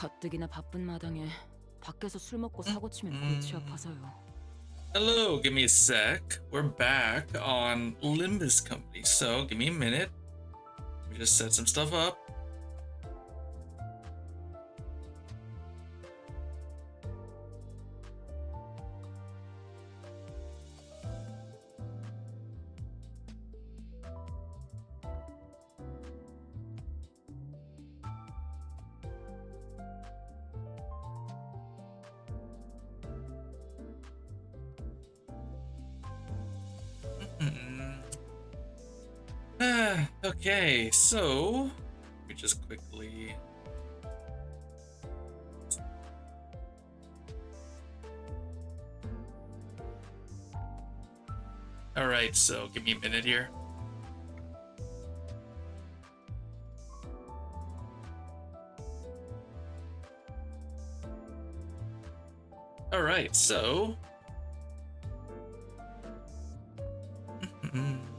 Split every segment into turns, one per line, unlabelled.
가뜩이나 바쁜 마당에 밖에서 술 먹고 사고 치면 골치 아파서요.
Hello, give me a sec. We're back on Limbus Company, so give me a minute. We just set some stuff up. Okay, so we just quickly. All right, so give me a minute here. All right, so.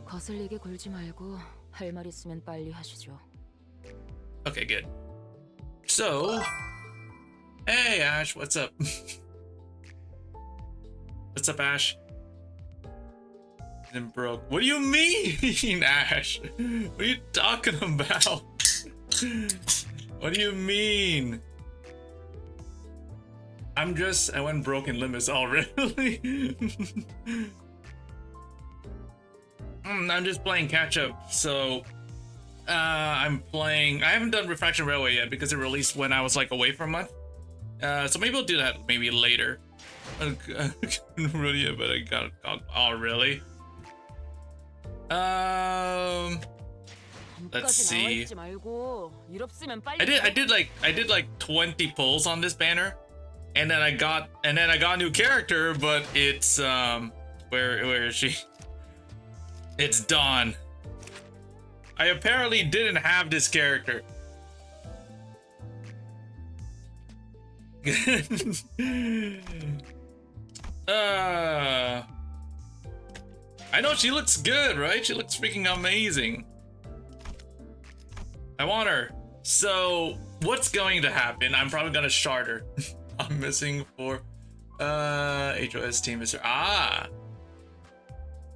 거슬리게 굴지 말고 할 말 있으면 빨리 하시죠.
Okay, good. So, hey Ash, what's up? What's up, Ash? Then broke. What do you mean, Ash? What are you talking about? What do you mean? I went broke in Limbus. Oh, really? I'm just playing catch up, so I haven't done Refraction Railway yet because it released when I was like away for a month. So maybe I'll do that maybe later. Really, but I got oh really? Let's see. I did like 20 pulls on this banner, and then I got a new character, but it's where is she? It's Dawn. I apparently didn't have this character. I know she looks good, right? She looks freaking amazing. I want her. So what's going to happen? I'm probably gonna shard her. I'm missing for HOS team is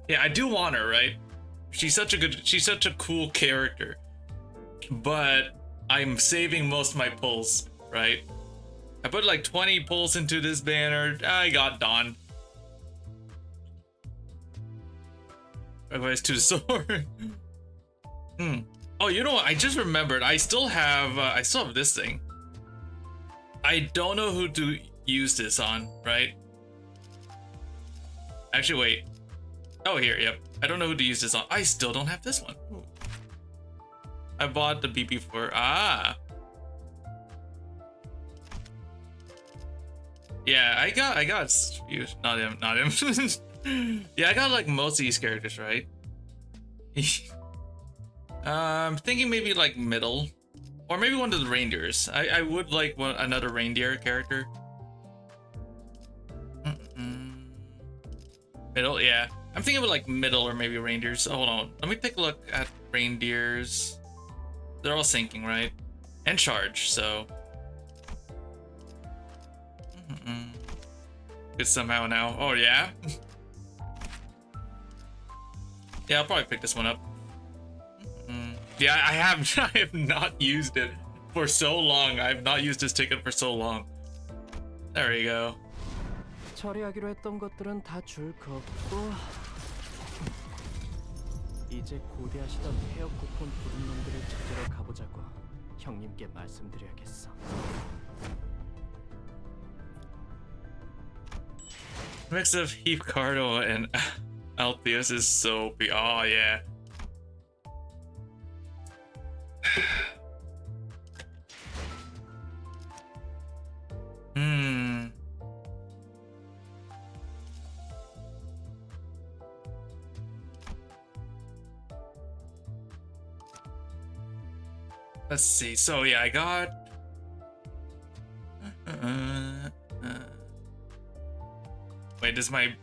yeah, I do want her, right? She's such a cool character. But I'm saving most of my pulls, right? I put like 20 pulls into this banner. I got Dawn. Otherwise to the sword. Oh, you know what? I just remembered. I still have this thing. I don't know who to use this on, right? Actually, wait. Oh, here, yep. I don't know who to use this on. I still don't have this one. Ooh. I bought the BP for yeah, I got not him. Yeah, I got like most of these characters, right? I'm thinking maybe like middle, or maybe one of the reindeers. I would like another reindeer character. Middle, yeah. I'm thinking of like middle or maybe reindeers. Oh, hold on, let me take a look at reindeers. They're all sinking, right? And charge, so. Good somehow now. Oh yeah. Yeah, I'll probably pick this one up. Yeah, I have not used it for so long. I have not used this ticket for so long. There we go.
처리하기로 했던 것들은 다 줄 걷고 이제 고대하시던 폐역 쿠폰 도둑놈들을 찾으러 가보자고 형님께 말씀드려야겠어.
Mix of Hepcardo and Altheus is so big. Oh yeah. Let's see. So yeah, I got wait, this is my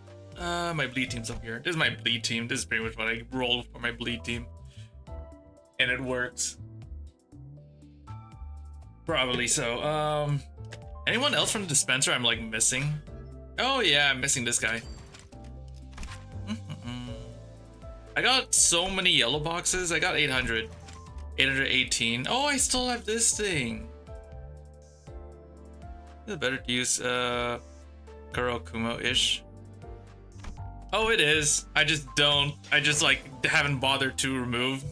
bleed team's up here. This is my bleed team. This is pretty much what I roll for my bleed team. And it works. Probably so. Anyone else from the dispenser I'm like missing? Oh yeah, I'm missing this guy. I got so many yellow boxes. I got 800. 818. Oh, I still have this thing. Is it better to use Kurokumo-ish? Oh, it is. I just like haven't bothered to remove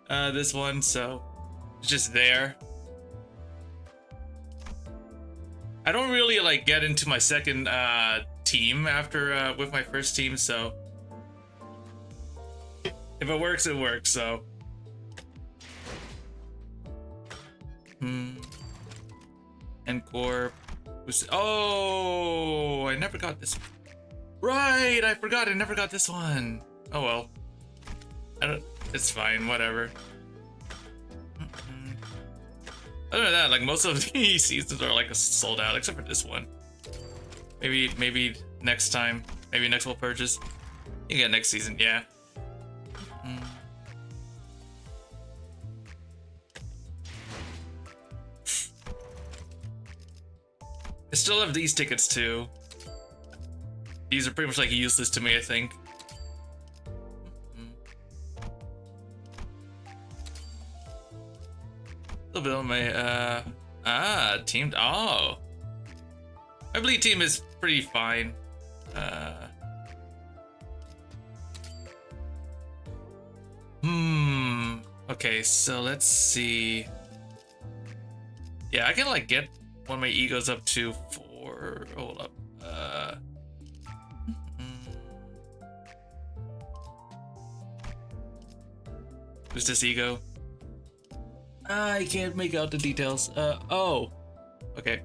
this one, so it's just there. I don't really like get into my second team after with my first team, so if it works, it works. So Encore. Oh, I never got this. Right, I forgot. I never got this one. Oh well. It's fine. Whatever. Other than that, like most of these seasons are like sold out, except for this one. Maybe next time. Maybe next we'll purchase. You get next season, yeah. I still have these tickets too. These are pretty much like useless to me, I think. A little bit on my teamed. Oh, I believe team is pretty fine. Okay, so let's see. Yeah, I can like get one of my egos up to 4. Hold up. Who's this ego? I can't make out the details. Oh. Okay.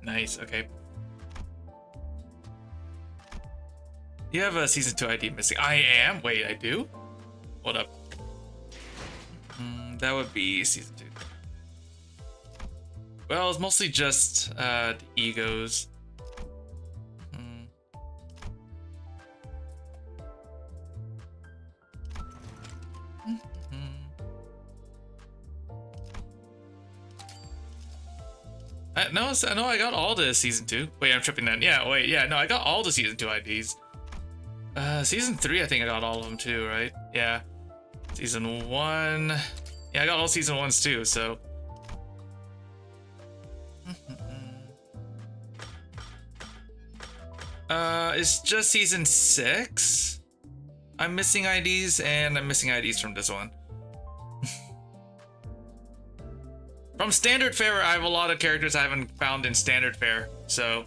Nice, okay. You have a season 2 ID missing. I am? Wait, I do? Hold up. That would be season 2. Well, it's mostly just the egos. No, I got all the season 2. Wait, I'm tripping then. Yeah, wait, yeah, no, I got all the season 2 IDs. Season 3, I think I got all of them too, right? Yeah. Season 1. Yeah, I got all season 1s too, so. It's just season 6. I'm missing IDs, and I'm missing IDs from this one. From standard fare, I have a lot of characters I haven't found in standard fare, so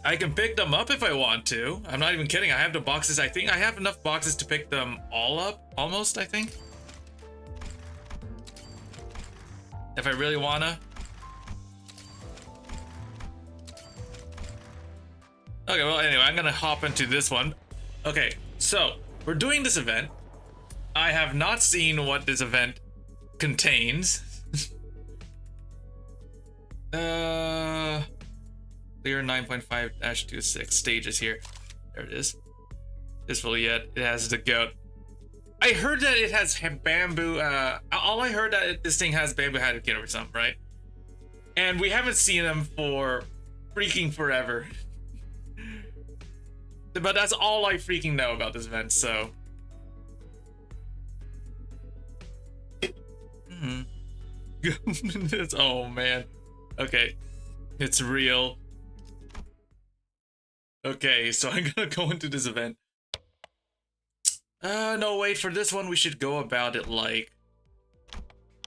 I can pick them up if I want to. I'm not even kidding. I have the boxes. I think I have enough boxes to pick them all up, almost, I think. If I really wanna. Okay, well, anyway, I'm gonna hop into this one. Okay, so we're doing this event. I have not seen what this event contains. Clear 9.5-26 stages here. There it is. This will yet. It has the goat. I heard that it has bamboo. All I heard that this thing has bamboo headed kid or something, right? And we haven't seen them for freaking forever. But that's all I freaking know about this event, so. Oh man. Okay. It's real. Okay, so I'm gonna go into this event. No, wait, for this one we should go about it like.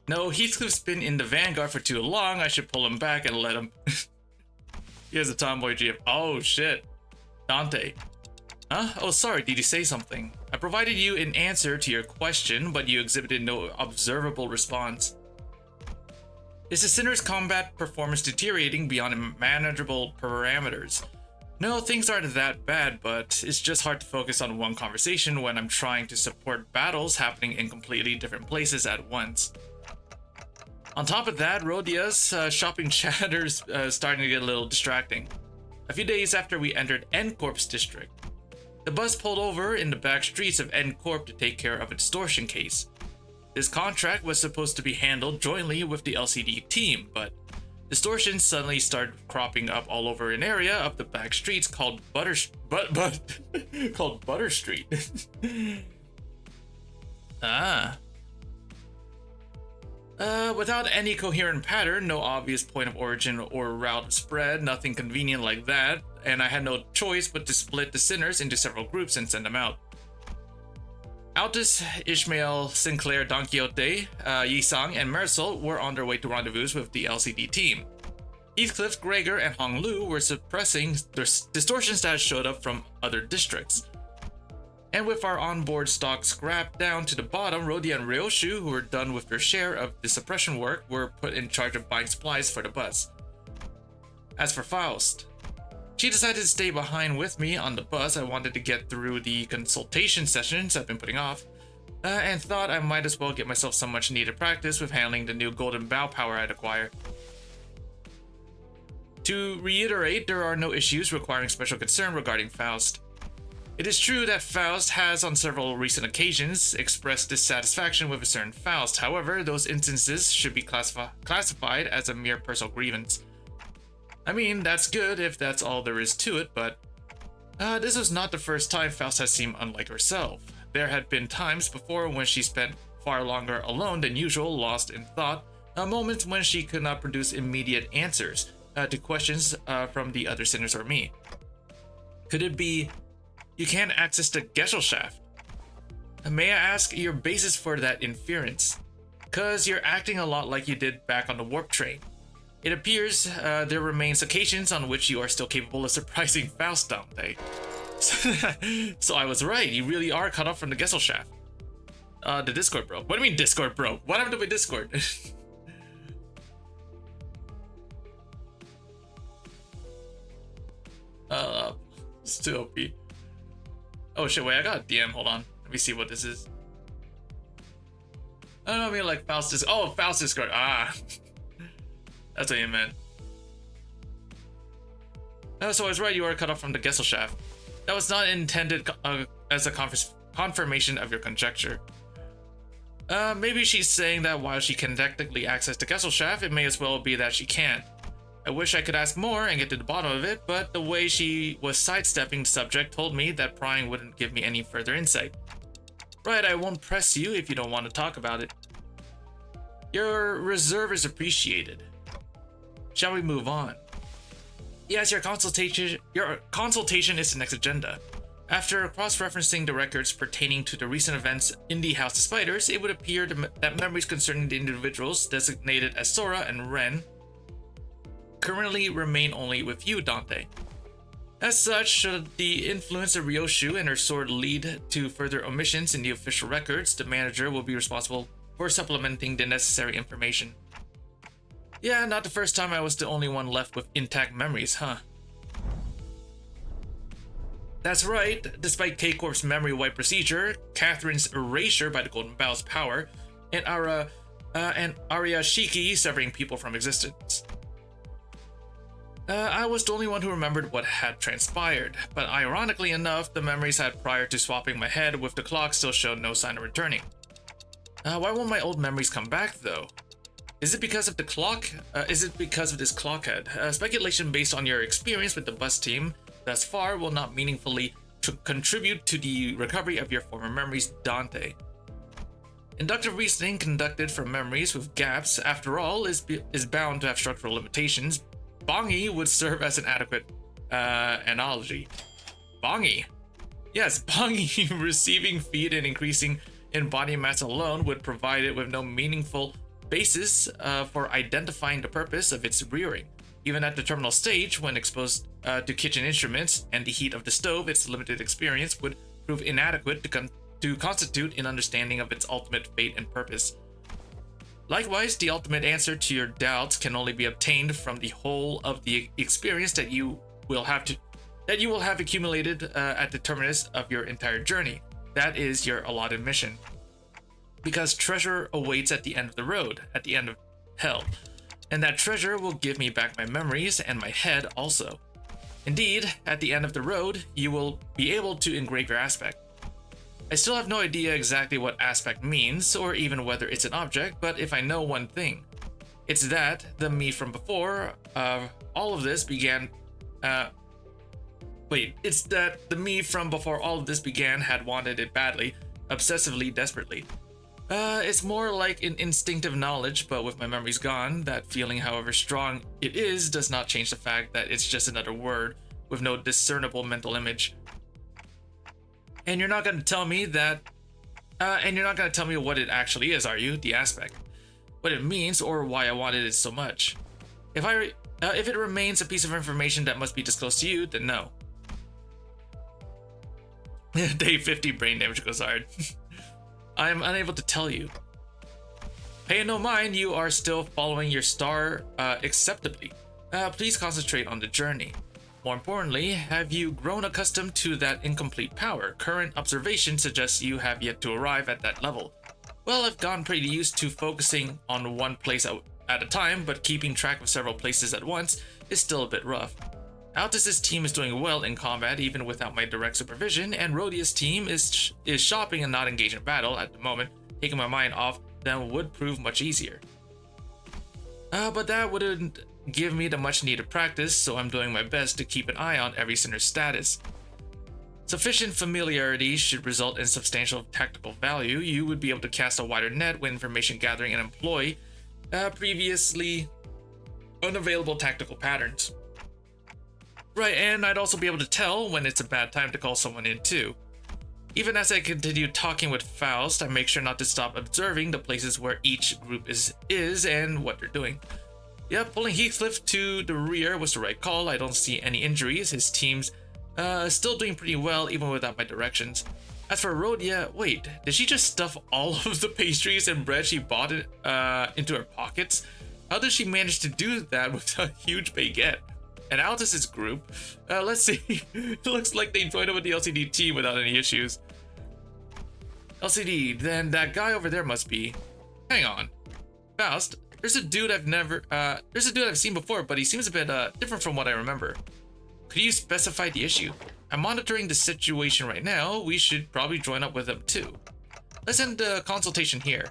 No, Heathcliff's been in the Vanguard for too long. I should pull him back and let him. He has a tomboy GF. Oh shit. Dante. Huh? Oh, sorry, did you say something? I provided you an answer to your question, but you exhibited no observable response. Is the Sinner's combat performance deteriorating beyond manageable parameters? No, things aren't that bad, but it's just hard to focus on one conversation when I'm trying to support battles happening in completely different places at once. On top of that, Rhodia's shopping chatter's starting to get a little distracting. A few days after we entered N-Corp's district, The bus pulled over in the back streets of N Corp to take care of a distortion case. This contract was supposed to be handled jointly with the LCD team, but distortions suddenly started cropping up all over an area of the back streets called Butter Street. Without any coherent pattern, no obvious point of origin or route of spread, nothing convenient like that, and I had no choice but to split the sinners into several groups and send them out. Altus, Ishmael, Sinclair, Don Quixote, Yisang, and Marisol were on their way to rendezvous with the LCD team. Heathcliff, Gregor, and Hong Lu were suppressing distortions that showed up from other districts. And with our onboard stock scrapped down to the bottom, Rodi and Ryoshu, who were done with their share of the suppression work, were put in charge of buying supplies for the bus. As for Faust, she decided to stay behind with me on the bus. I wanted to get through the consultation sessions I've been putting off, and thought I might as well get myself some much needed practice with handling the new golden bow power I'd acquired. To reiterate, there are no issues requiring special concern regarding Faust. It is true that Faust has on several recent occasions expressed dissatisfaction with a certain Faust. However, those instances should be classified as a mere personal grievance. I mean, that's good if that's all there is to it, but this was not the first time Faust has seemed unlike herself. There had been times before when she spent far longer alone than usual, lost in thought, moments when she could not produce immediate answers to questions from the other sinners or me. Could it be you can't access the Gesellschaft? May I ask your basis for that inference? Cause you're acting a lot like you did back on the warp train. It appears there remains occasions on which you are still capable of surprising Faust, Dante. So I was right, you really are cut off from the Gesellschaft. The Discord broke. What do you mean Discord broke? What happened to my Discord? Still be. Oh shit, wait, I got a DM, hold on. Let me see what this is. I don't mean like Faust is. Oh, Faust Discord. Ah. That's what you meant. So I was right, you are cut off from the Gesellschaft. That was not intended as a confirmation of your conjecture. Maybe she's saying that while she can technically access the Gesellschaft, it may as well be that she can't. I wish I could ask more and get to the bottom of it, but the way she was sidestepping the subject told me that prying wouldn't give me any further insight. Right, I won't press you if you don't want to talk about it. Your reserve is appreciated. Shall we move on? Yes, your consultation is the next agenda. After cross-referencing the records pertaining to the recent events in the House of Spiders, it would appear that memories concerning the individuals designated as Sora and Ren currently remain only with you, Dante. As such, should the influence of Ryoshu and her sword lead to further omissions in the official records, the manager will be responsible for supplementing the necessary information. Yeah, not the first time I was the only one left with intact memories, huh? That's right, despite K-Corp's memory wipe procedure, Catherine's erasure by the Golden Bow's power, and Ariashiki severing people from existence. I was the only one who remembered what had transpired, but ironically enough, the memories had prior to swapping my head with the clock still showed no sign of returning. Why won't my old memories come back though? Is it because of the clock? Is it because of this clockhead? Speculation based on your experience with the bus team thus far will not meaningfully contribute to the recovery of your former memories, Dante. Inductive reasoning conducted from memories with gaps, after all, is bound to have structural limitations. Bongi would serve as an adequate analogy. Bongi. Yes, Bongi receiving feed and increasing in body mass alone would provide it with no meaningful basis for identifying the purpose of its rearing. Even at the terminal stage, when exposed to kitchen instruments and the heat of the stove, its limited experience would prove inadequate to constitute an understanding of its ultimate fate and purpose. Likewise, the ultimate answer to your doubts can only be obtained from the whole of the experience that you will have accumulated at the terminus of your entire journey. That is your allotted mission. Because treasure awaits at the end of the road, at the end of hell. And that treasure will give me back my memories and my head also. Indeed, at the end of the road, you will be able to engrave your aspect. I still have no idea exactly what aspect means, or even whether it's an object, but if I know one thing, it's that the me from before all of this began. It's that the me from before all of this began had wanted it badly, obsessively, desperately. It's more like an instinctive knowledge, but with my memories gone, that feeling, however strong it is, does not change the fact that it's just another word with no discernible mental image. And you're not going to tell me that, and you're not going to tell me what it actually is, are you? The aspect. What it means, or why I wanted it so much. If it remains a piece of information that must be disclosed to you, then no. Day 50 brain damage goes hard. I am unable to tell you. Pay no mind, you are still following your star acceptably. Please concentrate on the journey. More importantly, have you grown accustomed to that incomplete power? Current observation suggests you have yet to arrive at that level. Well, I've gotten pretty used to focusing on one place at a time, but keeping track of several places at once is still a bit rough. Altus's team is doing well in combat even without my direct supervision, and Rhodia's team is shopping and not engaged in battle at the moment. Taking my mind off them would prove much easier. But that wouldn't give me the much needed practice, so I'm doing my best to keep an eye on every sinner's status. Sufficient familiarity should result in substantial tactical value. You would be able to cast a wider net with information gathering and employ previously unavailable tactical patterns. Right, and I'd also be able to tell when it's a bad time to call someone in too. Even as I continue talking with Faust, I make sure not to stop observing the places where each group is and what they're doing. Yep, pulling Heathcliff to the rear was the right call. I don't see any injuries. His team's still doing pretty well even without my directions. As for Rhodia, wait, did she just stuff all of the pastries and bread she bought into her pockets? How does she manage to do that with a huge baguette? And Altus's group, let's see, it looks like they joined up with the LCD team without any issues. LCD, then that guy over there must be. Hang on, Faust. There's a dude I've seen before, but he seems a bit different from what I remember. Could you specify the issue? I'm monitoring the situation right now. We should probably join up with them too. Let's end the consultation here.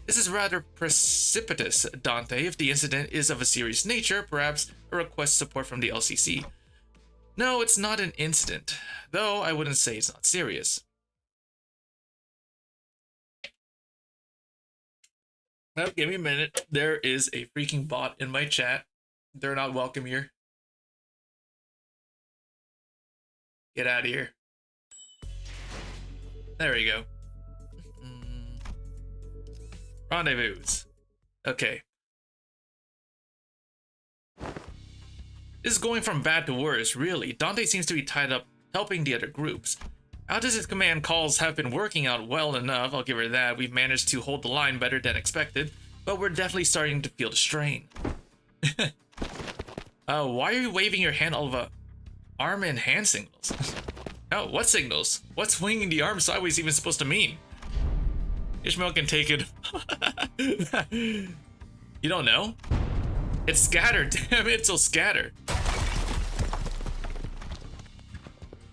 This is rather precipitous, Dante. If the incident is of a serious nature, perhaps a request support from the LCC. No, it's not an incident, though I wouldn't say it's not serious. Well, give me a minute. There is a freaking bot in my chat. They're not welcome here. Get out of here. There we go. Rendezvous. Okay. This is going from bad to worse, really. Dante seems to be tied up helping the other groups. Altus's command calls have been working out well enough, I'll give her that. We've managed to hold the line better than expected, but we're definitely starting to feel the strain. Why are you waving your hand all over arm and hand signals? Oh, what signals? What's swinging the arm sideways even supposed to mean? Ishmael can take it. You don't know? It's scattered. Damn it, so scattered.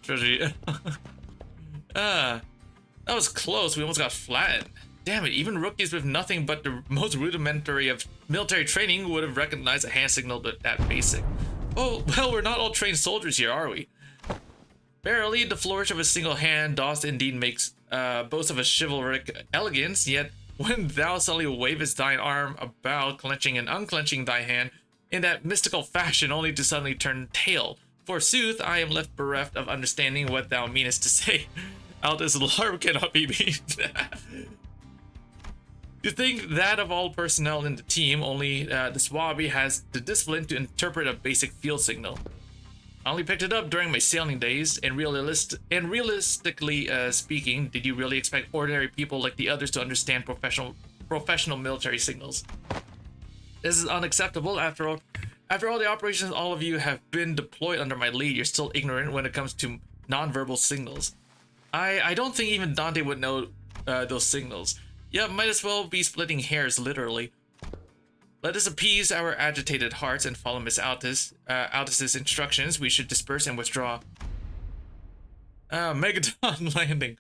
Treasury. That was close. We almost got flattened. Damn it, even rookies with nothing but the most rudimentary of military training would have recognized a hand signal that basic. Oh, well, we're not all trained soldiers here, are we? Barely, the flourish of a single hand doth indeed makes boast of a chivalric elegance, yet when thou suddenly wavest thine arm about, clenching and unclenching thy hand in that mystical fashion, only to suddenly turn tail. Forsooth, I am left bereft of understanding what thou meanest to say. Altus alarm cannot be beat. You think that of all personnel in the team, only the Swabi has the discipline to interpret a basic field signal. I only picked it up during my sailing days, and realistically speaking, did you really expect ordinary people like the others to understand professional military signals? This is unacceptable. After all the operations all of you have been deployed under my lead, you're still ignorant when it comes to non-verbal signals. I don't think even Dante would know those signals. Yeah, might as well be splitting hairs, literally. Let us appease our agitated hearts and follow Miss Altus's instructions. We should disperse and withdraw. Megaton landing.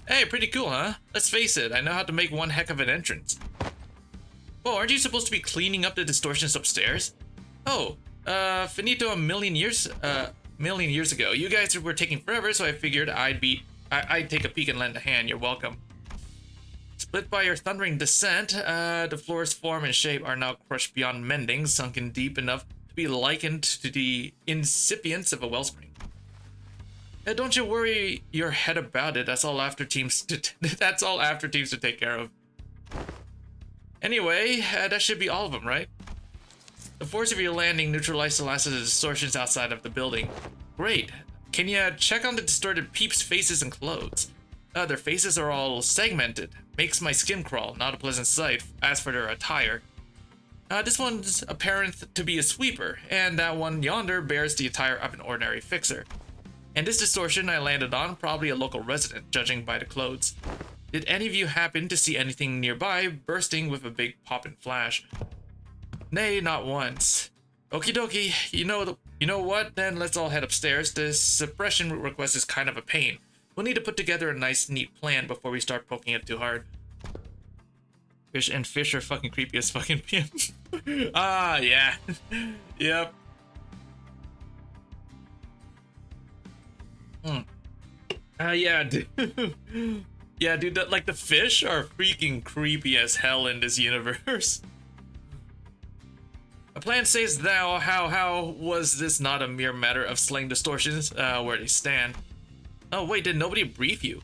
Hey, pretty cool, huh? Let's face it, I know how to make one heck of an entrance. Whoa, aren't you supposed to be cleaning up the distortions upstairs? Oh, finito a million years ago. You guys were taking forever, so I figured I'd take a peek and lend a hand. You're welcome. Split by your thundering descent, the floor's form and shape are now crushed beyond mending, sunken deep enough to be likened to the incipience of a wellspring. Don't you worry your head about it. That's all after teams to take care of. Anyway, that should be all of them, right? The force of your landing neutralized the last of the distortions outside of the building. Great. Can you check on the distorted peeps' faces and clothes? Their faces are all segmented. Makes my skin crawl. Not a pleasant sight. As for their attire, this one's apparent to be a sweeper, and that one yonder bears the attire of an ordinary fixer. And this distortion I landed on, probably a local resident, judging by the clothes. Did any of you happen to see anything nearby bursting with a big pop and flash? Nay, not once. Okie dokie, you know what? Then let's all head upstairs. This suppression request is kind of a pain. We'll need to put together a nice, neat plan before we start poking it too hard. Fish are fucking creepy as fucking PM. Ah, yeah. Yep. Yeah, dude. Yeah, dude, like the fish are freaking creepy as hell in this universe. A plan says thou, how was this not a mere matter of slaying distortions where they stand? Oh wait, did nobody brief you?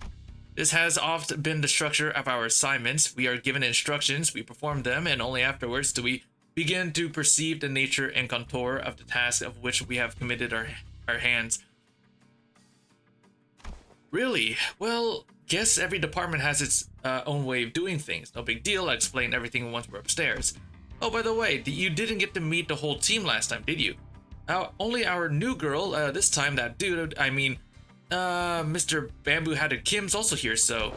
This has often been the structure of our assignments. We are given instructions, we perform them, and only afterwards do we begin to perceive the nature and contour of the task of which we have committed our hands. Really? Well, guess every department has its own way of doing things. No big deal, I'll explain everything once we're upstairs. Oh, by the way, you didn't get to meet the whole team last time, did you? Only our new girl, this time that dude, I mean, Mr. Bamboo-Hatted Kim's also here, so...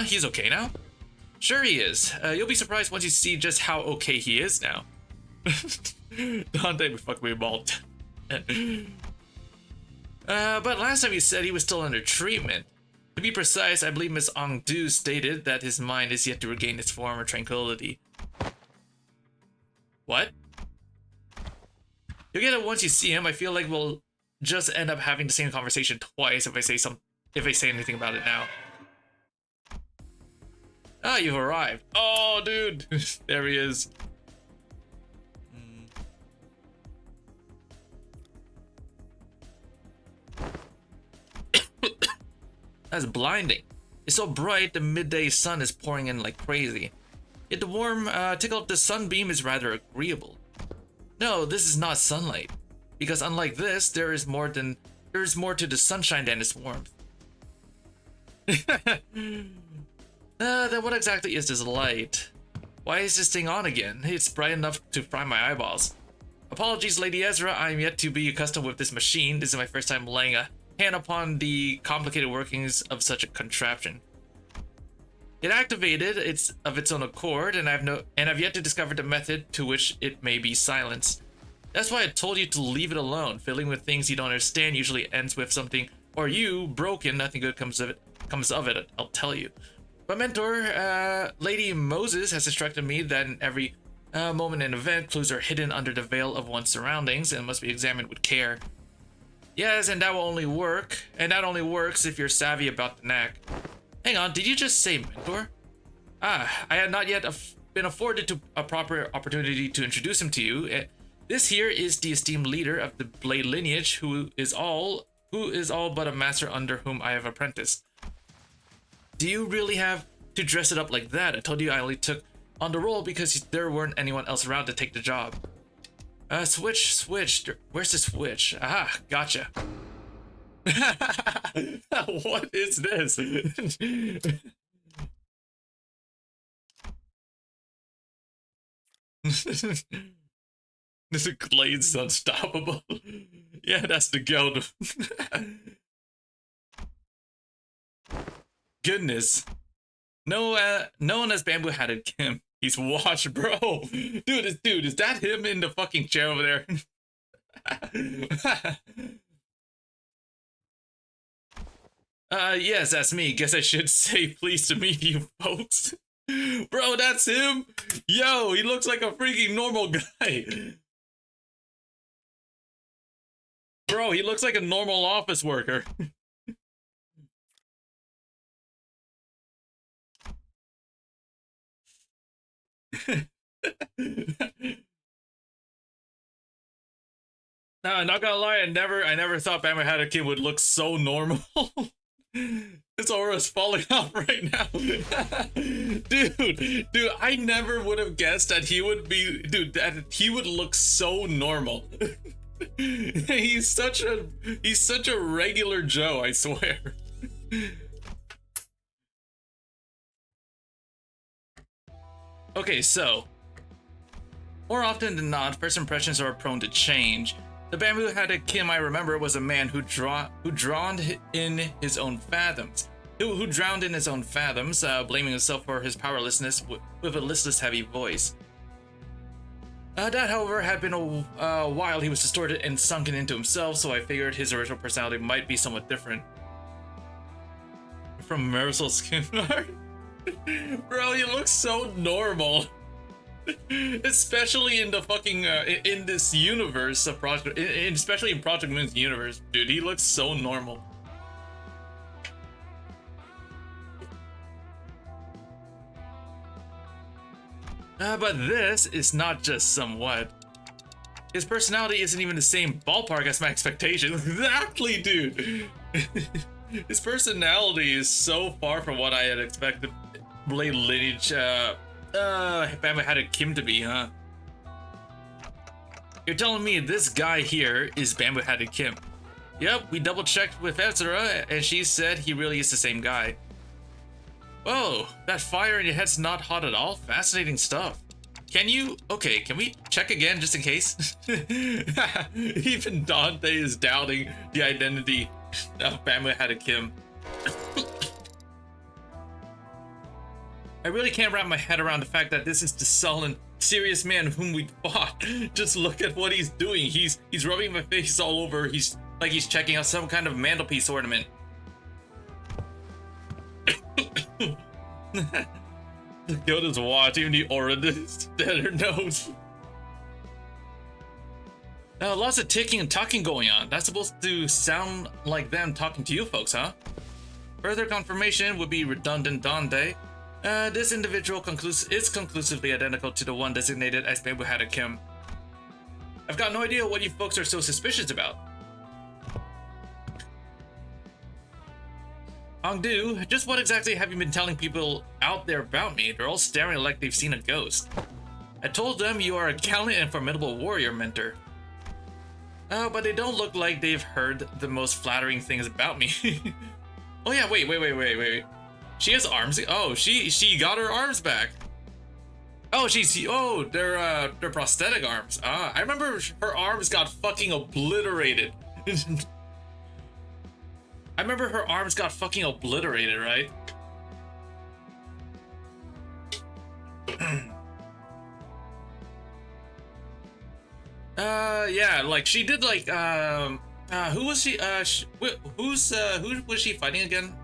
He's okay now? Sure he is. You'll be surprised once you see just how okay he is now. Dante, fuck me, bald. But last time you said he was still under treatment. To be precise, I believe Miss Ong-Du stated that his mind is yet to regain its former tranquility. What? You'll get it once you see him. I feel like we'll just end up having the same conversation twice if I say anything about it now. Ah, you've arrived. Oh, dude. There he is. That's blinding. It's so bright, the midday sun is pouring in like crazy. Yet the warm tickle of the sunbeam is rather agreeable. No, this is not sunlight, because unlike this, there is more to the sunshine than its warmth. Then what exactly is this light? Why is this thing on again? It's bright enough to fry my eyeballs. Apologies, Lady Ezra, I am yet to be accustomed with this machine. This is my first time laying a hand upon the complicated workings of such a contraption. It activated of its own accord, and I've yet to discover the method to which it may be silenced. That's why I told you to leave it alone. Fiddling with things you don't understand usually ends with something, or you broken. Nothing good comes of it. I'll tell you. My mentor, Lady Moses, has instructed me that in every moment and event, clues are hidden under the veil of one's surroundings and must be examined with care. Yes, and that only works if you're savvy about the knack. Hang on, did you just say mentor? I had not yet been afforded a proper opportunity to introduce him to you. This here is the esteemed leader of the Blade lineage, who is all but a master under whom I have apprenticed. Do you really have to dress it up like that? I told you I only took on the role because there weren't anyone else around to take the job. Switch. Where's the switch? Aha, gotcha. What is this? This Glade's unstoppable. Yeah, that's the guild. Goodness. Known as Bamboo Hatted Kim. He's washed, bro. Dude, is that him in the fucking chair over there? Yes, that's me. Guess I should say pleased to meet you, folks. Bro, that's him. Yo, he looks like a freaking normal guy. Bro, he looks like a normal office worker. No, not gonna lie, I never thought Bamboo Hatted Kim would look so normal. His aura's falling off right now. dude, I never would have guessed that he would be, that he would look so normal. he's such a regular Joe, I swear. Okay, so more often than not, first impressions are prone to change. The Bamboo Hatted Kim I remember was a man who drowned in his own fathoms. Who drowned in his own fathoms, blaming himself for his powerlessness with a listless, heavy voice. That, however, had been a while he was distorted and sunken into himself, so I figured his original personality might be somewhat different. From Marisol's skin art? Bro, he looks so normal. Especially in the fucking in this universe of Project, especially in Project Moon's universe, dude, he looks so normal. But this is not just somewhat. His personality isn't even the same ballpark as my expectations. Exactly, dude. His personality is so far from what I had expected Blade lineage Bamboo Hatted Kim to be, huh? You're telling me this guy here is Bamboo Hatted Kim? Yep, we double checked with Ezra and she said he really is the same guy. Whoa, that fire in your head's not hot at all? Fascinating stuff. Can we check again just in case? Even Dante is doubting the identity of Bamboo Hatted Kim. I really can't wrap my head around the fact that this is the sullen, serious man whom we fought. Just look at what he's doing. He's rubbing my face all over. He's like he's checking out some kind of mantelpiece ornament. Look at his watch, even the aura that her nose. Lots of ticking and talking going on. That's supposed to sound like them talking to you folks, huh? Further confirmation would be redundant Dante. This individual is conclusively identical to the one designated as Bamboo Hatted Kim. I've got no idea what you folks are so suspicious about. Hongdu, just what exactly have you been telling people out there about me? They're all staring like they've seen a ghost. I told them you are a gallant and formidable warrior mentor. But they don't look like they've heard the most flattering things about me. Oh yeah, wait. She has arms. Oh, she got her arms back. Oh, they're prosthetic arms. I remember her arms got fucking obliterated. I remember her arms got fucking obliterated, right? Yeah, like she did like who was she who was she fighting again?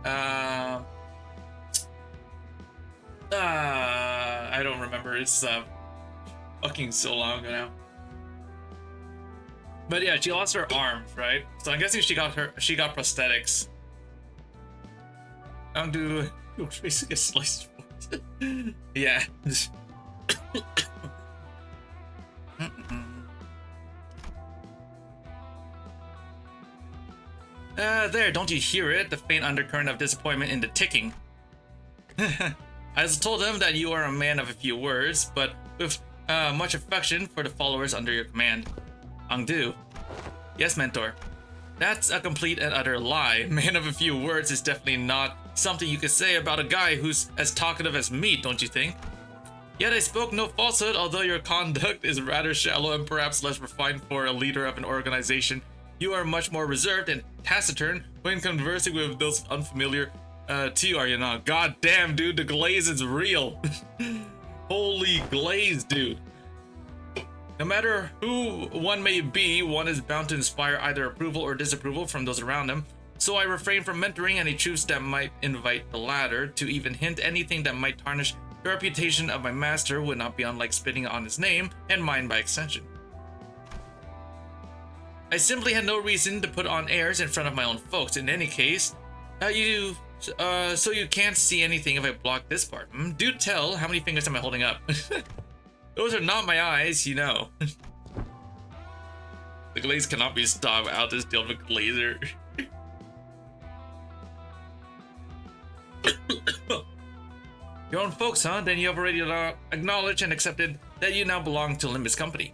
I don't remember. It's fucking so long ago now. But yeah, she lost her arms, right? So I'm guessing she got prosthetics. I'm doing basically a sliced foot. Yeah. There, don't you hear it? The faint undercurrent of disappointment in the ticking. I was told him that you are a man of a few words, but with much affection for the followers under your command. Angdu. Yes, mentor. That's a complete and utter lie. Man of a few words is definitely not something you could say about a guy who's as talkative as me, don't you think? Yet I spoke no falsehood, although your conduct is rather shallow and perhaps less refined for a leader of an organization. You are much more reserved and taciturn when conversing with those unfamiliar To you, are you not? God damn, dude, the glaze is real. Holy glaze, dude. No matter who one may be, one is bound to inspire either approval or disapproval from those around him. So I refrain from mentoring any truths that might invite the latter. To even hint anything that might tarnish the reputation of my master would not be unlike spitting on his name, and mine by extension. I simply had no reason to put on airs in front of my own folks. In any case, so you can't see anything if I block this part. Do tell, how many fingers am I holding up? Those are not my eyes, you know. The glaze cannot be stopped. I'll just deal with glazer. Your own folks, huh? Then you have already acknowledged and accepted that you now belong to Limbus Company.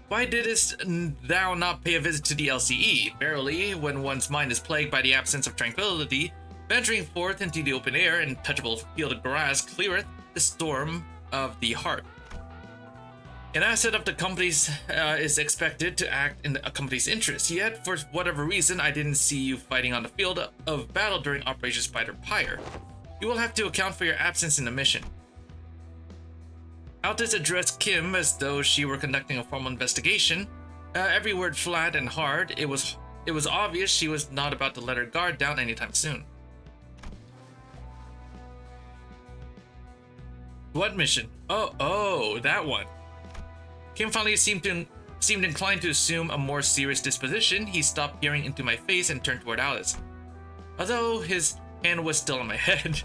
Why didst thou not pay a visit to the LCE? Verily, when one's mind is plagued by the absence of tranquility, venturing forth into the open air and touchable field of grass cleareth the storm of the heart. An asset of the company's is expected to act in the company's interest, yet for whatever reason I didn't see you fighting on the field of battle during Operation Spider Pyre. You will have to account for your absence in the mission. Altus addressed Kim as though she were conducting a formal investigation. Every word flat and hard. It was obvious she was not about to let her guard down anytime soon. What mission? Oh, that one. Kim finally seemed inclined to assume a more serious disposition. He stopped peering into my face and turned toward Alice, although his hand was still on my head.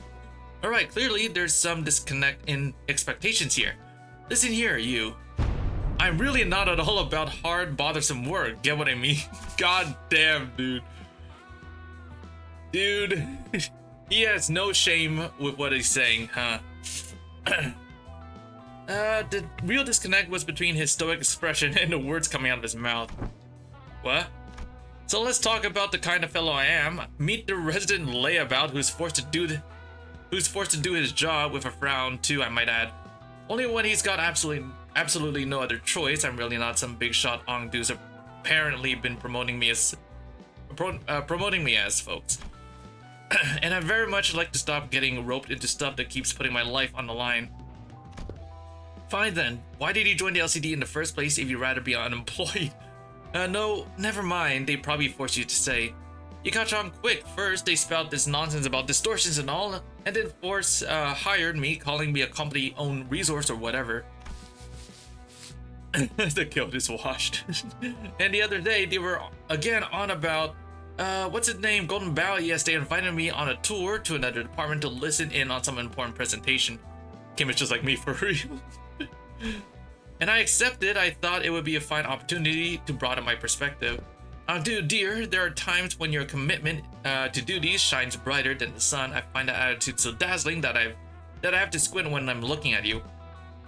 Alright, clearly there's some disconnect in expectations here. Listen here, you. I'm really not at all about hard, bothersome work. Get what I mean? God damn, dude. Dude, he has no shame with what he's saying, huh? The real disconnect was between his stoic expression and the words coming out of his mouth. What? So let's talk about the kind of fellow I am. Meet the resident layabout who's forced to do his job with a frown too, I might add. Only when he's got absolutely no other choice. I'm really not some big shot Ong who's apparently been promoting me as folks. And I very much like to stop getting roped into stuff that keeps putting my life on the line. Fine then, why did you join the LCD in the first place if you'd rather be unemployed? No, never mind, they probably forced you to say. You caught on quick. First, they spout this nonsense about distortions and all, and then Force hired me, calling me a company-owned resource or whatever. The guilt is washed. And the other day, they were again on about, what's his name, Golden Bow. Yes, they invited me on a tour to another department to listen in on some important presentation. Kim is just like me for real. And I accepted. I thought it would be a fine opportunity to broaden my perspective. Dude, dear, there are times when your commitment to duties shines brighter than the sun. I find that attitude so dazzling that I have to squint when I'm looking at you.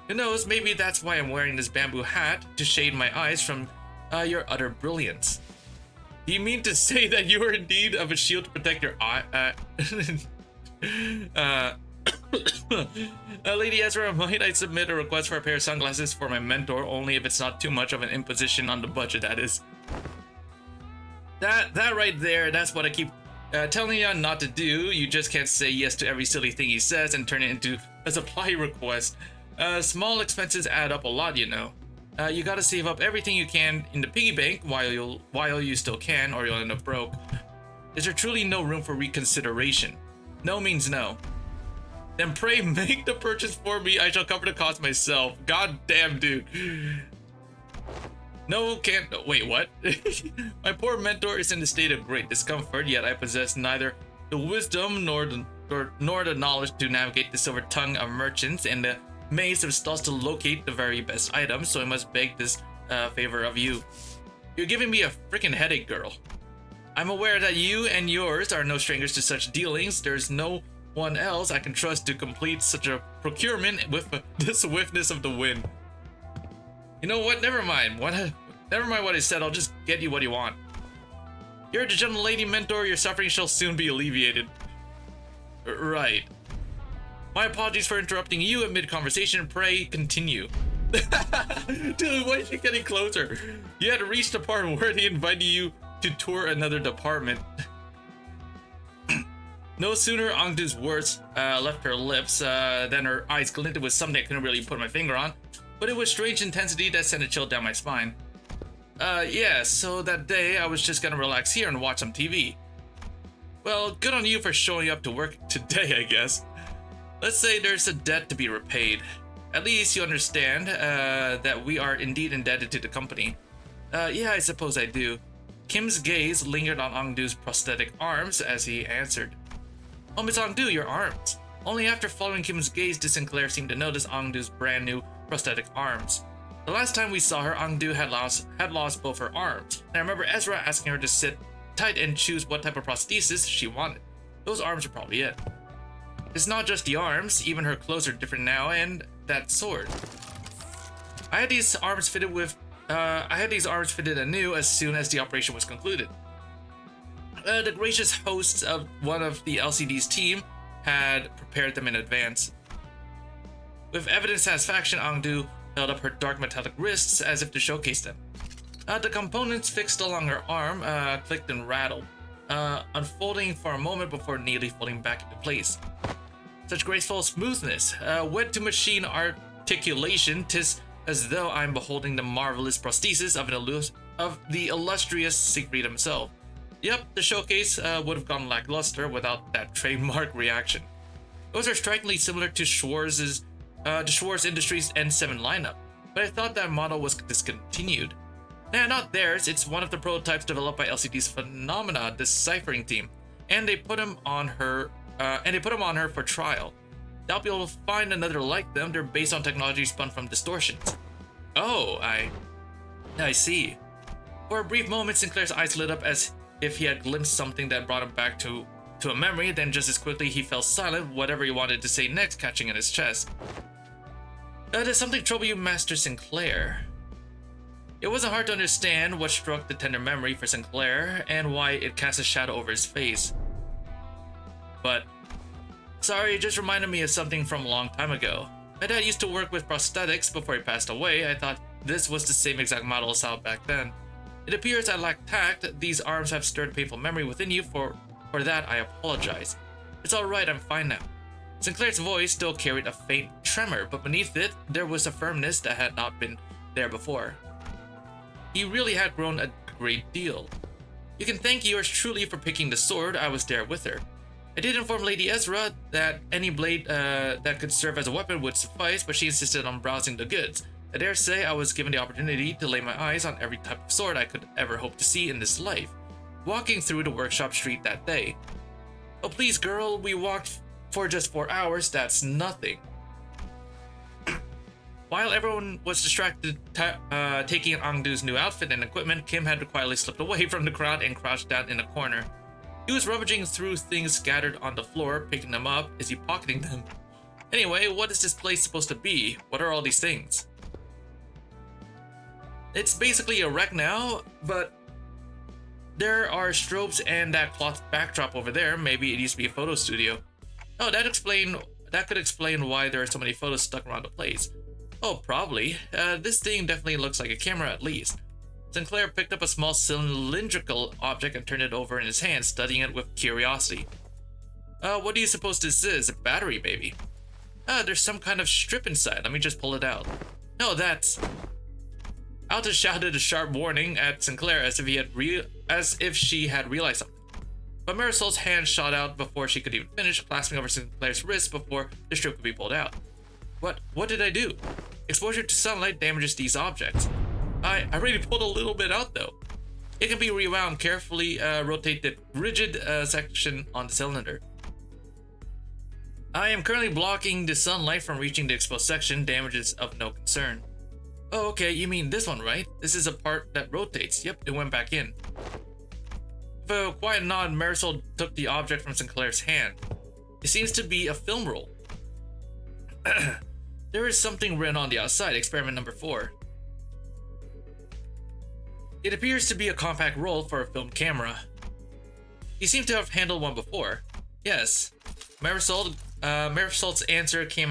Who knows, maybe that's why I'm wearing this bamboo hat, to shade my eyes from your utter brilliance. Do you mean to say that you are indeed of a shield to protect your eye? Lady Ezra, might I submit a request for a pair of sunglasses for my mentor, only if it's not too much of an imposition on the budget, that is. That right there, that's what I keep telling you not to do. You just can't say yes to every silly thing he says and turn it into a supply request. Small expenses add up a lot, you know. You gotta save up everything you can in the piggy bank while you still can, or you'll end up broke. Is there truly no room for reconsideration? No means no. Then pray make the purchase for me. I shall cover the cost myself. God damn, dude. No, can't. Wait, what? My poor mentor is in a state of great discomfort, yet I possess neither the wisdom nor the knowledge to navigate the silver tongue of merchants and the maze of stalls to locate the very best items, so I must beg this favor of you. You're giving me a freaking headache, girl. I'm aware that you and yours are no strangers to such dealings. There's no one else I can trust to complete such a procurement with the swiftness of the wind. You know what? Never mind. Never mind what I said. I'll just get you what you want. You're the gentle lady mentor. Your suffering shall soon be alleviated. Right. My apologies for interrupting you in mid-conversation. Pray continue. Dude, why is she getting closer? You had reached the part where he invited you to tour another department. No sooner Angdu's words left her lips than her eyes glinted with something I couldn't really put my finger on, but it was strange intensity that sent a chill down my spine. Yeah, so that day I was just gonna relax here and watch some TV. Well, good on you for showing up to work today, I guess. Let's say there's a debt to be repaid. At least you understand that we are indeed indebted to the company. Yeah, I suppose I do. Kim's gaze lingered on Angdu's prosthetic arms as he answered. Oh, Miss Angdu, your arms. Only after following Kim's gaze did Sinclair seem to notice Angdu's brand new prosthetic arms. The last time we saw her, Angdu had lost both her arms, and I remember Ezra asking her to sit tight and choose what type of prosthesis she wanted. Those arms are probably it. It's not just the arms, even her clothes are different now, and that sword. I had these arms fitted anew as soon as the operation was concluded. The gracious hosts of one of the LCD's team had prepared them in advance. With evident satisfaction, Angdu held up her dark metallic wrists as if to showcase them. The components fixed along her arm clicked and rattled, unfolding for a moment before neatly folding back into place. Such graceful smoothness, wed to machine articulation, 'tis as though I'm beholding the marvelous prosthesis of the illustrious Siegfried himself. Yep, the showcase would have gone lackluster without that trademark reaction. Those are strikingly similar to Schwarz Industries N7 lineup, but I thought that model was discontinued. Nah, not theirs. It's one of the prototypes developed by LCD's Phenomena deciphering team, and they put him on her. For trial. Doubt you'll find another like them. They're based on technology spun from distortions. Oh, I see. For a brief moment, Sinclair's eyes lit up as if he had glimpsed something that brought him back to a memory. Then, just as quickly, he fell silent. Whatever he wanted to say next, catching in his chest. Does something trouble you, Master Sinclair? It wasn't hard to understand what struck the tender memory for Sinclair and why it cast a shadow over his face. But, sorry, it just reminded me of something from a long time ago. My dad used to work with prosthetics before he passed away. I thought this was the same exact model as out back then. It appears I lack tact. These arms have stirred painful memory within you. For that, I apologize. It's alright, I'm fine now. Sinclair's voice still carried a faint tremor, but beneath it, there was a firmness that had not been there before. He really had grown a great deal. You can thank yours truly for picking the sword. I was there with her. I did inform Lady Ezra that any blade that could serve as a weapon would suffice, but she insisted on browsing the goods. I dare say I was given the opportunity to lay my eyes on every type of sword I could ever hope to see in this life, walking through the workshop street that day. Oh please girl, we walked for just 4 hours, that's nothing. While everyone was distracted taking Angdu's new outfit and equipment, Kim had quietly slipped away from the crowd and crouched down in a corner. He was rummaging through things scattered on the floor, picking them up. Is he pocketing them? Anyway, what is this place supposed to be? What are all these things? It's basically a wreck now, but there are strobes and that cloth backdrop over there. Maybe it used to be a photo studio. Oh, that could explain why there are so many photos stuck around the place. Oh, probably. This thing definitely looks like a camera at least. Sinclair picked up a small cylindrical object and turned it over in his hand, studying it with curiosity. What do you suppose this is? A battery, maybe? There's some kind of strip inside. Let me just pull it out. No, that's... Alta shouted a sharp warning at Sinclair as if she had realized something. But Marisol's hand shot out before she could even finish, clasping over Sinclair's wrist before the strip could be pulled out. What did I do? Exposure to sunlight damages these objects. I already pulled a little bit out though. It can be rewound. Carefully rotate the rigid section on the cylinder. I am currently blocking the sunlight from reaching the exposed section. Damages of no concern. Oh, okay, you mean this one, right? This is a part that rotates. Yep, it went back in. With a quiet nod, Marisol took the object from Sinclair's hand. It seems to be a film roll. There is something written on the outside. Experiment number 4. It appears to be a compact roll for a film camera. You seem to have handled one before. Yes. Marisol's answer came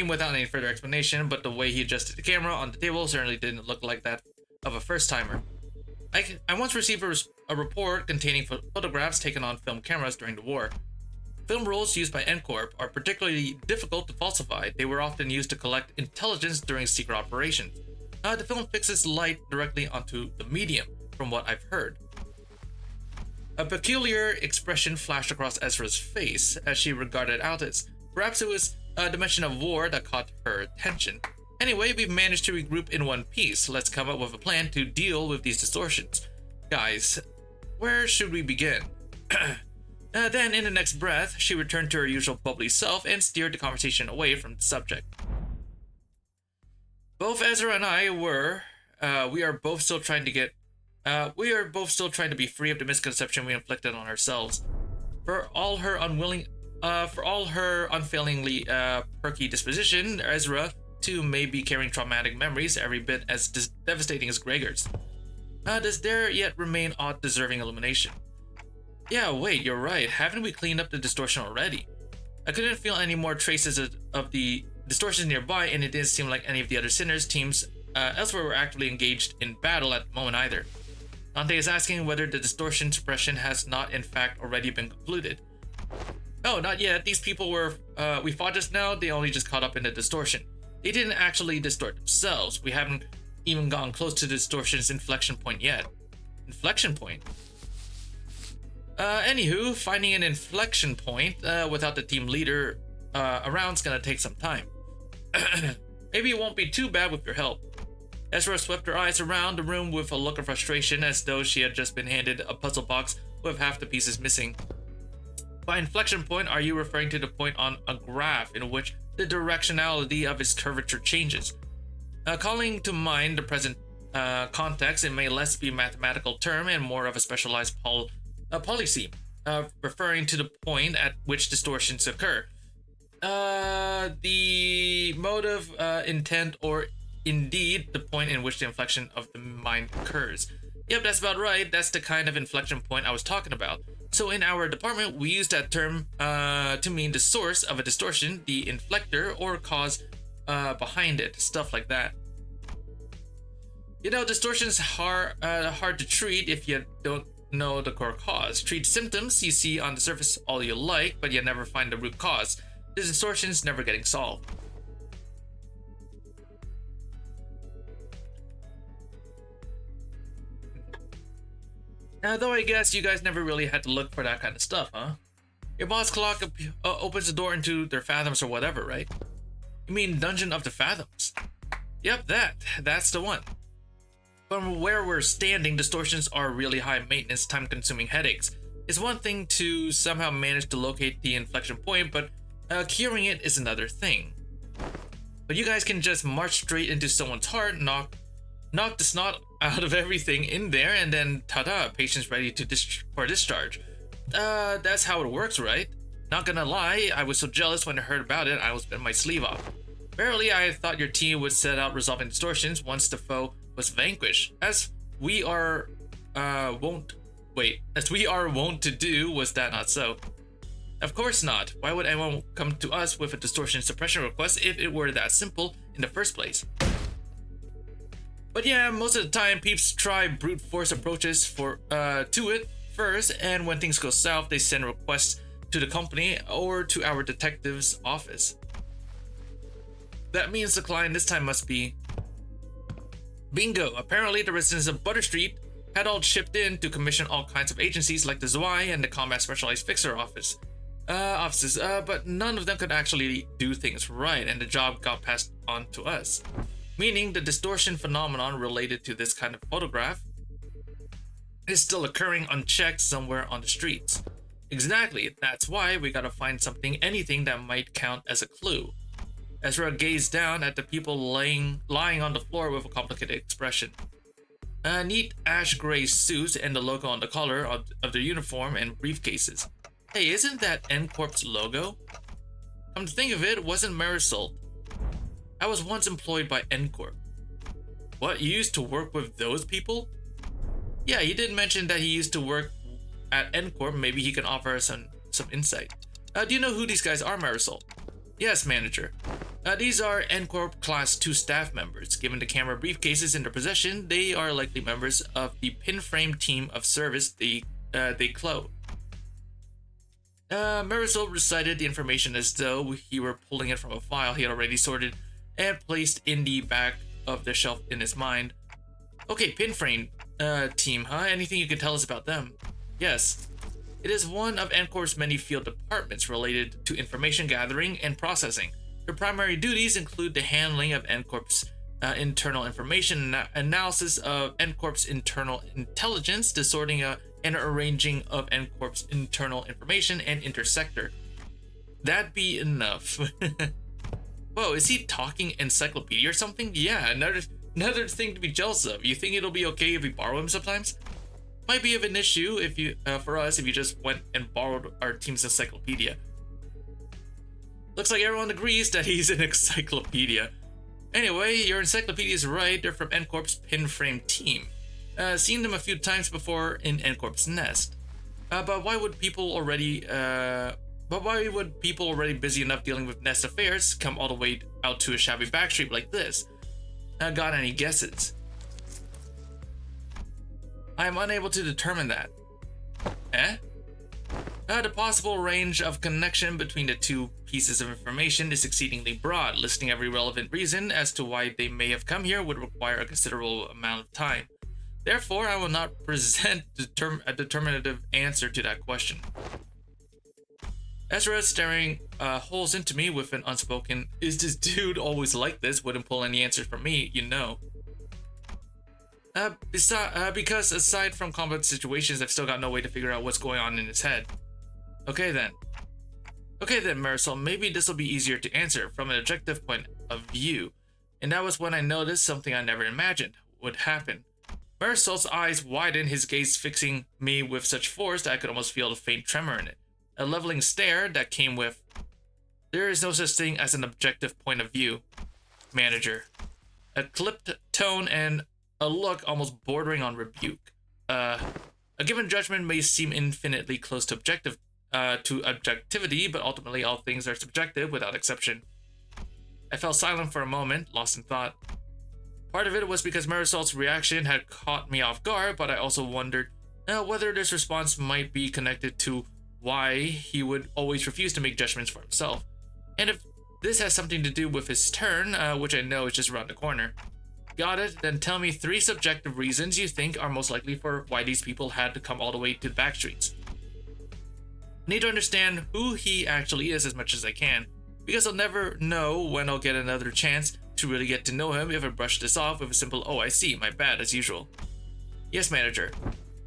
without any further explanation, but the way he adjusted the camera on the table certainly didn't look like that of a first-timer. I once received a report containing photographs taken on film cameras during the war. Film rolls used by N-Corp are particularly difficult to falsify. They were often used to collect intelligence during secret operations. The film fixes light directly onto the medium, from what I've heard. A peculiar expression flashed across Ezra's face as she regarded Altus. Perhaps it was a dimension of war that caught her attention. Anyway, we've managed to regroup in one piece. Let's come up with a plan to deal with these distortions. Guys, where should we begin? Then, in the next breath, she returned to her usual bubbly self and steered the conversation away from the subject. Both Ezra and I we are both still trying to be free of the misconception we inflicted on ourselves. For all her unfailingly perky disposition, Ezra too may be carrying traumatic memories every bit as devastating as Gregor's. Does there yet remain odd deserving illumination? Yeah, wait, you're right. Haven't we cleaned up the distortion already? I couldn't feel any more traces of the distortions nearby, and it didn't seem like any of the other Sinners teams elsewhere were actively engaged in battle at the moment either. Dante is asking whether the distortion suppression has not in fact already been concluded. Oh, not yet. These people we fought just now, they only just caught up in the distortion. They didn't actually distort themselves. We haven't even gone close to the distortion's inflection point yet. Inflection point? Anywho, finding an inflection point without the team leader around is gonna take some time. Maybe it won't be too bad with your help. Ezra swept her eyes around the room with a look of frustration as though she had just been handed a puzzle box with half the pieces missing. By inflection point, are you referring to the point on a graph in which the directionality of its curvature changes? Calling to mind the present context, it may less be a mathematical term and more of a specialized polyseam, referring to the point at which distortions occur. The motive, intent, or indeed the point in which the inflection of the mind occurs. Yep, that's about right. That's the kind of inflection point I was talking about. So in our department, we use that term to mean the source of a distortion, the inflector, or cause behind it, stuff like that. You know, distortions are hard to treat if you don't know the core cause. Treat symptoms you see on the surface all you like, but you never find the root cause. The distortion's never getting solved. Though I guess you guys never really had to look for that kind of stuff, huh? Your boss clock opens the door into their fathoms or whatever, right? You mean Dungeon of the Fathoms? Yep, that's the one. From where we're standing, distortions are really high maintenance, time-consuming headaches. It's one thing to somehow manage to locate the inflection point, but curing it is another thing. But you guys can just march straight into someone's heart, knock the snot out of everything in there, and then ta-da, patient's ready for discharge. That's how it works, right? Not gonna lie, I was so jealous when I heard about it, I almost bit my sleeve off. Barely, I thought your team would set out resolving distortions once the foe was vanquished. As we are wont to do, was that not so? Of course not. Why would anyone come to us with a distortion suppression request if it were that simple in the first place? But yeah, most of the time peeps try brute force approaches to it first, and when things go south, they send requests to the company or to our detective's office. That means the client this time must be... Bingo! Apparently the residents of Butter Street had all chipped in to commission all kinds of agencies like the Zwei and the Combat Specialized Fixer offices, but none of them could actually do things right, and the job got passed on to us. Meaning the distortion phenomenon related to this kind of photograph is still occurring unchecked somewhere on the streets. Exactly, that's why we gotta find anything that might count as a clue. Ezra gazed down at the people lying on the floor with a complicated expression. Neat ash-gray suits and the logo on the collar of their uniform and briefcases. Hey, isn't that N-Corp's logo? Come to think of it, wasn't Marisol? I was once employed by N-Corp. What, you used to work with those people? Yeah, he did mention that he used to work at N-Corp. Maybe he can offer us some insight. Do you know who these guys are, Marisol? Yes, manager. These are NCorp Class 2 staff members. Given the camera briefcases in their possession, they are likely members of the pinframe team of service they clone. Marisol recited the information as though he were pulling it from a file he had already sorted and placed in the back of the shelf in his mind. Okay, pinframe team, huh? Anything you can tell us about them? Yes. It is one of NCorp's many field departments related to information gathering and processing. Their primary duties include the handling of NCorp's internal information, analysis of NCorp's internal intelligence, the sorting and arranging of NCorp's internal information, and intersector. That'd be enough. Whoa, is he talking encyclopedia or something? Yeah, another thing to be jealous of. You think it'll be okay if we borrow him sometimes? Might be of an issue if you for us if you just went and borrowed our team's encyclopedia. Looks like everyone agrees that he's an encyclopedia. Anyway, your encyclopedia is right. They're from NCorp's pinframe team. Seen them a few times before in NCorp's nest. But why would people already busy enough dealing with nest affairs come all the way out to a shabby backstreet like this? Got any guesses? I am unable to determine that. The possible range of connection between the two pieces of information is exceedingly broad. Listing every relevant reason as to why they may have come here would require a considerable amount of time. Therefore, I will not present a determinative answer to that question. Ezra staring holes into me with an unspoken, "Is this dude always like this?" wouldn't pull any answers from me, you know. Because aside from combat situations, I've still got no way to figure out what's going on in his head. Okay then, Marisol, maybe this will be easier to answer from an objective point of view. And that was when I noticed something I never imagined would happen. Marisol's eyes widened, his gaze fixing me with such force that I could almost feel the faint tremor in it. A leveling stare that came with, "There is no such thing as an objective point of view, manager." A clipped tone and a look almost bordering on rebuke. A given judgment may seem infinitely close to objectivity, but ultimately all things are subjective without exception. I fell silent for a moment, lost in thought. Part of it was because Marisol's reaction had caught me off guard, but I also wondered whether this response might be connected to why he would always refuse to make judgments for himself. And if this has something to do with his turn, which I know is just around the corner. Got it? Then tell me 3 subjective reasons you think are most likely for why these people had to come all the way to the back streets. I need to understand who he actually is as much as I can, because I'll never know when I'll get another chance to really get to know him if I brush this off with a simple, "Oh, I see, my bad," as usual. Yes, manager.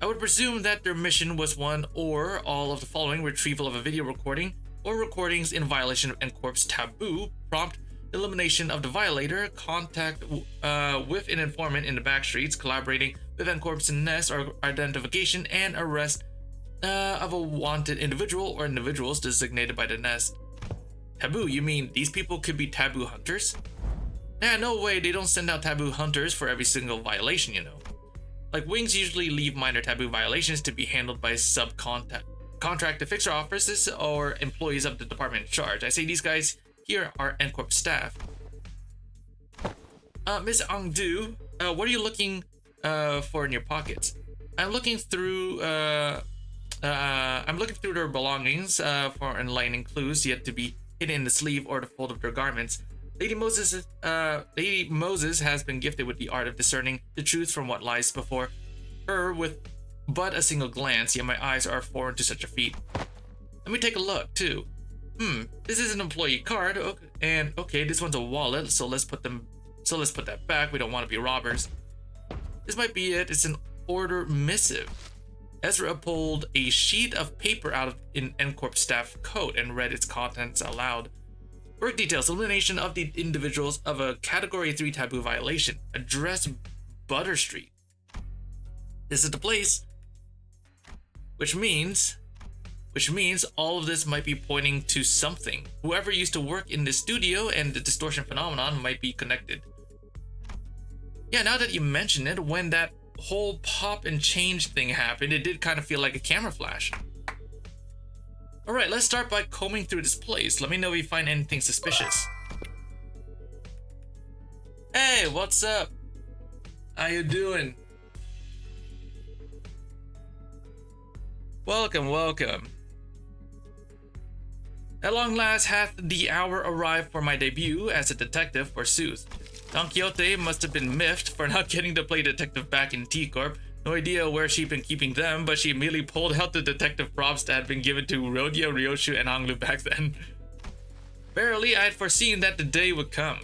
I would presume that their mission was one or all of the following: retrieval of a video recording or recordings in violation of NCorp's taboo, prompt elimination of the violator, contact with an informant in the back streets, collaborating with NCorp's nest, or identification and arrest of a wanted individual or individuals designated by the nest. Taboo? You mean these people could be taboo hunters? Nah, no way, they don't send out taboo hunters for every single violation, you know. Like, Wings usually leave minor taboo violations to be handled by contract fixer officers or employees of the department in charge. I say these guys here are NCorp staff. Miss Angdu, what are you looking for in your pockets? I'm looking through their belongings for enlightening clues yet to be hidden in the sleeve or the fold of their garments. Lady Moses has been gifted with the art of discerning the truth from what lies before her with but a single glance, yet my eyes are foreign to such a feat. Let me take a look, too. This is an employee card, and okay, this one's a wallet, so let's put that back. We don't want to be robbers. This might be it. It's an order missive. Ezra pulled a sheet of paper out of an NCorp staff coat and read its contents aloud. Work details: elimination of the individuals of a Category 3 taboo violation. Address Butter Street. This is the place. Which means all of this might be pointing to something. Whoever used to work in the studio and the distortion phenomenon might be connected. Yeah, now that you mention it, when that whole pop and change thing happened, it did kind of feel like a camera flash. Alright, let's start by combing through this place. Let me know if you find anything suspicious. Hey, what's up? How you doing? Welcome, welcome. At long last hath the hour arrived for my debut as a detective, forsooth. Don Quixote must have been miffed for not getting to play detective back in T-Corp. No idea where she'd been keeping them, but she immediately pulled out the detective props that had been given to Rodeo, Ryoshu, and Honglu back then. Verily, I had foreseen that the day would come.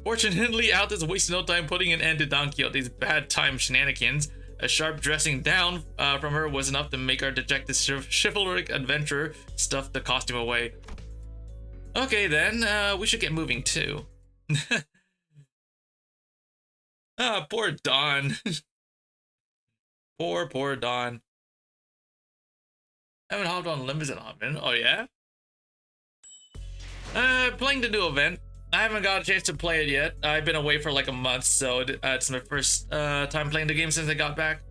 Fortunately, Altus wasted no time putting an end to Don Quixote's bad time shenanigans. A sharp dressing down from her was enough to make our dejected chivalric adventurer stuff the costume away. Okay then, we should get moving too. Ah, poor Don. Poor Don. I haven't hopped on Limbus in a hot minute. Oh yeah? Playing the new event. I haven't got a chance to play it yet. I've been away for like a month, so it's my first time playing the game since I got back.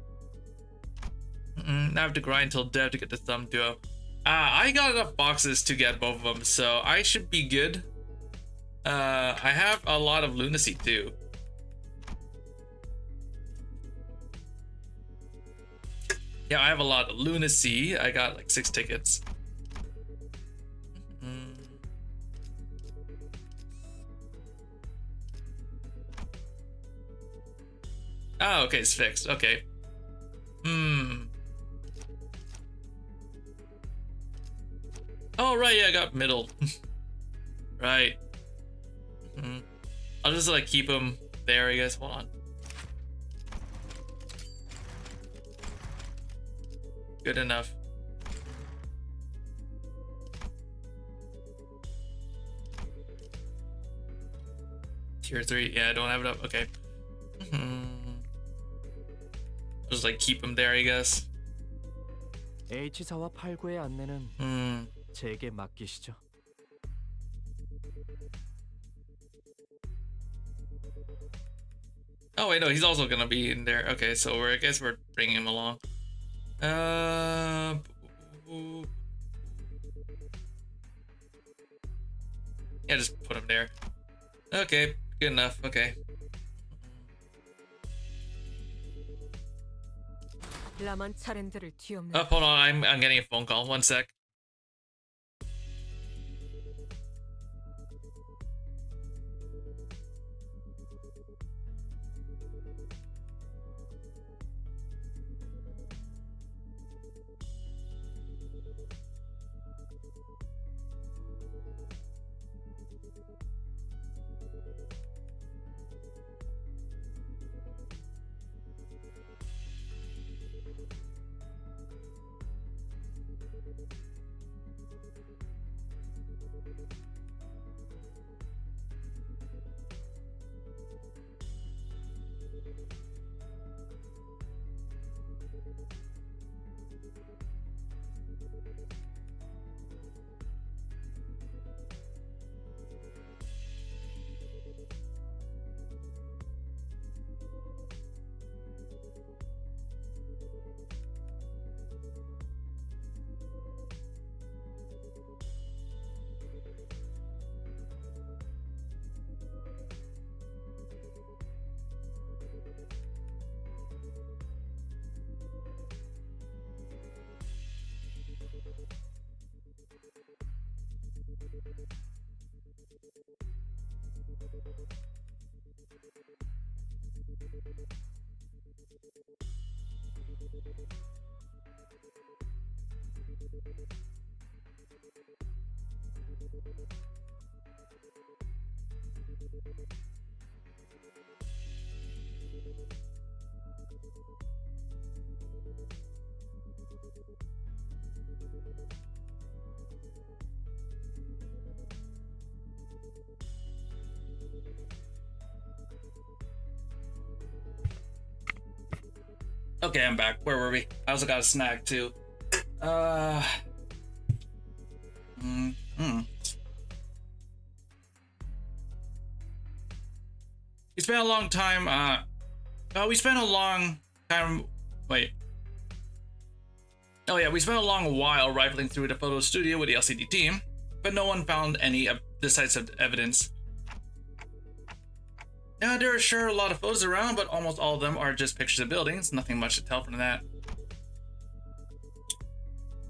Now I have to grind till dev to get the thumb duo. I got enough boxes to get both of them, so I should be good. I have a lot of lunacy too. Yeah, I have a lot of lunacy. I got like 6 tickets. Oh, okay, it's fixed. Okay. Oh, right, yeah, I got middle. Right. I'll just like keep them there, I guess. Hold on. Good enough. Tier 3, yeah, I don't have it up. Okay. Just like keep them there, I guess.
H사와 8구의 안내는 제게 맡기시죠.
Oh wait, no, he's also gonna be in there. Okay, so I guess we're bringing him along. Yeah, just put him there. Okay, good enough. Okay. Oh, hold on, I'm getting a phone call. One sec. Okay, I'm back. Where were we? I also got a snack too. It's been a long time. We spent a long time. Wait. Oh yeah, we spent a long while rifling through the photo studio with the LCD team, but no one found any decisive evidence. There are sure a lot of photos around, but almost all of them are just pictures of buildings. Nothing much to tell from that.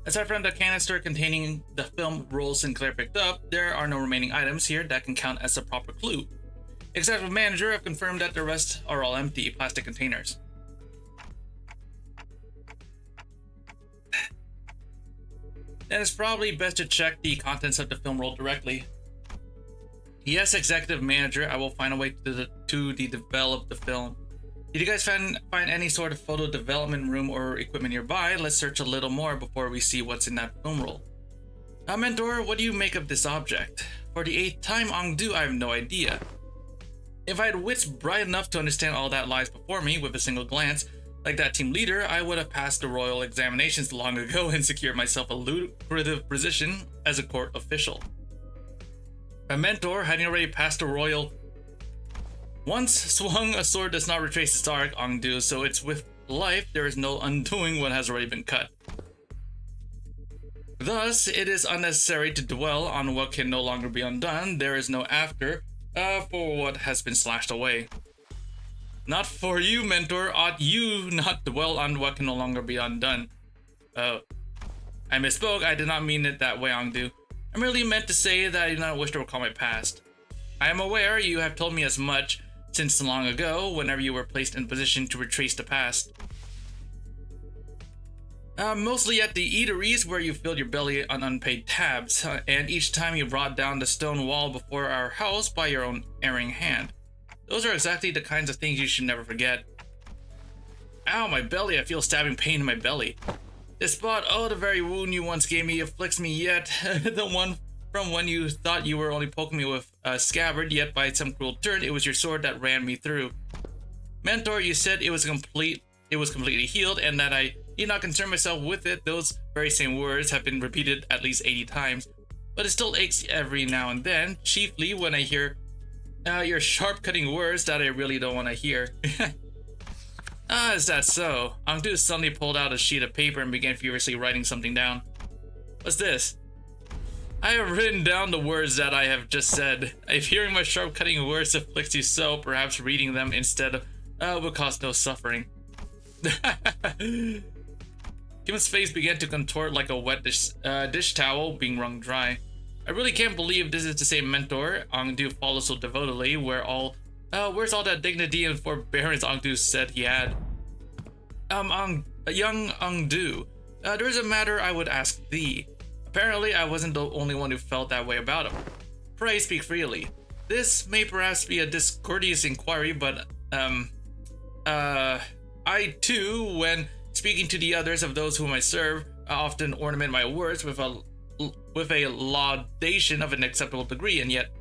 Aside from the canister containing the film roll Sinclair picked up, there are no remaining items here that can count as a proper clue. Except for manager, I've confirmed that the rest are all empty plastic containers. Then it's probably best to check the contents of the film roll directly. Yes, executive manager, I will find a way to develop the film. Did you guys find any sort of photo development room or equipment nearby? Let's search a little more before we see what's in that film roll. Mentor, what do you make of this object? For the 8th time, Ongdu, I have no idea. If I had wits bright enough to understand all that lies before me with a single glance, like that team leader, I would have passed the royal examinations long ago and secured myself a lucrative position as a court official. A mentor, having already passed the royal, once swung a sword does not retrace its arc, Ongdu, so it's with life, there is no undoing what has already been cut. Thus, it is unnecessary to dwell on what can no longer be undone. There is no after for what has been slashed away. Not for you, mentor. Ought you not dwell on what can no longer be undone? I misspoke. I did not mean it that way, Ongdu. I merely meant to say that I do not wish to recall my past. I am aware you have told me as much since long ago, whenever you were placed in position to retrace the past. Mostly at the eateries where you filled your belly on unpaid tabs, and each time you brought down the stone wall before our house by your own erring hand. Those are exactly the kinds of things you should never forget. Ow, my belly, I feel stabbing pain in my belly. This spot, oh, the very wound you once gave me afflicts me yet. The one from when you thought you were only poking me with a scabbard, yet by some cruel turn, it was your sword that ran me through. Mentor, you said it was completely healed and that I need not concern myself with it. Those very same words have been repeated at least 80 times, but it still aches every now and then, chiefly when I hear your sharp-cutting words that I really don't want to hear. Is that so? Ongdu suddenly pulled out a sheet of paper and began furiously writing something down. What's this? I have written down the words that I have just said. If hearing my sharp-cutting words afflicts you so, perhaps reading them instead would cause no suffering. Kim's face began to contort like a wet dish towel being wrung dry. I really can't believe this is the same mentor Ongdu follows so devotedly. Where's all that dignity and forbearance Ongdu said he had? Young Ongdu, there is a matter I would ask thee. Apparently, I wasn't the only one who felt that way about him. Pray speak freely. This may perhaps be a discourteous inquiry, but I too, when speaking to the others of those whom I serve, often ornament my words with a laudation of an acceptable degree, and yet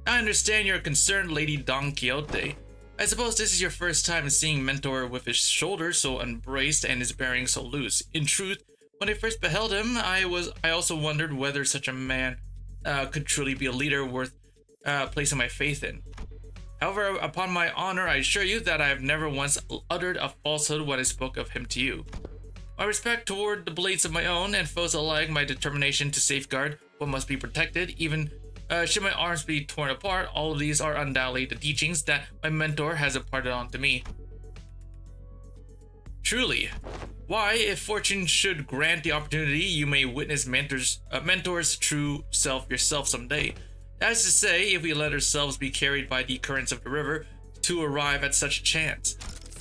I understand your concern, Lady Don Quixote. I suppose this is your first time seeing Mentor with his shoulders so unbraced and his bearing so loose. In truth, when I first beheld him, I also wondered whether such a man could truly be a leader worth placing my faith in. However, upon my honor, I assure you that I have never once uttered a falsehood when I spoke of him to you. My respect toward the blades of my own and foes alike, my determination to safeguard what must be protected, even should my arms be torn apart, all of these are undoubtedly the teachings that my mentor has imparted on to me. Truly, why, if fortune should grant the opportunity, you may witness mentor's true self yourself someday. That is to say, if we let ourselves be carried by the currents of the river to arrive at such a chance.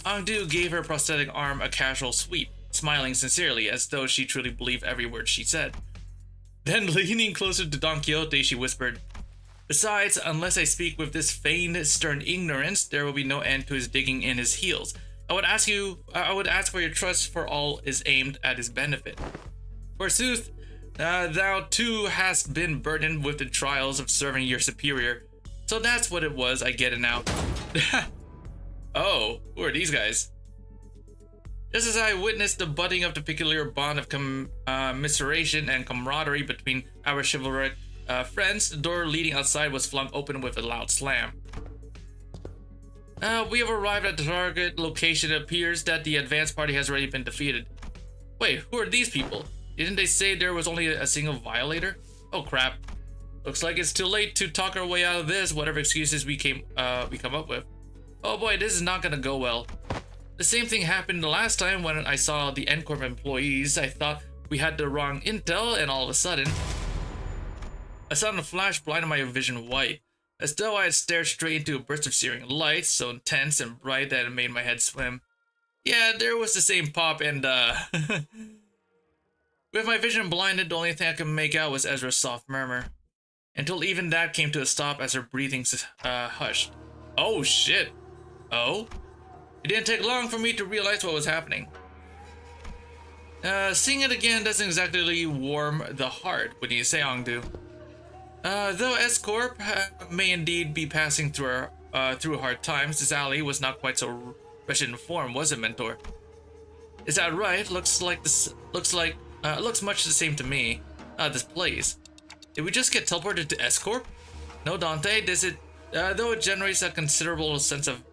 Ongdu gave her prosthetic arm a casual sweep, smiling sincerely as though she truly believed every word she said. Then, leaning closer to Don Quixote, she whispered, "Besides, unless I speak with this feigned stern ignorance, there will be no end to his digging in his heels. I would ask for your trust, for all is aimed at his benefit. Forsooth, thou too hast been burdened with the trials of serving your superior. So that's what it was, I get it now." Oh, who are these guys? Just as I witnessed the budding of the peculiar bond of commiseration and camaraderie between our chivalric friends, the door leading outside was flung open with a loud slam. We have arrived at the target location. It appears that the advance party has already been defeated. Wait, who are these people? Didn't they say there was only a single violator? Oh crap. Looks like it's too late to talk our way out of this, whatever excuses we come up with. Oh boy, this is not gonna go well. The same thing happened the last time when I saw the N-Corp employees. I thought we had the wrong intel, and all of a sudden, a sudden flash blinded my vision white, as though I had stared straight into a burst of searing light, so intense and bright that it made my head swim. Yeah, there was the same pop, and with my vision blinded, the only thing I could make out was Ezra's soft murmur, until even that came to a stop as her breathing hushed. Oh shit. Oh? It didn't take long for me to realize what was happening. Seeing it again doesn't exactly warm the heart, wouldn't you say, Ongdu? Though S-Corp may indeed be passing through hard times, this alley was not quite so wretched in form, was it, Mentor? Is that right? Looks much the same to me. This place. Did we just get teleported to S-Corp? No, Dante, though it generates a considerable sense of,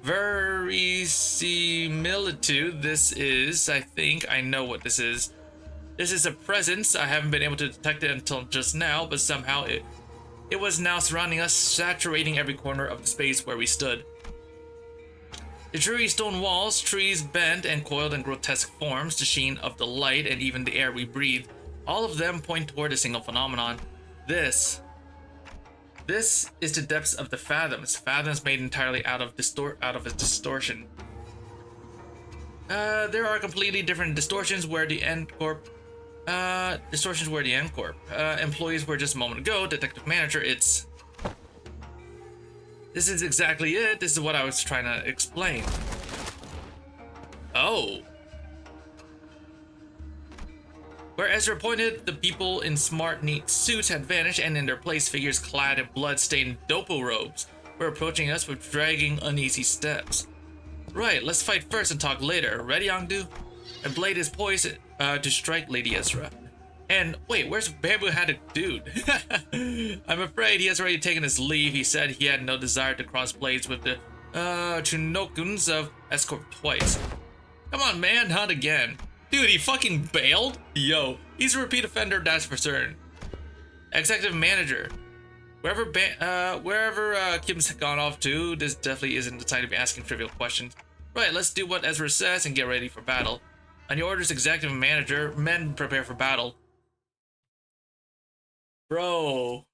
verisimilitude, this is, I think I know what this is. This is a presence. I haven't been able to detect it until just now, but somehow it was now surrounding us, saturating every corner of the space where we stood. The dreary stone walls, trees bent and coiled in grotesque forms, the sheen of the light, and even the air we breathe, all of them point toward a single phenomenon. This is the depths of the fathoms made entirely out of a distortion. There are completely different distortions where the N-Corp employees were just a moment ago. Detective manager, this is exactly it. This is what I was trying to explain. Oh. Where Ezra pointed, the people in smart, neat suits had vanished, and in their place, figures clad in blood-stained dopo robes were approaching us with dragging, uneasy steps. Right, let's fight first and talk later. Ready, Ongdu? A blade is poised to strike Lady Ezra. And wait, where's Bamboo-Hatted Dude? I'm afraid he has already taken his leave. He said he had no desire to cross blades with the Chunokuns of S-Corp twice. Come on, man, not again. Dude, he fucking bailed? Yo, he's a repeat offender, that's for certain. Executive manager. Wherever Kim's gone off to, this definitely isn't the time to be asking trivial questions. Right, let's do what Ezra says and get ready for battle. On your orders, executive manager, men prepare for battle. Bro,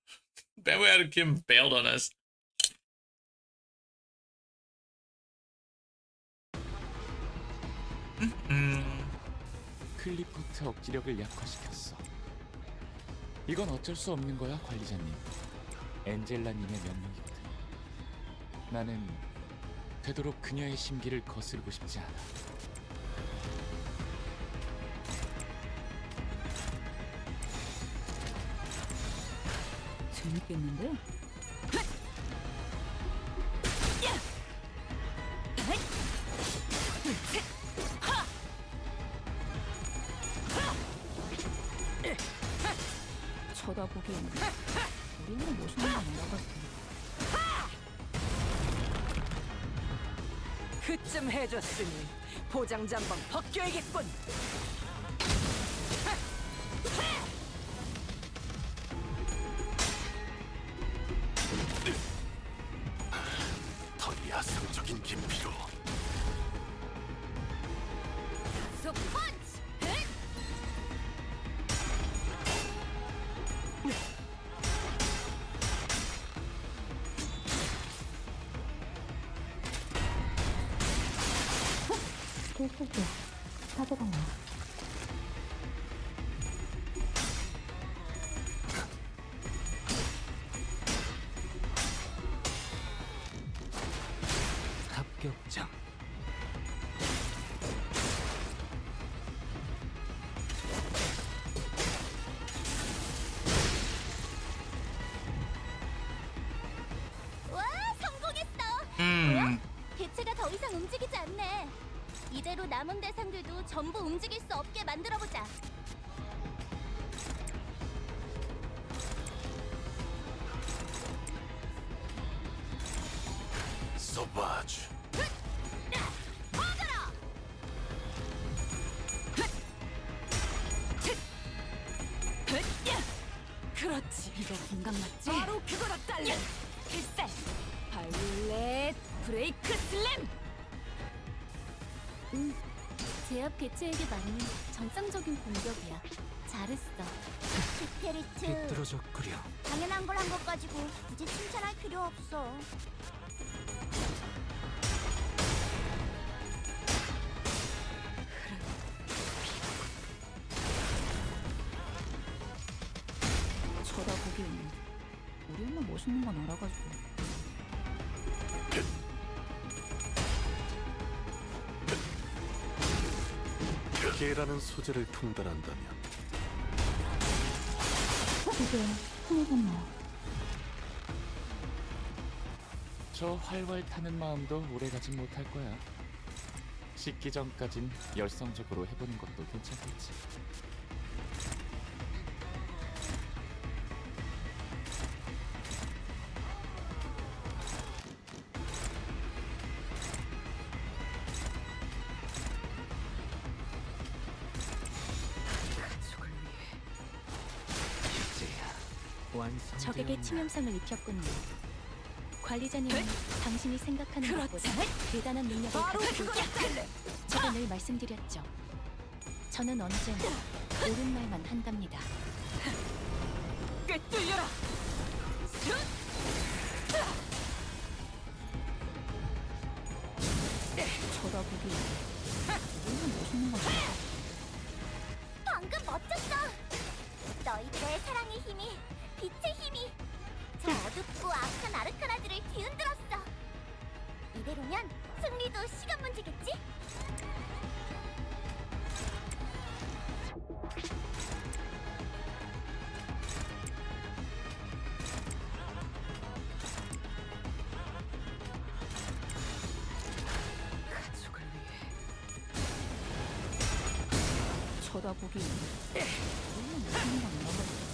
Bamboo-Hatted Kim bailed on us.
클리포트 억지력을 약화시켰어. 이건 어쩔 수 없는 거야, 관리자님. 엔젤라님의 명령이거든. 나는 되도록 그녀의 심기를 거스르고 싶지 않아.
재밌겠는데? 쳐다보기에는 우리는 멋있는 건 아닌 것 같아.
그쯤 해줬으니 보장장방 벗겨야겠군.
더 야성적인 김피로.
실수죠. 사고라뇨.
합격장.
와, 성공했어. 개체가 더 이상 움직이지 않네. 이대로 남은 대상들도 전부 움직일 수 없게 만들어보자.
소바주.
그렇지.
이거 공감 맞지?
바로 그거다 딸려. 필살. 바이올렛. 브레이크 슬램!
제압 개체에게 맞는 정상적인 공격이야. 잘했어. 페리트.
삐뚤어졌구려.
당연한 걸 한 것 가지고 굳이 칭찬할 필요 없어.
쳐다보기에는 우리 엄마 멋있는 건 알아가지고.
개라는 소재를 통달한다면
그게 흥분나.
저 활활 타는 마음도 오래가진 못할 거야. 식기 전까진 열성적으로 해보는 것도 괜찮겠지.
완성.
적에게 치명상을 입혔군요. 관리자님은 당신이 생각하는 것보다 대단한 능력을
바로
가지고
그거야
있다.
달래!
제가 늘 말씀드렸죠. 저는 언제나 옳은 말만 한답니다.
꿰뚫려라!
쳐다보기에는 우리 엄마 멋있는 건 알아가지고.
방금 멋졌어. 너희들의 사랑의 힘이, 빛의 힘이 저 어둡고 악한 아르카나들을 뒤흔들었어. 이대로면 승리도 시간 문제겠지?
가족을 위해
쳐다보기에는 우리 엄마 멋있는 건 알아가지고.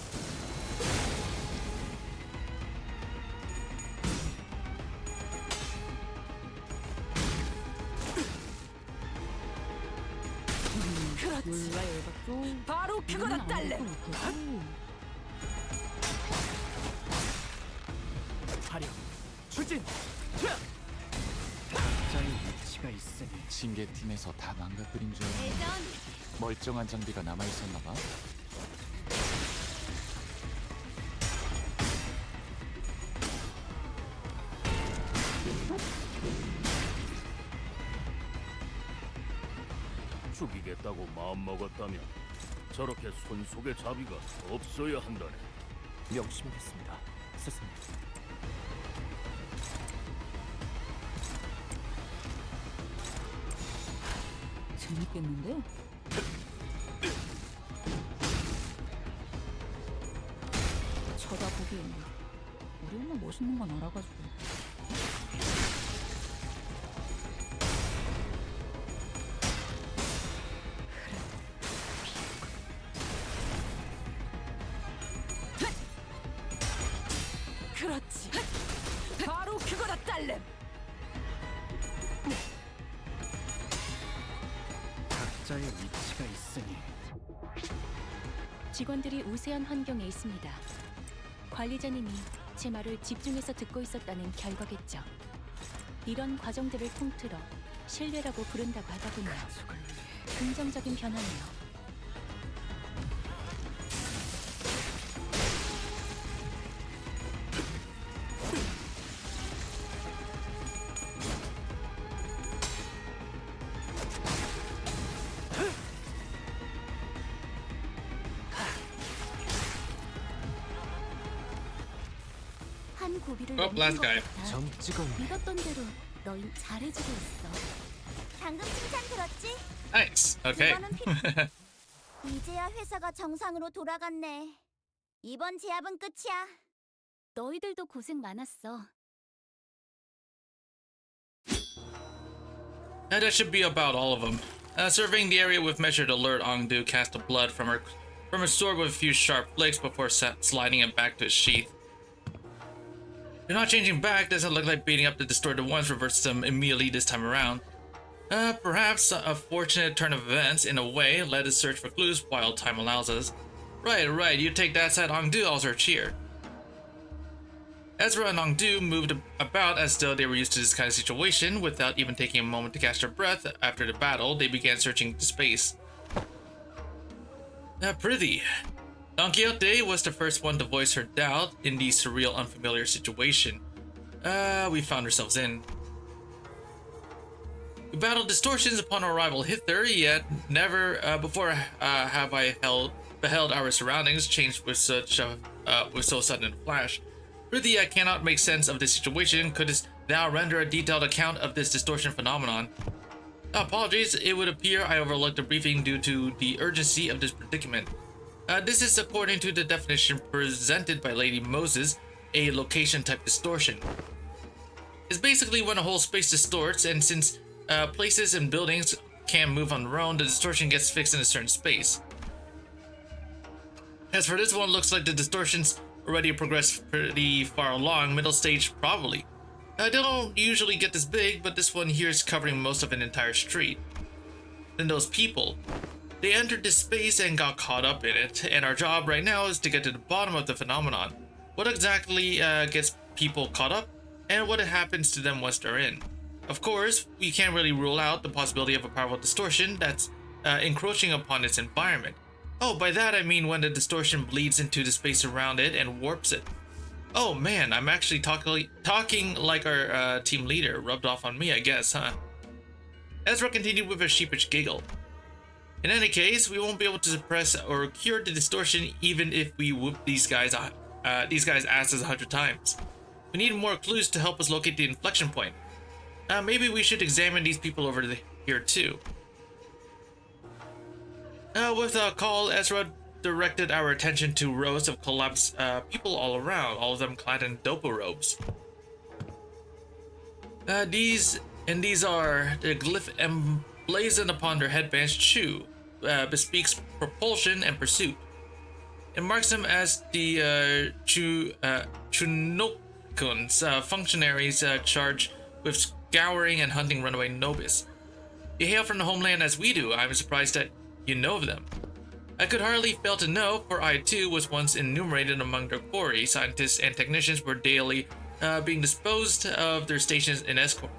그렇지!
몰라 열받죠.
바로 그거다 달래!
화력. 추진. 각자의 위치가 있으니
징계팀에서 다 망가뜨린 줄 알았는데
예전
멀쩡한 장비가 남아있었나 봐.
죽이겠다고 마음먹었다면 저렇게 손속의 자비가 없어야 한다네.
명심하겠습니다, 스승님.
재밌겠는데? 쳐다보기에는 우리 엄마 멋있는 건 알아가지고.
그렇지! 바로 그거다 달래!
각자의 위치가 있으니
직원들이 우세한 환경에 있습니다. 관리자님이 제 말을 집중해서 듣고 있었다는 결과겠죠. 이런 과정들을 통틀어 신뢰라고 부른다고 하더군요. 긍정적인 변화네요. 한 고비를
Oh, last guy.
점 찍었네.
믿었던 대로 너희 잘해주고 있어. 방금 칭찬 들었지?
Nice. Okay.
이제야 회사가 정상으로 돌아갔네. 이번 제압은 끝이야. 너희들도 고생 많았어.
And that should be about all of them. Surveying the area with measured alert, Ongdu cast the blood from her sword with a few sharp flicks before sliding it back to its sheath. You're not changing back. Doesn't look like beating up the distorted ones reverses them immediately this time around. Perhaps a fortunate turn of events, in a way. Let us search for clues while time allows us. Right. You take that side, Ongdu. I'll search here. Ezra and Ongdu moved about as though they were used to this kind of situation. Without even taking a moment to catch their breath after the battle, they began searching into space. Prithee. Don Quixote was the first one to voice her doubt in the surreal, unfamiliar situation we found ourselves in. We battled distortions upon our arrival hither, yet never before have I beheld our surroundings changed with so sudden a flash. Prithee, I cannot make sense of this situation. Couldst thou render a detailed account of this distortion phenomenon? Apologies, it would appear I overlooked the briefing due to the urgency of this predicament. This is according to the definition presented by Lady Moses, a location-type distortion. It's basically when a whole space distorts, and since places and buildings can't move on their own, the distortion gets fixed in a certain space. As for this one, looks like the distortions already progressed pretty far along, middle stage probably. They don't usually get this big, but this one here is covering most of an entire street. Then those people. They entered this space and got caught up in it, and our job right now is to get to the bottom of the phenomenon. What exactly gets people caught up, and what happens to them once they're in. Of course, we can't really rule out the possibility of a powerful distortion that's encroaching upon its environment. Oh, by that I mean when the distortion bleeds into the space around it and warps it. Oh man, I'm actually talking like our team leader. Rubbed off on me, I guess, huh? Ezra continued with a sheepish giggle. In any case, we won't be able to suppress or cure the distortion even if we whoop these guys' asses 100 times. We need more clues to help us locate the inflection point. Maybe we should examine these people over here too. With a call, Ezra directed our attention to rows of collapsed people all around, all of them clad in dopo robes. These are the glyph emblazoned upon their headbands. Chu bespeaks propulsion and pursuit. It marks them as the Chunokuns, functionaries charged with scouring and hunting runaway nobis. You hail from the homeland as we do. I'm surprised that you know of them. I could hardly fail to know, for I too was once enumerated among their quarry. Scientists and technicians were daily being disposed of their stations in S-Corp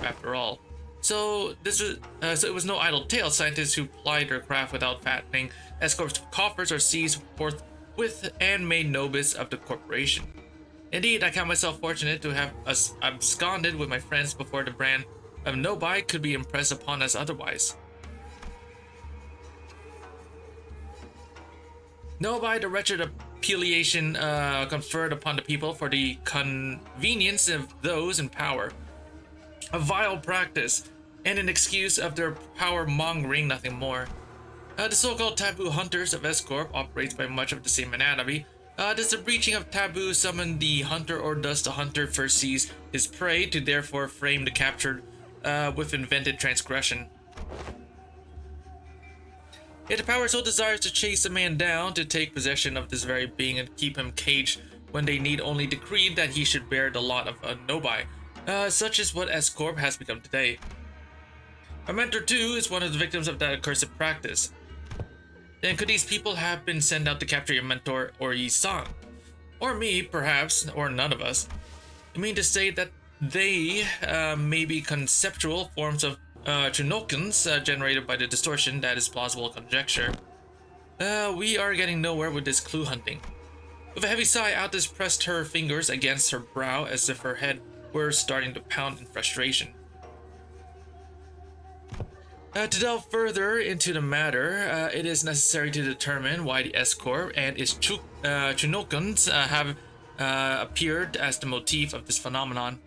after all. So it was no idle tale. Scientists who plied their craft without fattening S-Corp's coffers are seized forthwith and made nobis of the corporation. Indeed, I count myself fortunate to have absconded with my friends before the brand of nobi could be impressed upon us otherwise. Nobi, the wretched appellation conferred upon the people for the convenience of those in power. A vile practice, and an excuse of their power-mongering, nothing more. The so-called taboo hunters of S-Corp operates by much of the same anatomy. Does the breaching of taboo summon the hunter, or does the hunter first seize his prey to therefore frame the captured with invented transgression? If the power so desires to chase a man down, to take possession of this very being and keep him caged when they need only decree that he should bear the lot of a nobi. Such is what S-Corp has become today. Our mentor too is one of the victims of that accursed practice. Then could these people have been sent out to capture your mentor or Yi-san? Or me, perhaps, or none of us. You mean to say that they may be conceptual forms of Chunokins generated by the distortion? That is plausible conjecture. We are getting nowhere with this clue hunting. With a heavy sigh, Altus pressed her fingers against her brow as if her head were starting to pound in frustration. To delve further into the matter, it is necessary to determine why the S-Corp and its Chunokins have appeared as the motif of this phenomenon.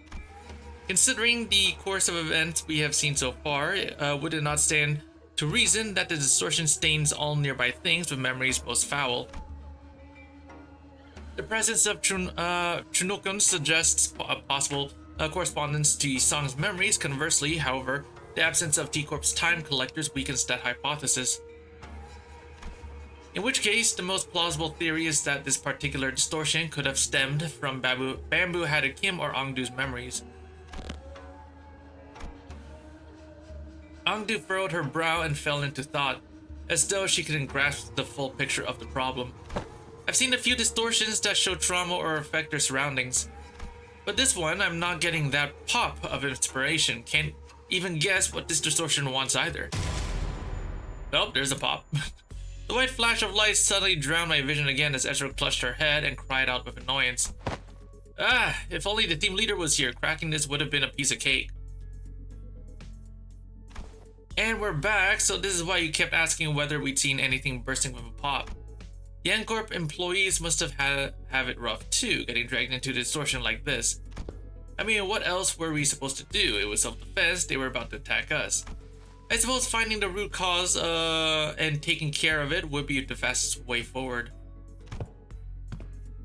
Considering the course of events we have seen so far, would it not stand to reason that the distortion stains all nearby things with memories most foul? The presence of Chunokins suggests a possible correspondence to Yi-san's memories. Conversely, however, the absence of T-Corp's time collectors weakens that hypothesis. In which case, the most plausible theory is that this particular distortion could have stemmed from Bamboo Hatted Kim or Ongdu's memories. Ongdu furrowed her brow and fell into thought, as though she couldn't grasp the full picture of the problem. I've seen a few distortions that show trauma or affect their surroundings. But this one, I'm not getting that pop of inspiration. Can't even guess what this distortion wants either. Nope, there's a pop. The white flash of light suddenly drowned my vision again as Ezra clutched her head and cried out with annoyance. Ah, if only the team leader was here, cracking this would have been a piece of cake. And we're back, so this is why you kept asking whether we'd seen anything bursting with a pop. The N-Corp employees must have it rough too, getting dragged into distortion like this. I mean, what else were we supposed to do? It was self-defense, they were about to attack us. I suppose finding the root cause and taking care of it would be the fastest way forward.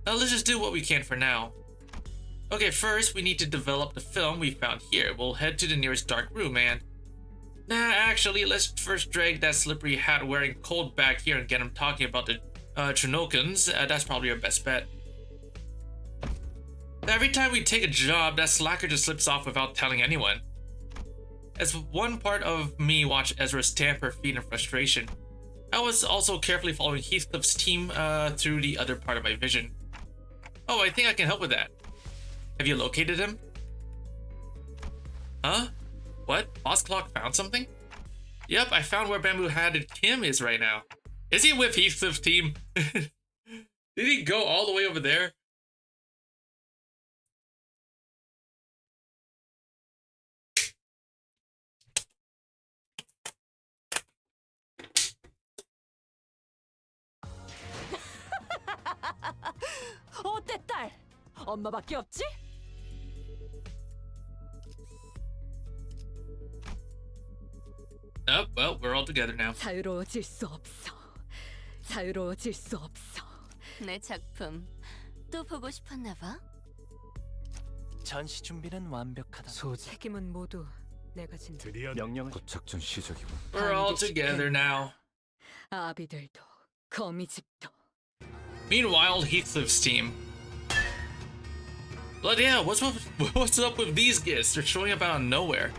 Let's just do what we can for now. Okay, first we need to develop the film we found here. We'll head to the nearest dark room and... Nah, actually, let's first drag that slippery hat wearing Colt back here and get him talking about the Trinokans. That's probably our best bet. Every time we take a job, that slacker just slips off without telling anyone. As one part of me watched Ezra stamp her feet in frustration, I was also carefully following Heathcliff's team through the other part of my vision. Oh, I think I can help with that. Have you located him? Huh? What? Boss Clock found something? Yep, I found where Bamboo-Hatted Kim is right now. Is he with Heathcliff's team? Did he go all the way over there?
어때 딸? 엄마밖에 없지?
Oh, well, we're all together now.
자유로워질 수 없어. 자유로워질 수 없어.
내 작품 또 보고 싶었나 봐.
전시 준비는 완벽하다. 소재
책임은 모두 내가 진다.
명령을
곧 작전 시작이군.
We're all together now.
아비들도 거미집도.
Meanwhile, Heathcliff's team. But yeah, what's up with these kids? They're showing up out of nowhere.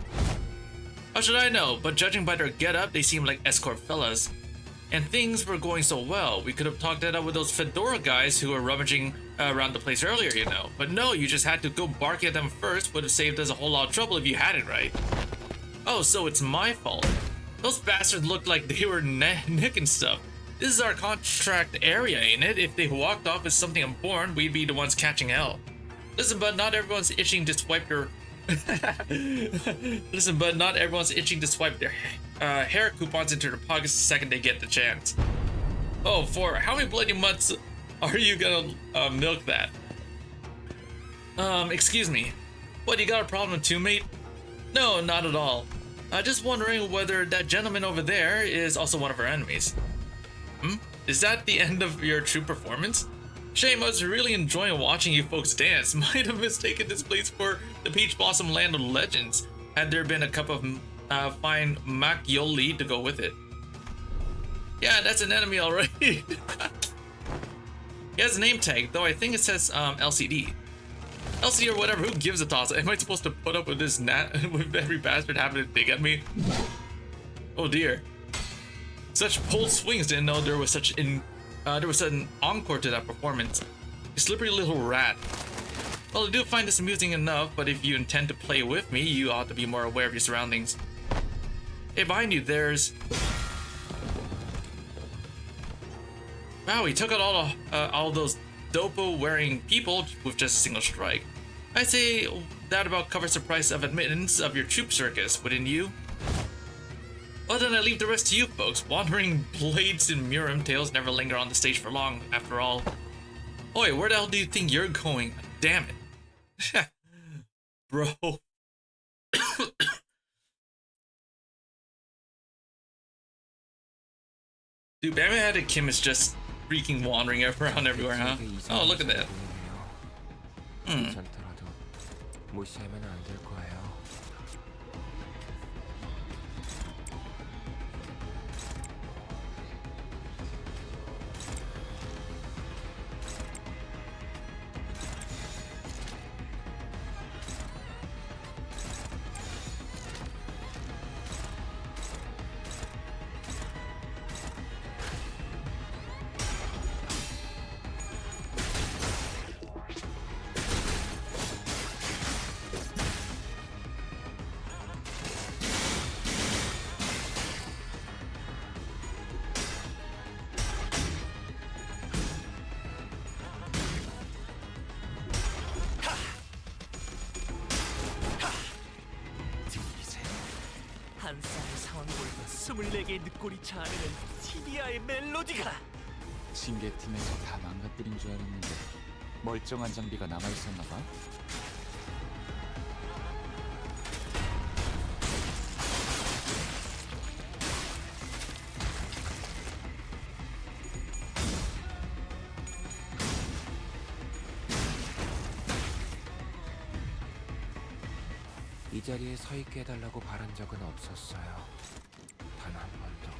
How should I know? But judging by their getup, they seem like escort fellas. And things were going so well. We could have talked that up with those fedora guys who were rummaging around the place earlier, you know. But no, you just had to go bark at them first. Would have saved us a whole lot of trouble if you had it right. Oh, so it's my fault. Those bastards looked like they were nicking stuff. This is our contract area, ain't it? If they walked off with something important, we'd be the ones catching hell. Listen, but not everyone's itching to swipe their... Listen, but not everyone's itching to swipe their hair coupons into their pockets the second they get the chance. Oh, for how many bloody months are you gonna milk that? Excuse me. What, you got a problem too, mate? No, not at all. Just wondering whether that gentleman over there is also one of our enemies. Is that the end of your true performance? Shame, I was really enjoying watching you folks dance. Might have mistaken this place for the Peach Blossom Land of Legends, had there been a cup of fine macchioli to go with it. Yeah, that's an enemy already. He has a name tag, though I think it says LCD. LCD or whatever, who gives a toss? Am I supposed to put up with this with every bastard having to dig at me? Oh dear. Such pulled swings, didn't know there was such an encore to that performance. You slippery little rat. Well, I do find this amusing enough, but if you intend to play with me, you ought to be more aware of your surroundings. Hey, behind you, there's... Wow, he took out all those dopo-wearing people with just a single strike. I'd say that about covers the price of admittance of your troop circus, wouldn't you? Well, then I leave the rest to you folks. Wandering blades and Murim tales never linger on the stage for long, after all. Oi, where the hell do you think you're going? Damn it. Bro. Dude, Bamboo-Hatted Kim is just freaking wandering around everywhere, huh? Oh, look at that.
괜찮더라도 무시하면 안 될 거예요.
24개의 늑골이 자아내는 티비아의 멜로디가.
징계팀에서 다 망가뜨린 줄 알았는데 멀쩡한 장비가 남아있었나 봐.
이 자리에 서 있게 해달라고 바란 적은 없었어요. 단 한 번도.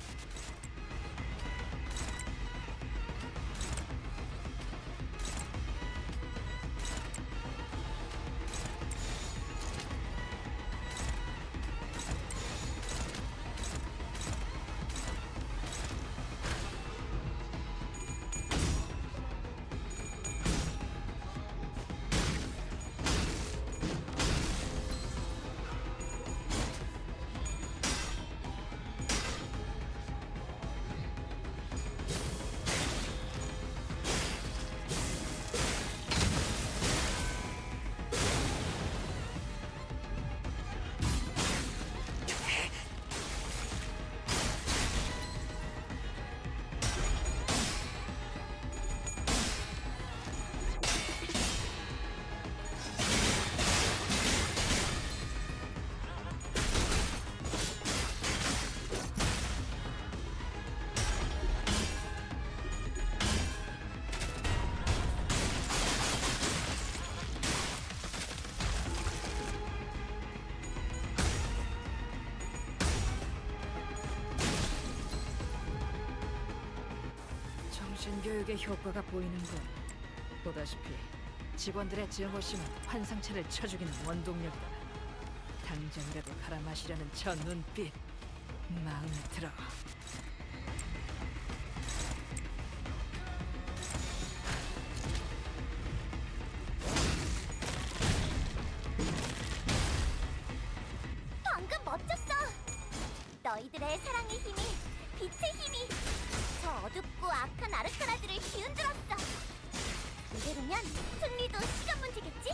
정신교육의 효과가 보이는군. 보다시피 직원들의 증오심은 환상체를 쳐죽이는 원동력이다. 당장이라도 갈아 마시려는 저 눈빛 마음에 들어.
방금 멋졌어. 너희들의 사랑의 힘이, 빛의 힘이 저 어둡고 악한 아르카나들을 뒤흔들었어. 이대로면 승리도 시간 문제겠지?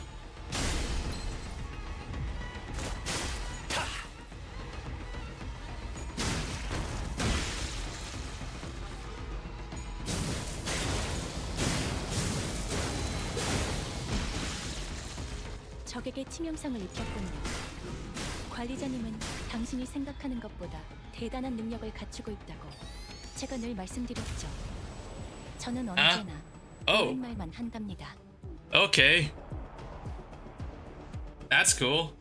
적에게 치명상을 입혔군요. 관리자님은 당신이 생각하는 것보다 대단한 능력을 갖추고 있다고 제가 늘 말씀드렸죠. 저는 언제나 옳은 말만 한답니다.
Okay. That's cool.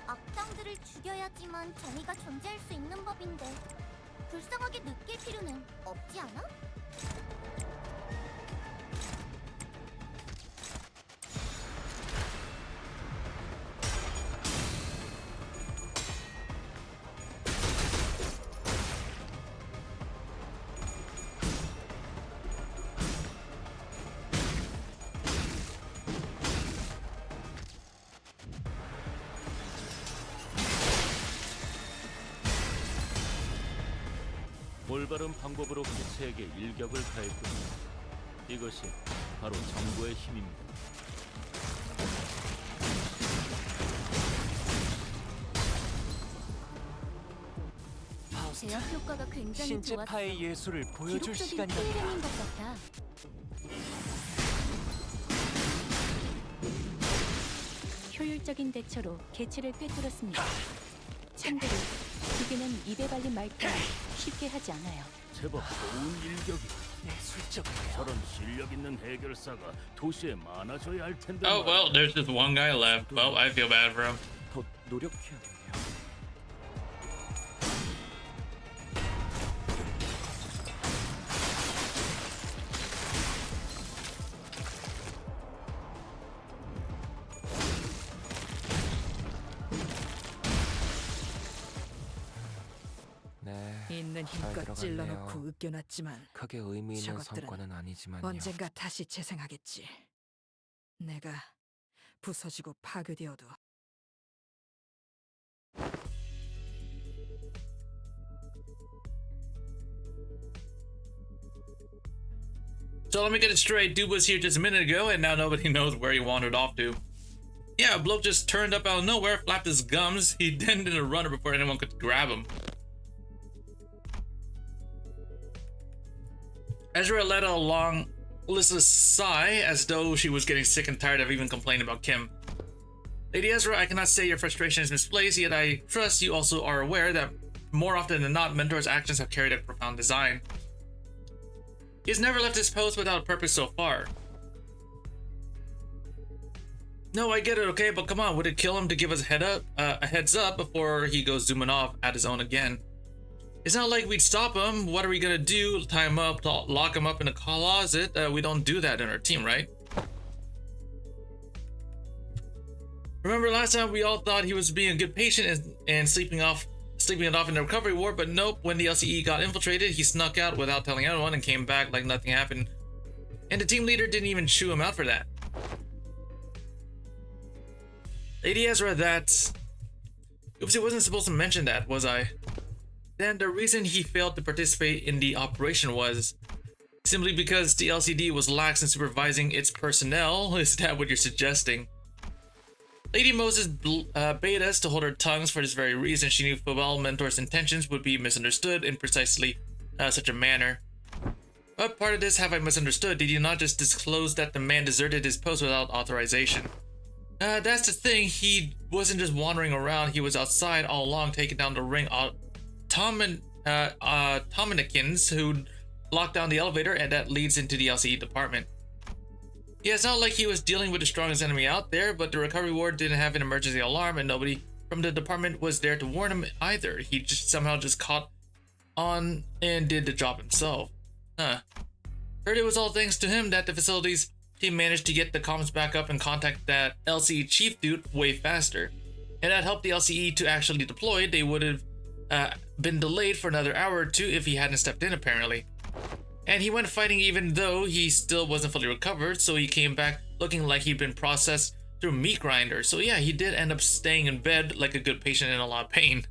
악당들을 죽여야지만 정의가 존재할 수 있는 법인데 불쌍하게 느낄 필요는 없지 않아?
올바른 방법으로 개체에게 일격을 가했군요. 이것이 바로 정보의 힘입니다.
제약 효과가 굉장히
신체파의 예술을 보여줄
기록적인
시간이랍니다.
필름인 것 같다.
효율적인 대처로 개체를 꿰뚫었습니다. 참고로 기계는 입에 발린 말 따위 쉽게 하지 않아요.
제법 좋은 일격이야. 저런 실력 있는 해결사가 도시에 많아져야 할 텐데.
Oh well, there's just one guy left. Well, I feel bad for him.
더 노력해야겠네요. 네,
있는
잘
힘껏
들어갔네요.
찔러놓고 으겨놨지만
크게 의미 있는
저것들은
성과는 아니지만요.
언젠가 다시 재생하겠지. 내가 부서지고 파괴되어도
So let me get it straight. Dude was here just a minute ago, and now nobody knows where he wandered off to. Yeah, a bloke just turned up out of nowhere, flapped his gums. He then did a runner before anyone could grab him. Ezra let out a long, listless sigh, as though she was getting sick and tired of even complaining about Kim. Lady Ezra, I cannot say your frustration is misplaced, yet I trust you also are aware that more often than not, Mentor's actions have carried a profound design. He has never left his post without a purpose so far. No, I get it, okay, but come on, would it kill him to give us a heads up before he goes zooming off at his own again? It's not like we'd stop him. What are we gonna do? Tie him up, lock him up in a closet? We don't do that in our team, right? Remember last time we all thought he was being a good patient and sleeping it off in the recovery ward, but nope, when the LCE got infiltrated, he snuck out without telling anyone and came back like nothing happened. And the team leader didn't even chew him out for that. Lady Ezra, that's... Oops, I wasn't supposed to mention that, was I? Then the reason he failed to participate in the operation was simply because the LCD was lax in supervising its personnel? Is that what you're suggesting? Lady Moses bade us to hold our tongues for this very reason. She knew full well Mentor's intentions would be misunderstood in precisely such a manner. What part of this have I misunderstood? Did you not just disclose that the man deserted his post without authorization? That's the thing. He wasn't just wandering around. He was outside all along, taking down the ring Tominikins who locked down the elevator, and that leads into the LCE department. Yeah, it's not like he was dealing with the strongest enemy out there, but the recovery ward didn't have an emergency alarm, and nobody from the department was there to warn him either. He just somehow just caught on and did the job himself. Huh. Heard it was all thanks to him that the facilities team managed to get the comms back up and contact that LCE chief dude way faster. And that helped the LCE to actually deploy. They would have been delayed for another hour or two if he hadn't stepped in, apparently. And he went fighting even though he still wasn't fully recovered, so he came back looking like he'd been processed through meat grinder. So yeah, he did end up staying in bed like a good patient in a lot of pain.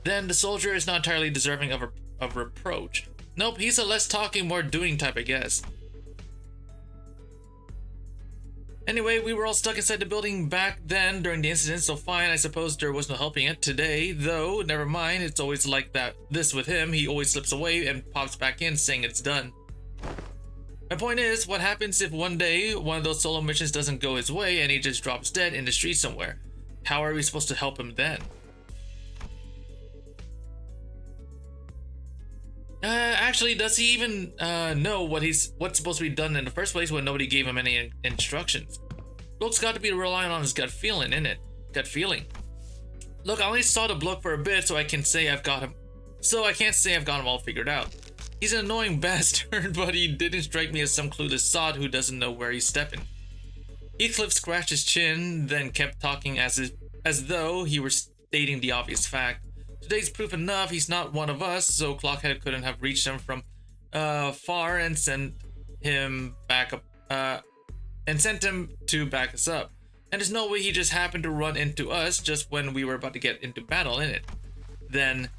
Then the soldier is not entirely deserving of reproach. Nope, he's a less talking, more doing type, I guess. Anyway, we were all stuck inside the building back then during the incident, so fine, I suppose there was no helping it. Today, though, never mind, it's always like that. This with him, he always slips away and pops back in saying it's done. My point is, what happens if one day one of those solo missions doesn't go his way and he just drops dead in the street somewhere? How are we supposed to help him then? Actually, does he even know what's supposed to be done in the first place when nobody gave him any instructions? Bloke's got to be relying on his gut feeling, innit? Gut feeling. Look, I only saw the bloke for a bit, so I can't say I've got him all figured out. He's an annoying bastard, but he didn't strike me as some clueless sod who doesn't know where he's stepping. Heathcliff scratched his chin, then kept talking as though he were stating the obvious fact. Today's proof enough he's not one of us, so Clockhead couldn't have reached him from far and sent him to back us up. And there's no way he just happened to run into us just when we were about to get into battle, innit? Then,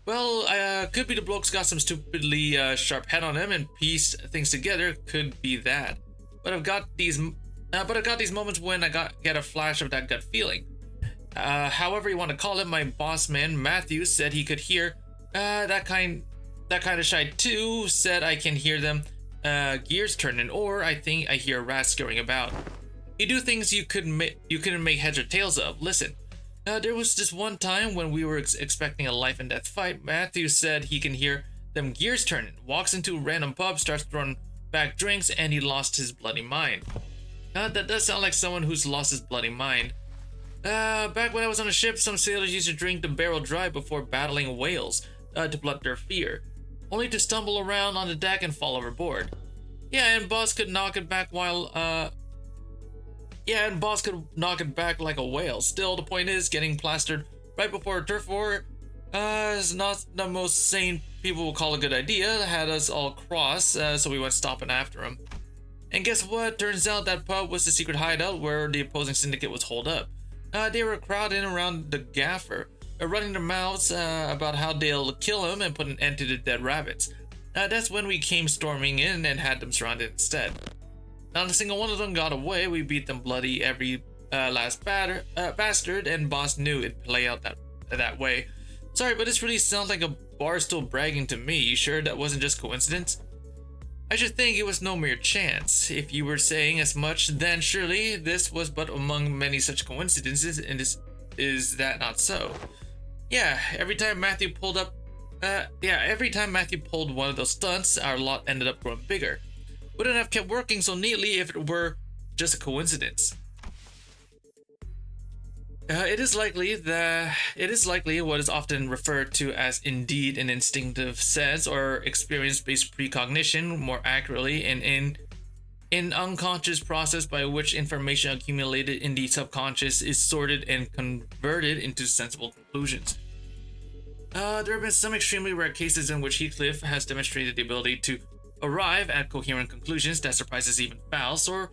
well, could be the bloke's got some stupidly sharp head on him and piece things together. Could be that. But I've got these moments when I get a flash of that gut feeling. However you want to call it, my boss man Matthew said he could hear that kind of shite too. Said I can hear them gears turning, or I think I hear rats scurrying about. You do things you couldn't make heads or tails of. Listen, there was this one time when we were expecting a life and death fight. Matthew said he can hear them gears turning, walks into a random pub, starts throwing back drinks, and he lost his bloody mind. That does sound like someone who's lost his bloody mind. Back when I was on a ship, some sailors used to drink the barrel dry before battling whales to blunt their fear, only to stumble around on the deck and fall overboard. Yeah, and boss could knock it back like a whale. Still, the point is, getting plastered right before a turf war is not the most sane people will call a good idea. Had us all cross, so we went stopping after him. And guess what? Turns out that pub was the secret hideout where the opposing syndicate was holed up. They were crowding around the gaffer, running their mouths about how they'll kill him and put an end to the dead rabbits. That's when we came storming in and had them surrounded instead. Not a single one of them got away. We beat them bloody every last bastard, and boss knew it'd play out that way. Sorry, but this really sounds like a barstool bragging to me. You sure that wasn't just coincidence? I should think it was no mere chance. If you were saying as much, then surely this was but among many such coincidences, and is that not so? Yeah, every time Matthew pulled one of those stunts, our lot ended up growing bigger. Wouldn't have kept working so neatly if it were just a coincidence. It is likely what is often referred to as indeed an instinctive sense or experience-based precognition, more accurately, an unconscious process by which information accumulated in the subconscious is sorted and converted into sensible conclusions. There have been some extremely rare cases in which Heathcliff has demonstrated the ability to arrive at coherent conclusions that surprises even Faust, or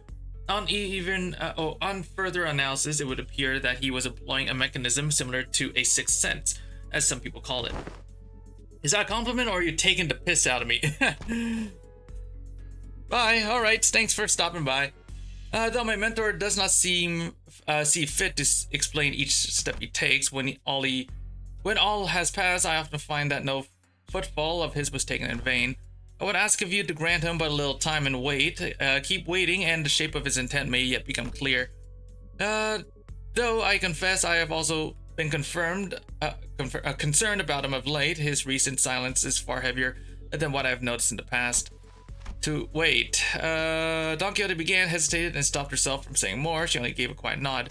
on further analysis, it would appear that he was employing a mechanism similar to a sixth sense, as some people call it. Is that a compliment, or are you taking the piss out of me? Bye. All right. Thanks for stopping by. Though my mentor does not see fit to explain each step he takes, when all has passed, I often find that no footfall of his was taken in vain. I would ask of you to grant him but a little time and wait. Keep waiting, and the shape of his intent may yet become clear. Though I confess I have also been concerned about him of late. His recent silence is far heavier than what I have noticed in the past. To wait. Don Quixote began, hesitated, and stopped herself from saying more. She only gave a quiet nod.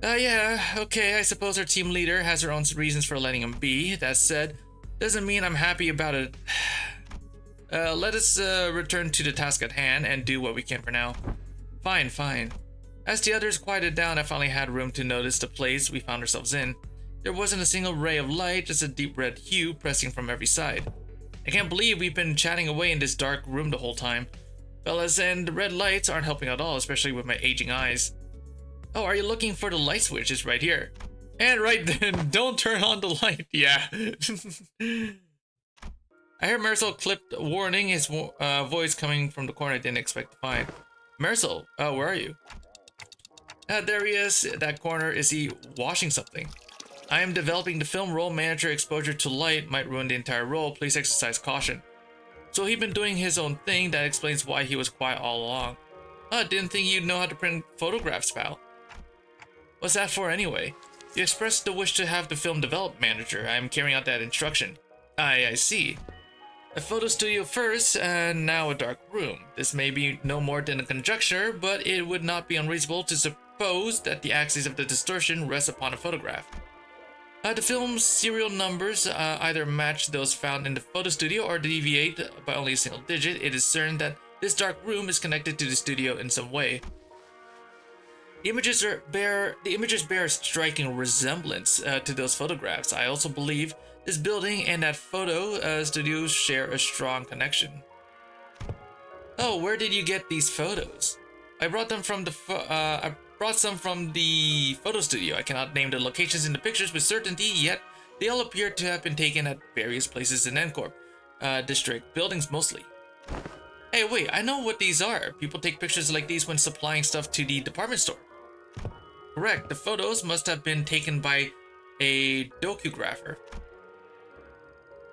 Yeah, okay, I suppose our team leader has her own reasons for letting him be. That said, doesn't mean I'm happy about it. Let us return to the task at hand and do what we can for now. Fine. As the others quieted down, I finally had room to notice the place we found ourselves in. There wasn't a single ray of light, just a deep red hue pressing from every side. I can't believe we've been chatting away in this dark room the whole time. Fellas, and the red lights aren't helping at all, especially with my aging eyes. Oh, are you looking for the light switch? It's right here. And right then, don't turn on the light. Yeah. I heard Marisol clipped warning, his voice coming from the corner I didn't expect to find. Marisol, where are you? There he is. That corner. Is he washing something? I am developing the film role. Manager exposure to light might ruin the entire role. Please exercise caution. So he'd been doing his own thing. That explains why he was quiet all along. Didn't think you'd know how to print photographs, pal. What's that for anyway? You expressed the wish to have the film developed, manager. I am carrying out that instruction. I see. A photo studio first, and now a dark room. This may be no more than a conjecture, but it would not be unreasonable to suppose that the axis of the distortion rests upon a photograph. The film's serial numbers either match those found in the photo studio or deviate by only a single digit. It is certain that this dark room is connected to the studio in some way. The images bear a striking resemblance to those photographs. I also believe this building and that photo studio share a strong connection. Oh, where did you get these photos? I brought them from some from the photo studio. I cannot name the locations in the pictures with certainty, yet they all appear to have been taken at various places in Encorp district, buildings mostly. Hey, wait, I know what these are. People take pictures like these when supplying stuff to the department store. Correct, the photos must have been taken by a docographer.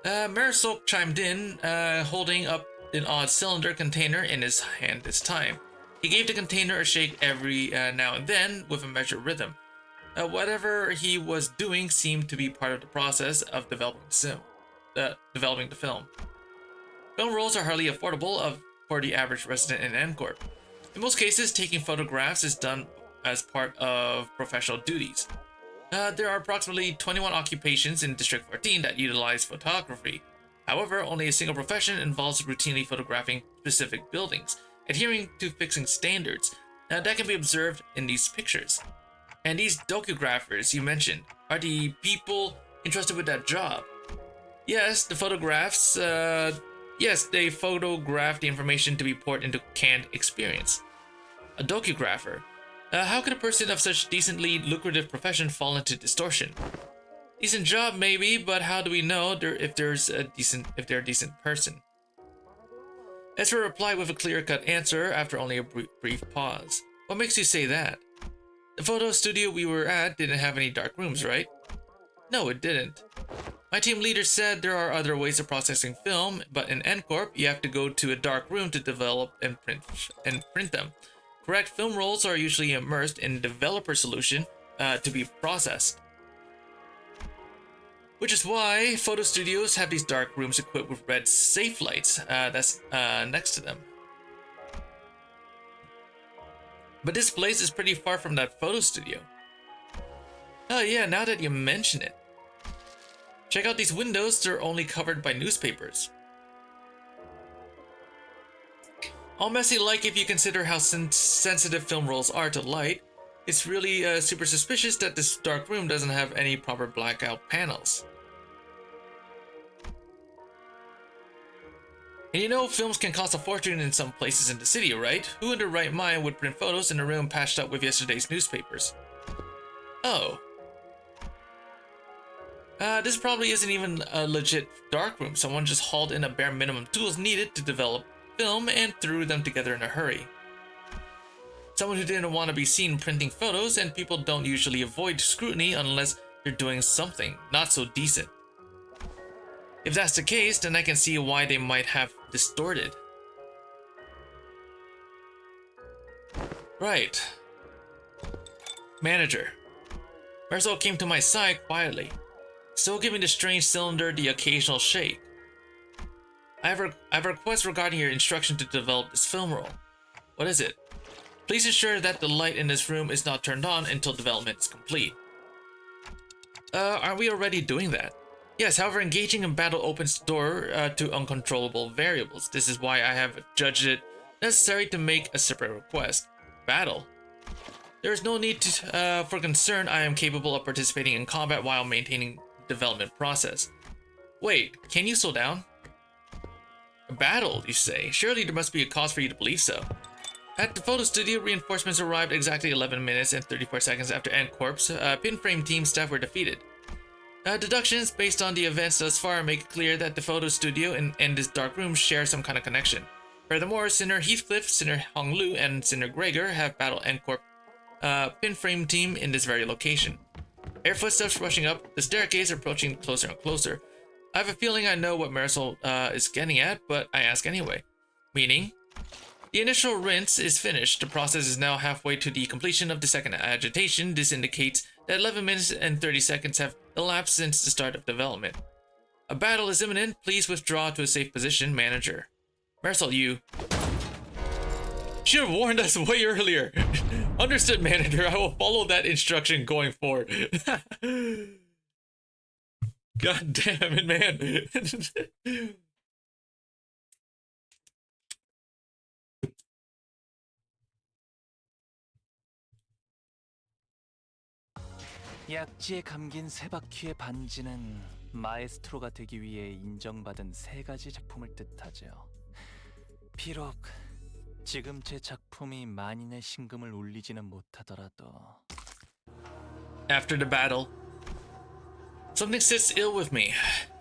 Marisol chimed in, holding up an odd cylinder container in his hand this time. He gave the container a shake every now and then with a measured rhythm. Whatever he was doing seemed to be part of the process of developing the film. Film rolls are hardly affordable for the average resident in N-Corp. In most cases, taking photographs is done as part of professional duties. There are approximately 21 occupations in District 14 that utilize photography. However, only a single profession involves routinely photographing specific buildings, adhering to fixing standards. That can be observed in these pictures. And these docugraphers you mentioned are the people entrusted with that job. Yes, the photographs, yes, they photograph the information to be poured into canned experience. A docugrapher. How could a person of such decently lucrative profession fall into distortion? Decent job, maybe, but how do we know if they're a decent person? Ezra replied with a clear-cut answer after only a brief pause. What makes you say that? The photo studio we were at didn't have any dark rooms, right? No, it didn't. My team leader said there are other ways of processing film, but in N-Corp, you have to go to a dark room to develop and print them. Correct film rolls are usually immersed in developer solution to be processed. Which is why photo studios have these dark rooms equipped with red safe lights that's next to them. But this place is pretty far from that photo studio. Oh yeah, now that you mention it. Check out these windows, they're only covered by newspapers. All messy like if you consider how sensitive film rolls are to light. It's really super suspicious that this dark room doesn't have any proper blackout panels. And you know, films can cost a fortune in some places in the city, right? Who in their right mind would print photos in a room patched up with yesterday's newspapers? Oh. This probably isn't even a legit darkroom. Someone just hauled in a bare minimum tools needed to develop film and threw them together in a hurry. Someone who didn't want to be seen printing photos, and people don't usually avoid scrutiny unless they're doing something not so decent. If that's the case, then I can see why they might have distorted. Right. Manager. Marcel came to my side quietly, still giving the strange cylinder the occasional shake. I have a request regarding your instruction to develop this film roll. What is it? Please ensure that the light in this room is not turned on until development is complete. Aren't we already doing that? Yes, however, engaging in battle opens the door to uncontrollable variables. This is why I have judged it necessary to make a separate request. Battle? There is no need for concern. I am capable of participating in combat while maintaining the development process. Wait, can you slow down? A battle, you say? Surely there must be a cause for you to believe so. At the photo studio, reinforcements arrived exactly 11 minutes and 34 seconds after N-Corp's pinframe team staff were defeated. Deductions based on the events thus far make it clear that the photo studio and this dark room share some kind of connection. Furthermore, Sinner Heathcliff, Sinner Honglu, and Sinner Gregor have battled N-Corp pinframe team in this very location. Air footsteps rushing up the staircase, approaching closer and closer. I have a feeling I know what Marisol is getting at, but I ask anyway. Meaning? The initial rinse is finished. The process is now halfway to the completion of the second agitation. This indicates that 11 minutes and 30 seconds have elapsed since the start of development. A battle is imminent. Please withdraw to a safe position, manager. Marisol, you should have warned us way earlier. Understood, manager. I will follow that instruction going forward. God damn it, man.
약지에 감긴 세 바퀴의 반지는 마에스트로가 되기 위해 인정받은 세 가지 작품을 뜻하죠. 비록 지금 제 작품이 만인의 신금을 울리지는 못하더라도.
After the battle, something sits ill with me.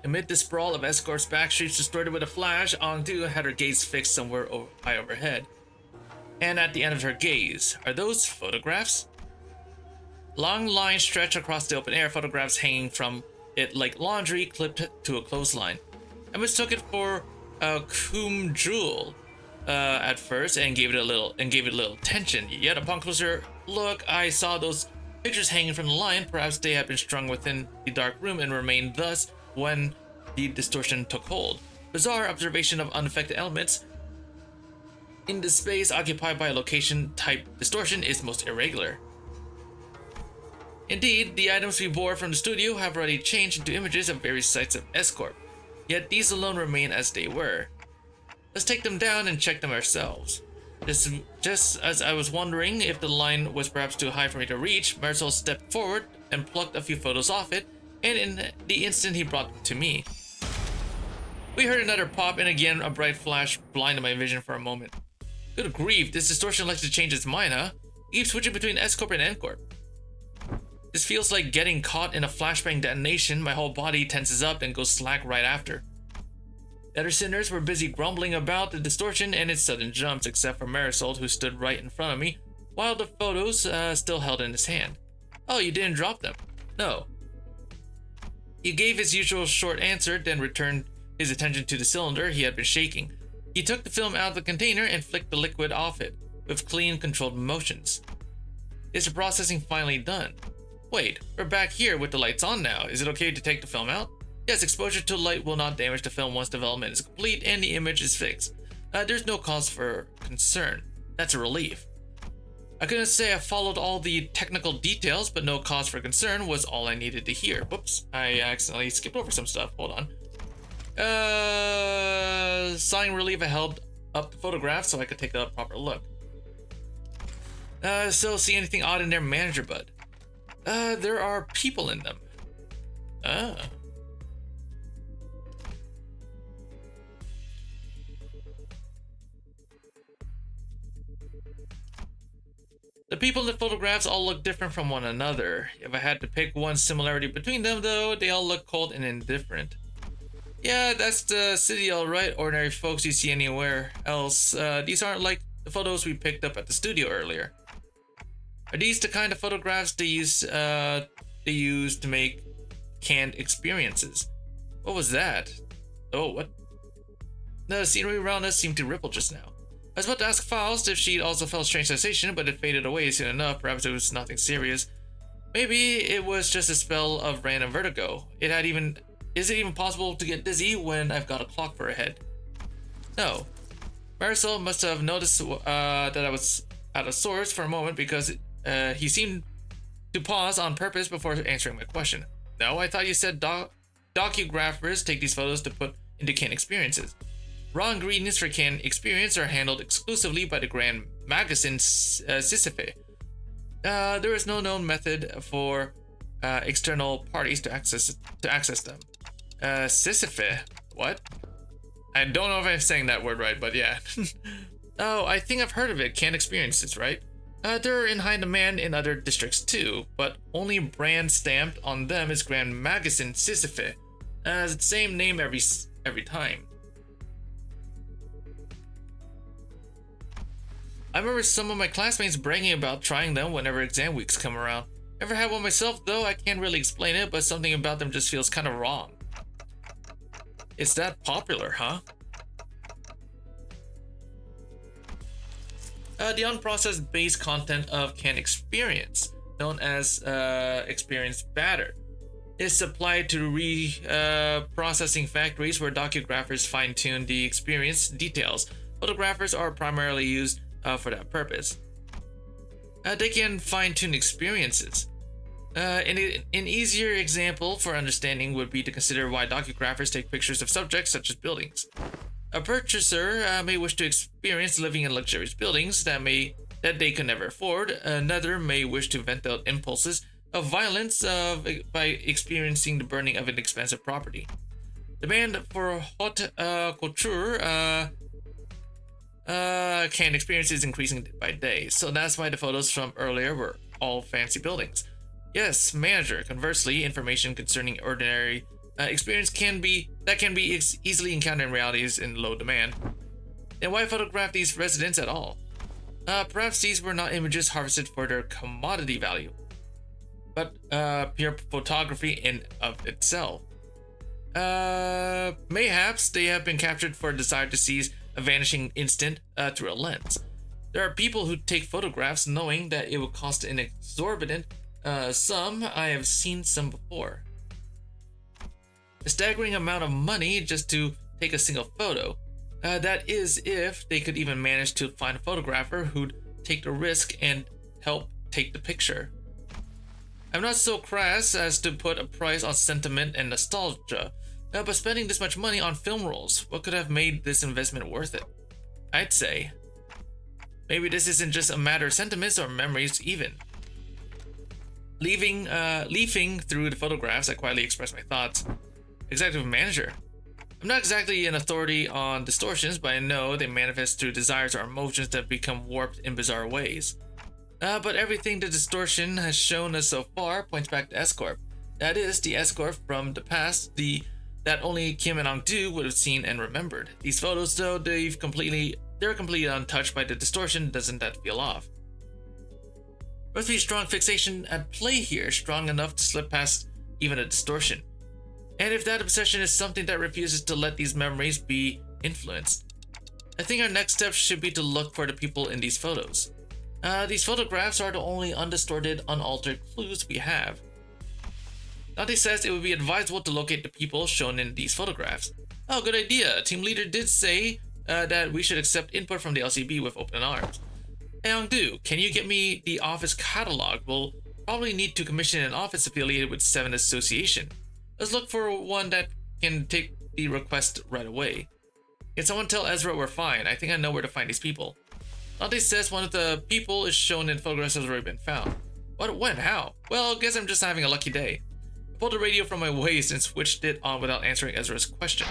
Amid the sprawl of escorts, back streets distorted with a flash, Ongdu had her gaze fixed somewhere high overhead. And at the end of her gaze, are those photographs? Long lines stretch across the open air, photographs hanging from it like laundry clipped to a clothesline. I mistook it for a cum jewel. at first and gave it a little attention. Yet upon closer look, I saw those pictures hanging from the line. Perhaps they had been strung within the dark room and remained thus when the distortion took hold. Bizarre observation of unaffected elements in the space occupied by a location type distortion is most irregular. Indeed, the items we bore from the studio have already changed into images of various sites of S-Corp, yet these alone remain as they were. Let's take them down and check them ourselves. Just as I was wondering if the line was perhaps too high for me to reach, Marisol stepped forward and plucked a few photos off it, and in the instant he brought them to me. We heard another pop, and again a bright flash blinded my vision for a moment. Good grief, this distortion likes to change its mind, huh? It keeps switching between S-Corp and N-Corp. This feels like getting caught in a flashbang detonation. My whole body tenses up and goes slack right after. The other sinners were busy grumbling about the distortion and its sudden jumps, except for Marisol, who stood right in front of me, while the photos still held in his hand. Oh, you didn't drop them? No. He gave his usual short answer, then returned his attention to the cylinder he had been shaking. He took the film out of the container and flicked the liquid off it, with clean, controlled motions. Is the processing finally done? Wait, we're back here with the lights on now. Is it okay to take the film out? Yes, exposure to light will not damage the film once development is complete and the image is fixed. There's no cause for concern. That's a relief. I couldn't say I followed all the technical details, but no cause for concern was all I needed to hear. Whoops, I accidentally skipped over some stuff. Hold on. Sighing relief, I held up the photograph so I could take a proper look. So see anything odd in their manager, bud? There are people in them. Ah. The people in the photographs all look different from one another. If I had to pick one similarity between them, though, they all look cold and indifferent. Yeah, that's the city, alright. Ordinary folks you see anywhere else. These aren't like the photos we picked up at the studio earlier. Are these the kind of photographs they use to make canned experiences? What was that? Oh, what? The scenery around us seemed to ripple just now. I was about to ask Faust if she also felt strange sensation, but it faded away soon enough. Perhaps it was nothing serious. Maybe it was just a spell of random vertigo. Is it even possible to get dizzy when I've got a clock for a head? No. Marisol must have noticed that I was at a source for a moment, because he seemed to pause on purpose before answering my question. No, I thought you said docugraphers take these photos to put into canned experiences. Raw ingredients for canned experience are handled exclusively by the Grand Magazine Sisyphe. There is no known method for external parties to access them. Sisyphe? What? I don't know if I'm saying that word right, but yeah. Oh, I think I've heard of it. Canned experiences, right? They're in high demand in other districts too, but only brand stamped on them is Grand Magazine Sisyphe. It's the same name every time. I remember some of my classmates bragging about trying them whenever exam weeks come around. Never had one myself though. I can't really explain it, but something about them just feels kind of wrong. It's that popular, huh? The unprocessed base content of canned experience, known as experience batter, is supplied to processing factories where docugraphers fine-tune the experience details. Photographers are primarily used for that purpose. They can fine-tune experiences. An easier example for understanding would be to consider why docugraphers take pictures of subjects such as buildings. A purchaser may wish to experience living in luxurious buildings that they can never afford. Another may wish to vent out impulses of violence by experiencing the burning of an expensive property. Demand for haute couture canned experience is increasing by day, so that's why the photos from earlier were all fancy buildings. Yes, manager. Conversely, information concerning ordinary experience can be easily encountered in realities in low demand. Then why photograph these residents at all? Perhaps these were not images harvested for their commodity value, but pure photography in of itself. Mayhaps they have been captured for a desire to seize a vanishing instant through a lens. There are people who take photographs knowing that it will cost an exorbitant sum. I have seen some before. A staggering amount of money just to take a single photo. That is if they could even manage to find a photographer who'd take the risk and help take the picture. I'm not so crass as to put a price on sentiment and nostalgia, but spending this much money on film rolls, what could have made this investment worth it? I'd say maybe this isn't just a matter of sentiments or memories even. Leafing through the photographs, I quietly expressed my thoughts. Executive manager. I'm not exactly an authority on distortions, but I know they manifest through desires or emotions that become warped in bizarre ways. But everything the distortion has shown us so far points back to S-Corp. That is, the S-Corp from the past, that only Kim and Ong-do would have seen and remembered. These photos, though, they're completely untouched by the distortion. Doesn't that feel off? Must be strong fixation at play here, strong enough to slip past even a distortion. And if that obsession is something that refuses to let these memories be influenced, I think our next step should be to look for the people in these photos. These photographs are the only undistorted, unaltered clues we have. Dante says it would be advisable to locate the people shown in these photographs. Oh, good idea. Team leader did say that we should accept input from the LCB with open arms. Hey, Ong-do, can you get me the office catalog? We'll probably need to commission an office affiliated with 7 Association. Let's look for one that can take the request right away. Can someone tell Ezra we're fine? I think I know where to find these people. Dante says one of the people is shown in photographs has already been found. What? When? How? Well, I guess I'm just having a lucky day. I pulled the radio from my waist and switched it on without answering Ezra's question.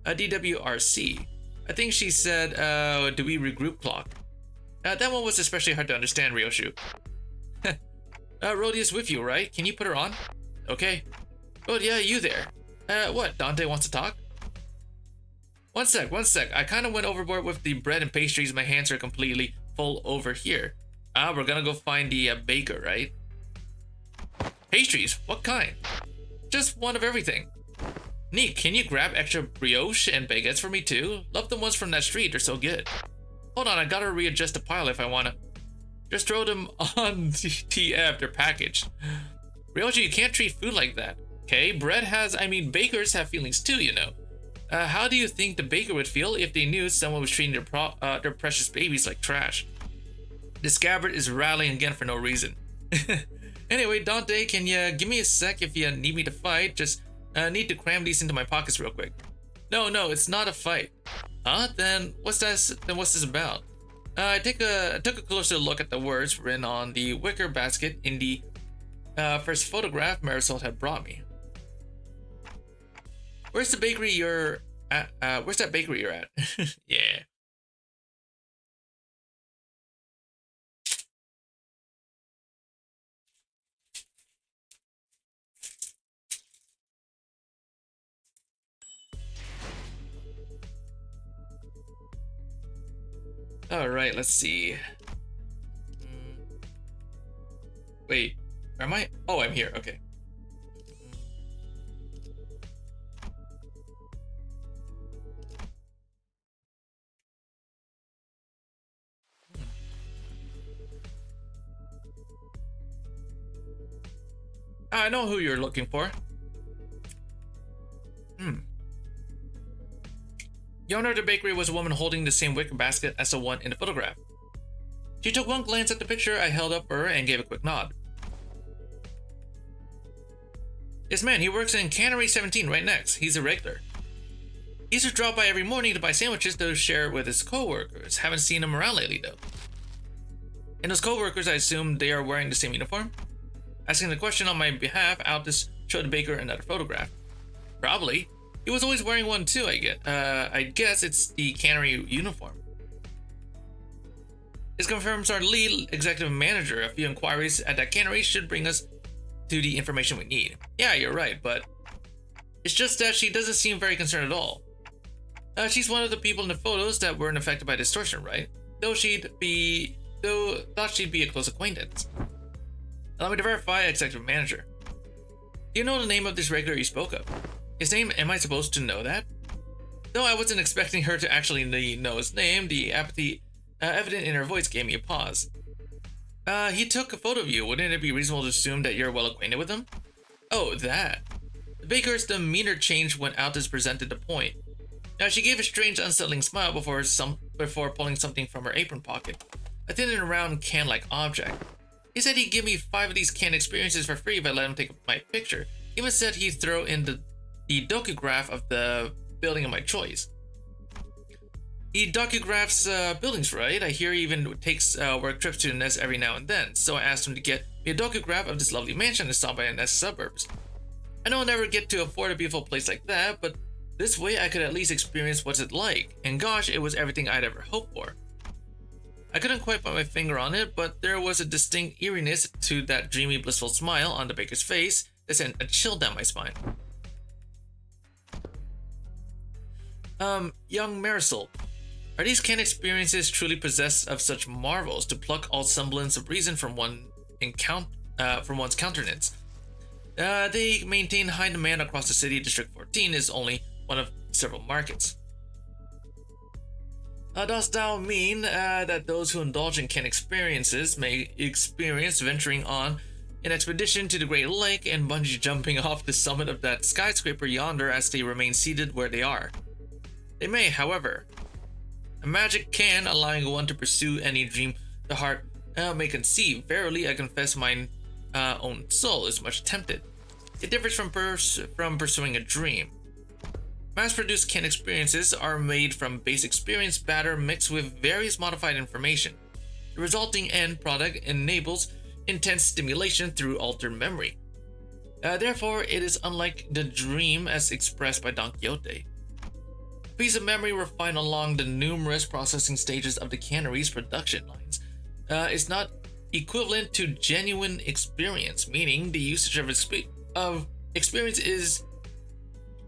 DWRC. I think she said, do we regroup clock? That one was especially hard to understand, Ryoshu. Rhodia's with you, right? Can you put her on? Okay. Oh yeah, you there. What, Dante wants to talk? One sec. I kind of went overboard with the bread and pastries. My hands are completely full over here. We're gonna go find the baker, right? Pastries? What kind? Just one of everything. Neek, can you grab extra brioche and baguettes for me too? Love the ones from that street, they're so good. Hold on, I gotta readjust the pile if I wanna. Just throw them on TF, they're packaged. Ryoji, you can't treat food like that. Okay, bakers have feelings too, you know. How do you think the baker would feel if they knew someone was treating their precious babies like trash? The scabbard is rattling again for no reason. Anyway, Dante, can you give me a sec if you need me to fight? Just need to cram these into my pockets real quick. No, it's not a fight. Huh? Then what's this about? I took a closer look at the words written on the wicker basket in the first photograph Marisol had brought me. Where's the bakery you're at? Where's that bakery you're at? Yeah. All right, let's see. Wait, am I? Oh, I'm here. Okay. I know who you're looking for. The owner of the bakery was a woman holding the same wicker basket as the one in the photograph. She took one glance at the picture I held up for her and gave a quick nod. Yes, man, he works in Cannery 17 right next. He's a regular. He used to drop by every morning to buy sandwiches to share with his co-workers. Haven't seen him around lately, though. And those co-workers, I assume they are wearing the same uniform? Asking the question on my behalf, Aldous showed the baker another photograph. Probably. He was always wearing one too, I guess it's the cannery uniform. This confirms our lead executive manager. A few inquiries at that cannery should bring us to the information we need. Yeah, you're right, but it's just that she doesn't seem very concerned at all. She's one of the people in the photos that weren't affected by distortion, right? Thought she'd be a close acquaintance. Allow me to verify, executive manager. Do you know the name of this regular you spoke of? His name, am I supposed to know that? Though I wasn't expecting her to actually know his name, the apathy evident in her voice gave me a pause. He took a photo of you. Wouldn't it be reasonable to assume that you're well acquainted with him? Oh, that. The baker's demeanor changed when Aldous presented the point. Now she gave a strange, unsettling smile before pulling something from her apron pocket. A thin and round can-like object. He said he'd give me 5 of these canned experiences for free if I let him take my picture. He even said he'd throw in the docograph of the building of my choice. He docugraphs buildings, right? I hear he even takes work trips to the nest every now and then, so I asked him to get me a docograph of this lovely mansion I saw by the nest suburbs. I know I'll never get to afford a beautiful place like that, but this way I could at least experience what's it like, and gosh, it was everything I'd ever hoped for. I couldn't quite put my finger on it, but there was a distinct eeriness to that dreamy, blissful smile on the baker's face that sent a chill down my spine. Young Marisol, are these canned experiences truly possessed of such marvels to pluck all semblance of reason from one's countenance? They maintain high demand across the city. District 14 is only one of several markets. Dost thou mean that those who indulge in canned experiences may experience venturing on an expedition to the Great Lake and bungee jumping off the summit of that skyscraper yonder as they remain seated where they are? They may, however. A magic can, allowing one to pursue any dream the heart may conceive. Verily, I confess mine own soul is much tempted. It differs from pursuing a dream. Mass-produced canned experiences are made from base experience batter mixed with various modified information. The resulting end product enables intense stimulation through altered memory. Therefore, it is unlike the dream as expressed by Don Quixote. A piece of memory refined along the numerous processing stages of the cannery's production lines is not equivalent to genuine experience, meaning the usage of experience is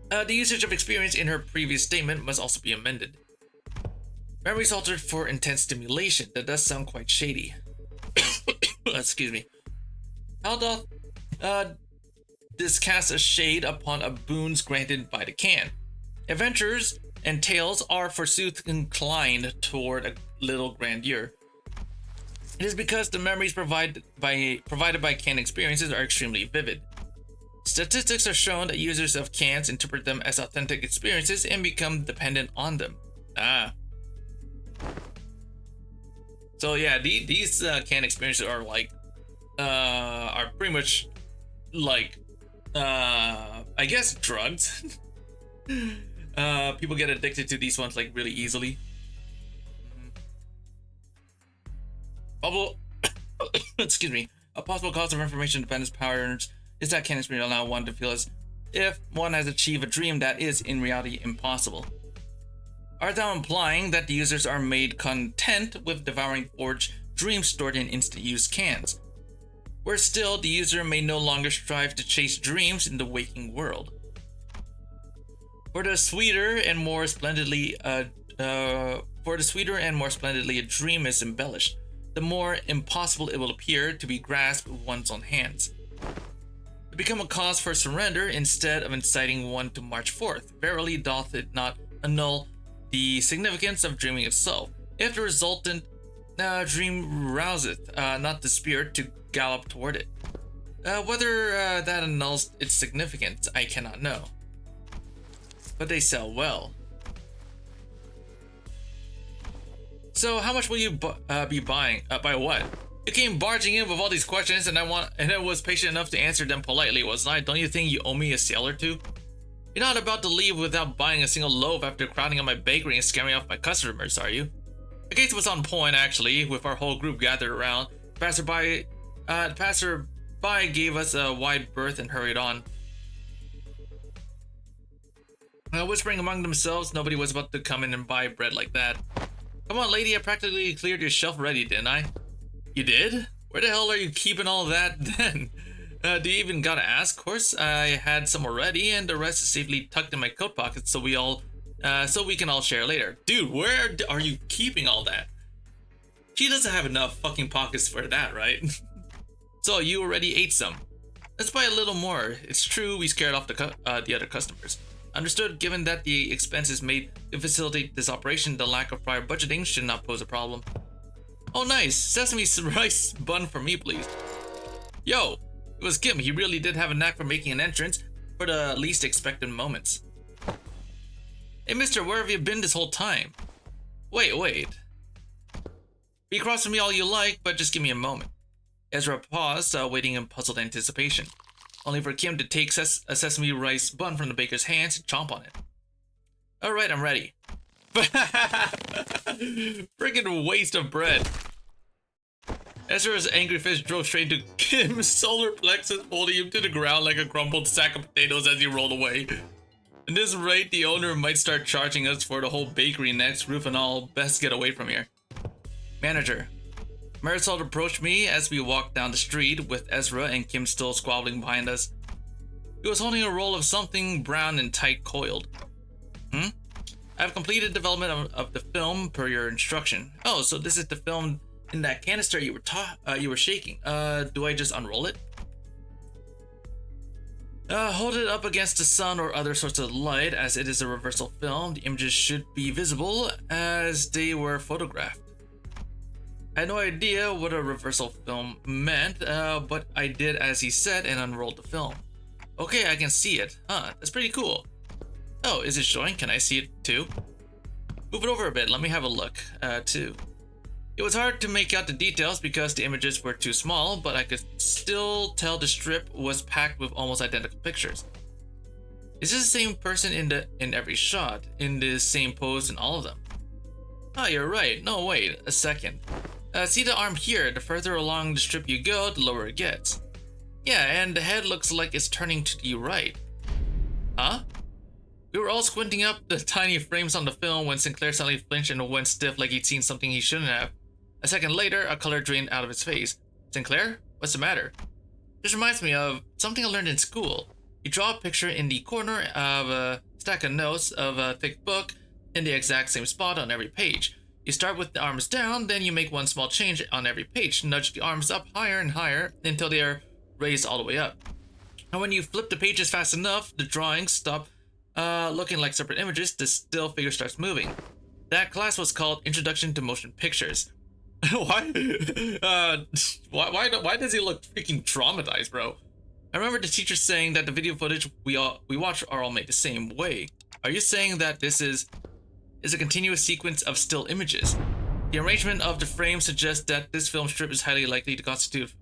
the usage of experience in her previous statement must also be amended. Memory is altered for intense stimulation. That does sound quite shady. Excuse me. How doth this cast a shade upon a boons granted by the can? Adventures and tales are forsooth inclined toward a little grandeur. It is because the memories provided by canned experiences are extremely vivid. Statistics are shown that users of cans interpret them as authentic experiences and become dependent on them. So yeah, these canned experiences are like, are pretty much like, I guess drugs. People get addicted to these ones like really easily. Excuse me. A possible cause of information dependence patterns is that canned experience allow one to feel as if one has achieved a dream that is in reality impossible. Art thou implying that the users are made content with devouring forged dreams stored in instant use cans, where still the user may no longer strive to chase dreams in the waking world? For the sweeter and more splendidly a dream is embellished, the more impossible it will appear to be grasped with one's own hands. To become a cause for surrender instead of inciting one to march forth, verily doth it not annul the significance of dreaming itself, if the resultant dream rouseth not the spirit to gallop toward it. Whether that annuls its significance, I cannot know. But they sell well. So how much will you be buying? By what? You came barging in with all these questions, and I was patient enough to answer them politely, wasn't I? Don't you think you owe me a sale or two? You're not about to leave without buying a single loaf after crowding on my bakery and scaring off my customers, are you? The case was on point, actually, with our whole group gathered around. The passerby gave us a wide berth and hurried on. Whispering among themselves, nobody was about to come in and buy bread like that. Come on, lady, I practically cleared your shelf ready, didn't I? You did? Where the hell are you keeping all that then? Do you even gotta ask? Of course, I had some already, and the rest is safely tucked in my coat pocket, so we can all share later. Dude, where are you keeping all that? She doesn't have enough fucking pockets for that, right? So you already ate some. Let's buy a little more. It's true we scared off the other customers. Understood. Given that the expenses made to facilitate this operation, the lack of prior budgeting should not pose a problem. Oh nice, sesame rice bun for me please. Yo, it was Kim. He really did have a knack for making an entrance for the least expected moments. Hey mister, where have you been this whole time? Wait. Be cross with me all you like, but just give me a moment. Ezra paused, waiting in puzzled anticipation, only for Kim to take a sesame rice bun from the baker's hands and chomp on it. Alright, I'm ready. Freaking waste of bread. Ezra's angry fist drove straight into Kim's solar plexus, holding him to the ground like a crumpled sack of potatoes as he rolled away. At this rate, the owner might start charging us for the whole bakery next, roof and all. Best get away from here. Manager. Marisol approached me as we walked down the street, with Ezra and Kim still squabbling behind us. He was holding a roll of something brown and tight coiled. I've completed development of the film per your instruction. Oh, so this is the film in that canister you were shaking. Do I just unroll it? Hold it up against the sun or other sorts of light. As it is a reversal film, the images should be visible as they were photographed. I had no idea what a reversal film meant, but I did as he said and unrolled the film. Okay, I can see it. Huh, that's pretty cool. Oh, is it showing? Can I see it too? Move it over a bit, let me have a look, too. It was hard to make out the details because the images were too small, but I could still tell the strip was packed with almost identical pictures. Is this the same person in every shot, in the same pose in all of them? Oh, you're right. No, wait, a second. See the arm here? The further along the strip you go, the lower it gets. Yeah, and the head looks like it's turning to the right. Huh? We were all squinting up the tiny frames on the film when Sinclair suddenly flinched and went stiff like he'd seen something he shouldn't have. A second later, a color drained out of his face. Sinclair? What's the matter? This reminds me of something I learned in school. You draw a picture in the corner of a stack of notes of a thick book in the exact same spot on every page. You start with the arms down, then you make one small change on every page. Nudge the arms up higher and higher until they are raised all the way up. And when you flip the pages fast enough, the drawings stop looking like separate images. The still figure starts moving. That class was called Introduction to Motion Pictures. Why does he look freaking traumatized, bro? I remember the teacher saying that the video footage we watch are all made the same way. Are you saying that this is a continuous sequence of still images? The arrangement of the frame suggests that this film strip is highly likely to constitute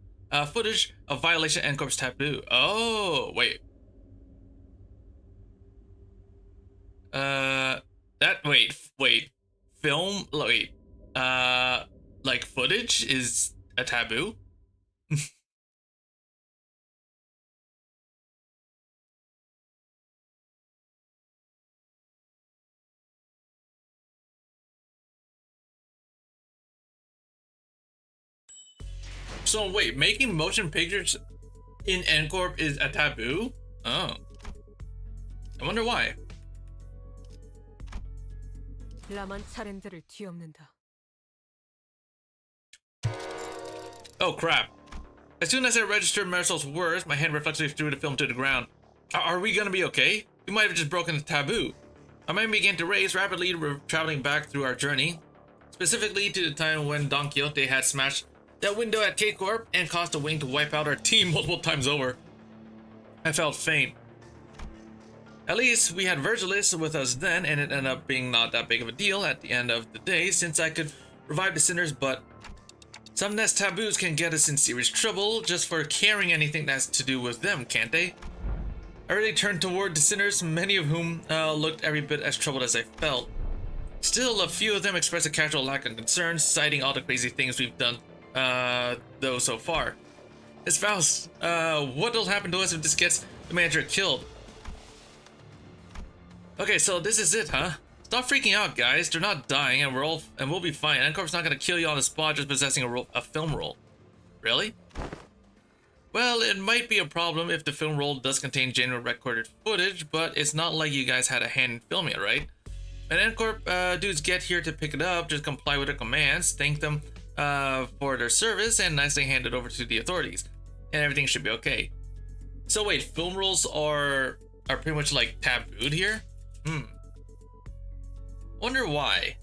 footage of violation and corpse taboo. Oh, wait. Film, like footage is a taboo? So wait, making motion pictures in N-Corp is a taboo? Oh. I wonder why. Oh crap. As soon as I registered Marisol's words, my hand reflexively threw the film to the ground. Are we gonna be okay? We might have just broken the taboo. My mind began to race rapidly, traveling back through our journey, specifically to the time when Don Quixote had smashed that window at K-Corp and caused the wing to wipe out our team multiple times over. I felt faint. At least we had Virgilis with us then, and it ended up being not that big of a deal at the end of the day since I could revive the sinners, but some nest taboos can get us in serious trouble just for carrying anything that's to do with them, can't they? I really turned toward the sinners, many of whom looked every bit as troubled as I felt. Still, a few of them expressed a casual lack of concern, citing all the crazy things we've done, though so far. It's Faust. What'll happen to us if this gets the manager killed? Okay, so this is it, huh? Stop freaking out, guys. They're not dying, and we'll be fine. N-Corp's not gonna kill you on the spot just possessing a film roll. Really? Well, it might be a problem if the film roll does contain genuine recorded footage, but it's not like you guys had a hand in filming it, right? When N-Corp dudes get here to pick it up, just comply with their commands, thank them for their service, and nicely hand it over to the authorities, and everything should be okay. So wait, film rolls are are pretty much like tabooed here. Wonder why.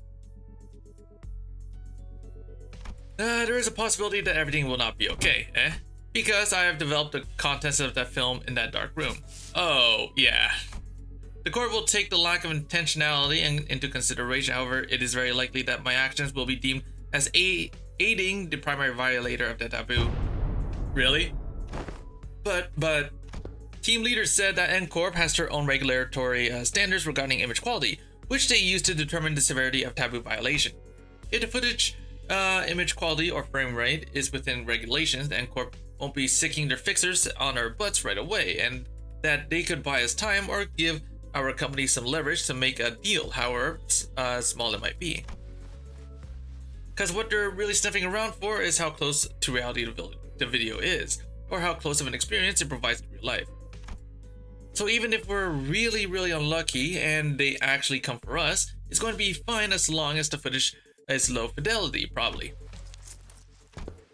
There is a possibility that everything will not be okay, eh? Because I have developed the contents of that film in that dark room. Oh, yeah. The court will take the lack of intentionality into consideration. However, it is very likely that my actions will be deemed as aiding the primary violator of the taboo. Really? But team leaders said that N-Corp has their own regulatory standards regarding image quality, which they use to determine the severity of taboo violation. If the footage image quality or frame rate is within regulations, then N-Corp won't be sicking their fixers on our butts right away, and that they could buy us time or give our company some leverage to make a deal, however small it might be. Because what they're really sniffing around for is how close to reality the video is, or how close of an experience it provides to real life. So even if we're really, really unlucky and they actually come for us, it's going to be fine as long as the footage is low fidelity, probably.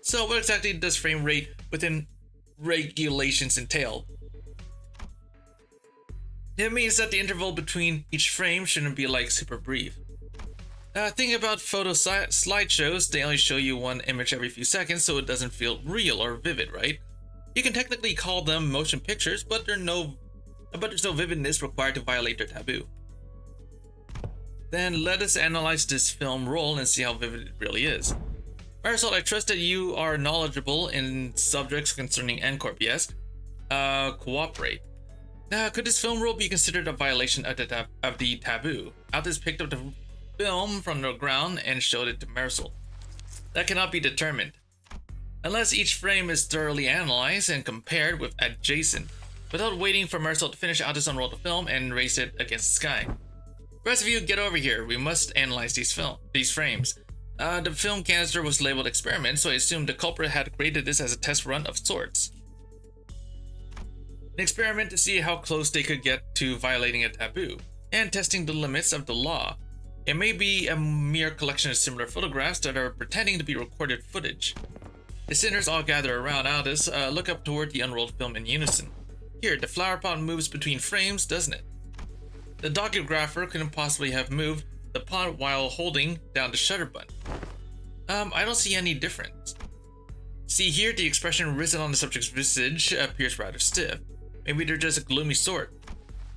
So what exactly does frame rate within regulations entail? It means that the interval between each frame shouldn't be like super brief. Think about photo slideshows. They only show you one image every few seconds, so it doesn't feel real or vivid, right? You can technically call them motion pictures, but there's no vividness required to violate their taboo. Then let us analyze this film roll and see how vivid it really is. Marisol, I trust that you are knowledgeable in subjects concerning N-Corp, yes? Cooperate. Could this film roll be considered a violation of the taboo? Altus picked up the film from the ground and showed it to Marisol. That cannot be determined, unless each frame is thoroughly analyzed and compared with adjacent. Without waiting for Marisol to finish, Altus unrolled the film and raised it against the sky. Rest of you, get over here. We must analyze these frames. The film canister was labeled experiment, so I assumed the culprit had created this as a test run of sorts. An experiment to see how close they could get to violating a taboo, and testing the limits of the law. It may be a mere collection of similar photographs that are pretending to be recorded footage. The sinners all gather around Aldous, look up toward the unrolled film in unison. Here, the flower pot moves between frames, doesn't it? The docugrapher couldn't possibly have moved the pot while holding down the shutter button. I don't see any difference. See here, the expression risen on the subject's visage appears rather stiff. Maybe they're just a gloomy sort.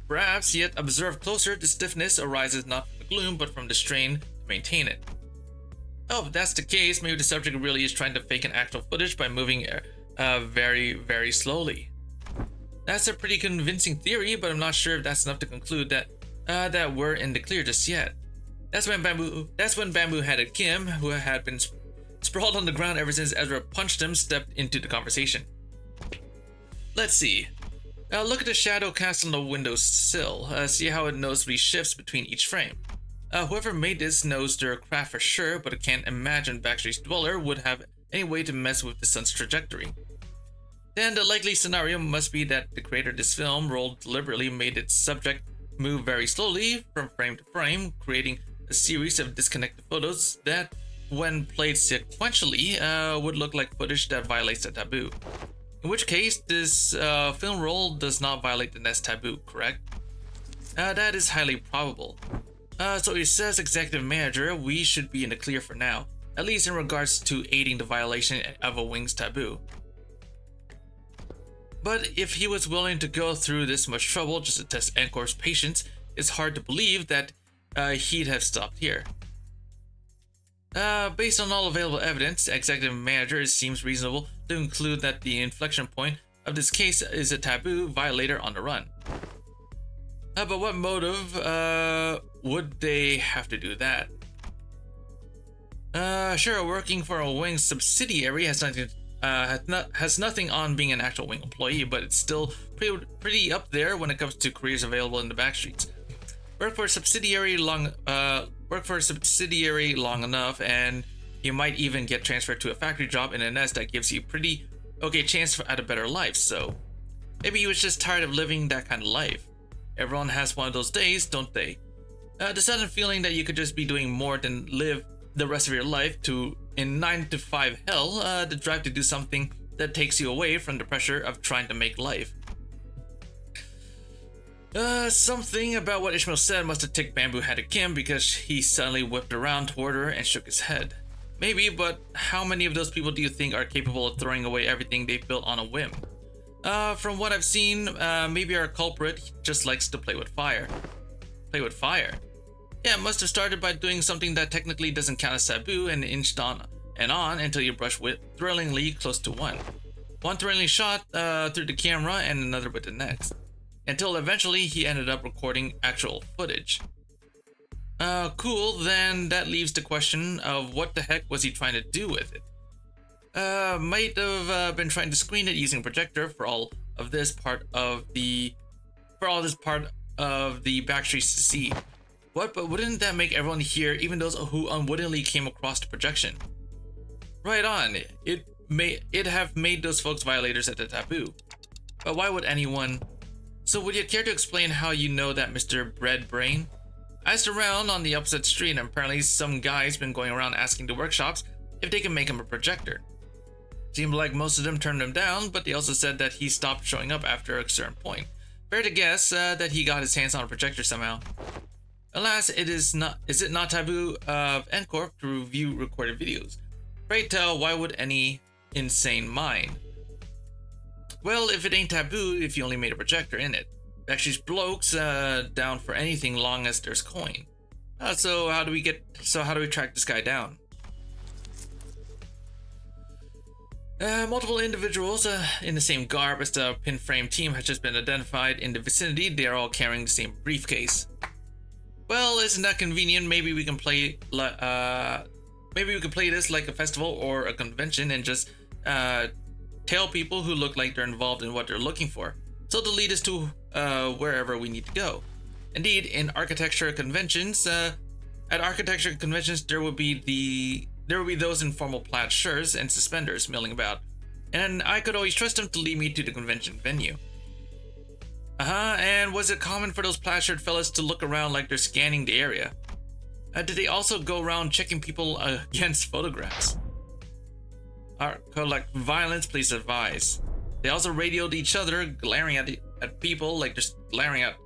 Perhaps, yet observed closer, the stiffness arises not from the gloom, but from the strain to maintain it. Oh, if that's the case, maybe the subject really is trying to fake an actual footage by moving very, very slowly. That's a pretty convincing theory, but I'm not sure if that's enough to conclude that we're in the clear just yet. That's when bamboo-headed Kim, who had been sprawled on the ground ever since Ezra punched him, stepped into the conversation. Let's see. Look at the shadow cast on the windowsill. See how it noticeably shifts between each frame. Whoever made this knows their craft for sure, but I can't imagine Backstreet's dweller would have any way to mess with the sun's trajectory. Then the likely scenario must be that the creator of this film rolled deliberately made its subject move very slowly from frame to frame, creating a series of disconnected photos that, when played sequentially, would look like footage that violates the taboo. In which case, this film roll does not violate the Nest taboo, correct? That is highly probable. So it says executive manager, we should be in the clear for now, at least in regards to aiding the violation of a wing's taboo. But if he was willing to go through this much trouble just to test N-Corp's patience, it's hard to believe that he'd have stopped here. Based on all available evidence, the executive manager, it seems reasonable to conclude that the inflection point of this case is a taboo violator on the run. But what motive would they have to do that? Sure, working for a Wing subsidiary has nothing on being an actual Wing employee, but it's still pretty up there when it comes to careers available in the backstreets. Work for a subsidiary long enough, and you might even get transferred to a factory job in a nest that gives you pretty okay chance at a better life. So maybe he was just tired of living that kind of life. Everyone has one of those days, don't they? The sudden feeling that you could just be doing more than live the rest of your life in 9 to 5 hell, the drive to do something that takes you away from the pressure of trying to make life. Something about what Ishmael said must have ticked Bamboo Headed Kim because he suddenly whipped around toward her and shook his head. Maybe, but how many of those people do you think are capable of throwing away everything they've built on a whim? From what I've seen, maybe our culprit just likes to play with fire. Play with fire? Yeah, it must have started by doing something that technically doesn't count as taboo and inched on and on until you brush with thrillingly close to one. One thrilling shot through the camera and another with the next. Until eventually he ended up recording actual footage. Cool, then that leaves the question of what the heck was he trying to do with it? Might have been trying to screen it using a projector for all this part of the backstreets to see. What? But wouldn't that make everyone here, even those who unwittingly came across the projection? Right on. It have made those folks violators at the taboo. But why would anyone? So would you care to explain how you know that Mr. Bread Brain? I asked around on the opposite street and apparently some guy's been going around asking the workshops if they can make him a projector. Seemed like most of them turned him down, but they also said that he stopped showing up after a certain point. Fair to guess that he got his hands on a projector somehow. Alas, is it not taboo of NCorp to review recorded videos? Pray tell, why would any insane mind? Well, if it ain't taboo, if you only made a projector in it. Actually, blokes down for anything long as there's coin. So how do we track this guy down? Multiple individuals in the same garb as the pin frame team has just been identified in the vicinity. They are all carrying the same briefcase. Well, isn't that convenient? Maybe we can play this like a festival or a convention and just tell people who look like they're involved in what they're looking for, so to lead us to wherever we need to go. Indeed, in architecture conventions, there will be those in formal plaid shirts and suspenders milling about, and I could always trust them to lead me to the convention venue. And was it common for those plaid shirt fellas to look around like they're scanning the area? Did they also go around checking people against photographs? Like violence, please advise. They also radioed each other, glaring at people like they're glaring at,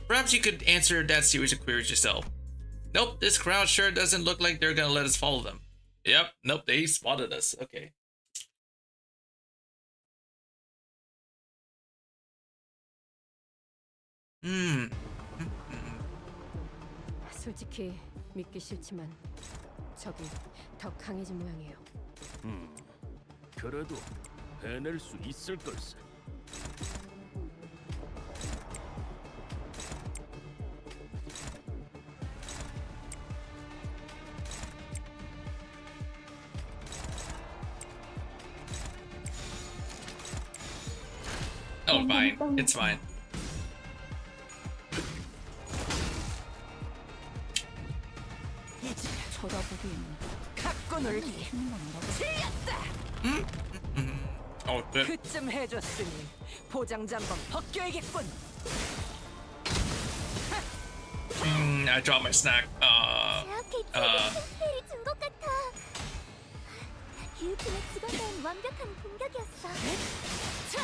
Perhaps you could answer that series of queries yourself. Nope, this crowd sure doesn't look like they're gonna let us follow them. Yep, nope, they spotted us. Okay.
솔직히 믿기 싫지만 적이 더 강해진 모양이에요.
그래도 해낼 수 있을 걸세.
Oh, fine. It's fine. Oh, good.
그쯤 해줬으니 포장지 한번 벗겨야겠군.
I dropped my snack.
페리 준것 같아. 교육팀의 직원다운 완벽한 공격이었어.
자.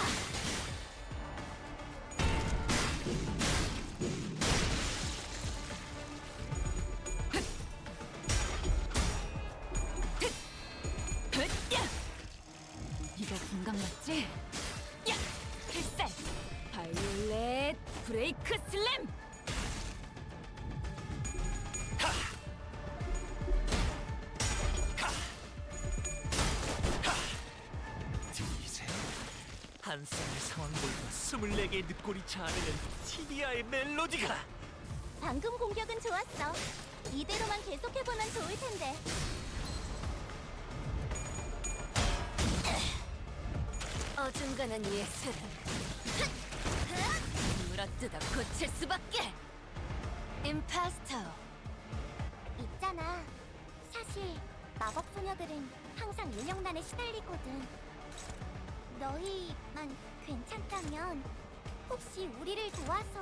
이거 금강 맞지?
야! 필살! 바이올렛 브레이크 슬램!
들리세요? 한 쌍의 상황볼과 24개의 늑골이 자아내는 티니아의 멜로디가!
방금 공격은 좋았어. 이대로만 계속해보면 좋을 텐데.
어중간한 예술은 물어뜯어 고칠 수밖에. 임파스터.
있잖아. 사실 마법 소녀들은 항상 유령난에 시달리거든. 너희만 괜찮다면 혹시 우리를 도와서...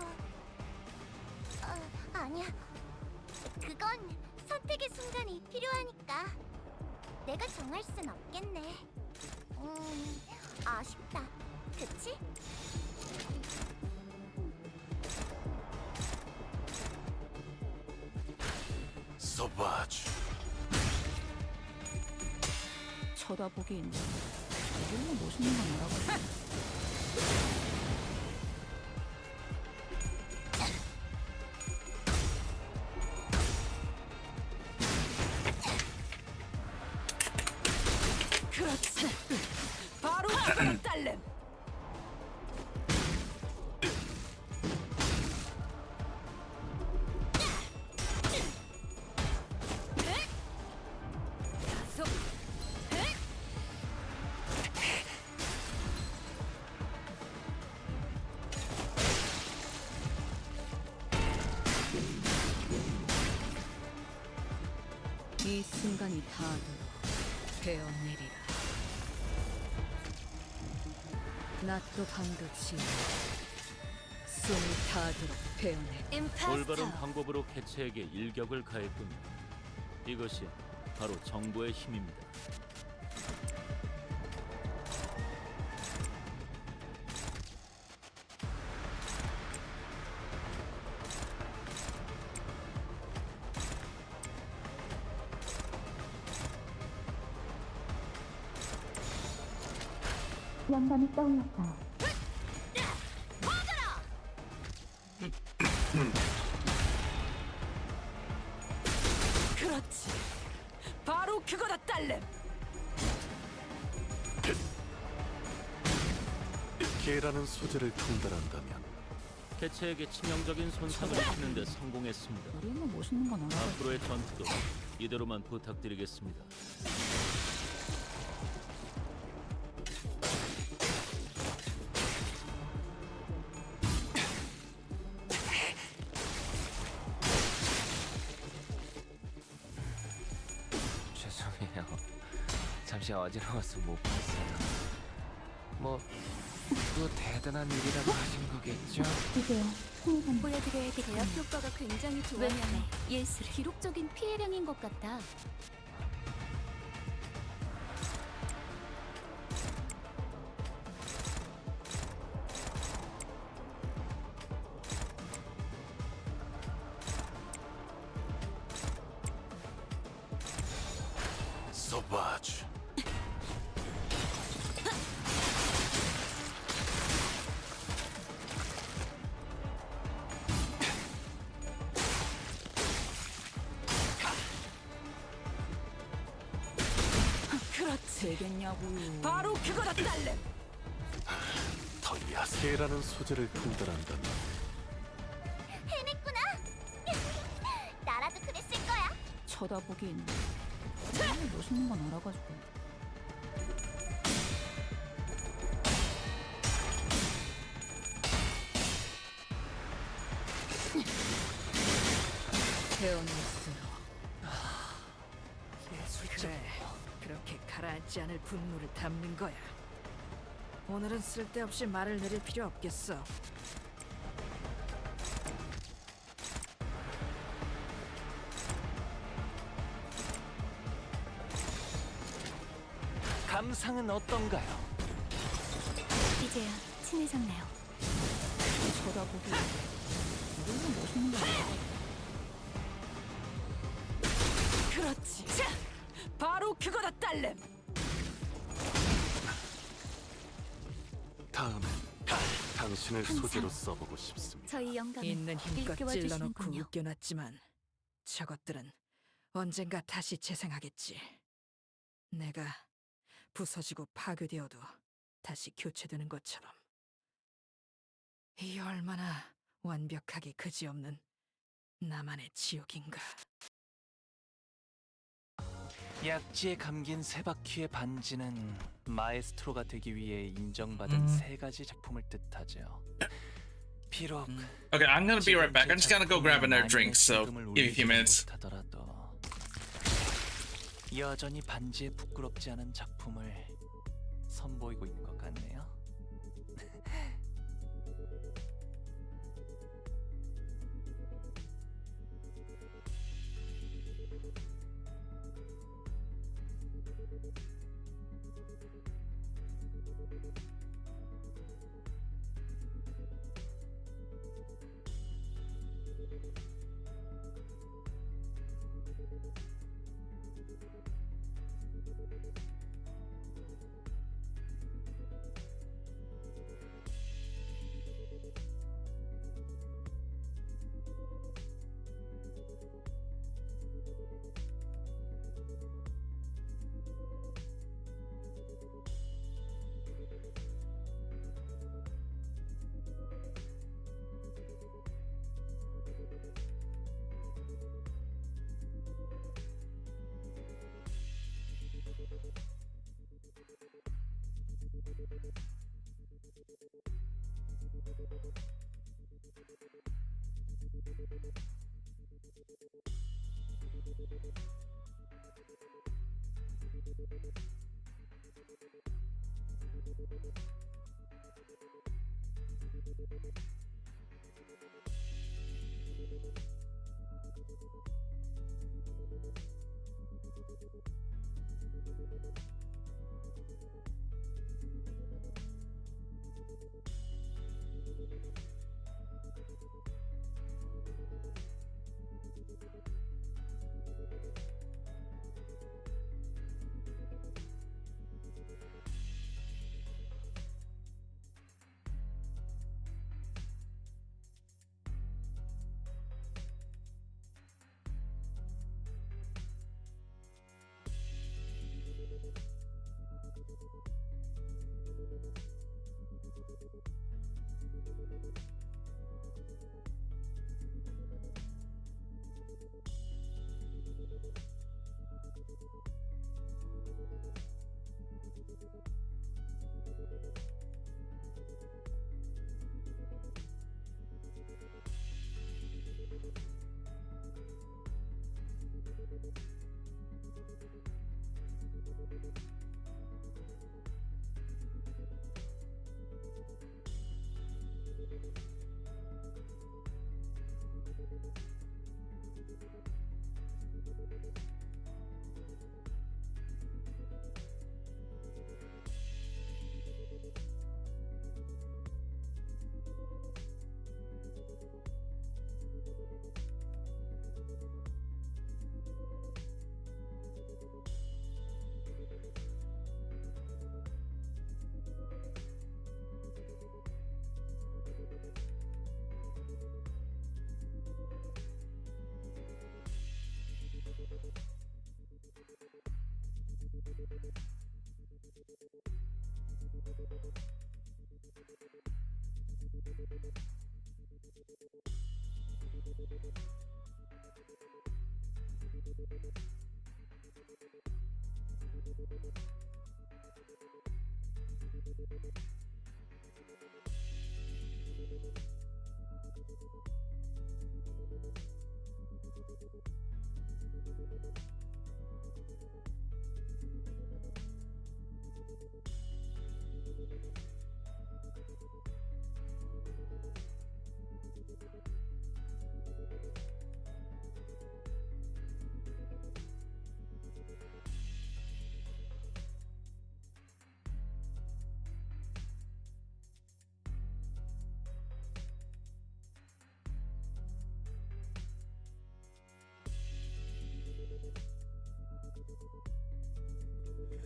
아니야. 그건 선택의 순간이 필요하니까. 내가 정할 순 없겠네. 아쉽다. 그치?
쳐다보긴 너무 멋있는 건 알아가지고.
그렇지. 바로 그거는 딸렘. 가속.
이 순간이 다하도록 베어내리라. 낮도 밤도 지어 숨이 다하도록 베어내.
올바른 방법으로 개체에게 일격을 가했군요. 이것이 바로 정보의 힘입니다.
영감이 떠올랐어요.
그렇지. 바로 그거다 딸렘.
개라는 소재를 통달한다면
개체에게 치명적인 손상을 입히는 데 성공했습니다.
너무 멋있는 건 알아가지고.
앞으로의 전투도 이대로만 부탁드리겠습니다.
죄송해요. 잠시 어지러워서 못 봤어요. 뭐 또 대단한 일이라고 하신 거겠죠?
보여드려야 돼.
대학 효과가 굉장히 좋아요.
왜냐면 예술 기록적인 피해량인 것 같다.
소바주.
그렇지.
되겠냐고요.
바로 그거다 딸렘.
더 야세라는 소재를 통달한다면
해냈구나. 나라도 그랬을 거야.
쳐다보긴 너무 멋있는 건 알아가지고. 베어낼수록
그래. 그렇게 가라앉지 않을 분노를 담는 거야. 오늘은 쓸데없이 말을 내릴 필요 없겠어.
감상은 어떤가요?
이제야 친해졌네요.
쳐다보긴 너무 멋있는 건 알아가지고.
그렇지. 자, 바로 그거다 딸렘.
다음엔 당신을 소재로 써보고 싶습니다.
저희 영감은
있는 힘껏
일깨워
찔러놓고
주시는군요.
웃겨놨지만 저것들은 언젠가 다시 재생하겠지. 내가 부서지고 파괴되어도 다시 교체되는 것처럼. 이 얼마나 완벽하게 그지없는 나만의 지옥인가.
약지에 감긴 세 바퀴의 반지는 마에스트로가 되기 위해 인정받은 세 가지 작품을 뜻하죠. 비록
Okay, I'm gonna be right back. I'm just gonna go grab another drink, so give me a few minutes.
못하더라도 여전히 반지에 부끄럽지 않은 작품을 선보이고 있는 것 같네요.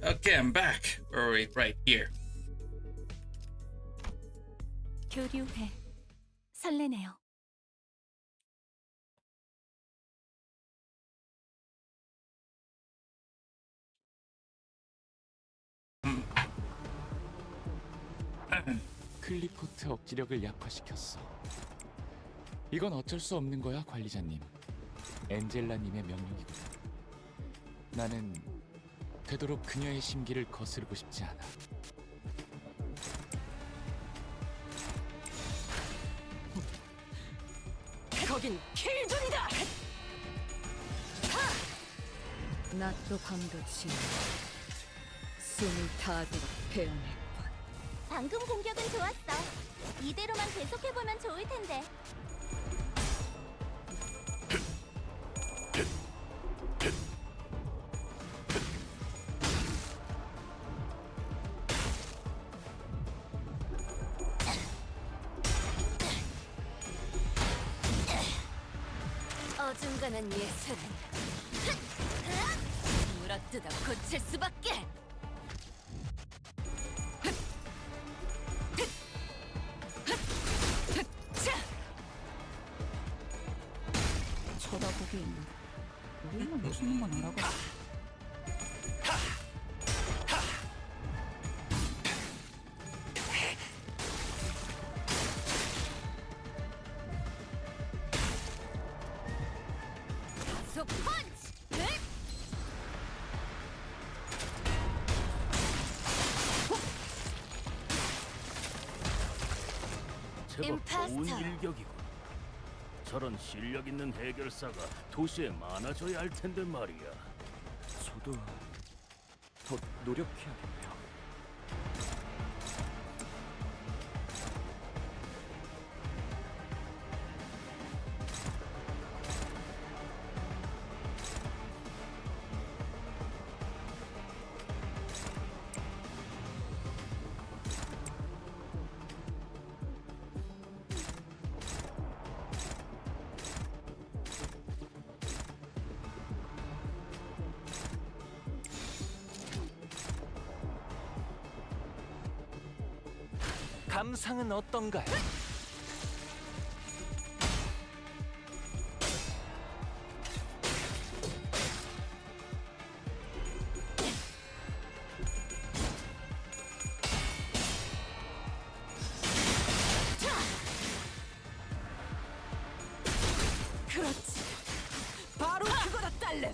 Okay, I'm back. Or wait, right here.
교류해. 설레네요.
클리포트 억지력을 약화시켰어. 이건 어쩔 수 없는 거야, 관리자님. 엔젤라님의 명령이거든. 나는 되도록 그녀의 심기를 거스르고 싶지 않아.
거긴 킬존이다. 낫도 밤도치 숨이 타도록 베어냈군.
방금 공격은 좋았어. 이대로만 계속해보면 좋을 텐데.
어중간한 예술은 물어뜯어 고칠 수밖에.
쳐다보긴 우리만 멋있는 건 알아가.
속 펀치!
제법 좋은
임파스터.
일격이고. 저런 실력 있는 해결사가 도시에 많아져야 할 텐데 말이야.
저도 더 노력해야겠네요.
감상은 어떤가요?
그렇지. 바로 그거다, 딸내.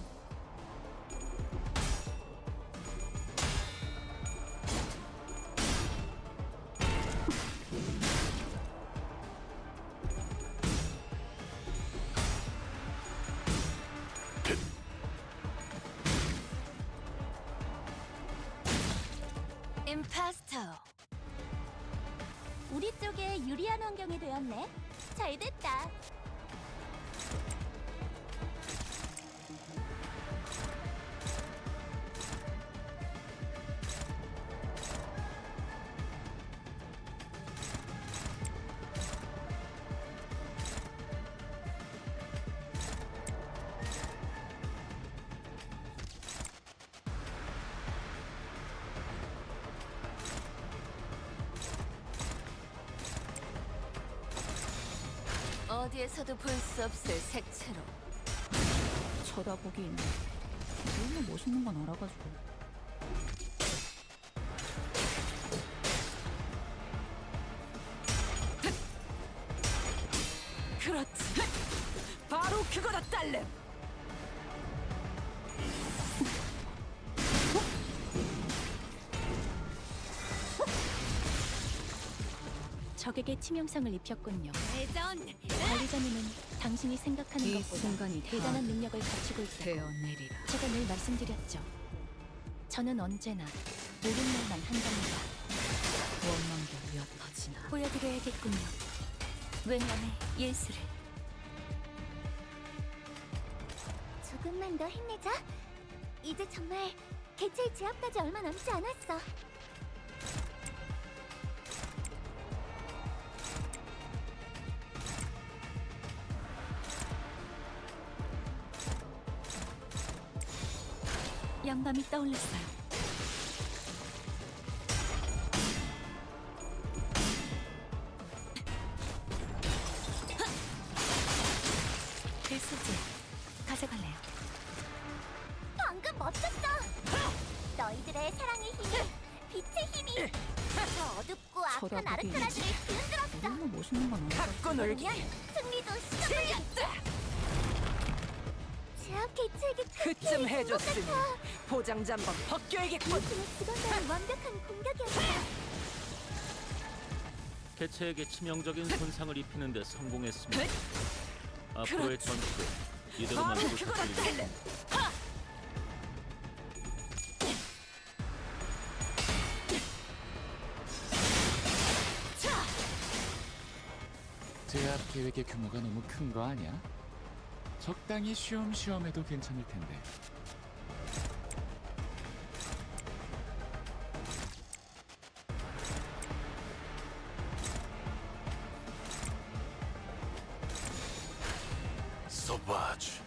임파스터. 우리 쪽에 유리한 환경이 되었네. 잘 됐다. 어디에서도 볼 수 없을 색채로.
쳐다보긴 너무 멋있는 건 알아가지고.
그렇지. 바로 그거다, 딸내.
적에게 치명상을 입혔군요.
대전.
관리자님은 당신이 생각하는
이
것보다
순간이
대단한 능력을 가지고 있다고
되어내리라.
제가 늘 말씀드렸죠. 저는 언제나 옳은 말만 한답니다.
원망도 옅어지나.
보여드려야겠군요. 외면의 예술을.
조금만 더 힘내자. 이제 정말 개체의 제압까지 얼마 남지 않았어.
영감이 떠올랐어요. 글쓰지 가져갈래요.
방금 멋졌어. 너희들의 사랑의 힘이, 빛의 힘이 저 어둡고 악한
쳐다보기
아르카나들을 뒤흔들었어.
너무 멋있는 건 알아가지고.
갖고 놀기.
승리도 시작이었다. 제압 개체에게
그쯤 해줬으니 포장 잠바 벗겨야겠군.
그건 완벽한 공격이었어.
개체에게 치명적인 손상을 입히는 데 성공했습니다. 앞으로의
그렇지.
전투도 이대로만
바로 그거다,
부탁드립니다.
딸내.
제압 계획의 규모가 너무 큰 거 아니야? 적당히 쉬엄쉬엄 해도 괜찮을 텐데.
소바주.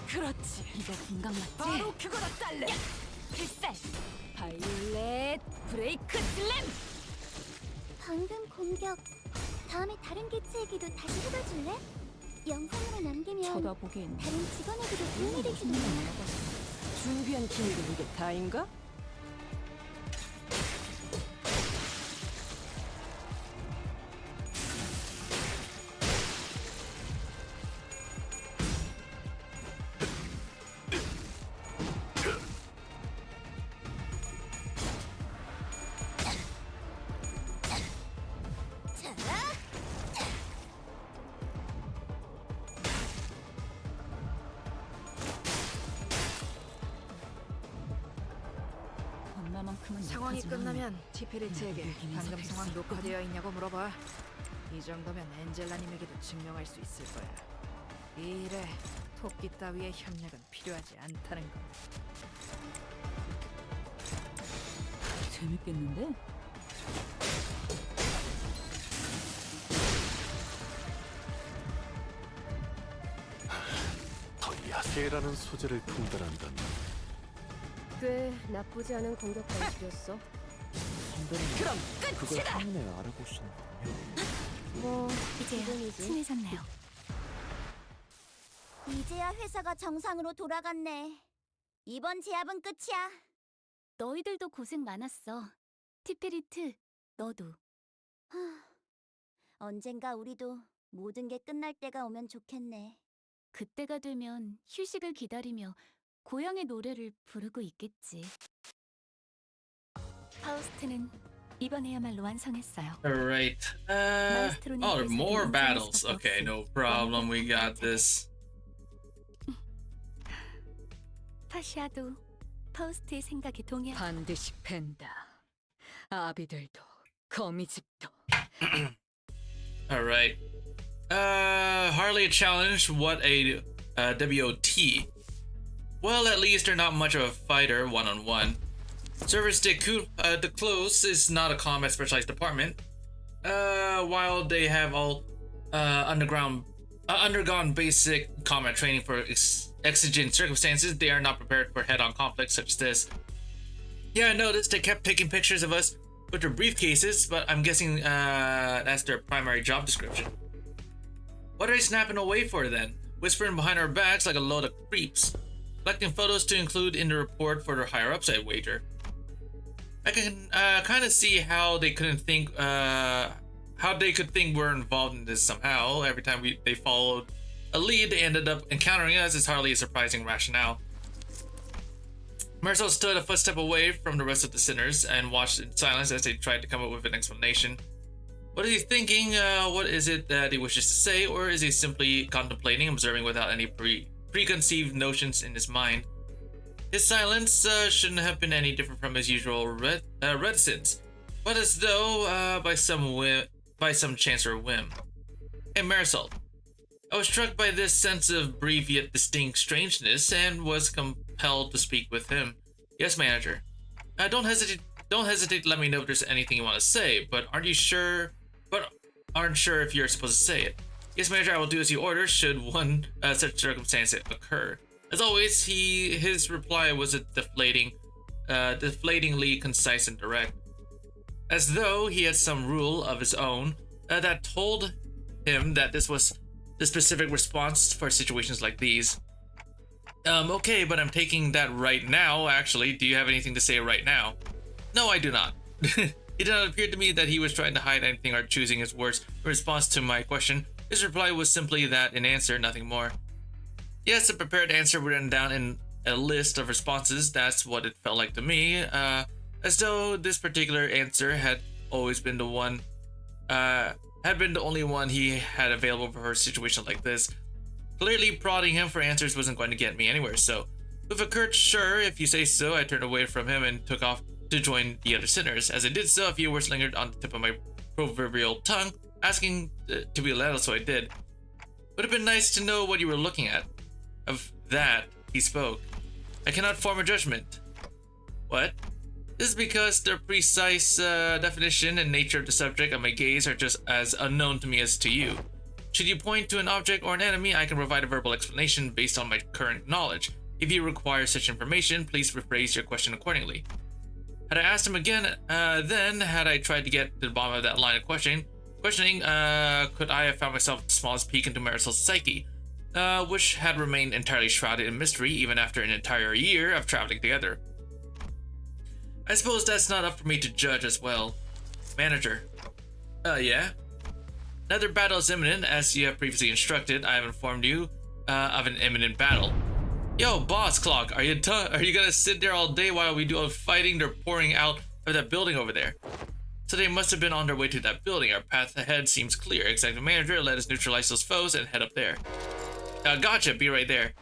그렇지.
이거 공각 맞지?
바로 그거다, 딸내.
필살! 바이올렛 브레이크 슬램!
방금 공격 다음에 다른 개체에게도 다시 해봐줄래? 영상으로 남기면
쳐다보긴
다른 직원에게도 도움이
너무
될지도
멋있는 건
몰라.
알아가지고.
준비한 기밀이 이게 다인가?
그것만큼은
상황이
못하지만
끝나면 티페리트에게 방금 상황 녹화되어 있냐고 물어봐. 이 정도면 엔젤라님에게도 증명할 수 있을 거야. 이 일에 토끼 따위의 협력은 필요하지 않다는 거.
재밌겠는데?
더 야세라는 소재를 통달한다면
꽤 나쁘지 않은 공격 방식이었어.
그럼
그걸
끝이다.
한눈에 알아보시는군요.
뭐
이제야
지금이지.
친해졌나요?
이제야 회사가 정상으로 돌아갔네. 이번 제압은 끝이야.
너희들도 고생 많았어. 티페리트, 너도.
언젠가 우리도 모든 게 끝날 때가 오면 좋겠네.
그때가 되면 휴식을 기다리며 고향의 노래를 부르고 있겠지. 파우스트는 이번에야말로 완성했어요.
Alright. Oh, more battles. Okay, no problem. We got this.
파시아도 파우스트의 생각에 동의하.
반드시 팬다. 아비들도 거미집도.
Alright. Hardly a challenge. What a WOT. Well, at least they're not much of a fighter one-on-one. Service de close is not a combat specialized department. While they have all undergone basic combat training for exigent circumstances, they are not prepared for head-on conflicts such as this. Yeah, I noticed they kept taking pictures of us with their briefcases, but I'm guessing that's their primary job description. What are they snapping away for then? Whispering behind our backs like a load of creeps. Collecting photos to include in the report for their higher-ups, I wager. I can kind of see how they couldn't think, how they could think we're involved in this somehow. Every time they followed a lead, they ended up encountering us. Is hardly a surprising rationale. Marcel stood a footstep away from the rest of the sinners and watched in silence as they tried to come up with an explanation. What is he thinking? What is it that he wishes to say? Or is he simply contemplating, observing without any preconceived notions in his mind? His silence shouldn't have been any different from his usual reticence, but as though by some chance or whim. Hey, Marisol. I was struck by this sense of brief yet distinct strangeness and was compelled to speak with him. Yes, manager. Don't hesitate to let me know if there's anything you want to say, but aren't sure if you're supposed to say it. Yes, manager, I will do as you order should one such circumstance occur. As always, his reply was a deflatingly concise and direct, as though he had some rule of his own that told him that this was the specific response for situations like these. Okay, but I'm taking that right now, actually. Do you have anything to say right now? No, I do not. It did not appear to me that he was trying to hide anything or choosing his words in response to my question. His reply was simply that in answer, nothing more. Yes, a prepared answer written down in a list of responses. That's what it felt like to me. As though this particular answer had always been the one, had been the only one he had available for a situation like this. Clearly, prodding him for answers wasn't going to get me anywhere, so with a curt "sure, if you say so," I turned away from him and took off to join the other sinners. As I did so, a few words lingered on the tip of my proverbial tongue, asking to be let, so I did. Would have been nice to know what you were looking at. Of that, he spoke. I cannot form a judgment. What? This is because the precise definition and nature of the subject of my gaze are just as unknown to me as to you. Should you point to an object or an enemy, I can provide a verbal explanation based on my current knowledge. If you require such information, please rephrase your question accordingly. Had I asked him again, then had I tried to get to the bottom of that line of questioning, could I have found myself the smallest peek into Marisol's psyche, which had remained entirely shrouded in mystery even after an entire year of traveling together. I suppose that's not up for me to judge as well. Manager. Yeah? Another battle is imminent, as you have previously instructed. I have informed you of an imminent battle. Yo, boss clock, are you gonna sit there all day while we do all the fighting they're pouring out of that building over there? So they must have been on their way to that building. Our path ahead seems clear. Executive manager, let us neutralize those foes and head up there. Gotcha, be right there.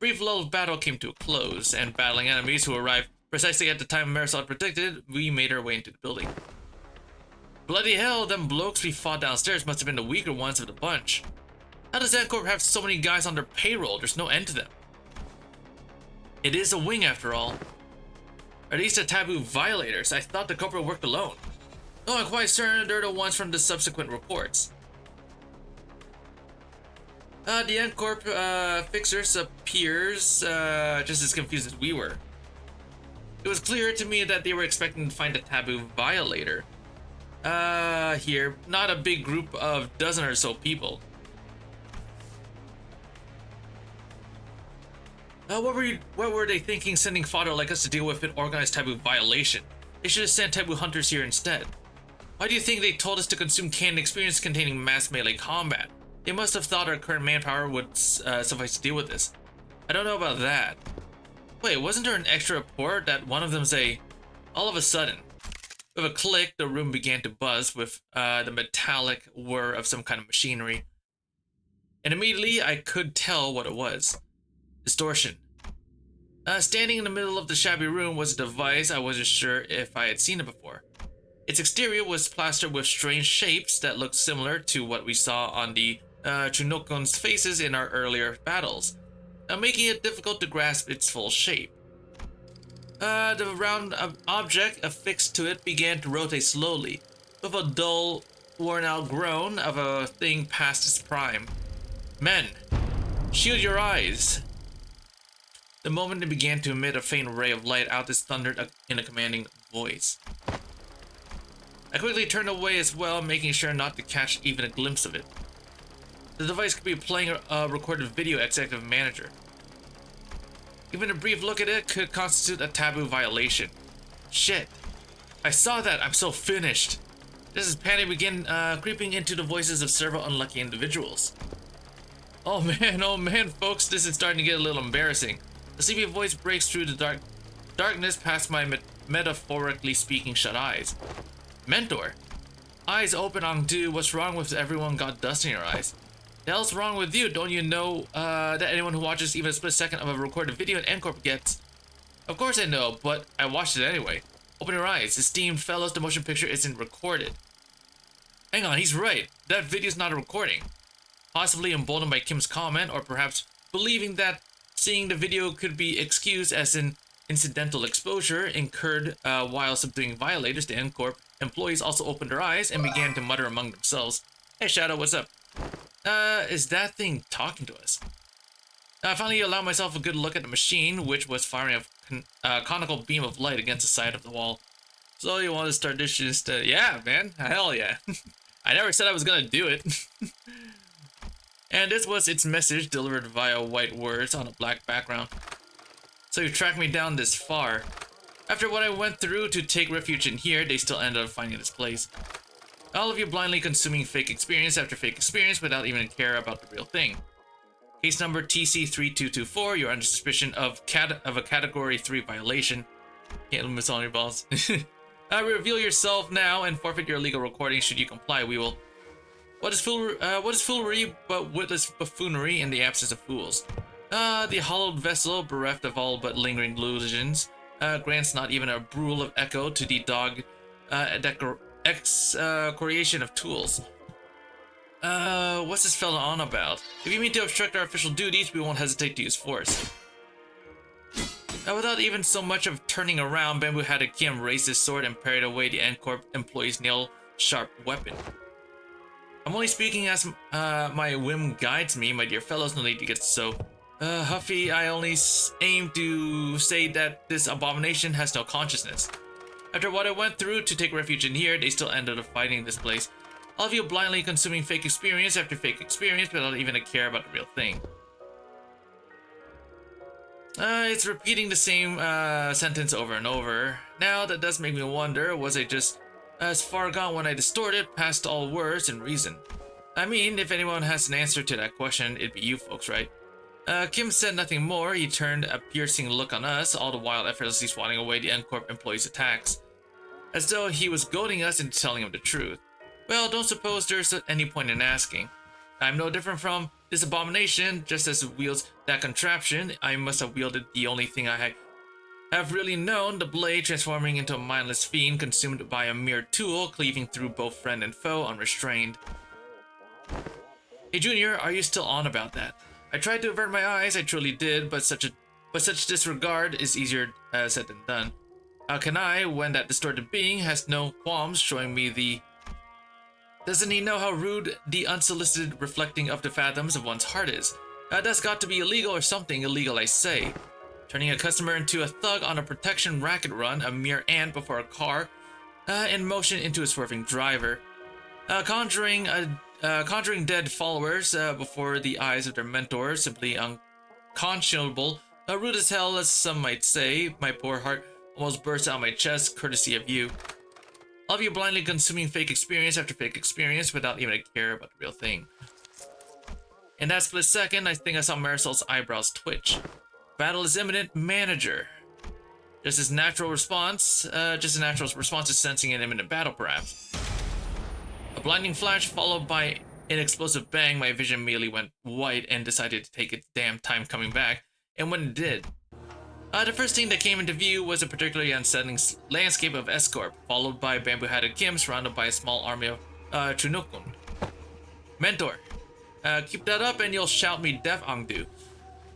Brief lull of battle came to a close, and battling enemies who arrived Precisely at the time Marisol predicted, we made our way into the building. Bloody hell, them blokes we fought downstairs must have been the weaker ones of the bunch. How does Ancorp have so many guys on their payroll? There's no end to them. It is a wing after all. Are these the taboo violators? I thought the corporate worked alone. No, I'm quite certain they're the ones from the subsequent reports. The Ancorp fixers appears just as confused as we were. It was clear to me that they were expecting to find a taboo violator. Here, not a big group of dozen or so people. What were they thinking sending fodder like us to deal with an organized taboo violation? They should have sent taboo hunters here instead. Why do you think they told us to consume canned experience containing mass melee combat? They must have thought our current manpower would suffice to deal with this. I don't know about that. Wait, wasn't there an extra report that one of them's a... All of a sudden, with a click, the room began to buzz with the metallic whir of some kind of machinery. And immediately, I could tell what it was. Distortion. Standing in the middle of the shabby room was a device I wasn't sure if I had seen it before. Its exterior was plastered with strange shapes that looked similar to what we saw on the Chinokon's faces in our earlier battles, making it difficult to grasp its full shape. The round object affixed to it began to rotate slowly, with a dull, worn-out groan of a thing past its prime. Men, shield your eyes! The moment it began to emit a faint ray of light out, this thundered in a commanding voice. I quickly turned away as well, making sure not to catch even a glimpse of it. The device could be playing a recorded video executive manager. Even a brief look at it could constitute a taboo violation. Shit. I saw that. I'm so finished. Just as panic began creeping into the voices of several unlucky individuals. Oh man, folks, this is starting to get a little embarrassing. A sleepy voice breaks through the darkness past my metaphorically speaking shut eyes. Mentor, eyes open on due. What's wrong with everyone got dust in your eyes? The hell's wrong with you? Don't you know that anyone who watches even a split second of a recorded video in Ancorp gets... Of course I know, but I watched it anyway. Open your eyes, esteemed fellows, the motion picture isn't recorded. Hang on, he's right. That video's not a recording. Possibly emboldened by Kim's comment, or perhaps believing that seeing the video could be excused as an incidental exposure incurred while subduing violators, the Ancorp employees also opened their eyes and began to mutter among themselves. Hey Shadow, what's up? Is that thing talking to us? I finally allowed myself a good look at the machine, which was firing a conical beam of light against the side of the wall. So you want to start this instead? Yeah, man. Hell yeah. I never said I was gonna do it. And this was its message delivered via white words on a black background. So you tracked me down this far. After what I went through to take refuge in here, they still ended up finding this place. All of you blindly consuming fake experience after fake experience without even care about the real thing. Case number TC3224, you're under suspicion of a Category 3 violation. Can't miss on your balls. Reveal yourself now and forfeit your illegal recording should you comply. We will... What is foolery but witless buffoonery in the absence of fools? The hollowed vessel, bereft of all but lingering illusions, grants not even a bruit of echo to the dog excoriation of tools. What's this fella on about? If you mean to obstruct our official duties, we won't hesitate to use force. Without even so much of turning around, Bamboo had a Kim raise his sword and parried away the Ancorp employee's nail-sharp weapon. I'm only speaking as my whim guides me, my dear fellows, no need to get so huffy. I only aim to say that this abomination has no consciousness. After what I went through to take refuge in here, they still ended up fighting this place. All of you blindly consuming fake experience after fake experience without even a care about the real thing. It's repeating the same sentence over and over. Now that does make me wonder, was I just as far gone when I distorted past all words and reason? I mean, if anyone has an answer to that question, it'd be you folks, right? Kim said nothing more. He turned a piercing look on us, all the while effortlessly swatting away the Ancorp employees' attacks, as though he was goading us into telling him the truth. Well, don't suppose there's any point in asking. I'm no different from this abomination. Just as it wields that contraption, I must have wielded the only thing I have really known the blade transforming into a mindless fiend consumed by a mere tool, cleaving through both friend and foe unrestrained. Hey Junior, are you still on about that? I tried to avert my eyes, I truly did, but such disregard is easier said than done. How can I, when that distorted being has no qualms showing me the... Doesn't he know how rude the unsolicited reflecting of the fathoms of one's heart is? That's got to be illegal or something illegal, I say. Turning a customer into a thug on a protection racket run, a mere ant before a car, in motion into a swerving driver. Conjuring dead followers before the eyes of their mentor, simply unconscionable. Rude as hell, as some might say. My poor heart almost burst out my chest, courtesy of you. All of you blindly consuming fake experience after fake experience without even a care about the real thing. In that split second, I think I saw Marisol's eyebrows twitch. Battle is imminent, manager. Just a natural response to sensing an imminent battle, perhaps. A blinding flash followed by an explosive bang, my vision immediately went white and decided to take its damn time coming back, and when it did, the first thing that came into view was a particularly unsettling landscape of Escorp, followed by bamboo-hatted Kim surrounded by a small army of Chunokun. Mentor, keep that up and you'll shout me deaf, Angdu.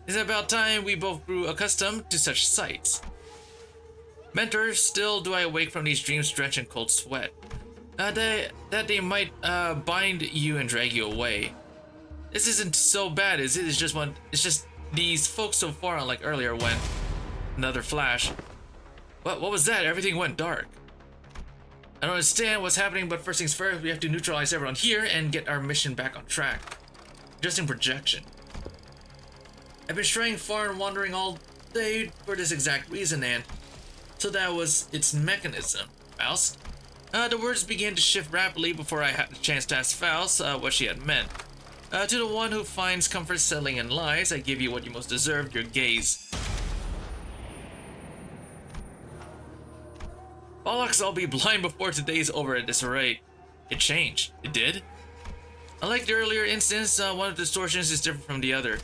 It's about time we both grew accustomed to such sights. Mentor, still do I awake from these dreams drenched in cold sweat. That they might bind you and drag you away. This isn't so bad, is it? It's just these folks so far, unlike earlier when... Another flash. What was that? Everything went dark. I don't understand what's happening, but first things first, we have to neutralize everyone here and get our mission back on track. Just in projection. I've been straying far and wandering all day for this exact reason, and so that was its mechanism. Faust? The words began to shift rapidly before I had the chance to ask Faust what she had meant. To the one who finds comfort settling in lies, I give you what you most deserve, your gaze. Bollocks, I'll be blind before today's over at this rate. It changed. It did? Unlike the earlier instance, one of the distortions is different from the other.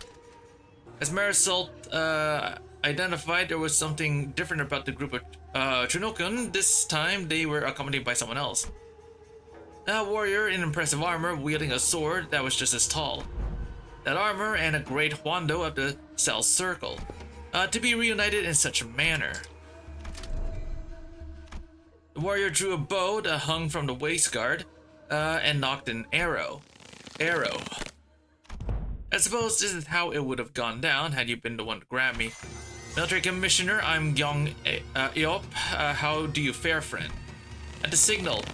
As Marisol identified, there was something different about the group of Chunokun. This time, they were accompanied by someone else. A warrior in impressive armor, wielding a sword that was just as tall. That armor and a great Huando of the Cell Circle. To be reunited in such a manner. The warrior drew a bow that hung from the waistguard, and knocked an arrow. I suppose this is how it would have gone down had you been the one to grab me. Military Commissioner, I'm Yong Eop. How do you fare, friend? At the signal,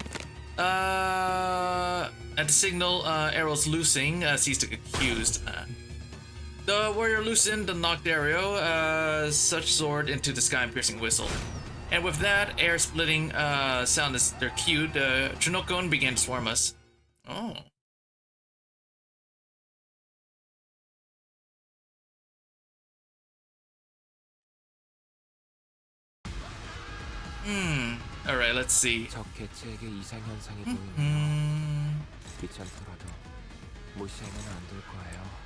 arrows loosing, seized the accused. The warrior loosened the knocked arrow, such sword into the sky and piercing whistle. And with that air-splitting sound as they're cued, Chunokun began to swarm us. Oh. Alright, let's see.
적 개체에게 이상 현상이 보이네요. 귀찮더라도 무시하면 안 될 거예요.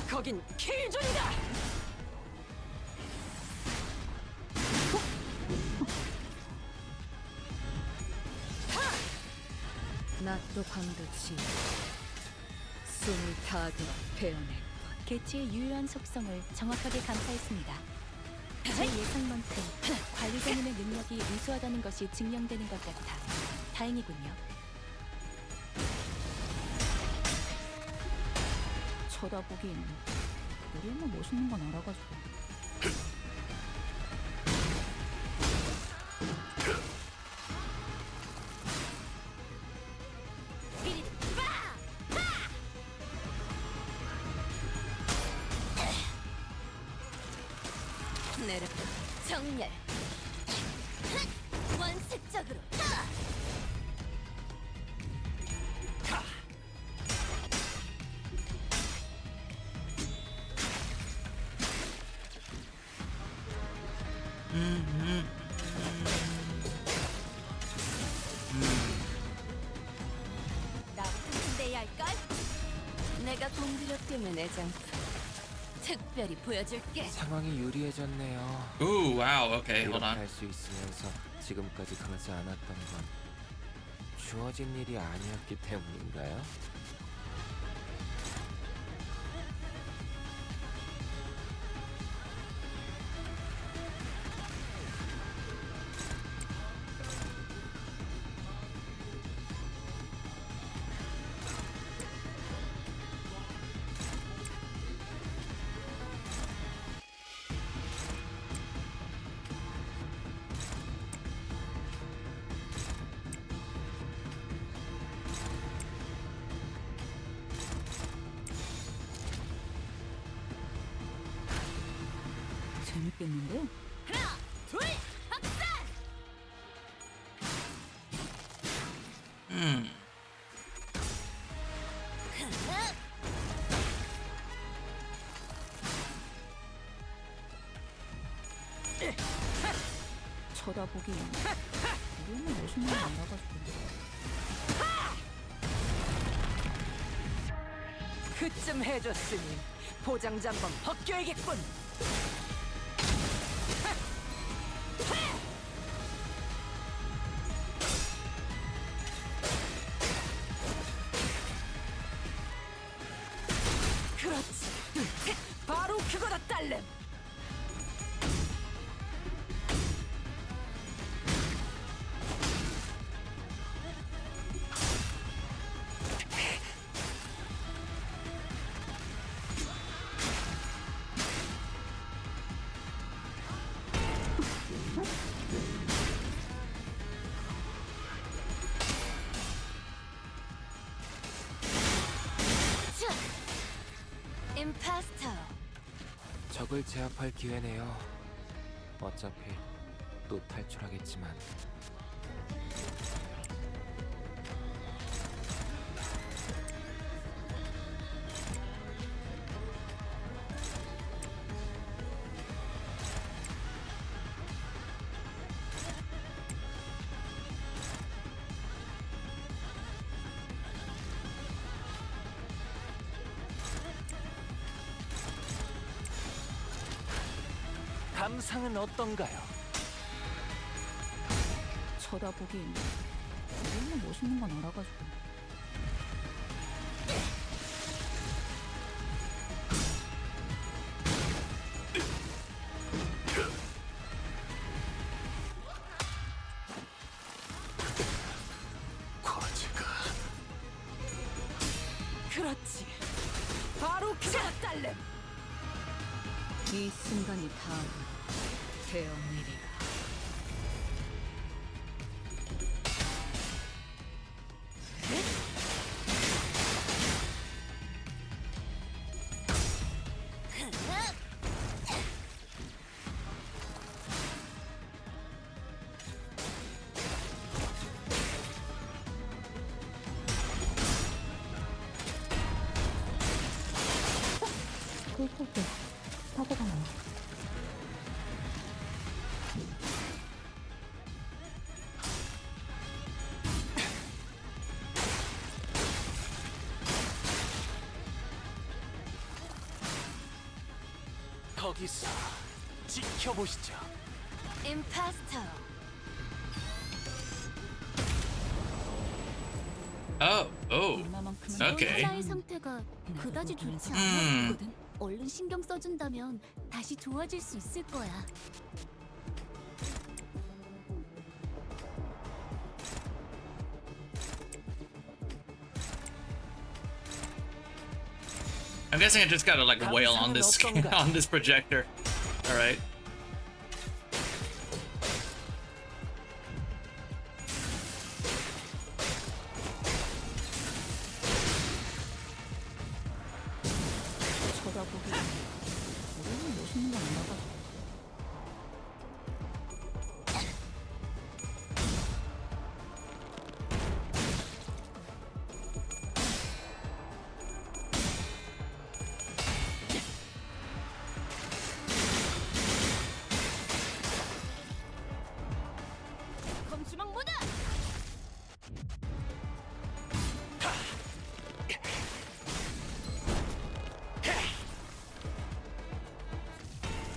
거긴 킬존이다.
낫도 광듯이 숨을 다 들어 베어낼 것.
개체의 유효한 속성을 정확하게 감사했습니다. 제 예상만큼 관리자님의 능력이 우수하다는 것이 증명되는 것 같아 다행이군요. 쳐다보긴 우리 엄마 멋있는 건 알아가지고.
내려 정렬 원칙적으로 나부터 준비해야 할걸? 내가 공기력 때문에 애장품 특별히 보여줄게.
상황이 유리해졌네요.
Ooh, wow. Okay, hold
이렇게
on.
할 수 있으면서 지금까지 그러지 않았던 건 주어진 일이 아니었기 때문인가요?
재밌겠는데?
하나, 둘, 학살!
쳐다보기 우리는 멋있는 거 알아가지고
그쯤 해줬으니 포장지 한번 벗겨야겠군. 그렇지. 둘, 셋. 바로 그거다, 딸램.
임파스터.
적을 제압할 기회네요. 어차피 또 탈출하겠지만.
감상은 어떤가요?
쳐다보기 우리는 멋있는 건 알아가지고
과제가
그렇지. 바로 그거다, 딸램.
이 순간이 다음 되어내리라. 사고가 나요.
거기서 지켜보시죠.
임파스터.
Oh, oh.
얼마만큼은
Okay.
사의 상태가 그다지 좋지 않아 보이거든. 얼른 신경 써준다면 다시 좋아질 수 있을 거야.
I'm guessing I just gotta like wail on this on this projector. All right.
쳐다보기 우리는 멋있는 건 알아가지고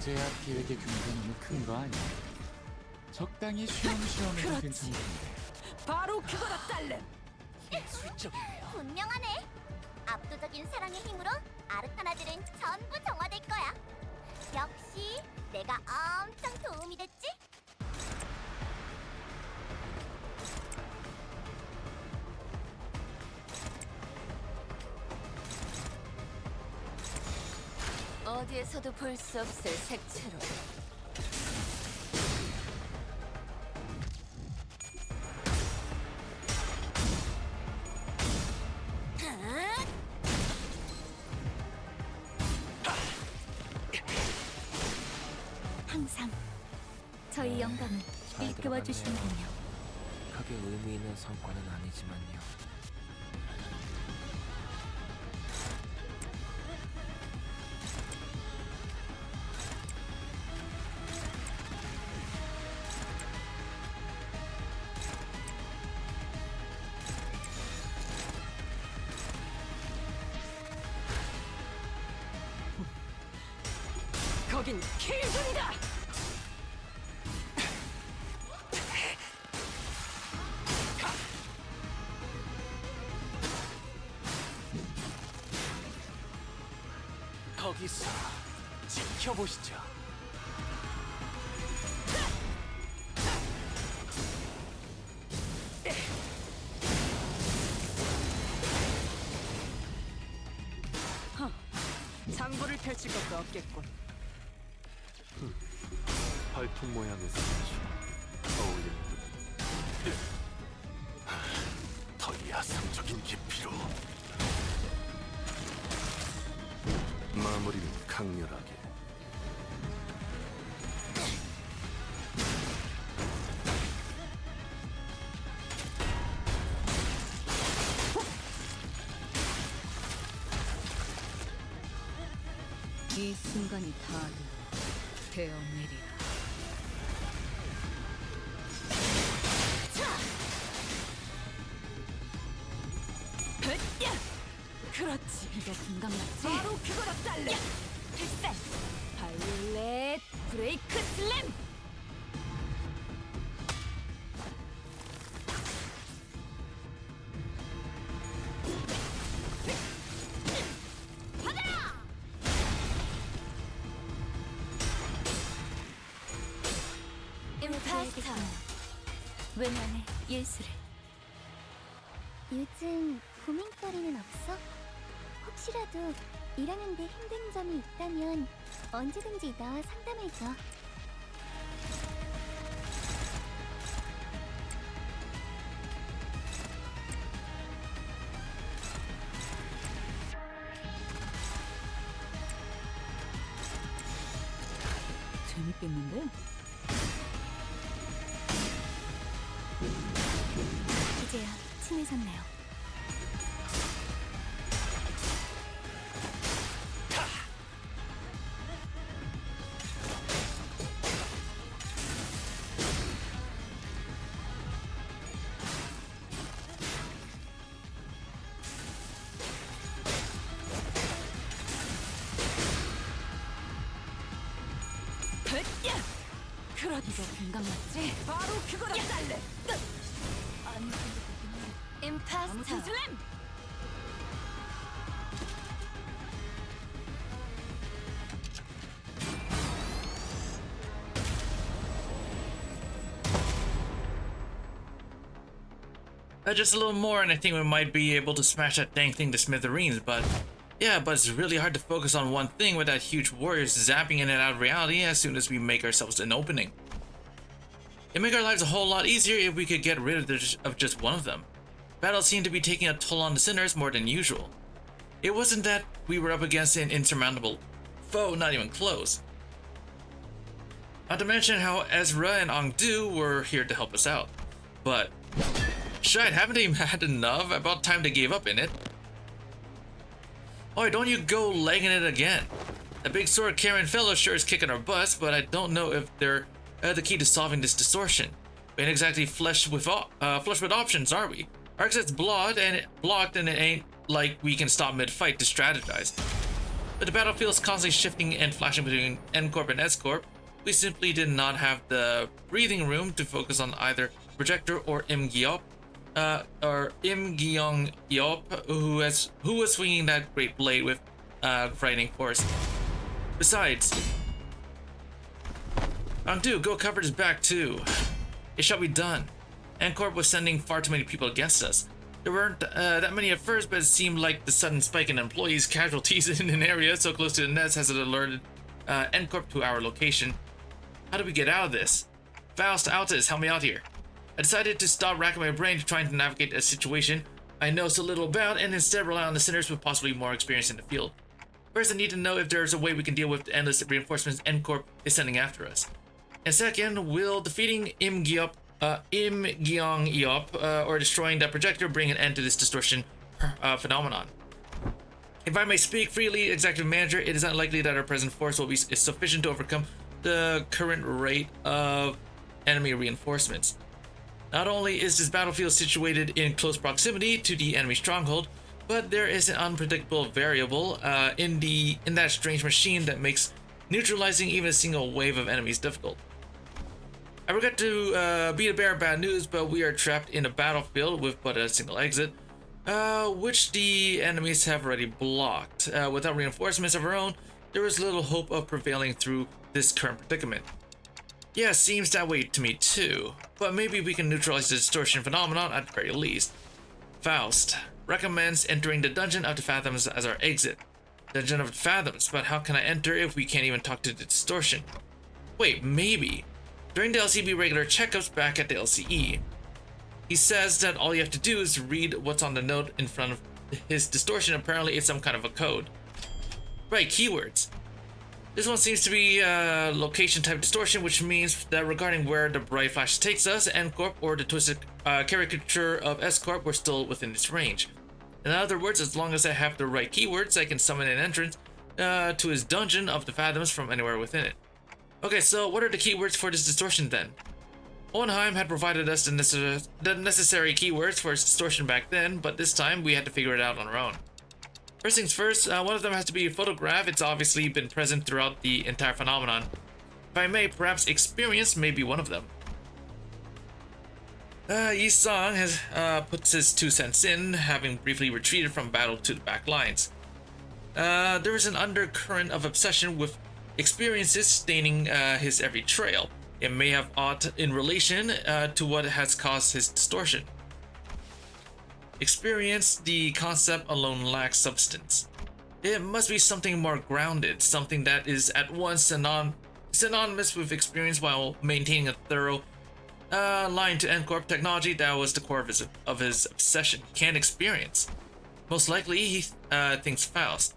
제약 계획의 규모가 너무 큰 거 아니야? 적당히 쉬엄쉬엄해도 괜찮은데.
바로 그거다 딸내.
예술적이네요.
분명하네. 압도적인 사랑의 힘으로 아르카나들은 전부 정화될 거야. 역시 내가 엄청 도움이 됐지?
어디에서도 볼 수 없을 색채로. 항상 저희 영감을
잘
일깨워 주시는군요.
들어갔네요. 크게 의미 있는 성과는 아니지만요.
거긴 킬존이다.
거기서 지켜보시죠.
장부를 펼칠 것도 없겠군.
발톱 모양의 스치 어울릴 뿐. 더 야성적인 깊이로 마무리는 강렬하게.
이 순간이 다 되어내리라. 그렇지.
이거 공감 맞지?
바로 그거다 딸내.
필살.
발렛 브레이크 슬램.
임파스터. 외면의 예술을.
요즘 고민거리는 없어? 혹시라도 일하는데 힘든 점이 있다면 언제든지 나와 상담해줘.
재밌겠는데?
이제야 친해졌네요.
그렇지.
이거 공감 맞지?
바로 그거다 딸내.
안 임파스터.
아무튼 슬램.
Just a little more and I think we might be able to smash that dang thing to smithereens, but yeah, but it's really hard to focus on one thing with that huge warriors zapping in and out of reality as soon as we make ourselves an opening. It'd make our lives a whole lot easier if we could get rid of just one of them. Battles seem to be taking a toll on the sinners more than usual. It wasn't that we were up against an insurmountable foe, not even close. Not to mention how Ezra and Ongdu were here to help us out. But shite, haven't they had enough? About time they gave up in it. Oh, don't you go legging it again. The big sword carrying fellow sure is kicking our butts, but I don't know if they're the key to solving this distortion. We ain't exactly flush with options, are we? Our exit's blocked and it ain't like we can stop mid-fight to strategize. With the battlefields constantly shifting and flashing between N Corp and S Corp, we simply did not have the breathing room to focus on either Projector or Im Gyop, who was swinging that great blade with frightening force. Besides, Round 2, go cover his back too. It shall be done. N Corp was sending far too many people against us. There weren't that many at first, but it seemed like the sudden spike in employees' casualties in an area so close to the nest has alerted N Corp to our location. How do we get out of this? Faust, Altus, help me out here. I decided to stop racking my brain trying to navigate a situation I know so little about and instead rely on listeners with possibly more experience in the field. First, I need to know if there's a way we can deal with the endless reinforcements N Corp is sending after us. And second, will defeating Im Gyong Yop or destroying that projector bring an end to this distortion phenomenon? If I may speak freely, Executive Manager, it is unlikely that our present force will be sufficient to overcome the current rate of enemy reinforcements. Not only is this battlefield situated in close proximity to the enemy stronghold, but there is an unpredictable variable in that strange machine that makes neutralizing even a single wave of enemies difficult. I regret to be the bearer of bad news, but we are trapped in a battlefield with but a single exit, which the enemies have already blocked. Without reinforcements of our own, there is little hope of prevailing through this current predicament. Yeah, seems that way to me too, but maybe we can neutralize the distortion phenomenon at the very least. Faust recommends entering the Dungeon of the Fathoms as our exit. Dungeon of the Fathoms, but how can I enter if we can't even talk to the distortion? Wait, maybe. During the LCB regular checkups back at the LCE, he says that all you have to do is read what's on the note in front of his distortion. Apparently it's some kind of a code. Right, keywords. This one seems to be location type distortion, which means that regarding where the bright flash takes us, N Corp or the twisted caricature of S Corp were still within its range. In other words, as long as I have the right keywords, I can summon an entrance to his Dungeon of the Fathoms from anywhere within it. Okay, so what are the keywords for this distortion then? Owenheim had provided us the necessary keywords for its distortion back then, but this time we had to figure it out on our own. First things first, one of them has to be a photograph. It's obviously been present throughout the entire phenomenon. If I may, perhaps experience may be one of them. Yi Song has puts his 2 cents in, having briefly retreated from battle to the back lines. There is an undercurrent of obsession with experiences staining his every trail. It may have aught in relation to what has caused his distortion. Experience, the concept alone lacks substance. It must be something more grounded, something that is at once synonymous with experience while maintaining a thorough line to N Corp technology. That was the core of his obsession. Can't experience. Most likely he thinks Faust.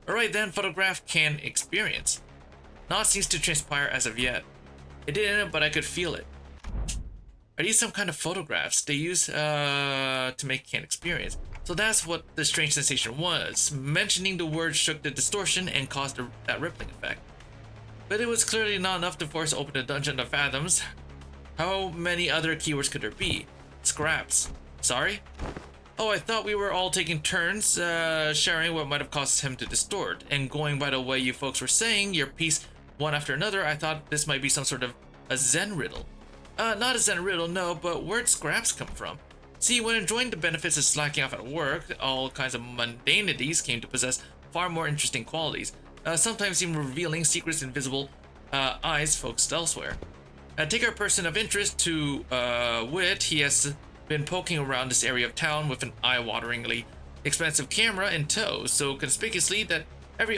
Alright then, photograph can experience. Not seems to transpire as of yet. It didn't, but I could feel it. Are these some kind of photographs they use to make can experience? So that's what the strange sensation was. Mentioning the word shook the distortion and caused that rippling effect. But it was clearly not enough to force open the Dungeon of Fathoms. How many other keywords could there be? Scraps. Sorry? Oh, I thought we were all taking turns sharing what might have caused him to distort. And going by the way you folks were saying your piece one after another, I thought this might be some sort of a Zen riddle. Not a Zen riddle, no, but where'd scraps come from? See, when enjoying the benefits of slacking off at work, all kinds of mundanities came to possess far more interesting qualities, sometimes even revealing secrets invisible eyes focused elsewhere. Take our person of interest to wit, he has been poking around this area of town with an eye-wateringly expensive camera in tow, so conspicuously that every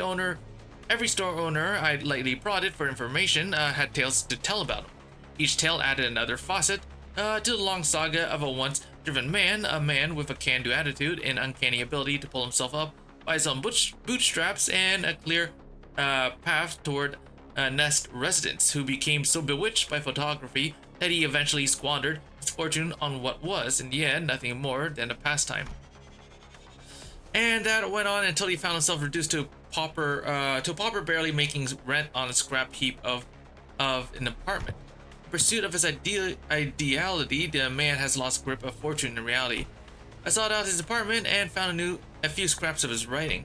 store owner I'd lightly prodded for information had tales to tell about him. Each tale added another facet to the long saga of a once-driven man, a man with a can-do attitude and uncanny ability to pull himself up by his own bootstraps and a clear path toward Nest residents, who became so bewitched by photography that he eventually squandered his fortune on what was, in the end, nothing more than a pastime. And that went on until he found himself reduced to a pauper barely making rent on a scrap heap of an apartment. In pursuit of his ideality, the man has lost grip of fortune in reality. I sought out his apartment and found a few scraps of his writing.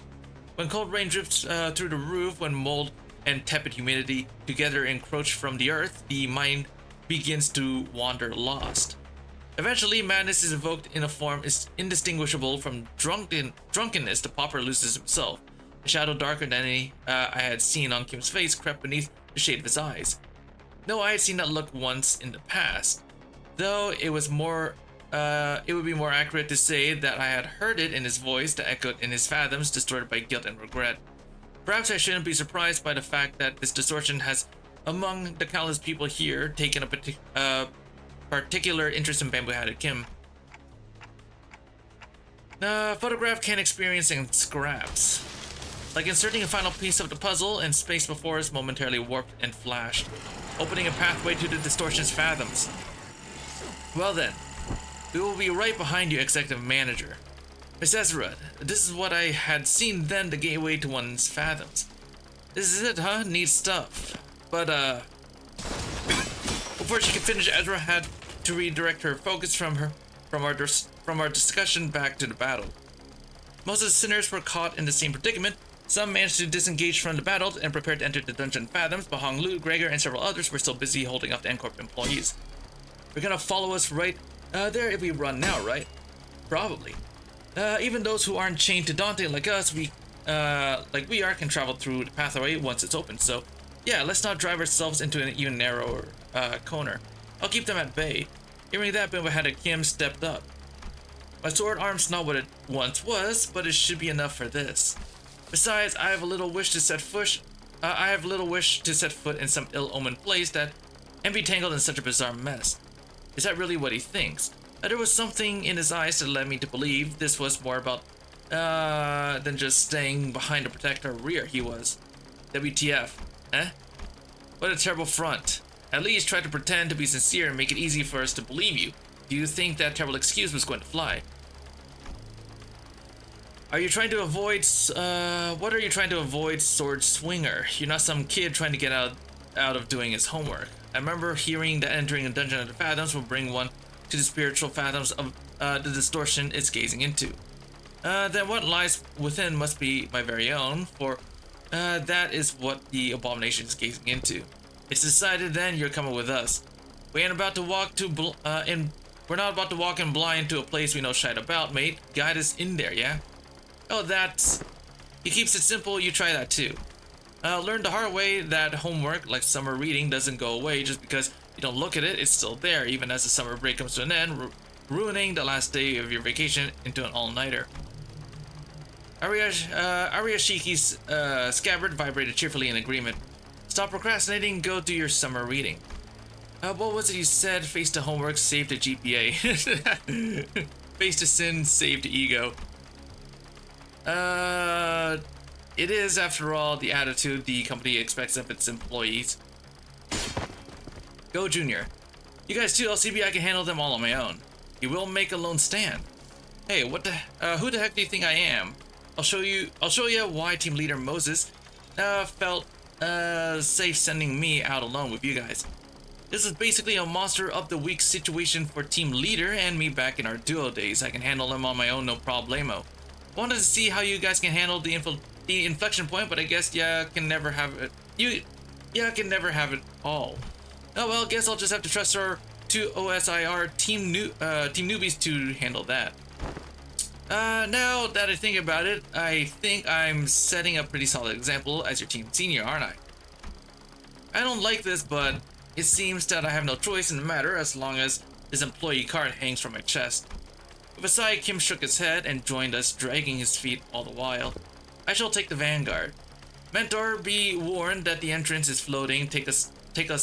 When cold rain drips through the roof, when mold and tepid humidity together encroach from the earth, the mind begins to wander lost. Eventually, madness is evoked in a form indistinguishable from drunkenness. The pauper loses himself. A shadow darker than any I had seen on Kim's face crept beneath the shade of his eyes. No, I had seen that look once in the past, though it was more. It would be more accurate to say that I had heard it in his voice that echoed in his fathoms, distorted by guilt and regret. Perhaps I shouldn't be surprised by the fact that this distortion has, among the countless people here, taken a particular interest in bamboo-hatted Kim. Photograph can experience in scraps. Like inserting a final piece of the puzzle, and space before us momentarily warped and flashed, opening a pathway to the distortion's fathoms. Well then, we will be right behind you, Executive Manager. Miss Ezra, this is what I had seen then, the gateway to one's fathoms. This is it, huh? Neat stuff. But, before she could finish, Ezra had to redirect her focus from our discussion back to the battle. Most of the sinners were caught in the same predicament. Some managed to disengage from the battle and prepare to enter the dungeon fathoms, but Hong Lu, Gregor, and several others were still busy holding off the N-Corp employees. They're gonna follow us right there if we run now, right? Probably. Even those who aren't chained to Dante like us, like we are, can travel through the pathway once it's open. So, yeah, let's not drive ourselves into an even narrower corner. I'll keep them at bay. Hearing that, bamboo-hatted Kim stepped up. My sword arm's not what it once was, but it should be enough for this. Besides, I have little wish to set foot in some ill-omened place and be tangled in such a bizarre mess. Is that really what he thinks? There was something in his eyes that led me to believe this was more about than just staying behind to protect our rear. He was. WTF? Eh? What a terrible front. At least try to pretend to be sincere and make it easy for us to believe you. Do you think that terrible excuse was going to fly? Are you trying to avoid, what are you trying to avoid, sword swinger? You're not some kid trying to get out of doing his homework. I remember hearing that entering a dungeon of the fathoms will bring one to the spiritual fathoms of the distortion it's gazing into. Then what lies within must be my very own, for that is what the abomination is gazing into. It's decided then, you're coming with us. We ain't about to walk we're not about to walk in blind to a place we know shite about, mate. Guide us in there, yeah? Oh, he keeps it simple, you try that too. Learn the hard way that homework, like summer reading, doesn't go away just because you don't look at it. It's still there, even as the summer break comes to an end, ruining the last day of your vacation into an all-nighter. Ariashiki's scabbard vibrated cheerfully in agreement. Stop procrastinating, go do your summer reading. What was it you said? Face to homework, save to GPA. Face to sin, save to ego. It is, after all, the attitude the company expects of its employees. Go, Junior. You guys too, LCB, I can handle them all on my own. You will make a lone stand. Hey, who the heck do you think I am? I'll show you why Team Leader Moses felt safe sending me out alone with you guys. This is basically a monster of the week situation for Team Leader and me back in our duo days. I can handle them on my own, no problemo. Wanted to see how you guys can handle the inflection point, but I guess can never have it. Can never have it all. Oh well, guess I'll just have to trust our two OSIR team newbies to handle that. Now that I think about it, I think I'm setting a pretty solid example as your team senior, aren't I? I don't like this, but it seems that I have no choice in the matter as long as this employee card hangs from my chest. With a sigh, Kim shook his head and joined us, dragging his feet all the while. I shall take the vanguard. Mentor, be warned that the entrance is floating. Take a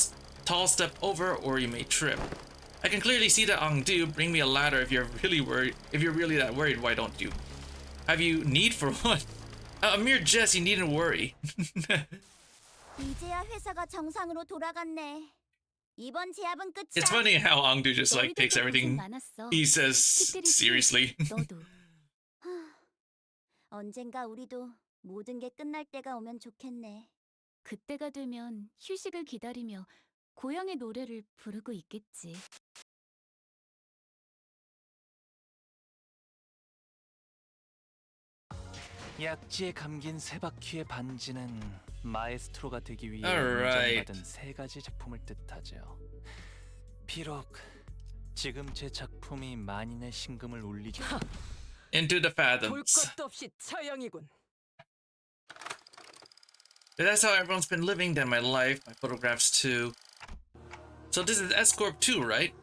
tall step over, or you may trip. I can clearly see that Angdu. Bring me a ladder if you're really worried. If you're really that worried, why don't you? Have you need for what? A mere jest. You needn't worry.
이제야 회사가 정상으로 돌아갔네. 이번 제압은 끝이야.
It's funny how Angdu just like takes everything he says seriously.
너도.
언젠가 우리도 모든 게 끝날 때가 오면 좋겠네.
그때가 되면 휴식을 기다리며 고향의 노래를 부르고 있겠지.
약지에 감긴 세 바퀴의 반지는 마에스트로가 되기 위해
Alright.
인정받은 세 가지 작품을 뜻하죠. 비록 지금 제 작품이 만인의 신금을 울리지
Into the
볼
fathoms.
것도 없이 처형이군.
If that's how everyone's been living, then my life, my photographs too. So this is S-Corp 2, right?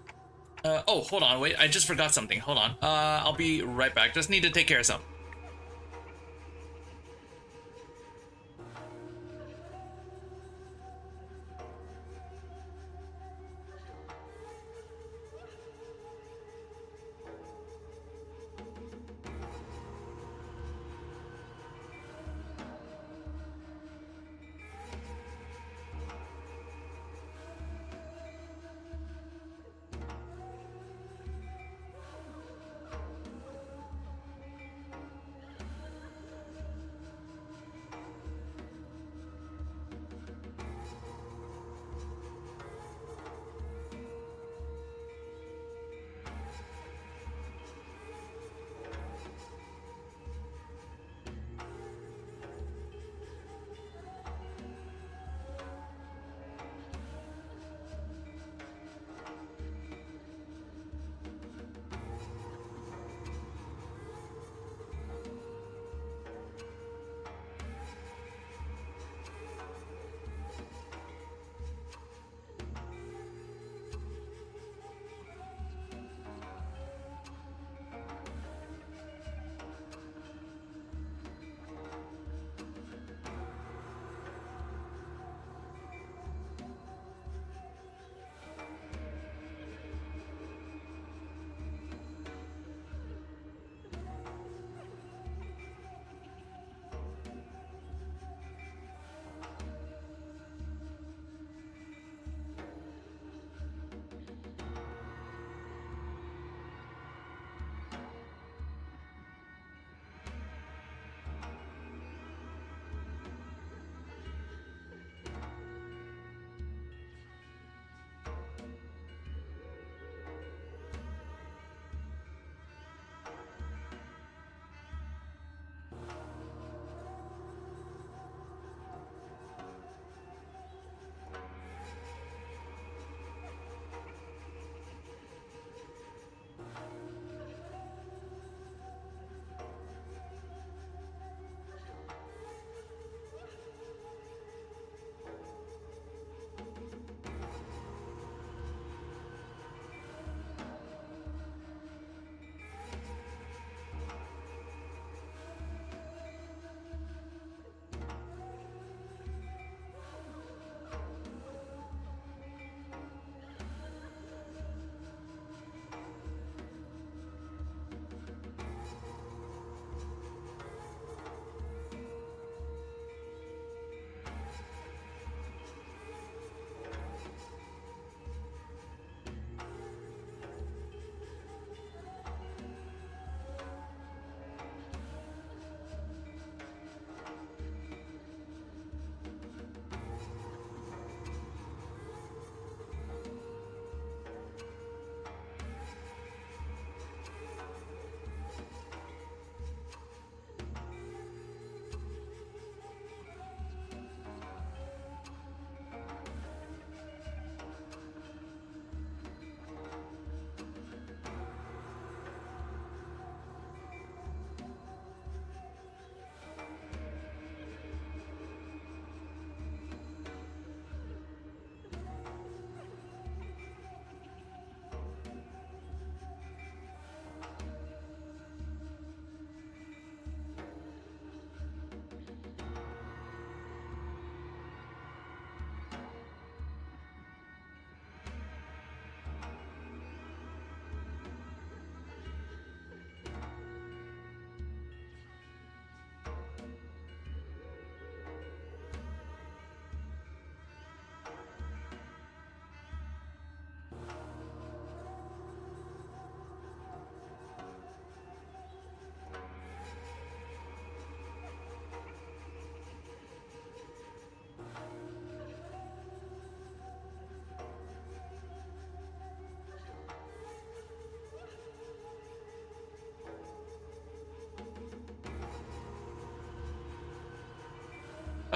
Oh, hold on, wait, I just forgot something. Hold on. I'll be right back. Just need to take care of something.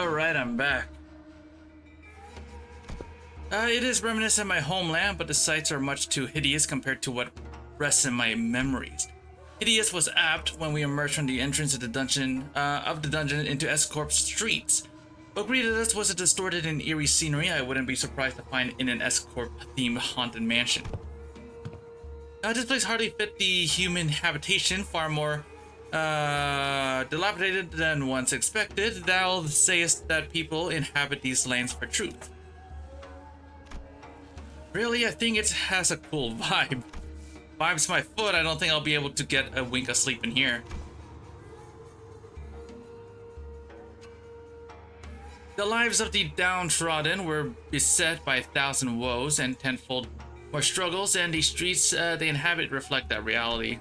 Alright, I'm back. It is reminiscent of my homeland, but the sights are much too hideous compared to what rests in my memories. Hideous was apt when we emerged from the entrance of the dungeon into S-Corp's streets. What greeted us was a distorted and eerie scenery I wouldn't be surprised to find in an S-Corp-themed haunted mansion. This place hardly fit the human habitation, far more dilapidated than once expected. Thou sayest that people inhabit these lands for truth. Really, I think it has a cool vibe. Vibes my foot, I don't think I'll be able to get a wink of sleep in here. The lives of the downtrodden were beset by 1,000 woes and tenfold more struggles, and the streets they inhabit reflect that reality.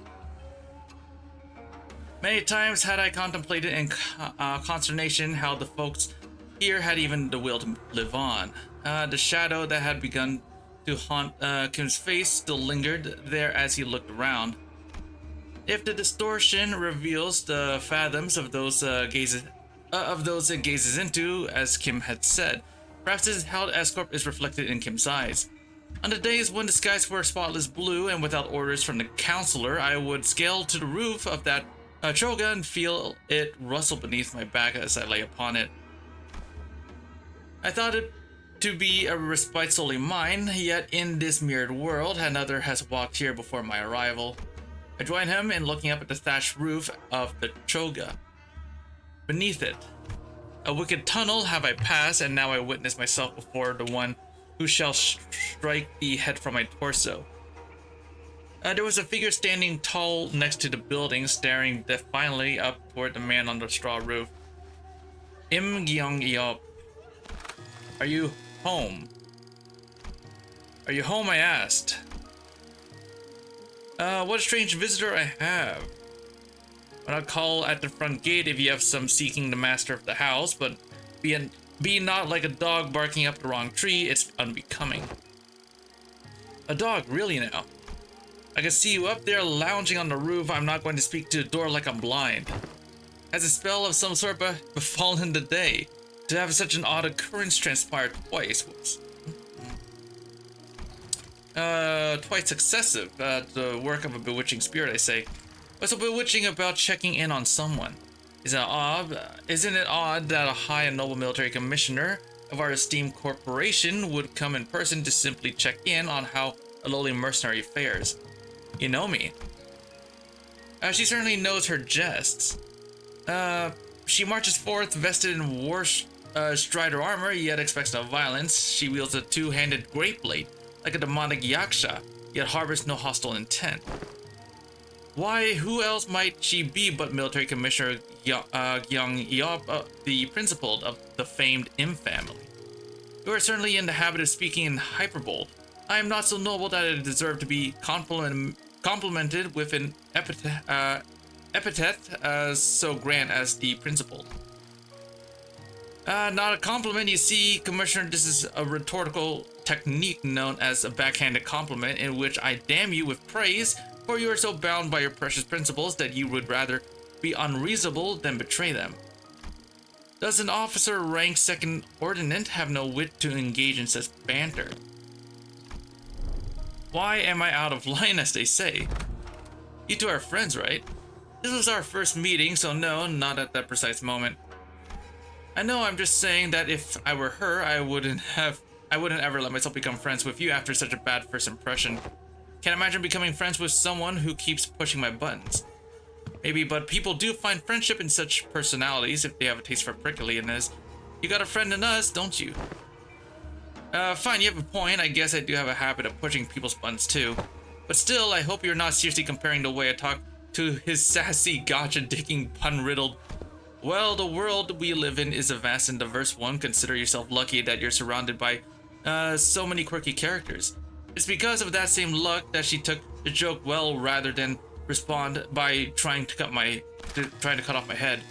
Many times had I contemplated in consternation how the folks here had even the will to live on. The shadow that had begun to haunt Kim's face still lingered there as he looked around. If the distortion reveals the fathoms of those it gazes into, as Kim had said, perhaps this is how the S-Corp is reflected in Kim's eyes. On the days when the skies were spotless blue and without orders from the counselor, I would scale to the roof of that choga and feel it rustle beneath my back as I lay upon it. I thought it to be a respite solely mine, yet in this mirrored world, another has walked here before my arrival. I join him in looking up at the thatched roof of the choga. Beneath it, a wicked tunnel have I passed, and now I witness myself before the one who shall strike the head from my torso. There was a figure standing tall next to the building, staring defiantly up toward the man on the straw roof. Im Gyong Yop. Are you home? Are you home, I asked. What a strange visitor I have. I'll call at the front gate if you have some seeking the master of the house, but be not like a dog barking up the wrong tree, it's unbecoming. A dog, really now? I can see you up there lounging on the roof. I'm not going to speak to the door like I'm blind. Has a spell of some sort befallen the day? To have such an odd occurrence transpire twice. Whoops. Twice successive. The work of a bewitching spirit, I say. What's so bewitching about checking in on someone? Isn't it odd that a high and noble military commissioner of our esteemed corporation would come in person to simply check in on how a lowly mercenary fares? You know me. She certainly knows her jests. She marches forth vested in war strider armor, yet expects no violence. She wields a two-handed great blade, like a demonic yaksha, yet harbors no hostile intent. Why, who else might she be but Military Commissioner Gyong Yop, the principal of the famed Im family? You are certainly in the habit of speaking in hyperbole. I am not so noble that I deserve to be complimented with an epithet so grand as the principal. Not a compliment, you see, Commissioner. This is a rhetorical technique known as a backhanded compliment, in which I damn you with praise, for you are so bound by your precious principles that you would rather be unreasonable than betray them. Does an officer ranked second ordinate have no wit to engage in such banter? Why am I out of line, as they say? You two are friends, right? This was our first meeting, so no, not at that precise moment. I know, I'm just saying that if I were her, I wouldn't ever let myself become friends with you after such a bad first impression. Can't imagine becoming friends with someone who keeps pushing my buttons. Maybe, but people do find friendship in such personalities if they have a taste for prickliness. You got a friend in us, don't you? Fine, you have a point. I guess I do have a habit of pushing people's buttons too. But still, I hope you're not seriously comparing the way I talk to his sassy, gotcha-digging, pun-riddled. Well, the world we live in is a vast and diverse one. Consider yourself lucky that you're surrounded by so many quirky characters. It's because of that same luck that she took the joke well rather than respond by trying to cut off my head.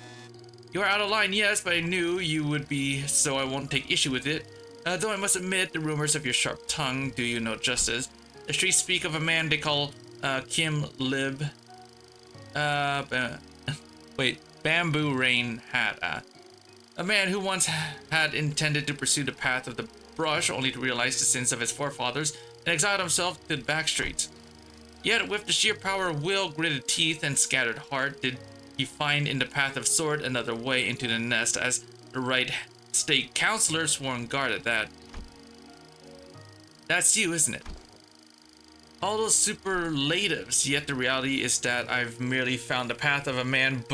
You are out of line, yes, but I knew you would be, so I won't take issue with it. Though I must admit, the rumors of your sharp tongue do you no justice. The streets speak of a man they call Kim Lib. Wait, Bamboo Rain Hat. A man who once had intended to pursue the path of the brush only to realize the sins of his forefathers and exiled himself to the back streets. Yet with the sheer power of will, gritted teeth, and scattered heart did he find in the path of sword another way into the nest as the right state counselor sworn guard at that. That's you, isn't it? All those superlatives, yet the reality is that I've merely found the path of a man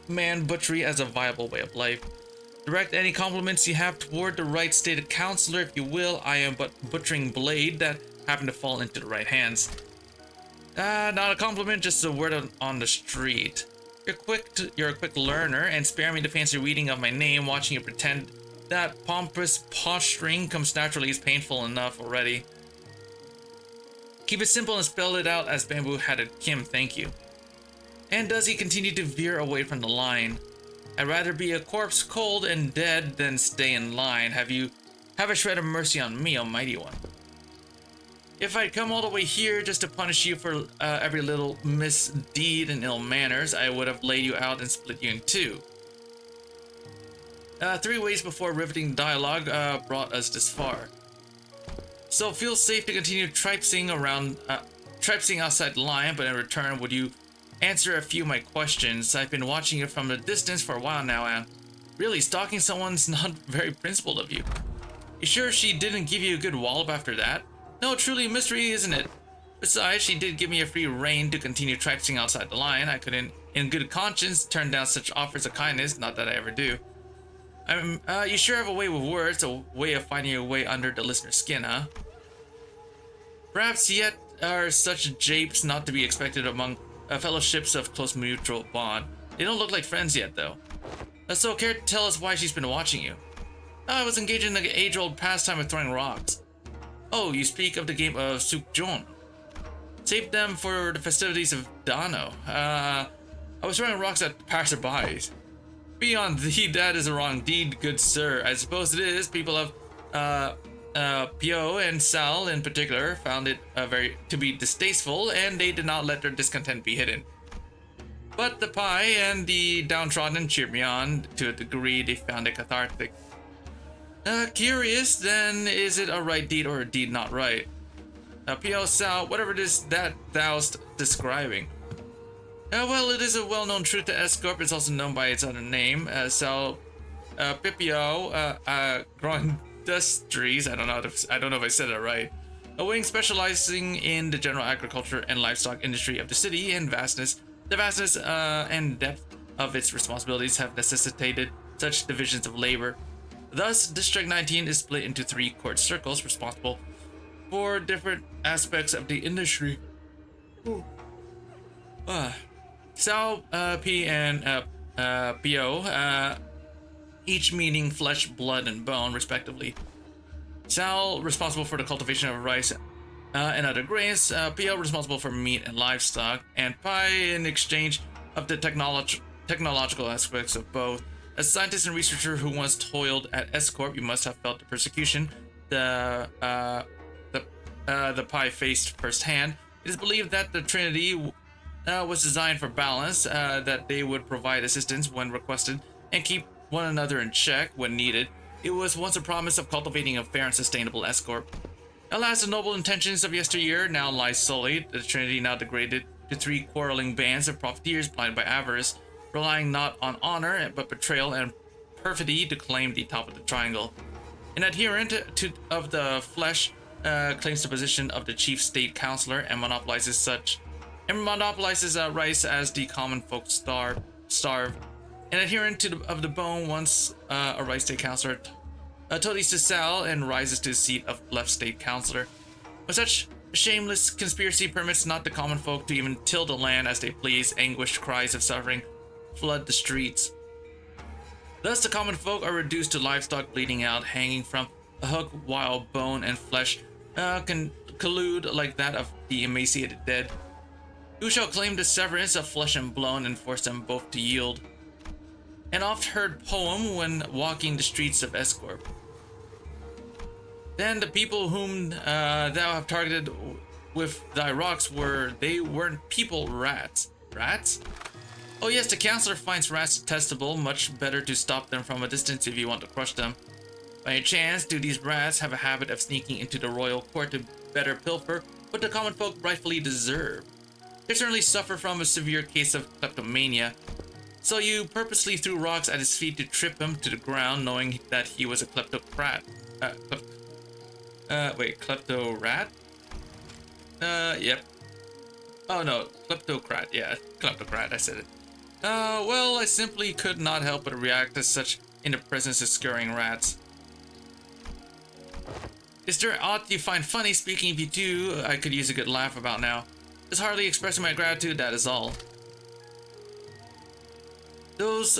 man butchery as a viable way of life. Direct any compliments you have toward the right stated counselor, if you will. I am but butchering blade that happened to fall into the right hands. Not a compliment, just a word on the street. You're a quick learner, and spare me the fancy reading of my name. Watching you pretend that pompous posturing comes naturally is painful enough already. Keep it simple and spell it out as bamboo-hatted Kim, thank you. And does he continue to veer away from the line? I'd rather be a corpse cold and dead than stay in line. Have a shred of mercy on me, almighty one. If I'd come all the way here just to punish you for every little misdeed and ill manners, I would have laid you out and split you in two. 3 ways before riveting dialogue brought us this far. So feel safe to continue traipsing outside the line, but in return, would you answer a few of my questions? I've been watching you from a distance for a while now, and really, stalking someone's not very principled of you. You sure she didn't give you a good wallop after that? No, truly a mystery, isn't it? Besides, she did give me a free rein to continue traipsing outside the line. I couldn't, in good conscience, turn down such offers of kindness, not that I ever do. You sure have a way with words, a way of finding your way under the listener's skin, huh? Perhaps yet are such japes not to be expected among fellowships of close mutual bond. They don't look like friends yet, though. So care to tell us why she's been watching you? I was engaged in the age-old pastime of throwing rocks. Oh, you speak of the game of Sukjon. Save them for the festivities of Dano. I was throwing rocks at passerbys. Beyond thee, that is a wrong deed, good sir. I suppose it is. People of Pio and Sal in particular found it to be distasteful, and they did not let their discontent be hidden. But the Pi and the downtrodden cheered me on to a degree they found it cathartic. Curious, then, is it a right deed or a deed not right? Pio, Sal, whatever it is that thou'st describing. Well, it is a well-known truth that S-Corp is also known by its other name, Sal Pipio Grundustries. I don't know if I said it right. A wing specializing in the general agriculture and livestock industry of the city, and the vastness and depth of its responsibilities have necessitated such divisions of labor. Thus, District 19 is split into 3 court circles responsible for different aspects of the industry. Sal, P, and Pio, each meaning flesh, blood, and bone, respectively. Sal responsible for the cultivation of rice and other grains, Pio responsible for meat and livestock, and Pi in exchange of the technological aspects of both. As a scientist and researcher who once toiled at S-Corp, you must have felt the persecution the Pi faced firsthand. It is believed that the Trinity was designed for balance, that they would provide assistance when requested and keep one another in check when needed. It was once a promise of cultivating a fair and sustainable S-Corp. Alas, the noble intentions of yesteryear now lie sullied, the Trinity now degraded to 3 quarreling bands of profiteers blinded by avarice, relying not on honor but betrayal and perfidy to claim the top of the triangle. An adherent of the flesh claims the position of the chief state counselor and monopolizes rice as the common folk starve. An adherent of the bone, once a rice state counselor, toadies to Sal and rises to the seat of left state counselor. But such shameless conspiracy permits not the common folk to even till the land as they please. Anguished cries of suffering flood the streets. Thus the common folk are reduced to livestock bleeding out, hanging from a hook, while bone and flesh can collude like that of the emaciated dead. Who shall claim the severance of flesh and bone and force them both to yield? An oft-heard poem when walking the streets of S-Corp. Then the people whom thou have targeted with thy rocks weren't people, rats. Rats? Oh yes, the counselor finds rats detestable. Much better to stop them from a distance if you want to crush them. By any chance, do these rats have a habit of sneaking into the royal court to better pilfer what the common folk rightfully deserve? They certainly suffer from a severe case of kleptomania. So you purposely threw rocks at his feet to trip him to the ground, knowing that he was a kleptocrat. Klepto-rat? Yep. Oh no, kleptocrat, yeah, kleptocrat, I said it. Well, I simply could not help but react to such in the presence of scurrying rats. Is there aught you find funny? Speaking, if you do, I could use a good laugh about now. Just hardly expressing my gratitude, that is all. Those,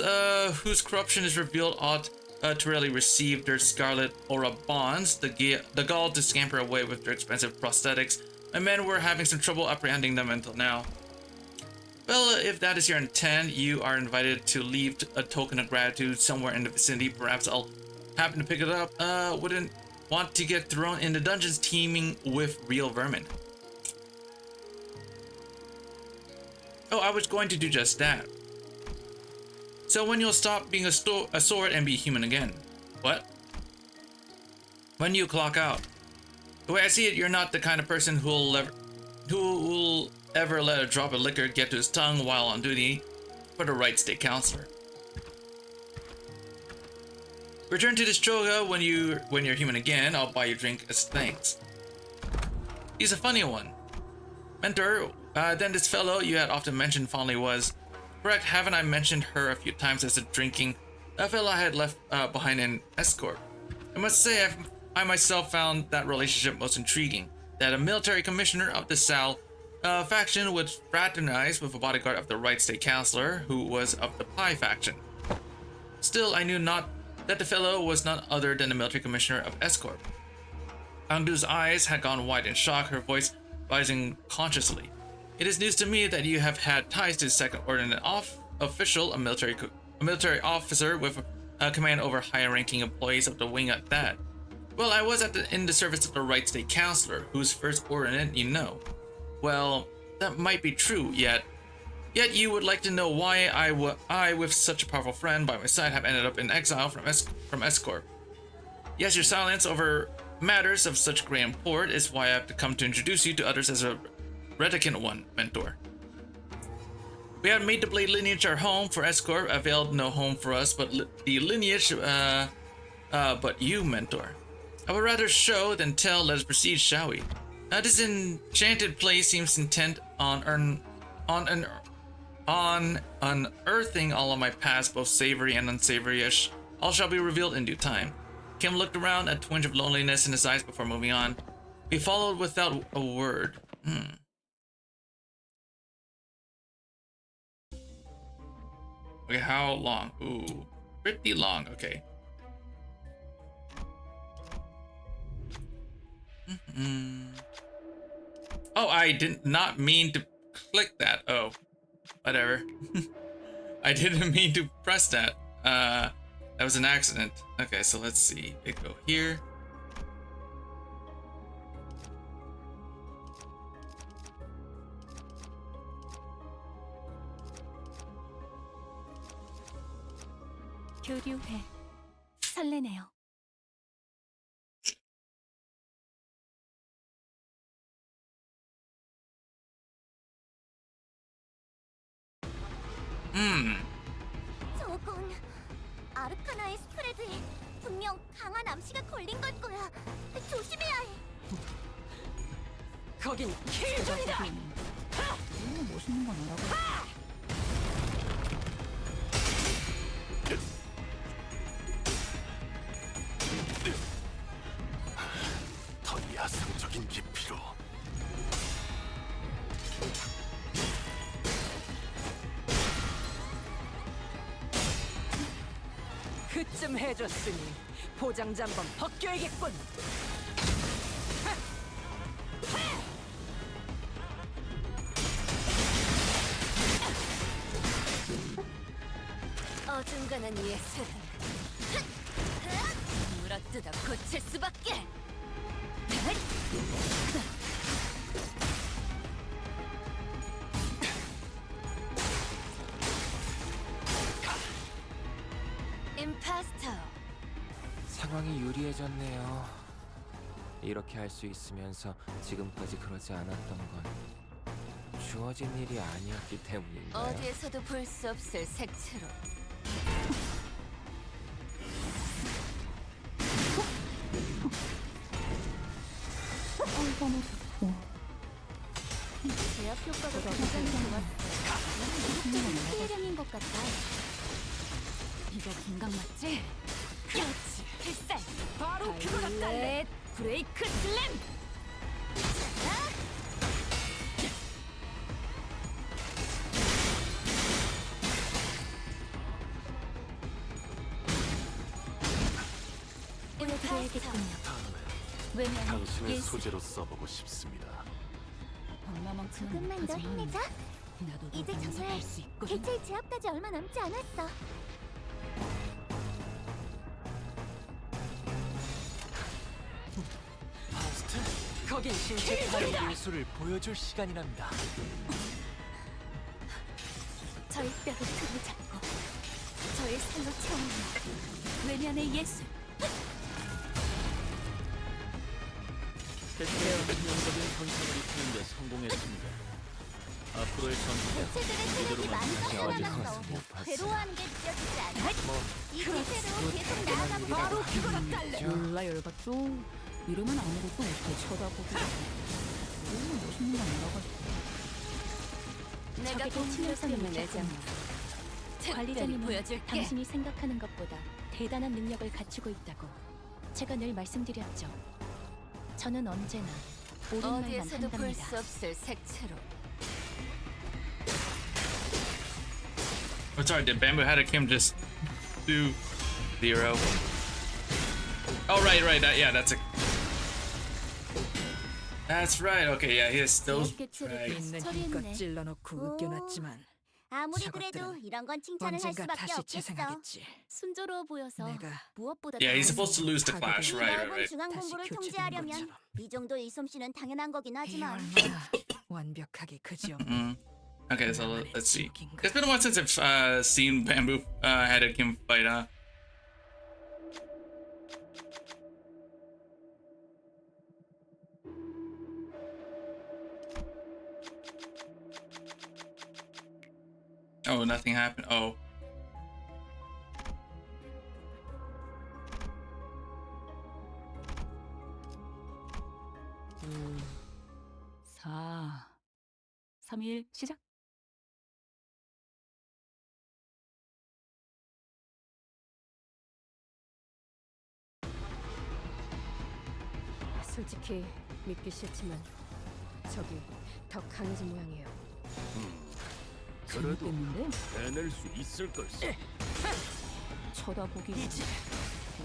whose corruption is revealed ought to rarely receive their scarlet aura bonds, the gall to scamper away with their expensive prosthetics. My men were having some trouble apprehending them until now. Well, if that is your intent, you are invited to leave a token of gratitude somewhere in the vicinity. Perhaps I'll happen to pick it up. Wouldn't want to get thrown into dungeons teeming with real vermin. Oh, I was going to do just that. So when you'll stop being a sword and be human again? What? When you clock out. The way I see it, you're not the kind of person who'll ever let a drop of liquor get to his tongue while on duty for the right state counselor. Return to this Choga when you're human again. I'll buy you a drink as thanks. He's a funny one. Mentor, then this fellow you had often mentioned fondly was... Correct, haven't I mentioned her a few times as a drinking fellow I had left behind in escort? I must say I myself found that relationship most intriguing. That a military commissioner of the Sal faction would fraternize with a bodyguard of the right state counselor who was of the Pi faction. Still, I knew not that the fellow was none other than the military commissioner of Escort. Angdu's eyes had gone wide in shock, her voice rising consciously. It is news to me that you have had ties to the second ordinate official, a military officer with a command over higher-ranking employees of the wing at that. Well, I was in the service of the right state counselor, whose first ordinate you know. Well, that might be true, yet you would like to know why I, with such a powerful friend by my side, have ended up in exile from Escort. Yes, your silence over matters of such great import is why I have to come to introduce you to others as a reticent one, Mentor. We had made the Blade lineage our home for Escort, availed no home for us, but the lineage, but you, Mentor. I would rather show than tell. Let us proceed, shall we? This enchanted place seems intent on unearthing all of my past, both savory and unsavory, as all shall be revealed in due time. Kim looked around, a twinge of loneliness in his eyes before moving on. We followed without a word. Okay, how long? Ooh, pretty long, okay. Oh, I did not mean to click that. Oh, whatever. I didn't mean to press that. That was an accident. Okay, so let's see. They go here.
교류회. 설레네요.
저건 아르카나의 스프레드에 분명 강한 암시가 걸린 걸 거야. 조심해야 해.
거긴 킬존이다. 멋있는 건 알아봐.
더 야성적인 깊이로.
그쯤 해줬으니 포장지 한번 벗겨야겠군. 어중간한 예술은 물어뜯어 고칠 수밖에.
상황이 유리해졌네요. 이렇게 할 수 있으면서 지금까지 그러지 않았던 건 주어진 일이 아니었기 때문인가요?
어디에서도 볼 수 없을 색채로. 제압 효과가 굉장히 좋았어. 피해량인 것 같아.
이거 공각 맞지? 그렇지. 필살. 바로 그거다 달래. 브레이크 슬램. 보여드려야겠군요. 왜냐면
당신의
예술.
소재로 써보고 싶습니다.
얼마만큼은
조금만 더
못하지만
힘내자.
나도
이제
너보면서
정말
할 수 있거든.
개체의 제압까지 얼마 남지 않았어.
파우스트, 거긴 신체 타의 예술을 보여줄 시간이랍니다.
저의 뼈를 틀을 잡고 저의 살로 채우는 외면의 예술.
개체의 전형적인 현상을 입히는데 성공했습니다. 앞으로의 전투는
개체들의 체력이
이대로만
많이
다시 어디 가서
깎여나갔어.
못 봤어.
괴로워하는 게 느껴지지 않아? 이 기세로
또
계속
대단한
나아가
일이라고
보자.
하는 일이죠.
몰라 열받죠. 이러면 아무것도 못해 쳐다보고. 너무 멋있는 거 알아가지고.
내가
적에게 치명성을
공격을
내잖아. 관리자님은
보여줄게.
당신이 생각하는 것보다 대단한 능력을 갖추고 있다고 제가 늘 말씀드렸죠. 저는 언제나 옳은 말만
어디에서도 볼
한답니다.
수 없을 색채로.
Oh, sorry, did Bamboo Haddock him just do 0? Oh, right. Yeah, that's a. That's right. Okay, yeah, he has those.
개체를
Right.
있는
처리했네.
힘껏 찔러놓고 웃겨놨지만
아무리
저것들은
그래도 이런 건 칭찬을 할
언젠가
수밖에
다시
없겠어.
재생하겠지.
순조로워 보여서
내가
무엇보다
Yeah, he's
더
supposed to lose the clash,
이
right?
넓은 중앙
다시
공부를
교체되는
통제하려면
것처럼.
이 정도의 솜씨는 당연한 거긴
이
하지만
얼마나 완벽하게 그지없는
Okay, so let's see. It's been a while since I've seen Bamboo Haddock him fight, huh? Oh, nothing happened. Oh.
오, 4, 3, 1 시작.
솔직히 믿기 싫지만 적이 더 강해진 모양이에요.
그래도
재밌겠는데?
해낼 수 있을 걸세.
쳐다보기.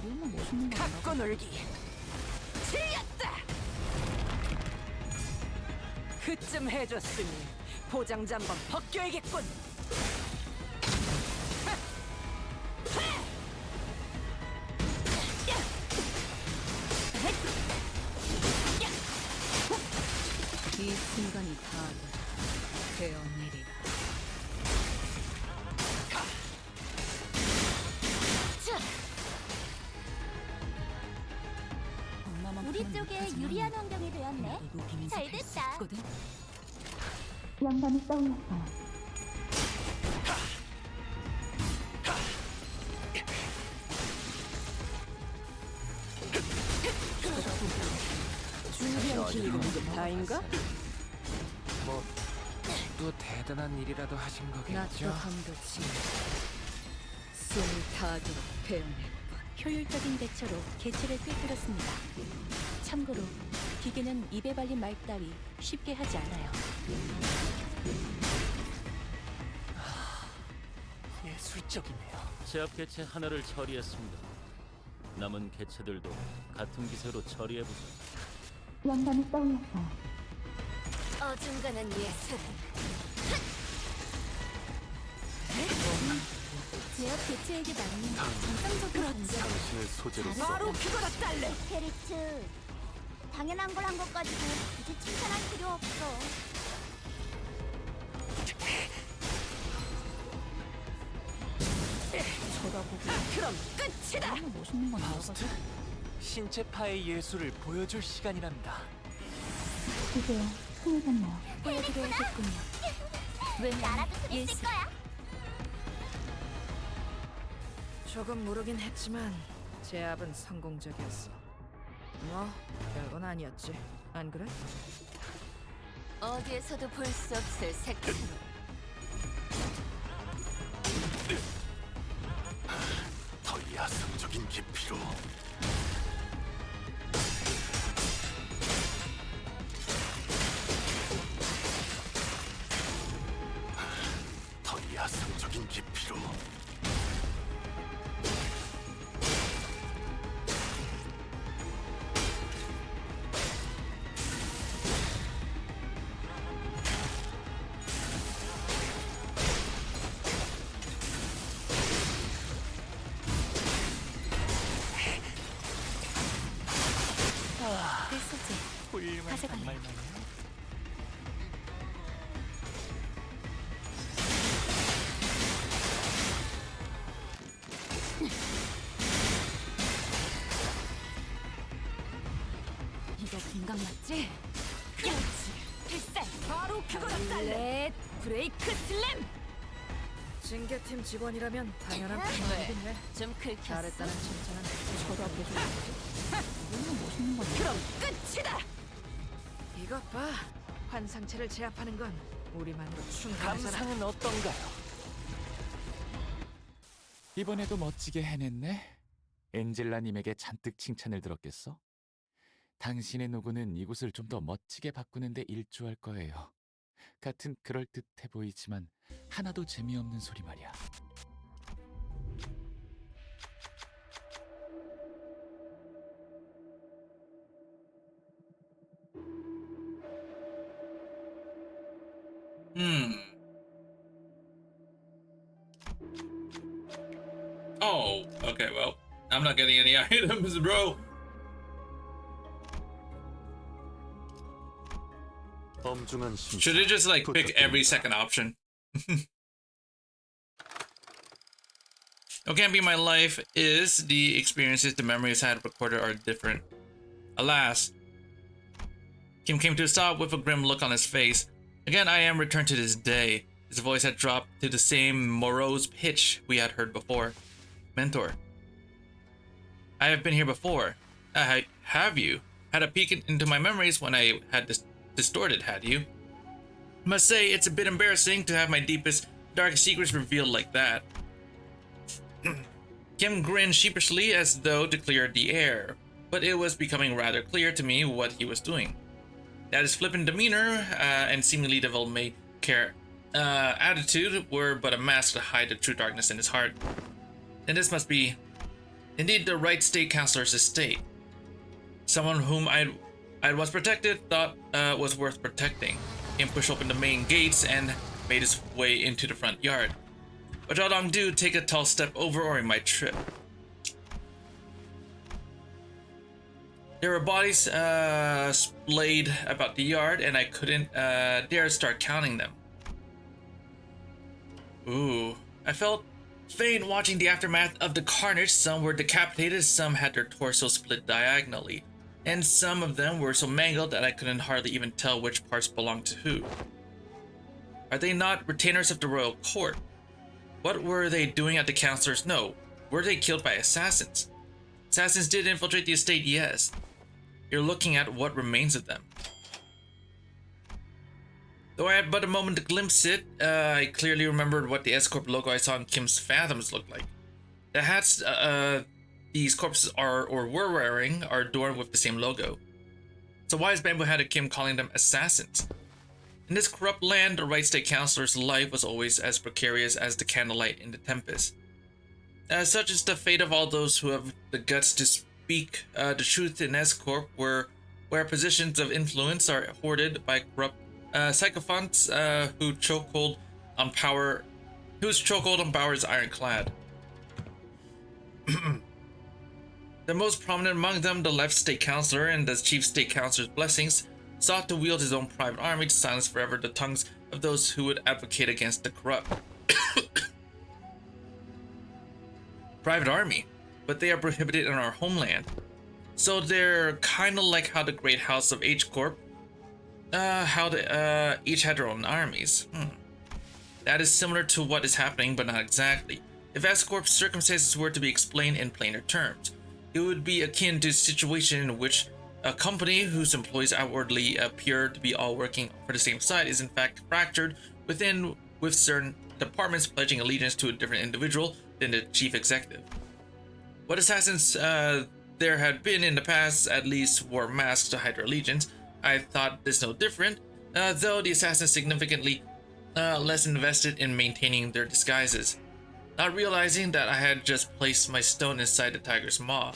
우리는 멋있는 거 알아가.
놀기. 틀렸다. 그쯤 해줬으니 포장지 한번 벗겨야겠군.
이 순간이 다 되어내리라.
우리 쪽에 유리한 환경이 되었네. 잘 됐다.
영감이 떠올랐어요.
준비한 기회가 다인가?
뭐 또 대단한 일이라도 하신
낫도
거겠죠?
한도치 숨을 다하도록 배워내.
효율적인 대처로 개체를 꿰뚫었습니다. 참고로 기계는 입에 발린 말 따위 쉽게 하지 않아요.
예술적이네요.
제압 개체 하나를 처리했습니다. 남은 개체들도 같은 기세로 처리해보자.
영감이 떠올랐어요.
어중간한 예술은 제압 개체에게 맞는 정상적인 관계를
당신의 소재로
바로
써보고
그거라 딸래. 페리츠, 당연한 걸 한 것 가지고 굳이 칭찬할 필요 없어.
쳐다보기.
그럼 끝이다.
너무 멋있는 건 알아가지고.
신체파의 예술을 보여줄 시간이랍니다.
드디어 힘을 받네요. 보여드려야겠군요. 왜냐면
나라도 재밌을
예술.
거야.
조금 모르긴 했지만 제압은 성공적이었어. 뭐 별건 아니었지. 안 그래?
어디에서도 볼 수 없을 색채로
더 야성적인 깊이로. 더 야성적인 깊이로.
그 소재
훌륭한
가져가네요.
단말만이에요.
이거 공감 맞지? 그렇지 필살 바로 그거랑 달래 브레이크 슬램
징계팀 직원이라면 당연한 판단이긴 해.
좀 긁혔어
잘했다는 칭찬은
저도 앞에 좀 너무 멋있는 거네.
그럼 끝이다
이것 봐. 환상체를 제압하는 건 우리만으로 충분하잖아.
감상은 어떤가요?
이번에도 멋지게 해냈네. 엔젤라님에게 잔뜩 칭찬을 들었겠어? 당신의 노고는 이곳을 좀 더 멋지게 바꾸는데 일조할 거예요. 같은 그럴듯해 보이지만 하나도 재미없는 소리 말이야.
Oh, okay, well, I'm not getting any items, bro.
엄중한 심사.
Should it just like pick every
부탁드립니다.
second option? What can't be my life is the experiences, the memories I had recorded are different. Alas, Kim came to a stop with a grim look on his face. Again, I am returned to this day. His voice had dropped to the same morose pitch we had heard before. Mentor, I have been here before. Have you? Had a peek into my memories when I had this distorted, had you? Must say, it's a bit embarrassing to have my deepest, darkest secrets revealed like that. Kim grinned sheepishly as though to clear the air, but it was becoming rather clear to me what he was doing. That his flippant demeanor and seemingly devil may care attitude were but a mask to hide the true darkness in his heart. And this must be indeed the right state counselor's estate. Someone whom I'd once protected thought was worth protecting. Kim pushed open the main gates and made his way into the front yard. Without ado, take a tall step over or he might trip. There were bodies splayed about the yard, and I couldn't dare start counting them. Ooh, I felt faint watching the aftermath of the carnage. Some were decapitated, some had their torsos split diagonally, and some of them were so mangled that I couldn't hardly even tell which parts belonged to who. Are they not retainers of the royal court? What were they doing at the counselor's? No. Were they killed by assassins? Assassins did infiltrate the estate, yes. You're looking at what remains of them. Though I had but a moment to glimpse it, I clearly remembered what the S-Corp logo I saw in Kim's Fathoms looked like. The hats these corpses are or were wearing are adorned with the same logo. So why is Bamboo Head Kim calling them assassins? In this corrupt land, the right state counselor's life was always as precarious as the candlelight in the tempest. As such is the fate of all those who have the guts to speak the truth in S-Corp, where positions of influence are hoarded by corrupt sycophants whose chokehold on power is ironclad. The most prominent among them, the left state counselor and the chief state counselor's blessings, sought to wield his own private army to silence forever the tongues of those who would advocate against the corrupt. Private army, but they are prohibited in our homeland. So they're kind of like how the Great House of H Corp, each had their own armies. That is similar to what is happening, but not exactly. If S Corp's circumstances were to be explained in plainer terms, it would be akin to a situation in which a company whose employees outwardly appear to be all working for the same side is in fact fractured within, with certain departments pledging allegiance to a different individual than the chief executive. What assassins there had been in the past at least wore masks to hide their allegiance. I thought this no different, though the assassins significantly less invested in maintaining their disguises, not realizing that I had just placed my stone inside the tiger's maw.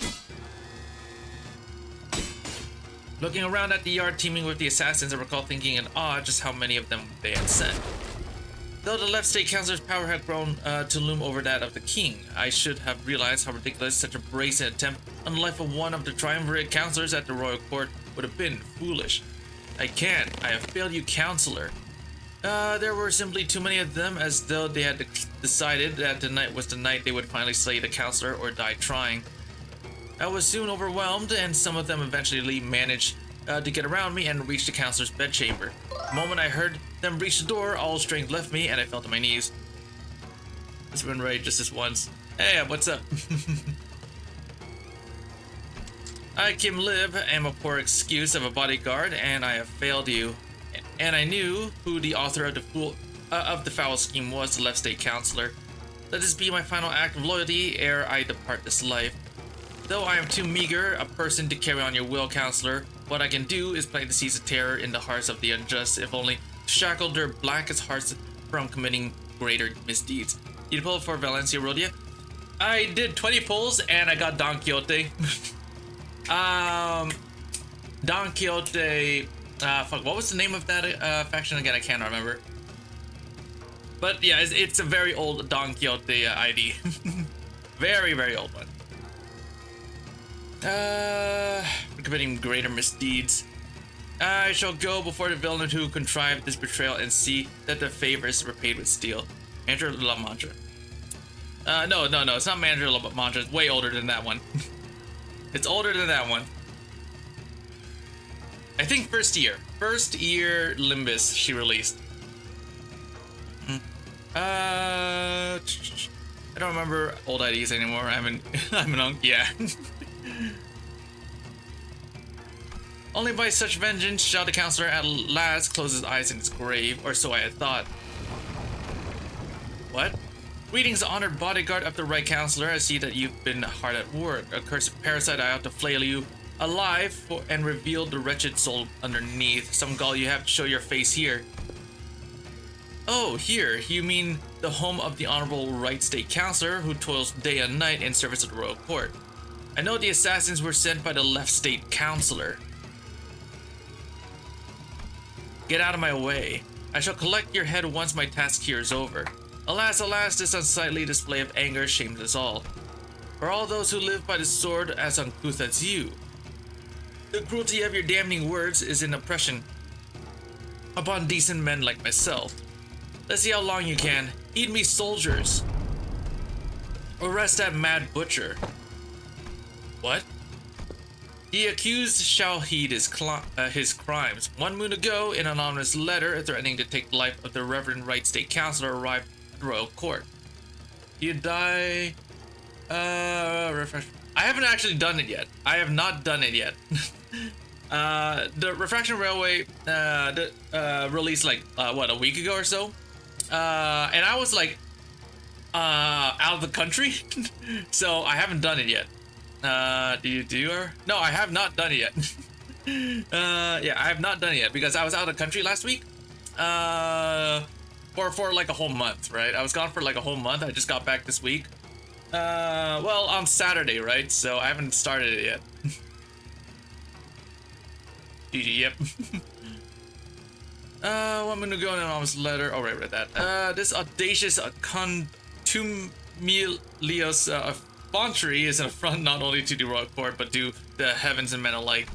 Looking around at the yard teeming with the assassins, I recall thinking in awe just how many of them they had sent. Though the left state councilor's power had grown to loom over that of the king, I should have realized how ridiculous such a brazen attempt on the life of one of the triumvirate councilors at the royal court would have been. Foolish. I have failed you, counselor. There were simply too many of them, as though they had decided that tonight was the night they would finally slay the counselor or die trying. I was soon overwhelmed, and some of them eventually managed to get around me and reach the counselor's bedchamber. The moment I heard them reach the door, all strength left me, and I fell to my knees. It's been right just this once. Hey, what's up? I, Kim Lib, am a poor excuse of a bodyguard, and I have failed you. And I knew who the author of the foul scheme was, the left state councilor. Let this be my final act of loyalty ere I depart this life. Though I am too meager a person to carry on your will, counselor, what I can do is plant the seeds of terror in the hearts of the unjust, if only to shackle their blackest hearts from committing greater misdeeds. Did you pull for Valencia Rodia? I did 20 pulls and I got Don Quixote. Don Quixote. Fuck, what was the name of that faction again? I can't remember. But yeah, it's a very old Don Quixote ID. Very, very old one. Committing greater misdeeds. I shall go before the villain who contrived this betrayal and see that the favor is repaid with steel. Manager La Mancha. No, it's not Manager La Mancha. It's way older than that one. It's older than that one. I think first year Limbus she released. I don't remember old IDs anymore. I'm an yeah. Only by such vengeance shall the counselor at last close his eyes in his grave, or so I had thought. What? Greetings, honored bodyguard of the right counselor. I see that you've been hard at work. A cursed parasite, I ought to flail you alive and reveal the wretched soul underneath. Some gall you have to show your face here. Oh, here. You mean the home of the honorable right state counselor who toils day and night in service of the royal court. I know the assassins were sent by the left state counselor. Get out of my way. I shall collect your head once my task here is over. Alas, alas, this unsightly display of anger shames us all. For all those who live by the sword as uncouth as you. The cruelty of your damning words is an oppression upon decent men like myself. Let's see how long you can. Heed me, soldiers. Arrest that mad butcher. What? The accused shall heed his crimes. 1 moon ago, an anonymous letter threatening to take the life of the Reverend Right State Counselor arrived at the royal court. You die. Refresh. I haven't actually done it yet. I have not done it yet. The Refraction Railway released like what, a week ago or so, and I was like out of the country, so I haven't done it yet. Do you do or no? I have not done it yet. Yeah, I have not done it yet because I was out of the country last week. For like a whole month, right? I was gone for like a whole month. I just got back this week. Well, on Saturday, right? So I haven't started it yet. GG, yep. 1 minute ago, an anonymous letter. Oh, right, read that. This audacious contumelious effrontery is an affront not only to the royal court, but to the heavens and men alike.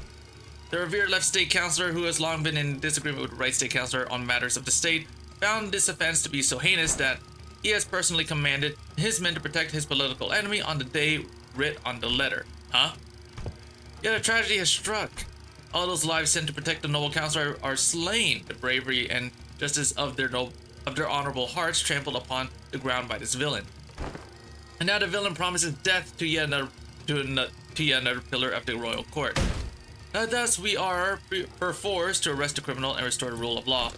The revered left state counselor, who has long been in disagreement with the right state counselor on matters of the state, found this offense to be so heinous that he has personally commanded his men to protect his political enemy on the day writ on the letter. Huh? Yet a tragedy has struck. All those lives sent to protect the noble counselor are slain. The bravery and justice of their honorable hearts trampled upon the ground by this villain. And now the villain promises death to yet another pillar of the royal court. Thus we are perforced to arrest the criminal and restore the rule of law.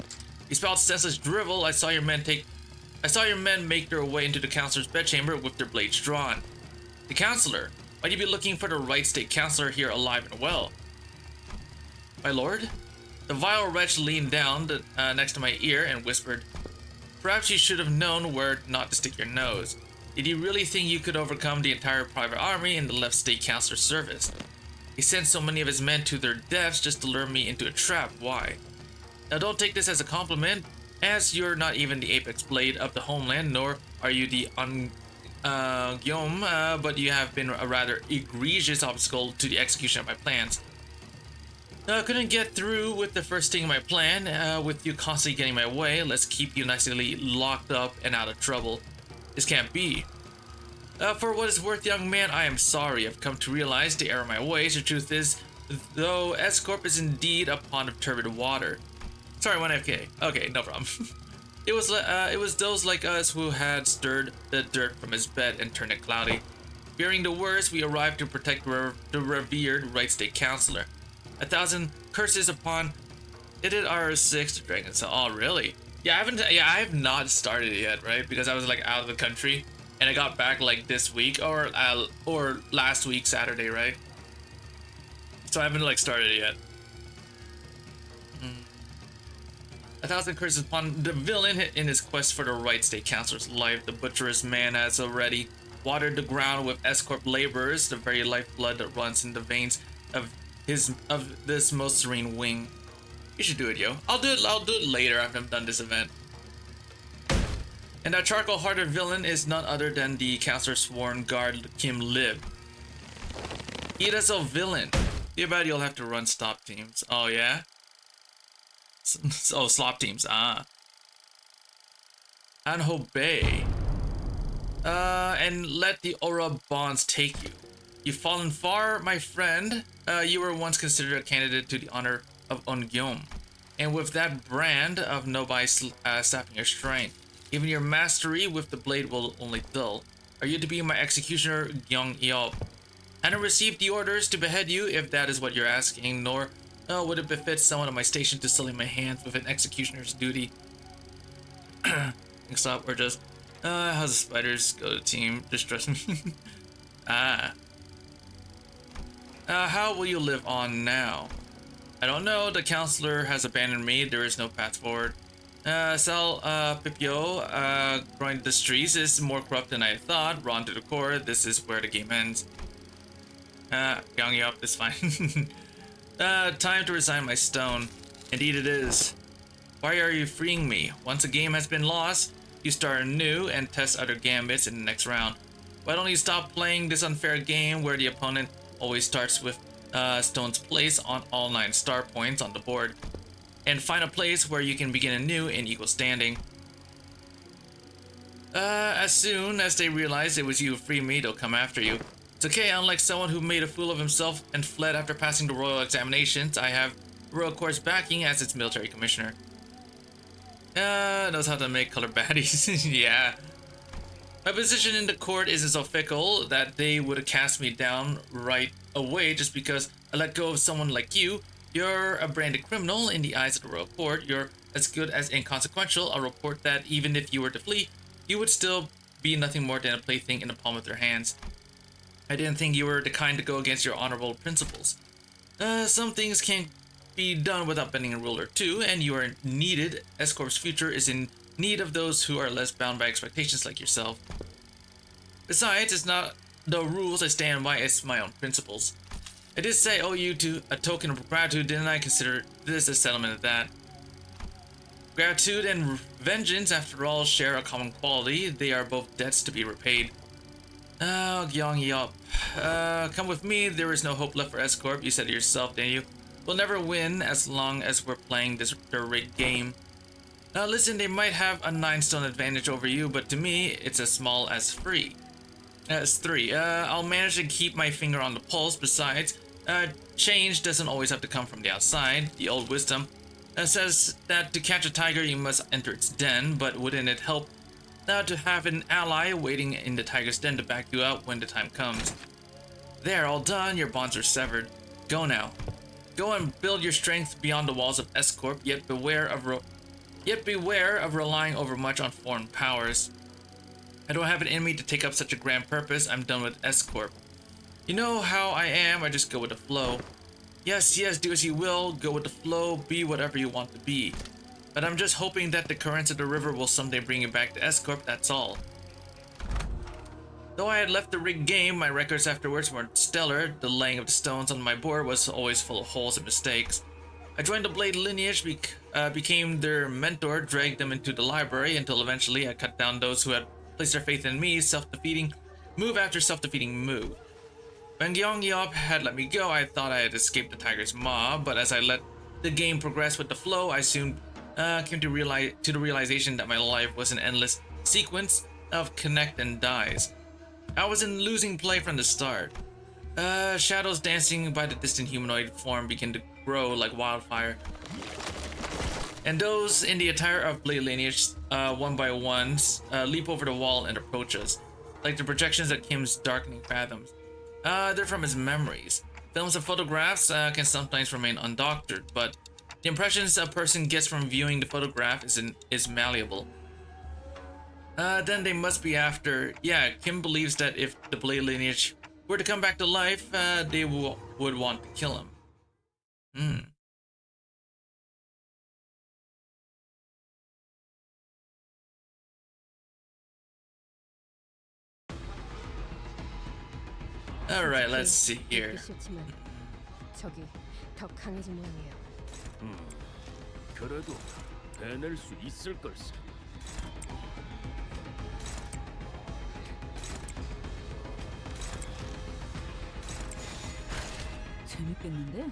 You spout senseless drivel. I saw your men make their way into the counselor's bedchamber with their blades drawn. The counselor? Why'd you be looking for the right state counselor here alive and well? My lord? The vile wretch leaned down next to my ear and whispered, "Perhaps you should have known where not to stick your nose. Did you really think you could overcome the entire private army in the left state counselor's service? He sent so many of his men to their deaths just to lure me into a trap. Why? Now don't take this as a compliment, as you're not even the apex blade of the homeland, nor are you the Guillaume, but you have been a rather egregious obstacle to the execution of my plans. I couldn't get through with the first thing of my plan, with you constantly getting my way. Let's keep you nicely locked up and out of trouble. This can't be. For what it's worth, young man, I am sorry. I've come to realize the error of my ways. The truth is, though, S-Corp is indeed a pond of turbid water. Sorry, 1FK. Okay, no problem. It was those like us who had stirred the dirt from his bed and turned it cloudy. Fearing the worst, we arrived to protect the revered right state counselor. 1,000 curses upon it at R6 to Dragon Cell. Oh, really? Yeah, I have not started it yet, right? Because I was like out of the country, and I got back like this week or last week Saturday, right? So I haven't like started it yet. 1,000 curses upon the villain in his quest for the right state counselor's life. The butcherous man has already watered the ground with S-Corp laborers, the very lifeblood that runs in the veins of this most serene wing. You should do it, yo. I'll do it later after I'm done this event. And that charcoal-hearted villain is none other than the counselor's sworn guard, Kim Lib. He is a villain. Too bad you'll have to run stop teams. Oh yeah? Oh, slop teams. Ah. Anho Bay. And let the aura bonds take you. You've fallen far, my friend. You were once considered a candidate to the honor of Ongyom. And with that brand of novice sapping your strength, even your mastery with the blade will only dull. Are you to be my executioner, Gyeong Eop? I haven't received the orders to behead you, if that is what you're asking, nor would it befit someone on my station to sully my hands with an executioner's duty. Stop, or just, how's the spiders go to team? Distress me. How will you live on now? I don't know, the counselor has abandoned me, there is no path forward. Sal Pipio, growing the streets is more corrupt than I thought, raw to the core, this is where the game ends. Gyeong up is fine. Time to resign my stone. Indeed it is. Why are you freeing me? Once a game has been lost, you start anew and test other gambits in the next round. Why don't you stop playing this unfair game where the opponent always starts with stone's place on all 9 star points on the board, and find a place where you can begin anew in equal standing. As soon as they realize it was you who freed me, they'll come after you. It's okay, unlike someone who made a fool of himself and fled after passing the royal examinations, I have Royal Court's backing as its military commissioner. Knows how to make color baddies. Yeah. My position in the court isn't so fickle that they would have cast me down right away just because I let go of someone like you. You're a branded criminal in the eyes of the Royal Court. You're as good as inconsequential. I'll report that even if you were to flee, you would still be nothing more than a plaything in the palm of their hands. I didn't think you were the kind to go against your honorable principles. Some things can't be done without bending a ruler too, and you are needed. S-Corp's future is in need of those who are less bound by expectations like yourself. Besides, it's not the rules I stand by, it's my own principles. I did say I owe you to a token of gratitude, didn't I? Consider this a settlement of that. Gratitude and vengeance, after all, share a common quality. They are both debts to be repaid. Oh, Gyeong Eop. Come with me, there is no hope left for S-Corp. You said it yourself, didn't you? We'll never win as long as we're playing this rigged game. Now listen, they might have a 9-stone advantage over you, but to me, it's as small as 3. I'll manage to keep my finger on the pulse. Besides, change doesn't always have to come from the outside. The old wisdom says that to catch a tiger you must enter its den, but wouldn't it help to have an ally waiting in the tiger's den to back you up when the time comes? There, all done, your bonds are severed. Go now. Go and build your strength beyond the walls of S-Corp, yet beware of relying overmuch on foreign powers. I don't have an enemy to take up such a grand purpose. I'm done with S-Corp. You know how I am, I just go with the flow. Yes, do as you will, go with the flow, be whatever you want to be. But I'm just hoping that the currents of the river will someday bring you back to S-Corp, that's all. Though I had left the rigged game, my records afterwards weren't stellar. The laying of the stones on my board was always full of holes and mistakes. I joined the Blade lineage, became their mentor, dragged them into the library, until eventually I cut down those who had placed their faith in me, self-defeating move after self-defeating move. When Gyeongyop had let me go, I thought I had escaped the tiger's maw, but as I let the game progress with the flow, I soon came to the realization that my life was an endless sequence of connect and dies. I was in losing play from the start. Shadows dancing by the distant humanoid form began to grow like wildfire. And those in the attire of Blade lineage, one by one, leap over the wall and approach us, like the projections at Kim's darkening fathoms. They're from his memories. Films and photographs can sometimes remain undoctored, but the impressions a person gets from viewing the photograph is malleable. Then they must be after... Yeah, Kim believes that if the Blade lineage were to come back to life, they would want to kill him. Alright, let's see here.
싫지만 적이 더 강해진 모양이에요.
그래도 해낼 수 있을 걸세.
재밌겠는데?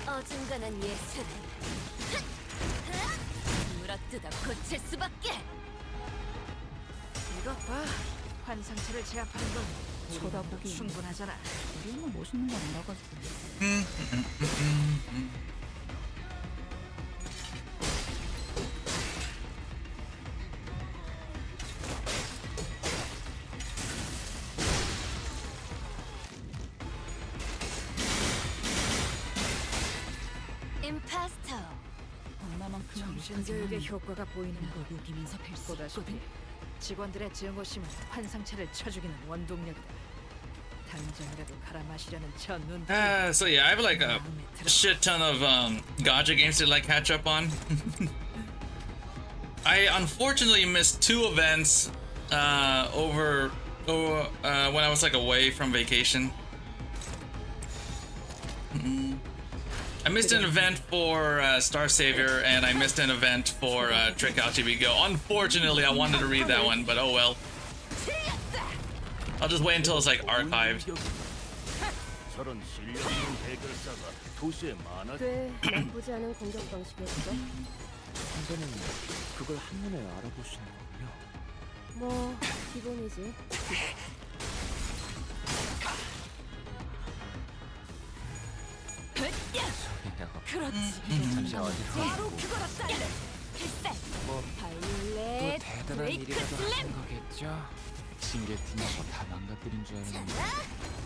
어중간한 예술은 물어뜯어 고칠 수밖에.
이것 봐. 환상체를 제압하는 건
쳐다보기
충분하잖아.
우리 엄마 멋있는 거 알아가지고.
임파스터.
엄마만큼
정신교육의 효과가 보이는 거.
걸 우기면서 뵐 수
보다시피
있거든.
직원들의 증오심은 환상체를 쳐죽이는 원동력이다. 당장이라도 갈아마시려는 저 눈.
So yeah, I have like a shit ton of gacha games to like catch up on. I unfortunately missed 2 events when I was like away from vacation. I missed an event for Star Savior, and I missed an event for Trick Out GB Go. Unfortunately, I wanted to read that one, but oh well. I'll just wait until it's like archived.
저런 실력 있는 해결사가 도시에 많아.
꽤 나쁘지 않은 공격 방식이었어.
선생님, 그걸 한눈에 알아보시는 거군요.
뭐 기본이지.
그렇지.
잠시 어디로
바로 그거라 딸.
뭐, 또
발레
대단한
브레이크
일이라도
슬램.
하신 거겠죠?
징계팀하고 다 망가뜨린 줄 알았는데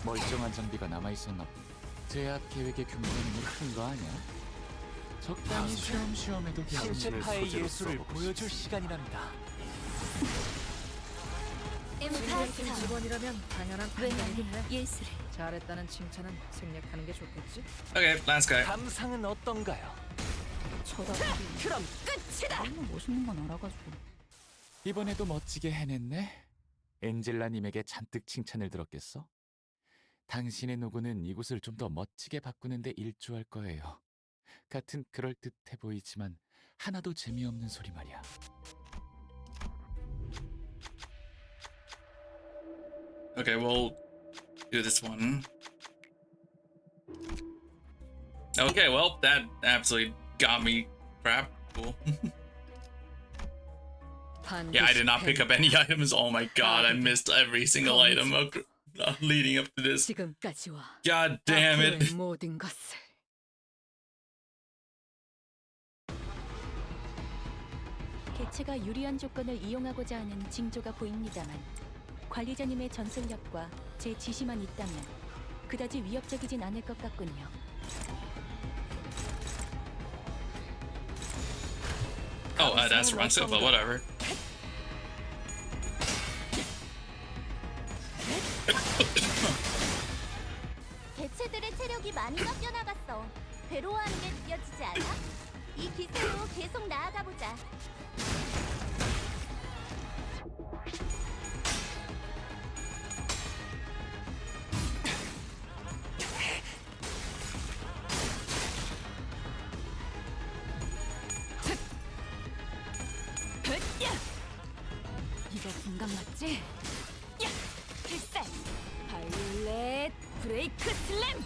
멀쩡한 장비가 남아있었나 보다. 제압 계획의 규모가 너무 큰 거 아니야? 적당히 쉬엄쉬엄해도
실체파의 예술을 보여줄 시간이랍니다.
팀
임파스터.
직원이라면 당연한
왜
판단이긴 해.
나는 예술을
잘했다는 칭찬은 생략하는 게 좋겠지.
Okay, last guy.
감상은 어떤가요?
쳐다보기.
그럼 끝이다.
너무 멋있는 건 알아가지고.
이번에도 멋지게 해냈네. 엔젤라님에게 잔뜩 칭찬을 들었겠어? 당신의 노고는 이곳을 좀 더 멋지게 바꾸는데 일조할 거예요. 같은 그럴듯해 보이지만 하나도 재미없는 소리 말이야.
Okay, we'll do this one. Okay, well, that absolutely got me crap. Cool. Yeah, I did not pick up any items. Oh my god, I missed every single item leading up to this.
지금까지와
God damn it.
앞으로의 모든 것을.
개체가 유리한 조건을 이용하고자 하는 징조가 보입니다만 관리자님의 전술력과 제 지시만 있다면 그다지 위협적이진 않을 것 같군요.
Oh, that's wrong stuff, but whatever.
개체들의 체력이 많이 깎여나갔어. 괴로워하는 게 느껴지지 않아? 이 기세로 계속 나아가 보자.
이거 공감 맞지? 야! 필살! 바이올렛 브레이크 슬램!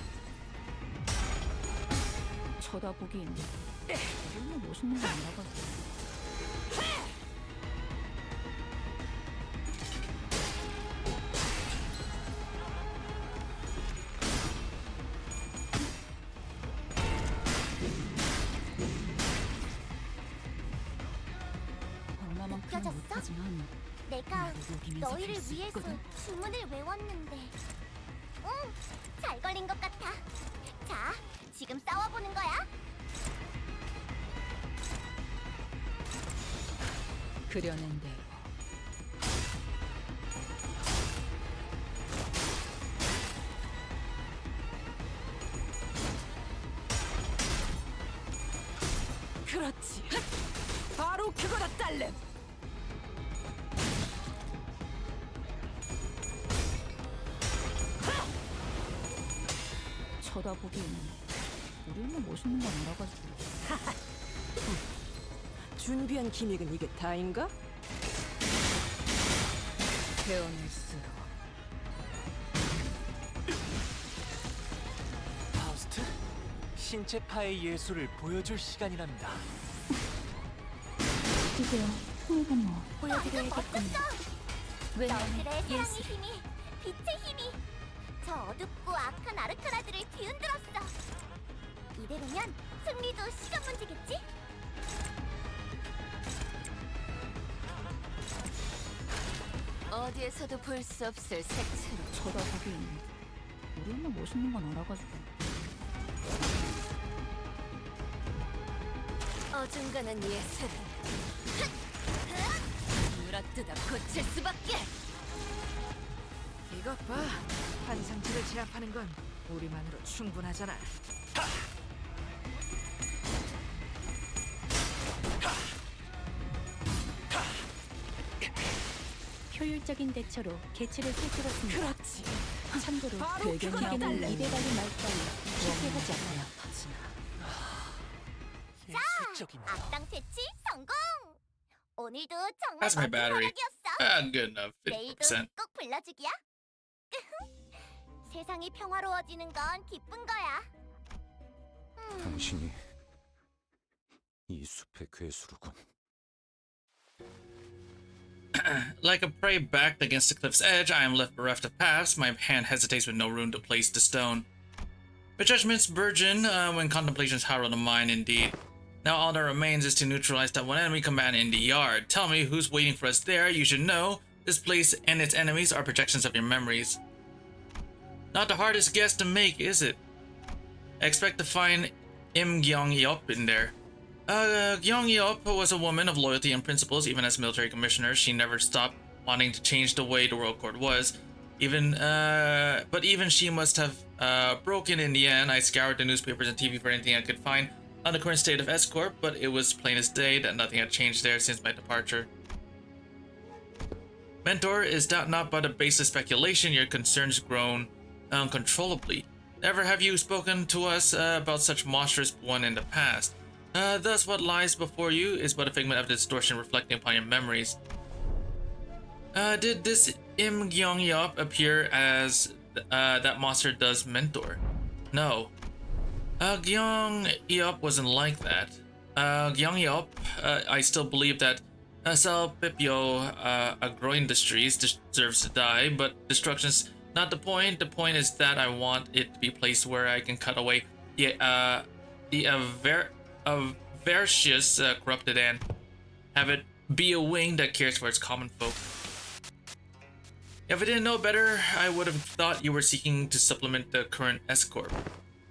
쳐다보기엔 너무 멋있는 건 알아가지고. 얼마만큼은
느껴졌어?
못하지만
내가
나도 녹이면서
너희를
갈 수
위해서
있거든.
주문을 외웠는데. 응, 잘 걸린 것 같아. 자, 지금 싸워보는 거야.
그려낸 대로.
그렇지. 바로 그거다, 딸렘.
쳐다보기에는 우리는 멋있는 건 알아가지고.
준비한 기믹은 이게 다인가? 배워낼수록.
파우스트, 신체파의 예술을 보여줄 시간이랍니다.
드디어 소리가
보여드려야겠군요. 왜냐면
너희들의 사랑의
예술.
힘이, 빛의 힘이 저 어둡고 악한 아르카나들을 뒤흔들었어. 이대로면 승리도 시간 문제겠지?
어디에서도 볼 수 없을 색채로
쳐다보기에는 우리는 멋있는 건 알아가지고.
어중간한 예술을 물어뜯어 고칠 수밖에.
이것 봐. 한 상태를 제압하는 건 우리만으로 충분하잖아.
효율적인 대처로 개체를 꿰뚫었습니다.
그렇지.
참고로
바로
기계는
그거다, 딸렘.
입에 달린 말 따위 쉽게 하지 않아요.
예술적이네요.
악당 퇴치 성공! 오늘도 정말
That's my
멋진
battery.
활약이었어.
Good enough.
내일도
50%.
꼭 불러주기야. 세상이 평화로워지는 건 기쁜 거야.
당신이 이 숲의 괴수로군.
Like a prey backed against the cliff's edge, I am left bereft of paths. My hand hesitates with no room to place the stone. But judgments burgeon when contemplations harrow the mind indeed. Now all that remains is to neutralize that one enemy combatant in the yard. Tell me who's waiting for us there. You should know this place and its enemies are projections of your memories. Not the hardest guess to make, is it? Expect to find Im Gyeong-yeop in there. Gyeong-yeop was a woman of loyalty and principles. Even as military commissioner, she never stopped wanting to change the way the world court was. But even she must have broken in the end. I scoured the newspapers and TV for anything I could find. on the current state of S-Corp, but it was plain as day that nothing had changed there since my departure. Mentor, is that not but a baseless speculation? Your concerns grown uncontrollably. Never have you spoken to us about such monstrous one in the past. Thus what lies before you is but a figment of distortion reflecting upon your memories. Did this Im Gyeong Yup appear as that monster does Mentor? No. Gyeong Yup wasn't like that. Gyeong Yup, I still believe that Sal Pipyo Agro Industries deserves to die, but destruction's not the point. The point is that I want it to be placed where I can cut away the avaricious, corrupted, and have it be a wing that cares for its common folk. If I didn't know better, I would have thought you were seeking to supplement the current S-Corp.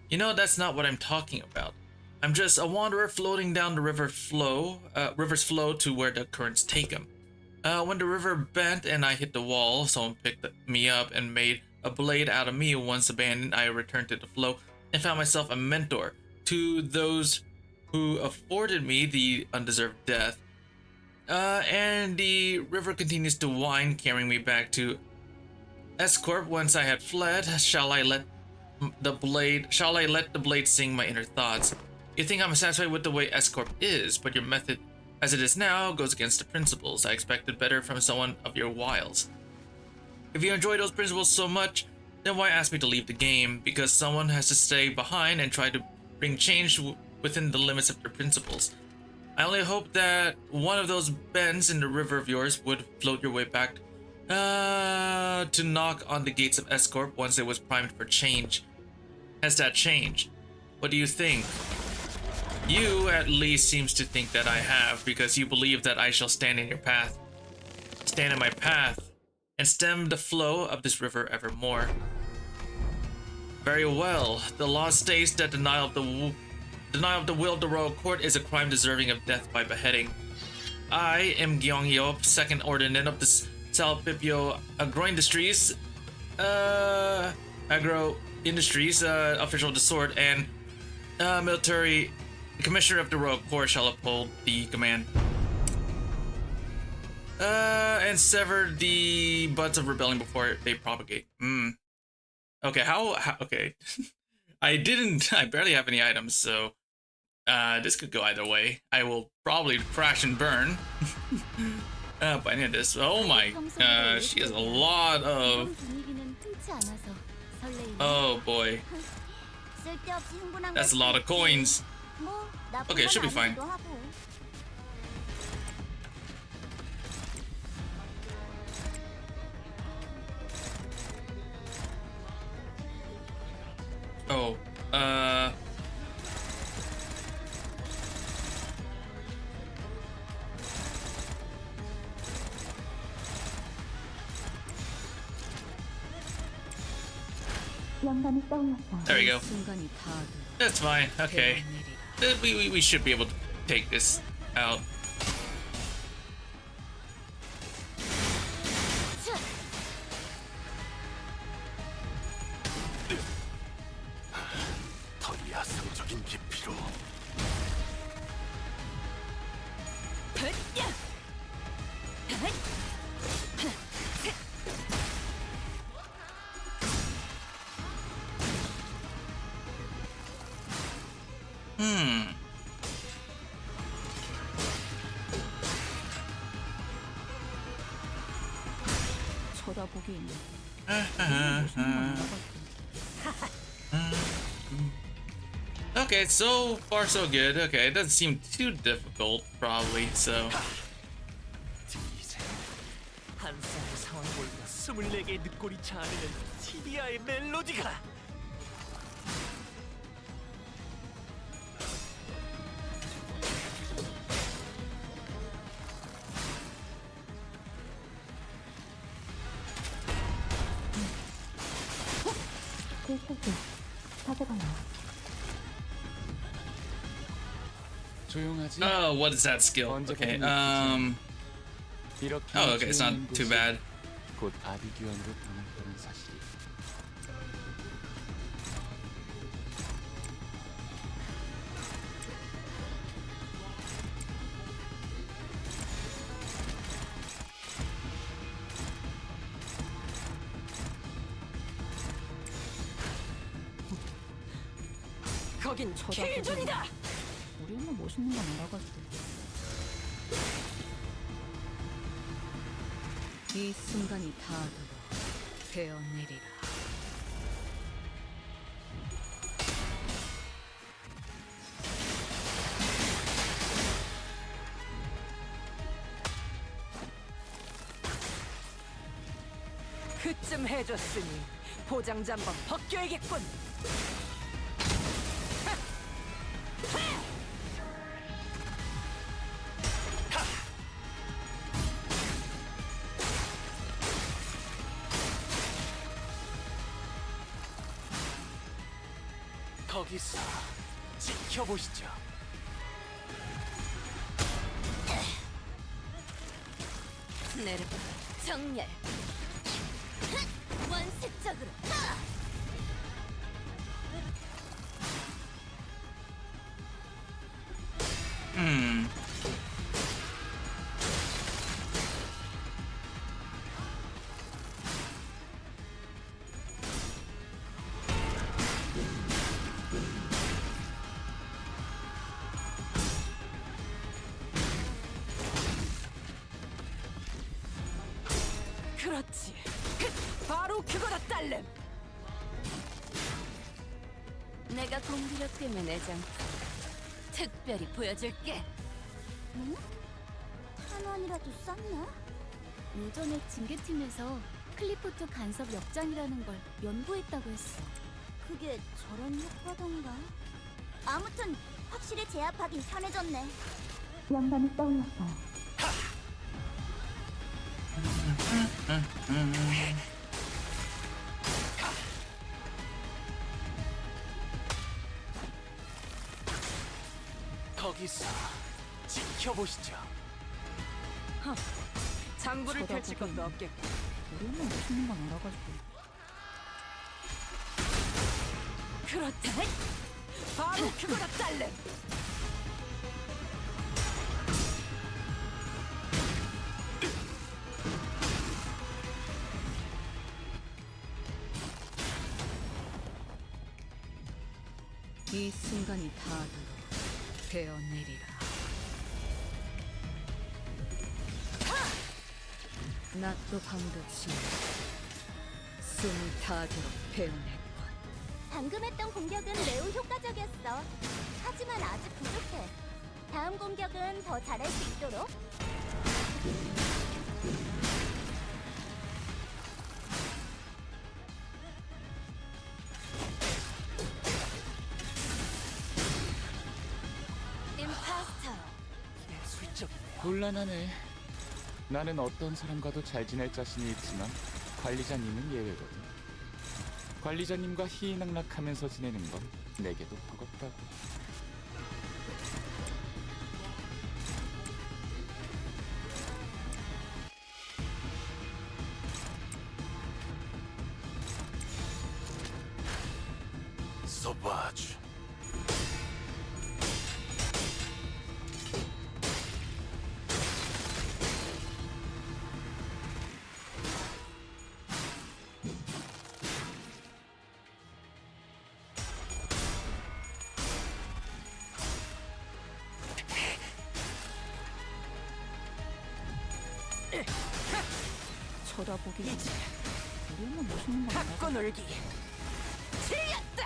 You know, that's not what I'm talking about. I'm just a wanderer floating down the river's flow to where the currents take him. When the river bent and I hit the wall, someone picked me up and made a blade out of me. Once abandoned, I returned to the flow and found myself a mentor to those who afforded me the undeserved death. And the river continues to wind, carrying me back to S-Corp. Once I had fled, shall I let the blade sing my inner thoughts? You think I'm satisfied with the way S-Corp is, but your method as it is now goes against the principles. I expected better from someone of your wiles. If you enjoy those principles so much, then why ask me to leave the game? Because someone has to stay behind and try to bring change within the limits of their principles. I only hope that one of those bends in the river of yours would float your way back to knock on the gates of S-Corp once it was primed for change. Has that changed? What do you think? You, at least, seems to think that I have, because you believe that I shall stand in my path, and stem the flow of this river evermore. Very well. The law states that denial of the will of the royal court is a crime deserving of death by beheading. I am Gyeong Yeop, second ordinate of the Salpipyo Agro Industries, official of the sword, and military commissioner of the royal court, shall uphold the command and sever the buds of rebellion before they propagate. Okay, how okay. I barely have any items, so this could go either way. I will probably crash and burn by the end of this. Oh my, she has a lot of, oh boy, that's a lot of coins. Okay, it should be fine. Oh, there we go. That's fine. Okay, we should be able to take this out.
더 야성적인 깊이로.
쳐다보기
Okay, so far so good. Okay, it doesn't seem too difficult, probably, so.
한 쌍의 상황 보이고 24개의 늑골이 자아내는 티비아의 멜로디가
조용하지?
Oh, what is that skill? Okay, oh, okay, it's not too bad.
곧 아비규환으로 변할 거란 사실이.
거긴
쳐다보고
킬존이다.
우리 엄마 멋있는 건 알아가지고. 이 순간이 다하도록 베어내리라.
그쯤 해줬으니 보장자 한번 벗겨야겠군.
거기서 지켜보시죠.
내려 정렬.
원색적으로.
그렇지. 바로 그거다 딸렘.
내가 공기력 때문에 내장 특별히 보여줄게.
응? 한 원이라도 썼나?
예전에 징계팀에서 클리포트 간섭 역장이라는 걸 연구했다고 했어.
그게 저런 효과던가? 아무튼 확실히 제압하기 편해졌네.
영감이 떠올랐어요.
거기서 지켜보시죠.
장부를 펼칠 것도 없겠고.
우리 엄마 멋있는 건 알아가지고.
그렇다. 바로 그거다 딸렘.
이 순간이 다하도록 베어내리라. 낮도 밤도 지나 숨이 다하도록 베어냈군.
방금 했던 공격은 매우 효과적이었어. 하지만 아직 부족해. 다음 공격은 더 잘할 수 있도록.
임파스터.
예술적이네요.
곤란하네. 나는 어떤 사람과도 잘 지낼 자신이 있지만 관리자님은 예외거든. 관리자님과 희희낙낙하면서 지내는 건 내게도 버겁다고.
소바주.
쳐다보기 전에 우리 엄마 멋있는 건
갖고
알아가지고.
놀기. 틀렸다.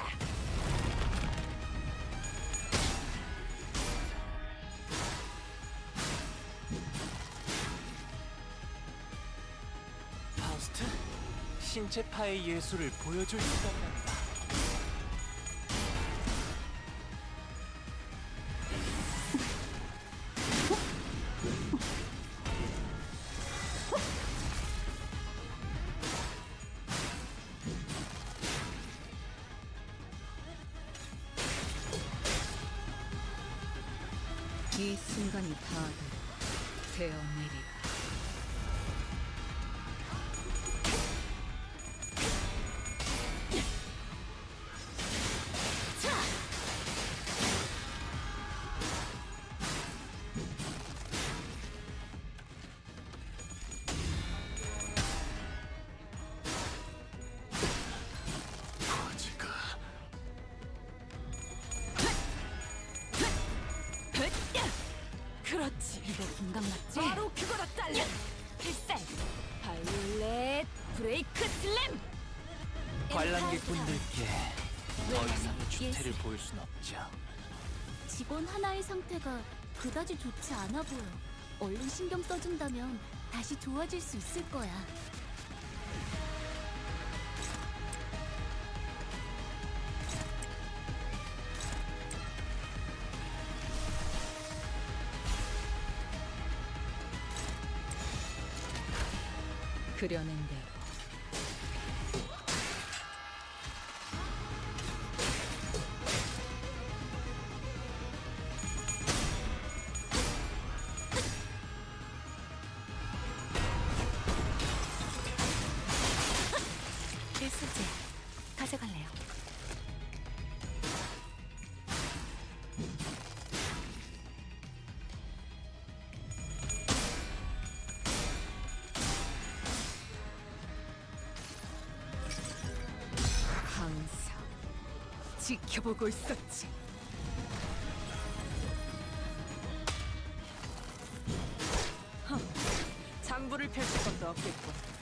파우스트, 신체파의 예술을 보여줄 시간이란다.
이 순간이 다하도록 베어내리라.
거지가
해보지. 바로 그거다 딸려. 필살. 바이올렛 브레이크 슬램.
관람객분들께 더 이상의 주태를 보일 순 없죠.
직원 하나의 상태가 그다지 좋지 않아 보여. 얼른 신경 써준다면 다시 좋아질 수 있을 거야.
그려낸 대로.
필수제 가져갈래요.
항상 지켜보고 있었지. 장부를 펼칠 것도 없겠고.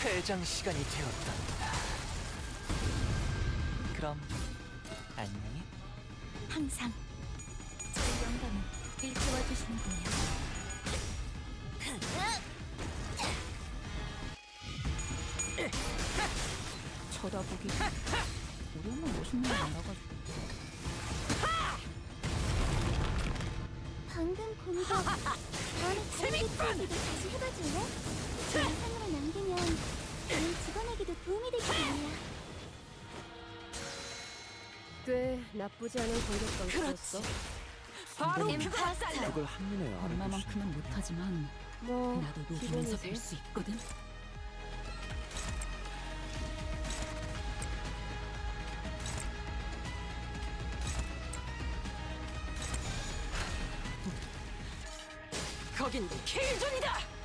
퇴장 시간이 되었답니다. 그럼 안녕히.
항상 제 영감을 일깨워 주시는군요.
쳐다보기. 우리 엄마 멋있는 거 알아가지고.
방금 공격. 너는 재밌군. 다시 해봐줄래? 영상으로 남기면 우리 직원에게도 도움이 될 거야.
꽤 나쁘지 않은 공격 방식이었어.
바로
임파스터.
그걸 한눈에
엄마만큼은 못하지만
뭐
나도 녹이면서
기본이지.
뵐 수 있거든. 거긴 킬존이다.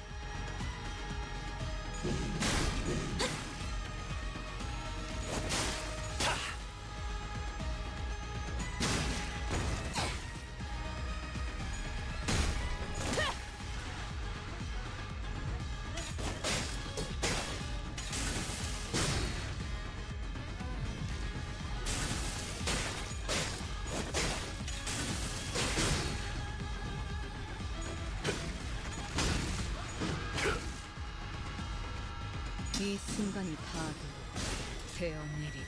이 순간이 다 되어내리라.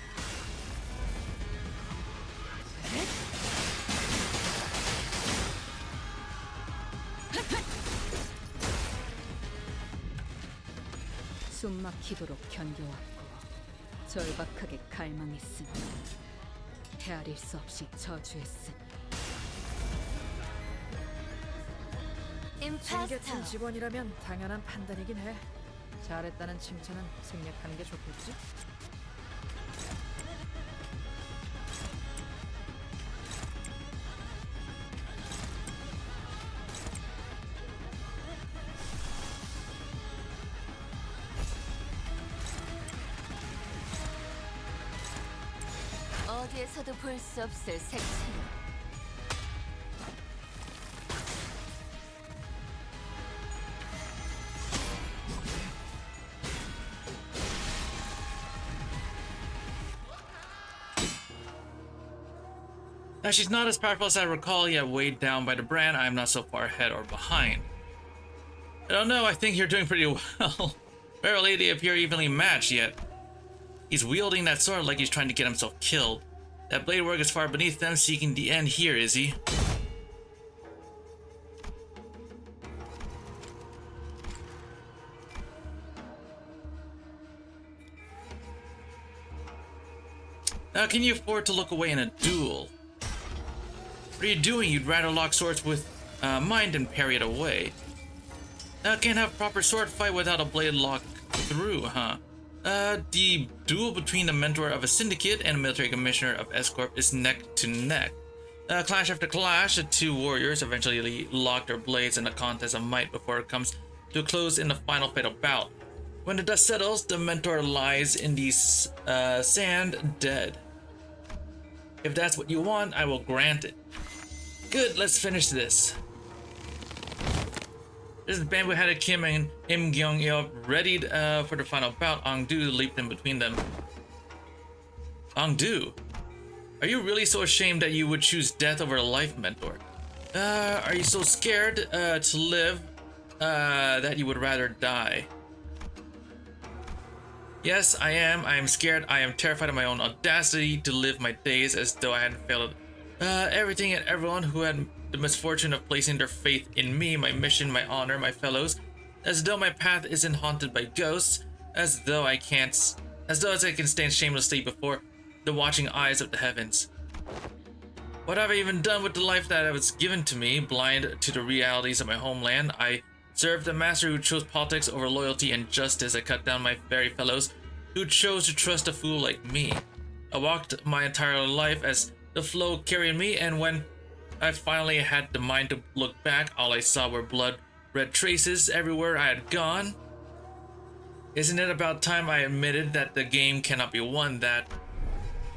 숨막히도록 견뎌왔고 절박하게 갈망했으니 헤아릴 수 없이 저주했으니.
챙겨친 직원이라면 당연한 판단이긴 해. 잘했다는 칭찬은 생략하는 게 좋겠지?
어디에서도 볼 수 없을 색채.
Now she's not as powerful as I recall, yet weighed down by the brand, I am not so far ahead or behind. I don't know, I think you're doing pretty well. Barely they appear evenly matched yet. He's wielding that sword like he's trying to get himself killed. That blade work is far beneath them, seeking the end here, is he? Now can you afford to look away in a duel? What are you doing? You'd rather lock swords with mine than parry it away. Can't have proper sword fight without a blade locked through, huh? The duel between the mentor of a syndicate and a military commissioner of S-Corp is neck to neck. Clash after clash, the two warriors eventually lock their blades in a contest of might before it comes to a close in the final fatal bout. When the dust settles, the mentor lies in the sand dead. If that's what you want, I will grant it. Good, let's finish this. This is bamboo-headed Kim and Im Gyung-yeop readied for the final bout. Ong-do leaped in between them. Ong-do, are you really so ashamed that you would choose death over life, mentor? Are you so scared to live that you would rather die? Yes, I am. I am scared. I am terrified of my own audacity to live my days as though I hadn't failed everything and everyone who had the misfortune of placing their faith in me, my mission, my honor, my fellows, as though my path isn't haunted by ghosts, as though I can stand shamelessly before the watching eyes of the heavens. What have I even done with the life that was given to me? Blind to the realities of my homeland, I served a master who chose politics over loyalty and justice. I cut down my very fellows who chose to trust a fool like me. I walked my entire life as the flow carried me, and when I finally had the mind to look back, all I saw were blood-red traces everywhere I had gone. Isn't it about time I admitted that the game cannot be won? That,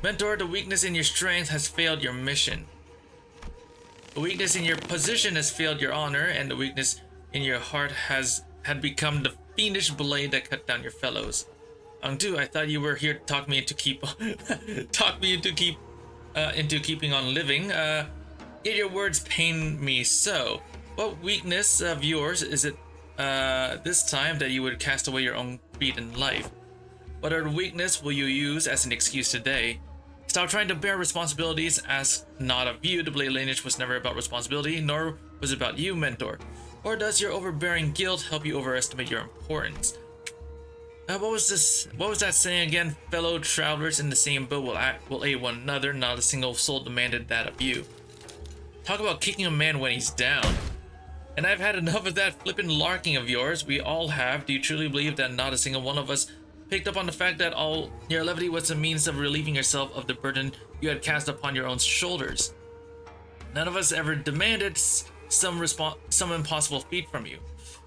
mentor, the weakness in your strength has failed your mission. The weakness in your position has failed your honor, and the weakness in your heart had become the fiendish blade that cut down your fellows. Ong-do, I thought you were here to talk me into keeping on living. Yet your words pain me so. What weakness of yours is it this time that you would cast away your own feet in life? What other weakness will you use as an excuse today? Stop trying to bear responsibilities. Ask not of you. The Blade lineage was never about responsibility, nor was it about you, mentor. Or does your overbearing guilt help you overestimate your importance? What was that saying again? Fellow travelers in the same boat will aid one another. Not a single soul demanded that of you. Talk about kicking a man when he's down. And I've had enough of that flippin' larking of yours. We all have. Do you truly believe that not a single one of us picked up on the fact that all your levity was a means of relieving yourself of the burden you had cast upon your own shoulders? None of us ever demanded some impossible feat from you.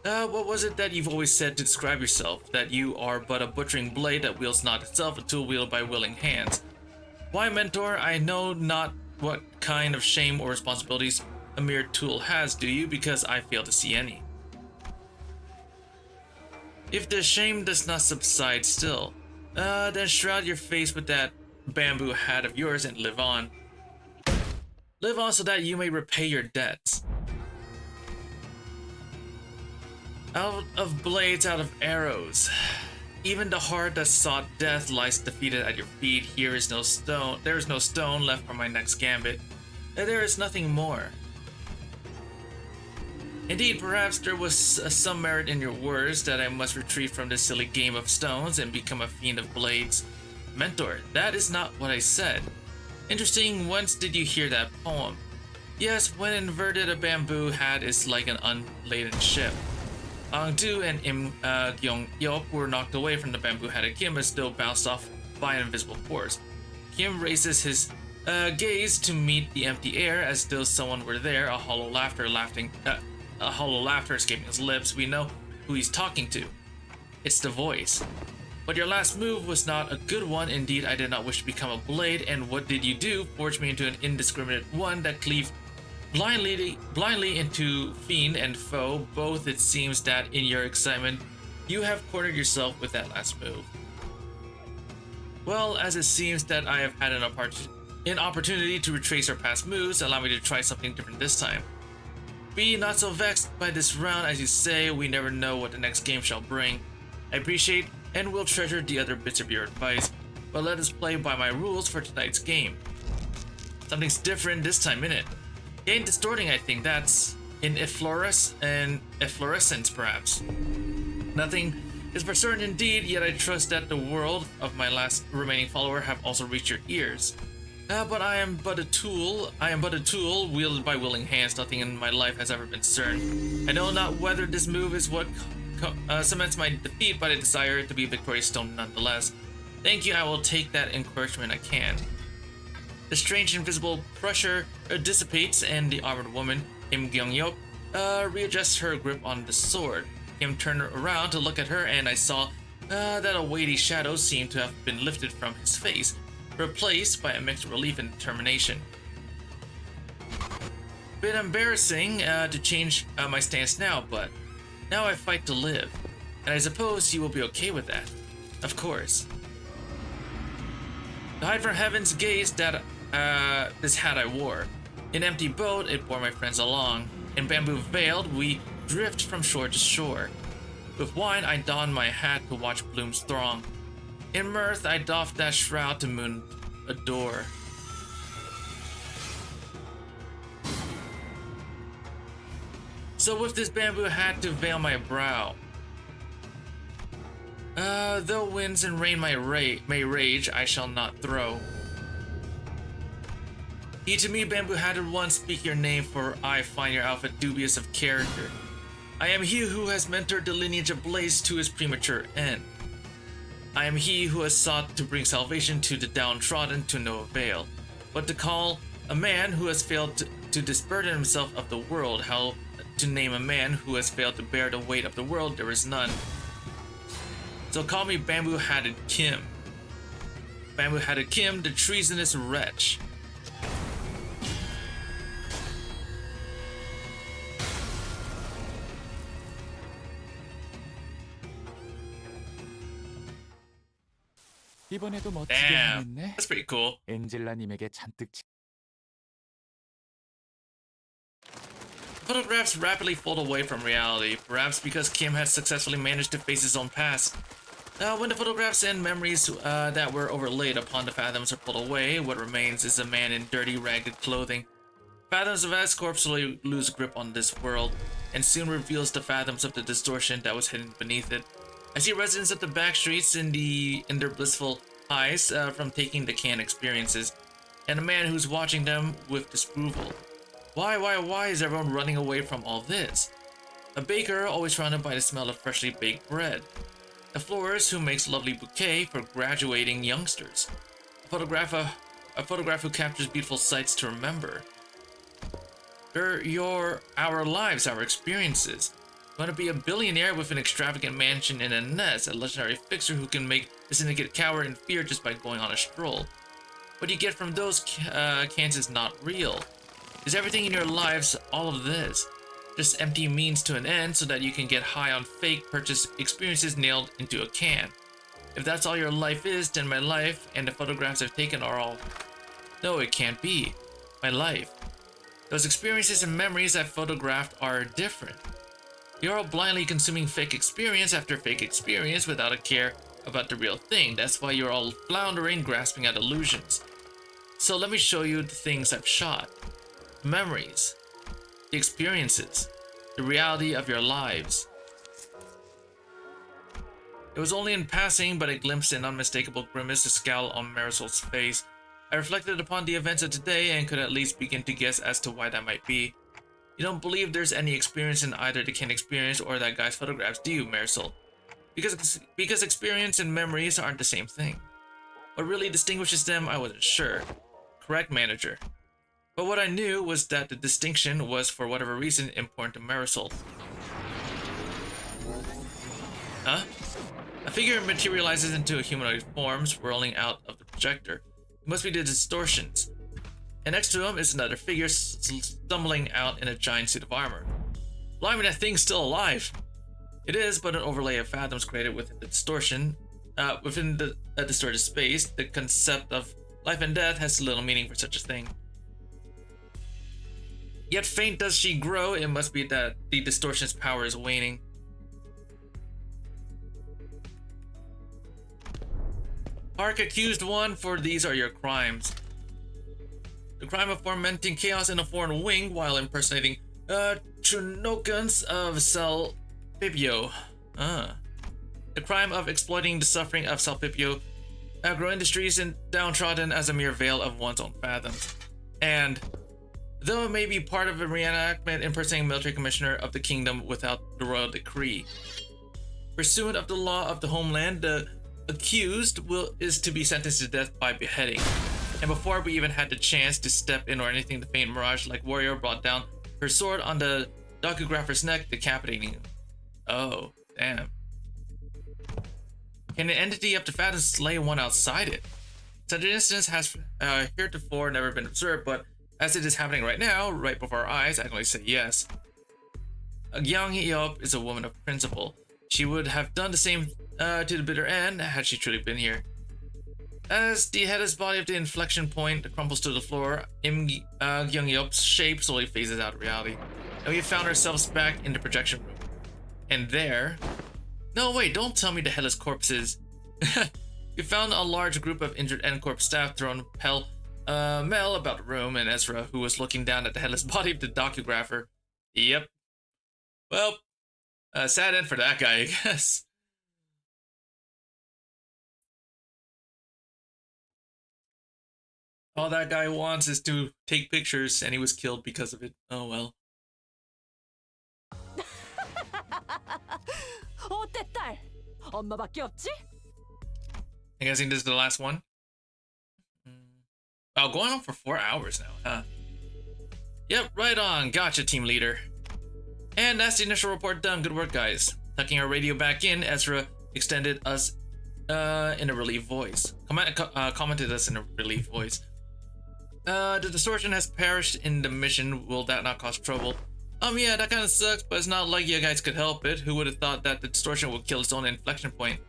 What was it that you've always said to describe yourself? That you are but a butchering blade that wields not itself, a tool wielded by willing hands. Why, mentor, I know not what kind of shame or responsibilities a mere tool has, do you? Because I fail to see any. If the shame does not subside still, then shroud your face with that bamboo hat of yours and live on. Live on so that you may repay your debts. Out of blades, out of arrows. Even the heart that sought death lies defeated at your feet. There is no stone left for my next gambit. And there is nothing more. Indeed, perhaps there was some merit in your words that I must retreat from this silly game of stones and become a fiend of blades. Mentor, that is not what I said. Interesting, whence did you hear that poem? Yes, when inverted, a bamboo hat is like an unladen ship. Ong-do and Im Gyung-yeop were knocked away from the bamboo-hatted Kim as though bounced off by an invisible force. Kim raises his gaze to meet the empty air as though someone were there, a hollow laughter escaping his lips. We know who he's talking to. It's the voice. But your last move was not a good one. Indeed, I did not wish to become a blade, and what did you do? Forge me into an indiscriminate one that cleaved blindly into fiend and foe. Both, it seems that in your excitement, you have cornered yourself with that last move. Well, as it seems that I have had an opportunity to retrace our past moves, allow me to try something different this time. Be not so vexed by this round, as you say, we never know what the next game shall bring. I appreciate and will treasure the other bits of your advice, but let us play by my rules for tonight's game. Something's different this time, innit? Gain distorting, I think that's in efflorescence, perhaps. Nothing is for certain indeed, yet I trust that the world of my last remaining follower have also reached your ears. But I am but a tool wielded by willing hands. Nothing in my life has ever been certain. I know not whether this move is what cements my defeat, but I desire it to be a victorious stone nonetheless. Thank you, I will take that encouragement I can. The strange invisible pressure dissipates, and the armored woman, Im Gyung-yeop, readjusts her grip on the sword. Kim turned around to look at her, and I saw that a weighty shadow seemed to have been lifted from his face, replaced by a mixed relief and determination. Bit embarrassing to change my stance now, but now I fight to live, and I suppose you will be okay with that. Of course. To hide from heaven's gaze that this hat I wore. In empty boat, it bore my friends along. In bamboo veiled, we drift from shore to shore. With wine, I donned my hat to watch blooms throng. In mirth, I doffed that shroud to moon adore. So with this bamboo hat to veil my brow, though winds and rain may rage, I shall not throw. He to me, bamboo-hatted one, speak your name, for I find your outfit dubious of character. I am he who has mentored the lineage of Blaze to his premature end. I am he who has sought to bring salvation to the downtrodden to no avail. But to call a man who has failed to disburden himself of the world, how to name a man who has failed to bear the weight of the world, there is none. So call me Bamboo-Hatted Kim. Bamboo-Hatted Kim, the treasonous wretch.
이번에도 멋지게
Damn,
해냈네.
that's pretty cool.
엔젤라님에게 잔뜩
Photographs rapidly fold away from reality, perhaps because Kim had successfully managed to face his own past. When the photographs and memories that were overlaid upon the Fathoms are pulled away, what remains is a man in dirty, ragged clothing. Fathoms of Ascorp slowly lose grip on this world, and soon reveals the fathoms of the distortion that was hidden beneath it. I see residents of the back streets in their blissful highs from taking the canned experiences, and a man who's watching them with disapproval. Why is everyone running away from all this? A baker always surrounded by the smell of freshly baked bread. A florist who makes a lovely bouquet for graduating youngsters. A photograph who captures beautiful sights to remember. They're our lives, our experiences. You want to be a billionaire with an extravagant mansion in a nest, a legendary fixer who can make the syndicate cower in fear just by going on a stroll. What you get from those cans is not real. Is everything in your lives all of this? Just empty means to an end so that you can get high on fake purchase experiences nailed into a can. If that's all your life is, then my life and the photographs I've taken are all... No, it can't be. My life. Those experiences and memories I've photographed are different. You're all blindly consuming fake experience after fake experience without a care about the real thing. That's why you're all floundering, grasping at illusions. So let me show you the things I've shot. Memories, the experiences, the reality of your lives. It was only in passing, but I glimpsed an unmistakable grimace, a scowl on Marisol's face. I reflected upon the events of today and could at least begin to guess as to why that might be. You don't believe there's any experience in either the Ken experience or that guy's photographs, do you, Marisol? Because experience and memories aren't the same thing. What really distinguishes them, I wasn't sure. Correct, manager. But what I knew was that the distinction was, for whatever reason, important to Marisol. Huh? A figure materializes into a humanoid form, swirling out of the projector. It must be the distortions. And next to him is another figure stumbling out in a giant suit of armor. Blimey, that thing's still alive! It is but an overlay of fathoms created within the distortion. Within the distorted space, the concept of life and death has little meaning for such a thing. Yet faint does she grow, it must be that the distortion's power is waning. Hark, accused one, for these are your crimes. The crime of fomenting chaos in a foreign wing while impersonating Trinokans of Salpipio. The crime of exploiting the suffering of Salpipio, agro-industries, and downtrodden as a mere veil of one's own fathoms. And though it may be part of a reenactment impersonating military commissioner of the kingdom without the royal decree. Pursuant of the law of the homeland, the accused is to be sentenced to death by beheading. And before we even had the chance to step in or anything, the faint mirage-like warrior brought down her sword on the docugrapher's neck, decapitating him. Oh, damn. Can an entity up to Fathom slay one outside it? Such an instance has heretofore never been observed, but as it is happening right now, right before our eyes, I can only say yes. Gyang Hyop is a woman of principle. She would have done the same to the bitter end had she truly been here. As the headless body of the inflection point crumbles to the floor, Gyang Hyop's shape slowly phases out of reality, and we found ourselves back in the projection room. And there... No, wait, don't tell me the headless corpses. We found a large group of injured N-Corp staff thrown pell-mell about the room, and Ezra, who was looking down at the headless body of the docugrapher. Yep. Well, sad end for that guy, I guess. All that guy wants is to take pictures, and he was killed because of it. Oh well.
어때 딸? 엄마밖에 없지?
I'm guessing this is the last one. Oh, going on for 4 hours now, huh? Yep, right on. Gotcha, team leader. And that's the initial report done. Good work, guys. Tucking our radio back in, Ezra extended us in a relieved voice. Commented us in a relieved voice. The distortion has perished in the mission. Will that not cause trouble? Yeah, that kind of sucks, but it's not like you guys could help it. Who would have thought that the distortion would kill its own inflection point?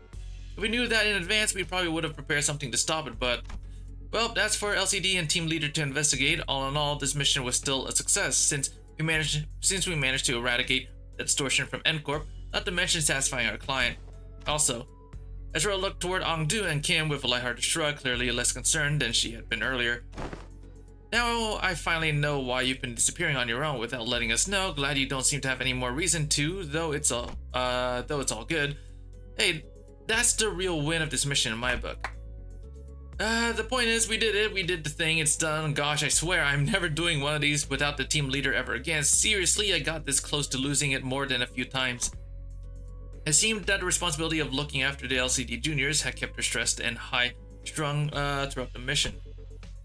If we knew that in advance, we probably would have prepared something to stop it, but... Well, that's for LCD and team leader to investigate. All in all, this mission was still a success, since we managed to eradicate the distortion from N-Corp, not to mention satisfying our client. Also, Ezra looked toward Ongdu and Kim with a lighthearted shrug, clearly less concerned than she had been earlier. Now I finally know why you've been disappearing on your own without letting us know. Glad you don't seem to have any more reason to, though it's all good. Hey, that's the real win of this mission in my book. The point is, we did it. We did the thing. It's done. Gosh, I swear I'm never doing one of these without the team leader ever again. Seriously, I got this close to losing it more than a few times. It seemed that the responsibility of looking after the LCD juniors had kept her stressed and high-strung throughout the mission.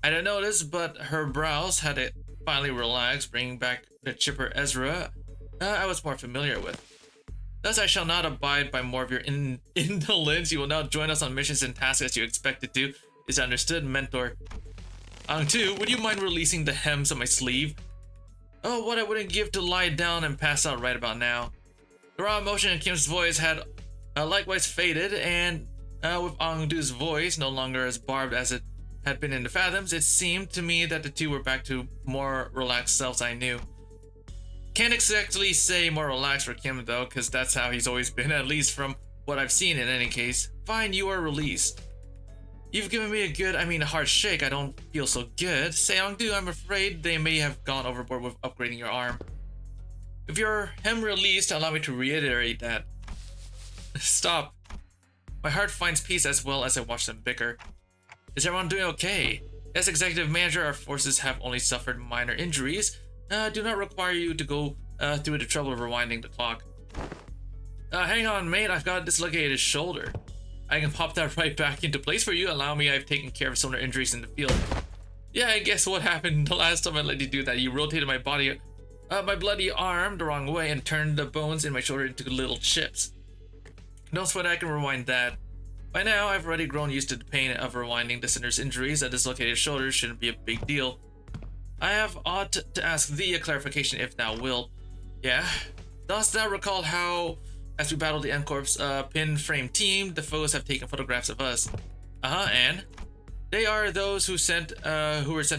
I didn't notice, but her brows had it finally relaxed, bringing back the chipper Ezra I was more familiar with. Thus, I shall not abide by more of your indolence. You will now join us on missions and tasks as you expected to. Is understood, mentor. Ang2, would you mind releasing the hems on my sleeve? Oh, what I wouldn't give to lie down and pass out right about now. The raw emotion in Kim's voice had likewise faded, and with Ongdu's voice no longer as barbed as it had been in the Fathoms, it seemed to me that the two were back to more relaxed selves I knew. Can't exactly say more relaxed for Kim though, because that's how he's always been, at least from what I've seen in any case. Fine, you are released. You've given me a hard shake. I don't feel so good. Seongdu, I'm afraid they may have gone overboard with upgrading your arm. If you're hem released, allow me to reiterate that. Stop. My heart finds peace as well as I watch them bicker. Is everyone doing okay? As executive manager, our forces have only suffered minor injuries. Do not require you to go through the trouble of rewinding the clock. Hang on, mate. I've got a dislocated shoulder. I can pop that right back into place for you. Allow me, I've taken care of similar injuries in the field. Yeah, I guess what happened the last time I let you do that, you rotated my body, my bloody arm the wrong way and turned the bones in my shoulder into little chips. Don't sweat, I can rewind that. By now, I've already grown used to the pain of rewinding the sinner's injuries. A dislocated shoulder shouldn't be a big deal. I have ought to ask thee a clarification if thou wilt. Yeah? Dost thou recall how... As we battle the N-Corp's pin frame team, the foes have taken photographs of us. And? They are those who were sent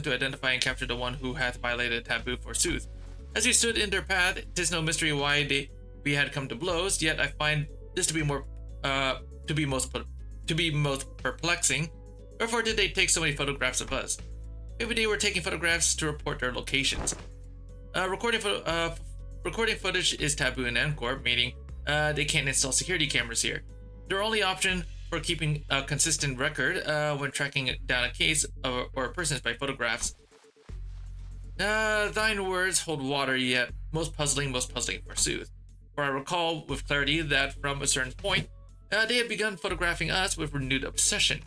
to identify and capture the one who hath violated taboo forsooth. As we stood in their path, 'tis no mystery why we had come to blows, yet I find this to be most perplexing. Wherefore did they take so many photographs of us? Maybe they were taking photographs to report their locations. Recording footage is taboo in N-Corp, meaning they can't install security cameras here. Their only option for keeping a consistent record when tracking down a case or a person is by photographs. Thine words hold water, yet most puzzling forsooth. For I recall with clarity that from a certain point, they had begun photographing us with renewed obsession.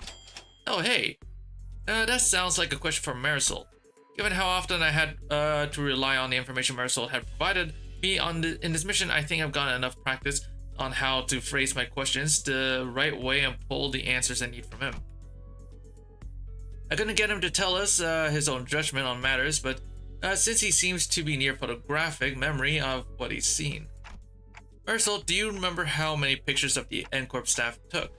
Oh hey, that sounds like a question for Marisol. Given how often I had to rely on the information Marisol had provided me in this mission, I think I've gotten enough practice on how to phrase my questions the right way and pull the answers I need from him. I couldn't get him to tell us his own judgment on matters, but since he seems to be near photographic memory of what he's seen. Ursel, do you remember how many pictures of the N-Corp staff took?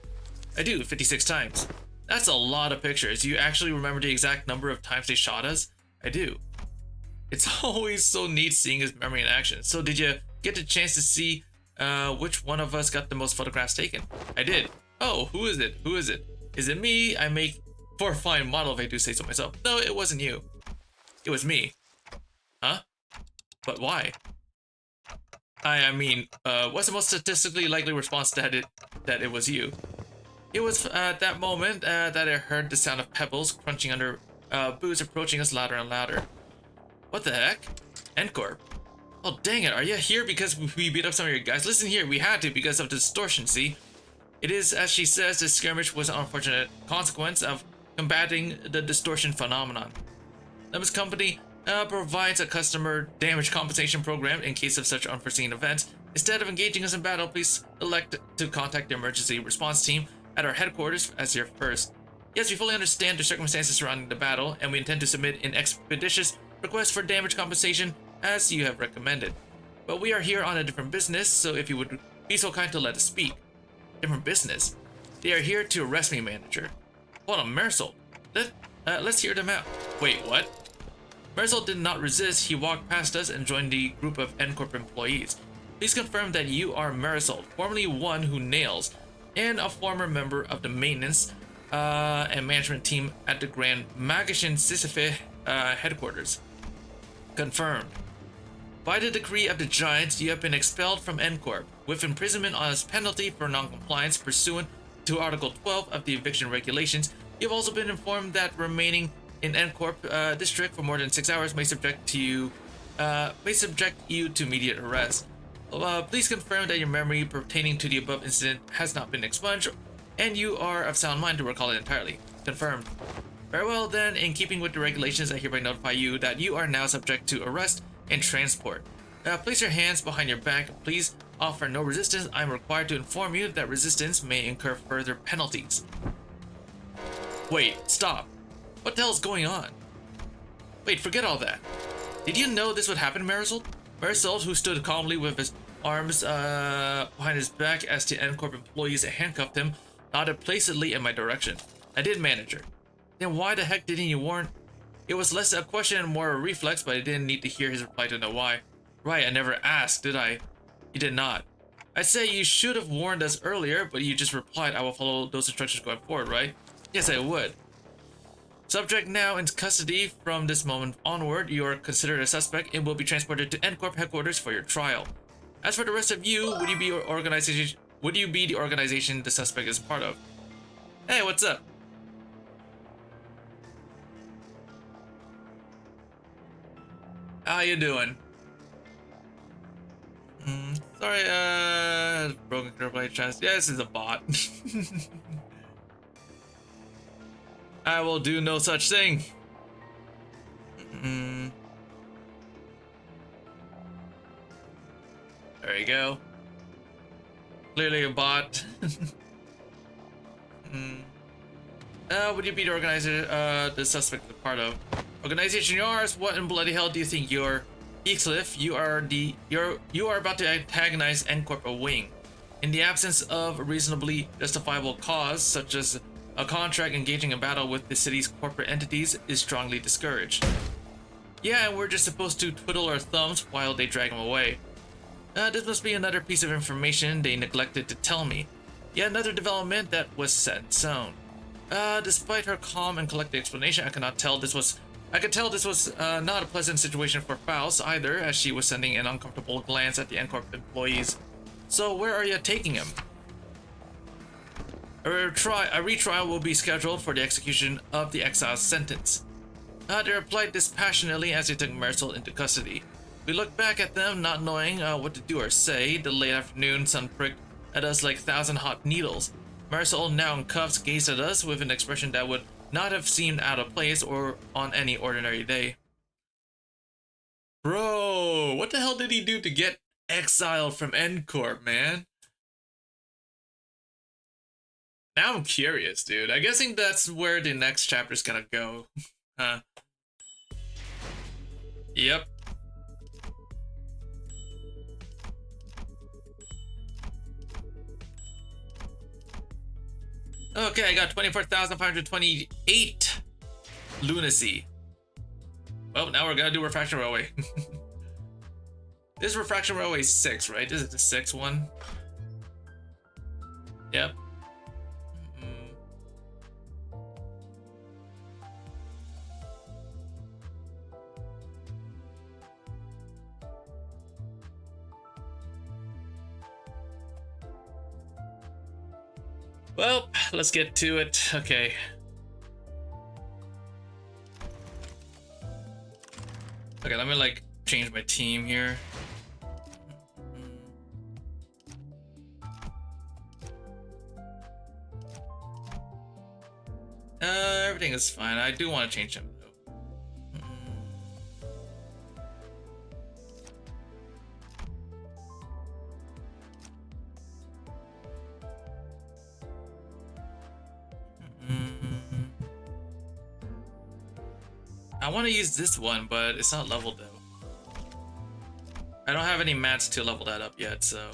I do, 56 times. That's a lot of pictures. Do you actually remember the exact number of times they shot us? I do. It's always so neat seeing his memory in action. So did you get the chance to see which one of us got the most photographs taken? I did. Oh, who is it? Who is it? Is it me? I make for a fine model if I do say so myself. No, it wasn't you. It was me. Huh? But why? I mean, what's the most statistically likely response that it was you? It was at that moment that I heard the sound of pebbles crunching under boots approaching us louder and louder. What the heck? N-Corp. Oh dang it, are you here because we beat up some of your guys? Listen here, we had to because of the distortion, see? It is, as she says, this skirmish was an unfortunate consequence of combating the distortion phenomenon. Limbus Company provides a customer damage compensation program in case of such unforeseen events. Instead of engaging us in battle, please elect to contact the emergency response team at our headquarters as your first. Yes, we fully understand the circumstances surrounding the battle, and we intend to submit an expeditious request for damage compensation as you have recommended. But we are here on a different business, so if you would be so kind to let us speak. Different business? They are here to arrest me, manager. Hold on, Marisol. Let's hear them out. Wait, what? Marisol did not resist. He walked past us and joined the group of N-Corp employees. Please confirm that you are Marisol, formerly one who nails, and a former member of the maintenance and management team at the Grand Magician Sisyphe headquarters. Confirmed. By the decree of the Giants, you have been expelled from N-Corp, with imprisonment as penalty for non-compliance pursuant to Article 12 of the eviction regulations. You have also been informed that remaining in N-Corp district for more than 6 hours may subject you to immediate arrest. Please confirm that your memory pertaining to the above incident has not been expunged, and you are of sound mind to recall it entirely. Confirmed. Very well then, in keeping with the regulations, I hereby notify you that you are now subject to arrest and transport. Place your hands behind your back. Please offer no resistance. I am required to inform you that resistance may incur further penalties. Wait, stop. What the hell is going on? Wait, forget all that. Did you know this would happen, Marisol? Marisol, who stood calmly with his arms behind his back as the N-Corp employees handcuffed him, nodded placidly in my direction. I did, manager. Then why the heck didn't you warn? It was less a question and more a reflex, but I didn't need to hear his reply to know why. Right, I never asked, did I? You did not. I say you should have warned us earlier, but you just replied, I will follow those instructions going forward, right? Yes, I would. Subject now in custody. From this moment onward, you are considered a suspect and will be transported to N-Corp headquarters for your trial. As for the rest of you, would you be the organization the suspect is part of? Hey, what's up? How you doing? Sorry, broken curve chest. Yeah, this is a bot. I will do no such thing. There you go. Clearly a bot. Would you be the organizer the suspect is part of? Organization yours? What in bloody hell do you think you're? Heathcliff, you are about to antagonize N-Corp a wing. In the absence of a reasonably justifiable cause, such as a contract engaging in battle with the city's corporate entities, is strongly discouraged. Yeah, and we're just supposed to twiddle our thumbs while they drag him away. This must be another piece of information they neglected to tell me. Yet another development that was set in stone. Despite her calm and collected explanation, I could tell this was not a pleasant situation for Faust either, as she was sending an uncomfortable glance at the N-Corp employees. So where are you taking him? A retrial will be scheduled for the execution of the exile's sentence. They replied dispassionately as they took Marisol into custody. We looked back at them, not knowing what to do or say. The late afternoon sun pricked at us like 1,000 hot needles. Marisol, now in cuffs, gazed at us with an expression that would not have seemed out of place or on any ordinary day. Bro, what the hell did he do to get exiled from N-Corp, man? Now I'm curious, dude. I'm guessing that's where the next chapter's gonna go. Yep. Okay, I got 24,528 lunacy. Well, now we're gonna do Refraction Railway. This is Refraction Railway 6, right? This is the 6th one. Yep. Well, let's get to it. Okay. Okay, let me like change my team here. Everything is fine. I do want to change them though. I want to use this one, but it's not leveled though. I don't have any mats to level that up yet, so.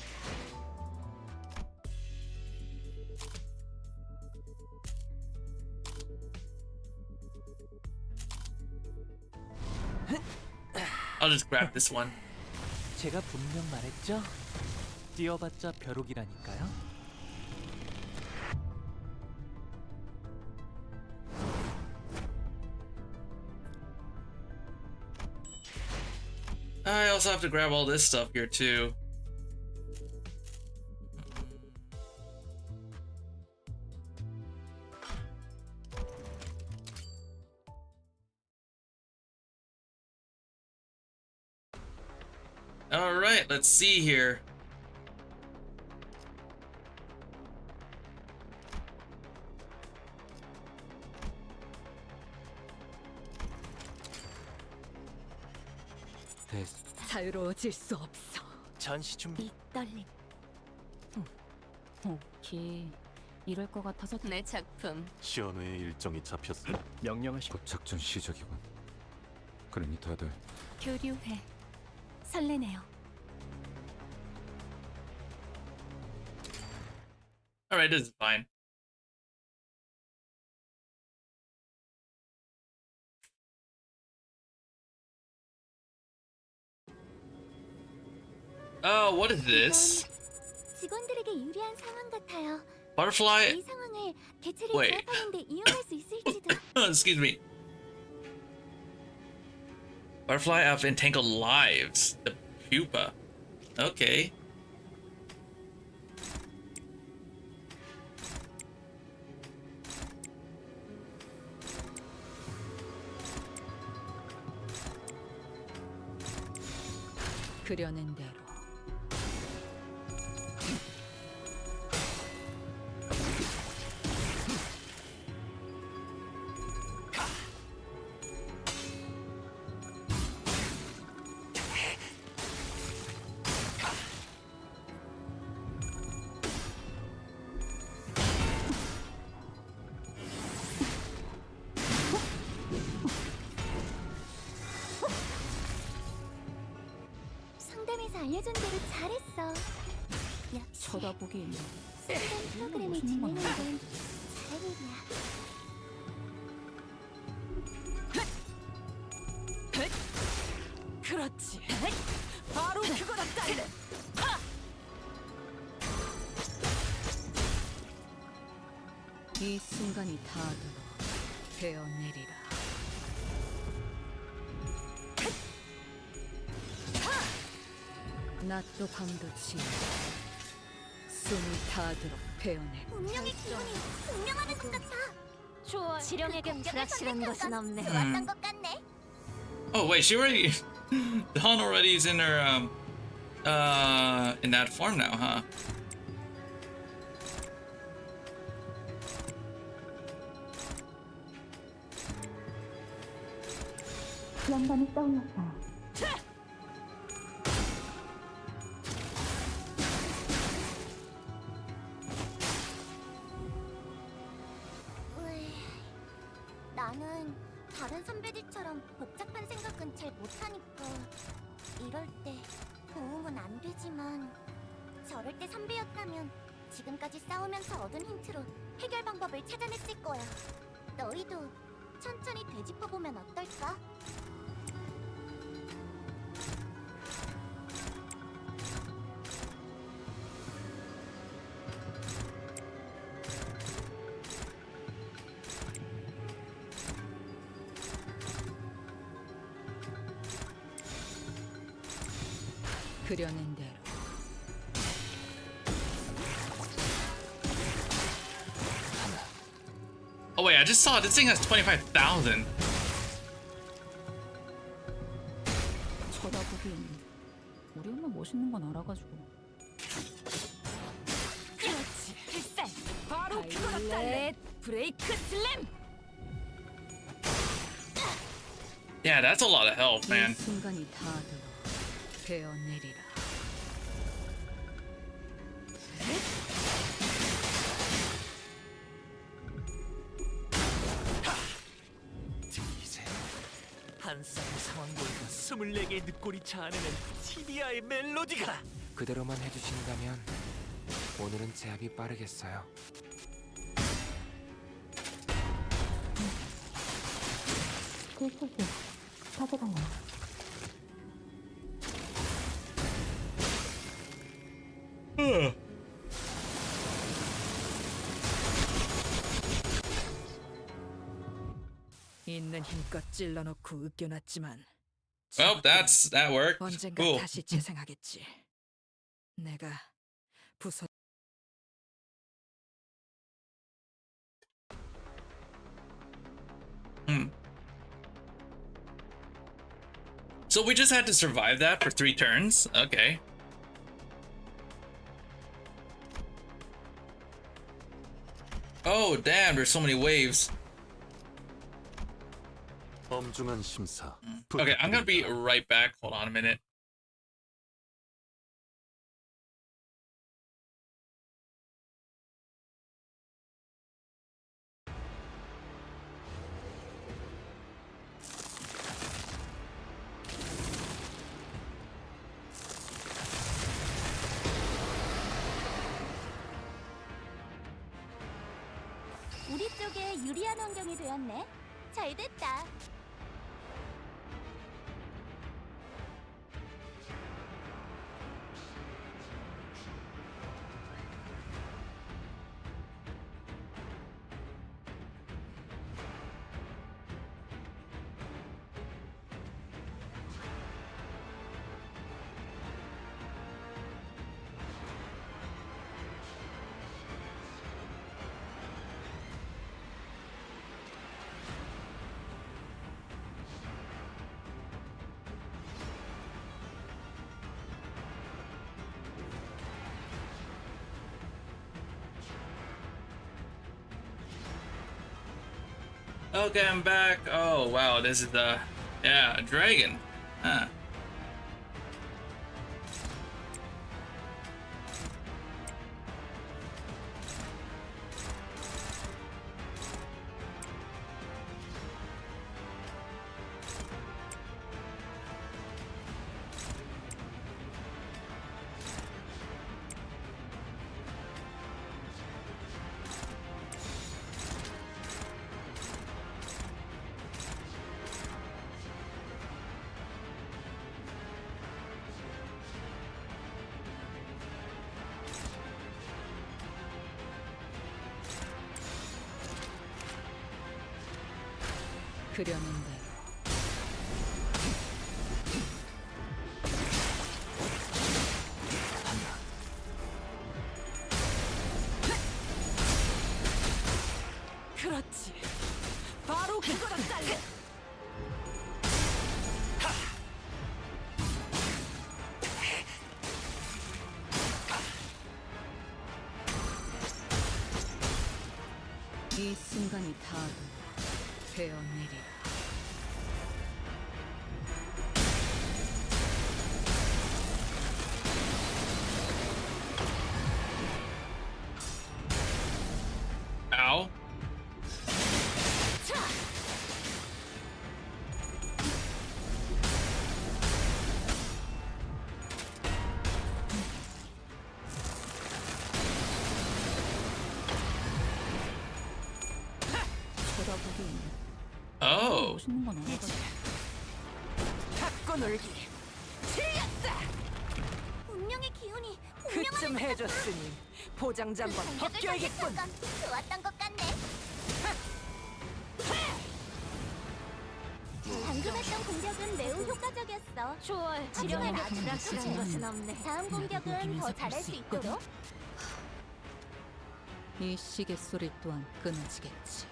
I'll just grab this one.
제가 분명 말했죠? 뛰어봤자 벼룩이라니까요.
I also have to grab all this stuff here too. All right, let's see here.
자유로워질 수 없어.
전시 준비.
이 떨림.
오케이. 이럴 것 같아서
내 작품.
시연회의 일정이 잡혔어.
명령하시.
곧 작전 시작이군. 그러니 다들
교류회. 설레네요.
All right, this is fine. Oh, what is this?
직원들에게 유리한 상황 같아요.
Butterfly?
이 상황을 개체를
Wait.
제압하는데 이용할 수 있을지도.
Excuse me. Butterfly of entangled lives. The pupa. Okay.
그려낸 대로.
상담에서 알려준 대로 잘했어. 역시
쳐다보기엔
상담 프로그램을 진행하는 건 잘해야.
그렇지. 바로 그거다 딸래.
이 순간이 다하도록 베어내리라. 낮도 밤도 지나 숨이 다하도록 베어내.
운명의 기운이 분명하는 것 같아. 좋아.
지령에겐 불확실한 것은 없네.
좋았던 것 같네.
Oh wait, she already Dawn already is in her in that form now, huh?
영감이 떠올랐어요. 나는 다른 선배들처럼 복잡한 생각은 잘 못하니까 이럴 때 도움은 안 되지만 저럴 때 선배였다면 지금까지 싸우면서 얻은 힌트로 해결 방법을 찾아냈을 거야. 너희도 천천히 되짚어보면 어떨까?
그려낸 대로.
Oh wait, I just saw it. This thing has 25,000.
쳐다보긴 우리 엄마 멋있는 건 알아가지고.
그렇지. 필살. 바로 그거다. 브레이크 슬램.
Yeah, that's a lot of health,
이
man.
순간이 다 들어 베어내리라.
이제 한 쌍의 상황골과 24개의 늑골이 자아내는 TDI의 멜로디가
그대로만 해주신다면 오늘은 제압이 빠르겠어요.
꿀꿀꿀 파괴당해.
있는 힘껏 찔러놓고 으깨놨지만
Well, that worked.
언젠가
Cool.
다시 재생하겠지. 내가 부서
So we just had to survive that for 3 turns? Okay. Oh, damn, there's so many waves.
엄중한 심사.
Okay, I'm gonna be right back. Hold on a minute.
우리 쪽에 유리한 환경이 되었네. 잘 됐다.
Okay, I'm back. Oh, wow, this is the... Yeah, a dragon. Huh.
그려낸 대로.
그렇지. 바로 그거다.
이 순간이 다 들어 베어내리라.
Ow.
쳐다보기.
Oh.
멋있는 건 알아가지고.
갖고 놀기. 틀렸다.
운명의 기운이
그쯤 해줬으니 보장자 한번
공격을
벗겨야겠군.
선택한 건 좋았던 것 같네. 방금 했던 공격은 매우 효과적이었어.
좋아요.
하지만
지령에
아주
불확실한 것은 없네.
다음 공격은 더 잘할 수 있도록.
이 시계 소리 또한 끊어지겠지.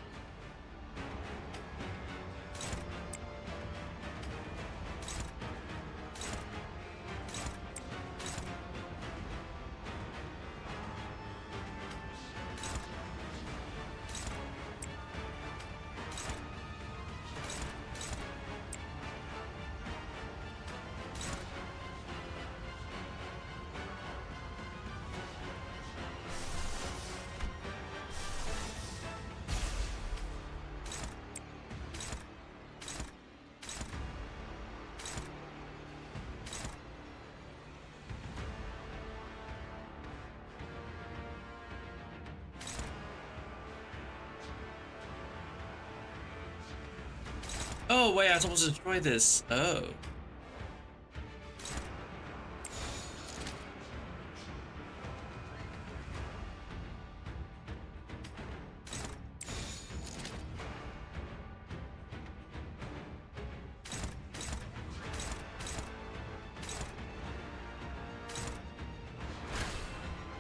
Oh wait, I'm supposed to destroy this. Oh.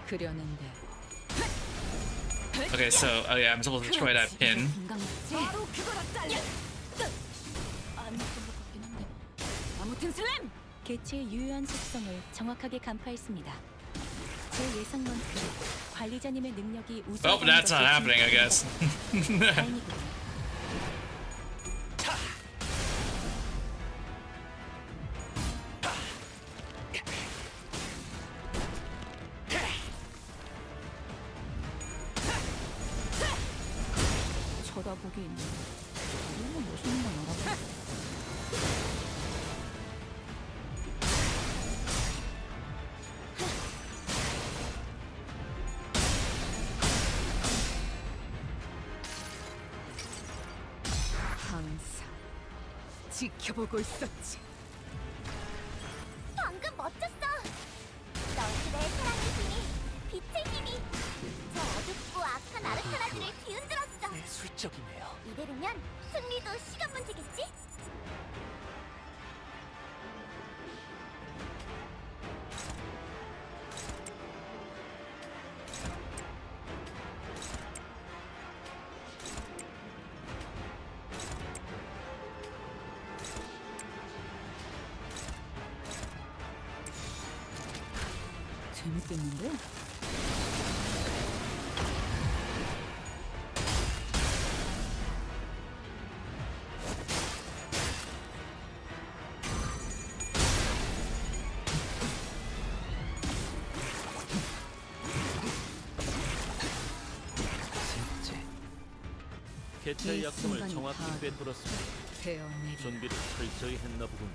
그려낸데.
Okay, so oh yeah, I'm supposed to destroy that pin.
바로 그거라 딸려.
안 했던 것 같긴 한데.
아무튼 슬램.
개체의 유효한 속성을 정확하게 간파했습니다. 제 예상만큼 관리자님의 능력이 우수하다는
Oh, that's not
것이
happening, I guess.
다행이군요.
쳐다보기 있네. 너무 멋있는 건 알아가지고. 항상 지켜보고 있었지.
방금 멋졌어. 너희들의 사랑의 힘이, 빛의 힘이 저 어둡고 악한 아르카나들을 뒤흔들었어.
예술적이네요.
이대로면 승리도 시간 문제겠지?
재밌겠는데?
개체의
이
약점을
순간이
정확히
다
꿰뚫었습니다.
베어내리.
준비를 철저히 했나 보군.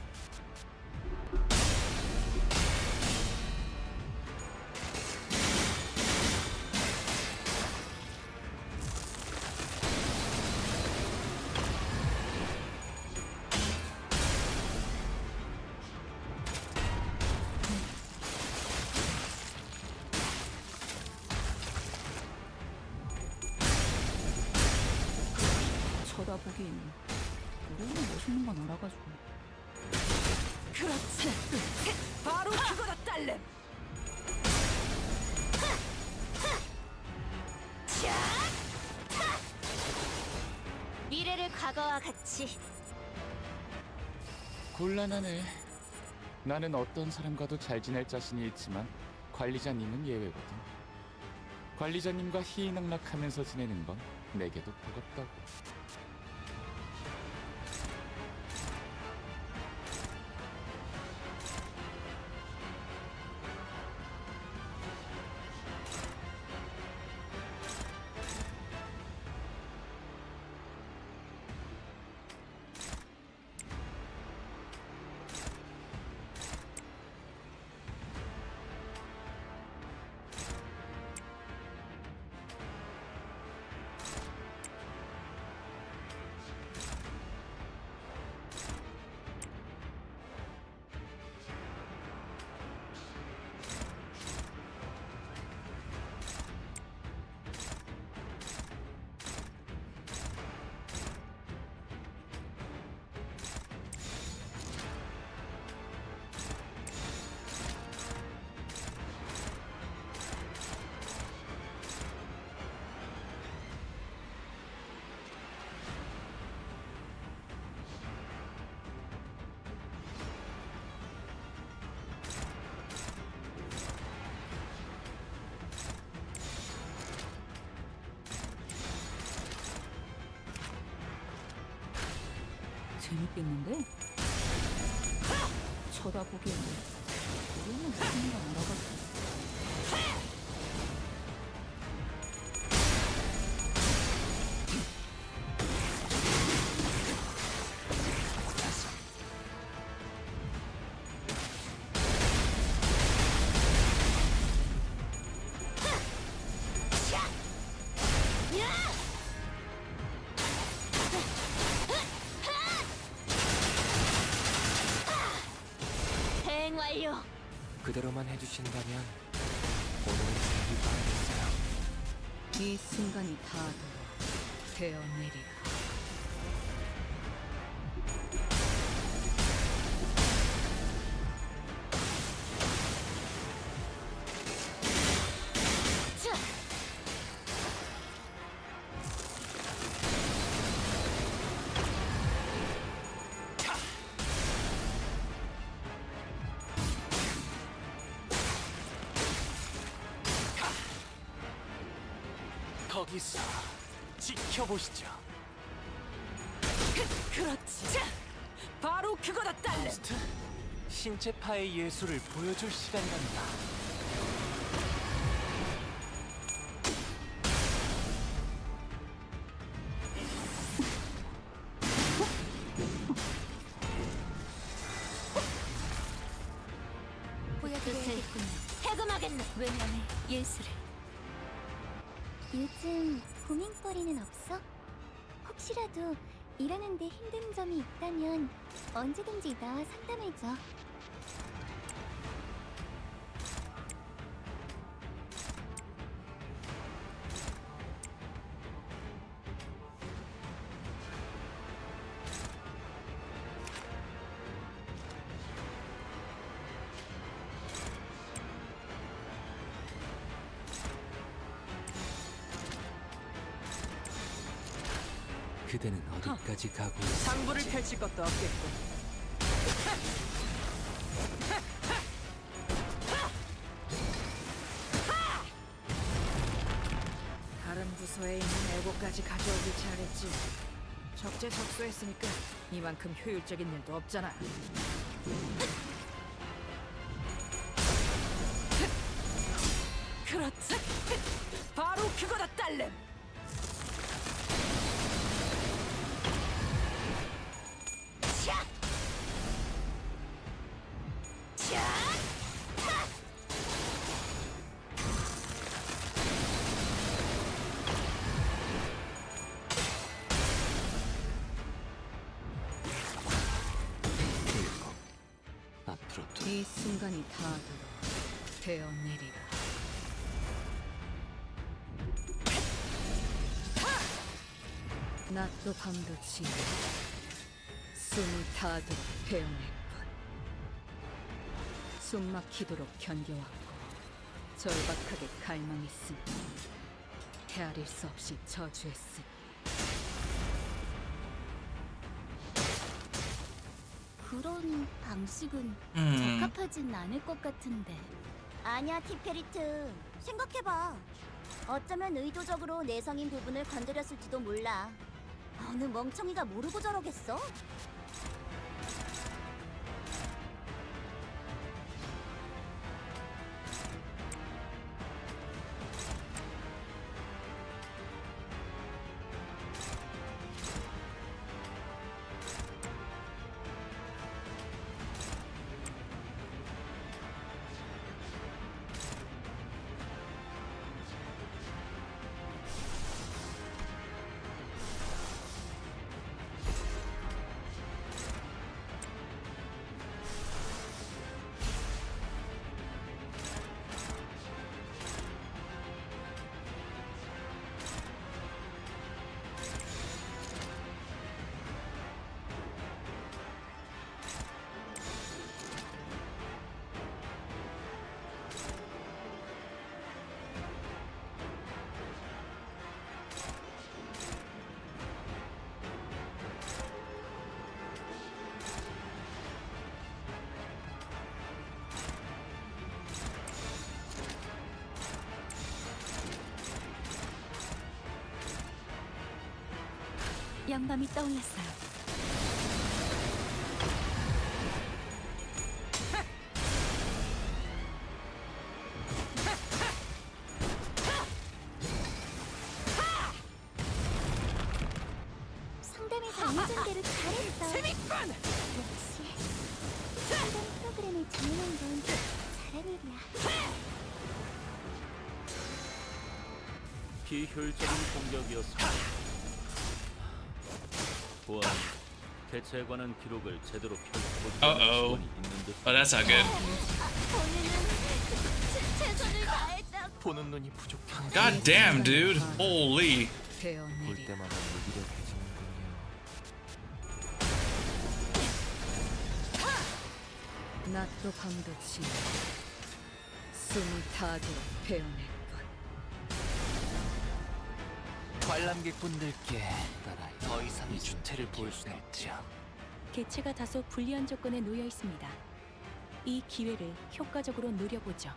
쳐다보기 있네. 너무 멋있는 건 알아가지고.
그렇지. 바로 그거라 딸래.
미래를 과거와 같이.
곤란하네. 나는 어떤 사람과도 잘 지낼 자신이 있지만 관리자님은 예외거든. 관리자님과 희희낙락하면서 지내는 건 내게도 버겁다고.
재밌겠는데? 쳐다보기에는 우리는 무슨 일 알아봤어.
대행 완료.
그대로만 해주신다면 오늘은 제비 바라겠어요.
이 순간이 다 되어내리라.
거기서 지켜보시죠.
그렇지. 바로 그거다, 딸내.
호스트, 신체파의 예술을 보여줄 시간이란다.
보여드려야겠군요. 해금하겠네.
왜냐면 예술을.
요즘 고민거리는 없어? 혹시라도 일하는데 힘든 점이 있다면 언제든지 나와 상담해줘.
그대는 어디까지 가고
상부를
있을지.
펼칠 것도 없겠군. 다른 부서에 있는 애고까지 가져오길 잘했지. 적재적소했으니까 이만큼 효율적인 일도 없잖아. 그렇지. 바로 그거다, 딸렘.
앞으로
이 순간이 다 되어내리라. 낮도 밤도 지나 숨을 다하도록 베어냈군. 숨막히도록 견뎌왔고 절박하게 갈망했으니 헤아릴 수 없이 저주했으니
그런 방식은 적합하진 않을 것 같은데. 아니야, 티페리트. 생각해봐. 어쩌면 의도적으로 내성인 부분을 건드렸을지도 몰라. 어느 멍청이가 모르고 저러겠어?
양밤이 떠올랐어요.
전개를 잘했어. 역시 이런 프로그램을 진행한 건 잘한 일이야.
비효율적인 공격이었습니다. 보안, 개체에 관한 기록을 제대로 펼쳐보지
Uh-oh.
않은 직원이 있는 듯.
Oh, that's not good.
본인은 최선을 다했다고.
보는 눈이 부족한
God damn, dude. Holy.
볼
베어내리.
때마다 무기력해지는군요.
낮도 밤도 지나 숨을 타도록 베어낼 것.
관람객분들께 더 이상의 주태를 보일 수는 없죠.
개체가 다소 불리한 조건에 놓여 있습니다. 이 기회를 효과적으로 노려보죠.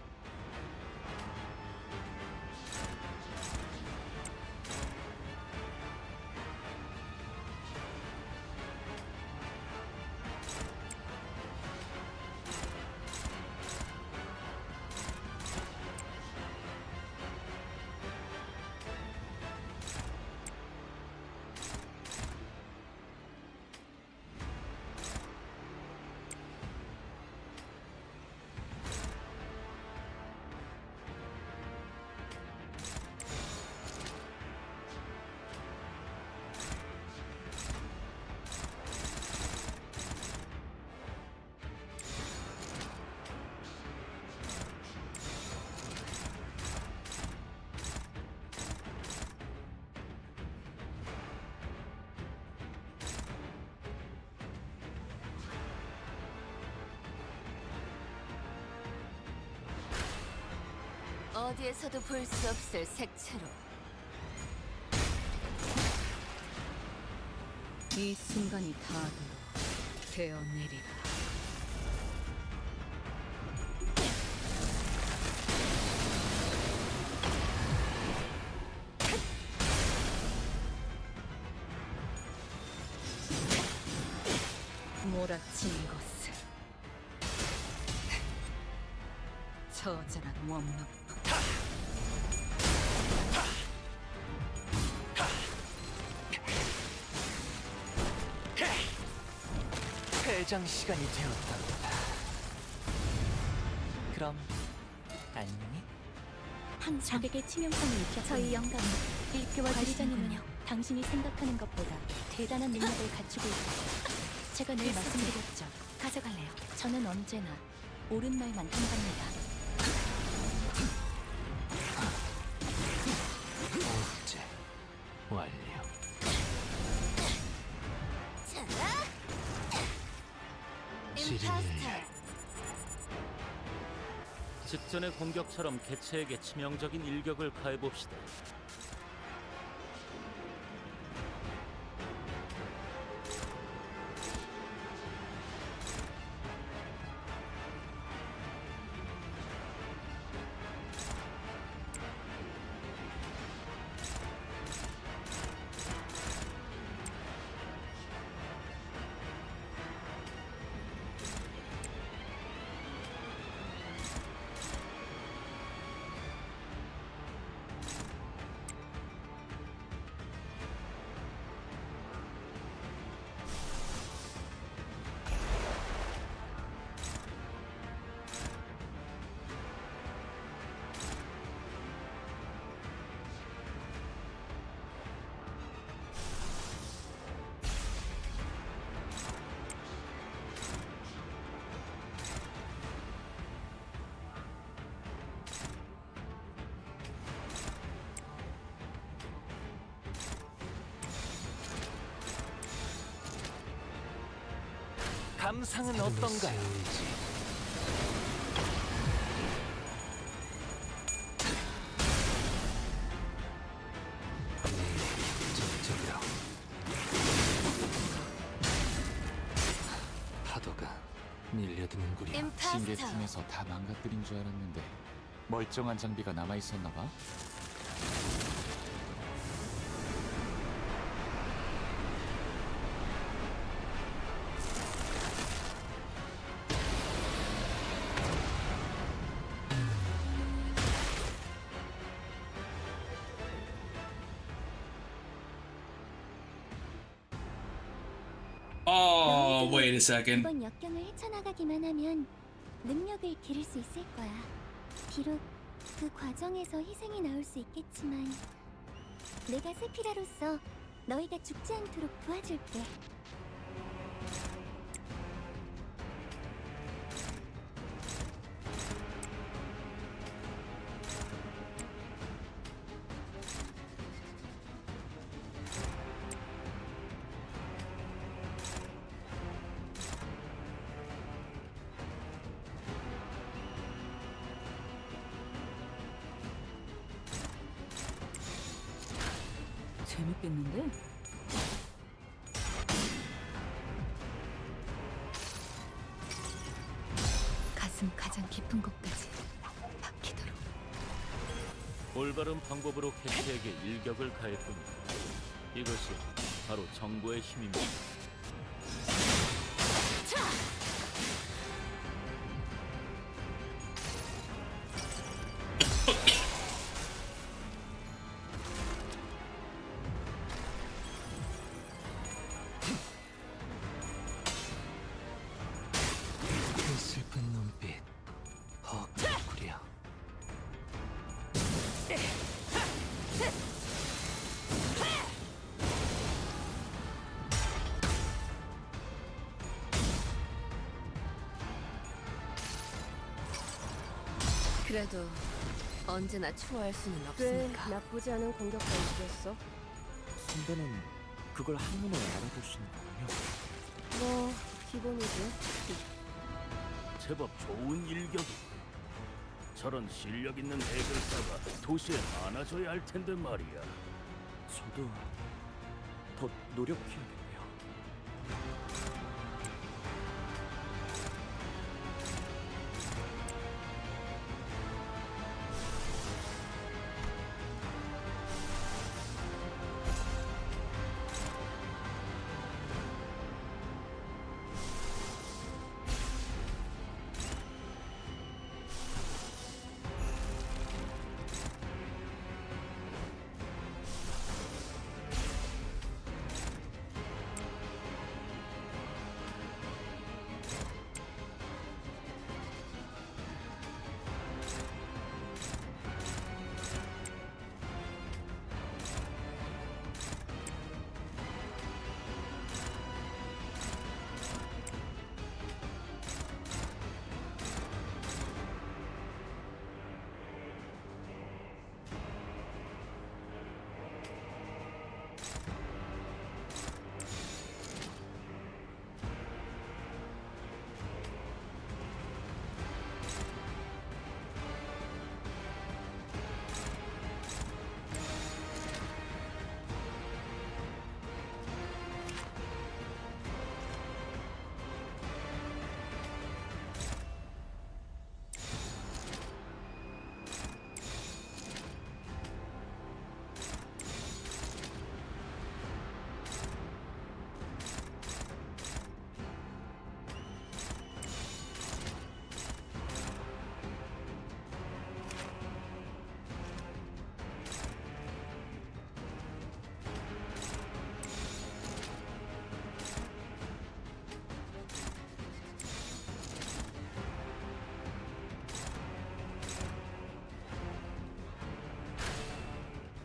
어디에서도 볼 수 없을 색채로
이 순간이 닿도록 베어내리라. 몰아친 것을 처절한 원망.
퇴장 시간이 되었답니다. 그럼 안녕히.
항상
적에게 치명성을 입혔군요.
저희 영감을 일깨워
관리자님은
주시는군요.
당신이 생각하는 것보다 대단한 능력을 갖추고 있고 제가 늘 말씀드렸죠.
가져갈래요.
저는 언제나 옳은 말만 한답니다.
복제 완료.
직전의 공격처럼 개체에게 치명적인 일격을 가해봅시다.
감상은 어떤가요?
저기요. 파도가 밀려드는구려.
징계팀에서 다 망가뜨린 줄 알았는데 멀쩡한 장비가 남아 있었나 봐.
Oh, wait a second.
이번 역경을 헤쳐나가기만 하면 능력을 기를 수 있을 거야. 비록 그 과정에서 희생이 나올 수 있겠지만 내가 세피라로서 너희가 죽지 않도록 도와줄게.
재밌겠는데?
가슴 가장 깊은 곳까지 박히도록.
올바른 방법으로 캐시에게 일격을 가했군요. 이것이 바로 정보의 힘입니다.
그 슬픈 눈빛 헛구려.
그래도 언제나 추월할 수는
꽤
없으니까.
나쁘지 않은 공격 방식이었어.
선배는 그걸 한눈에 알아보시는군요.
뭐 기본이지.
제법 좋은 일격이. 저런 실력 있는 해결사가 도시에 많아져야 할 텐데 말이야.
저도 더 노력해야겠네요.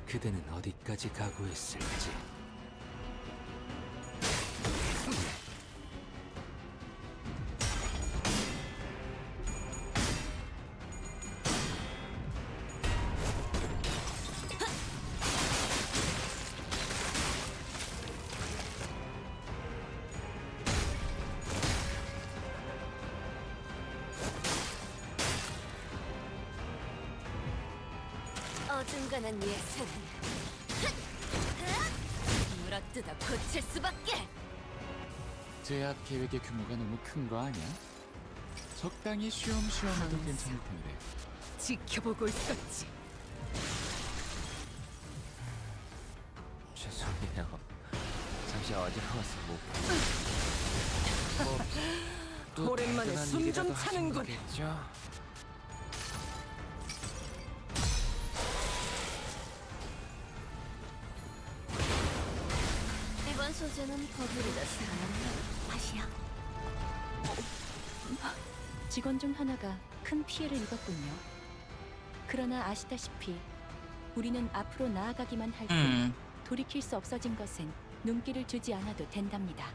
그대는 어디까지 각오했을지.
어중간한 예술은 물어뜯어 고칠 수밖에.
제압 계획의 규모가 너무 큰 거 아니야? 적당히 쉬엄쉬엄해도 괜찮을 텐데.
지켜보고 있었지.
죄송해요. 잠시 어지러워서 못. 또
오랜만에
대단한
숨 좀
일이라도 하신
차는군.
거겠죠?
이번 소재는 버블이다. 다시야.
직원 중 하나가 큰 피해를 입었군요. 그러나 아시다시피 우리는 앞으로 나아가기만 할 뿐 돌이킬 수 없어진 것엔 눈길을 주지 않아도 된답니다.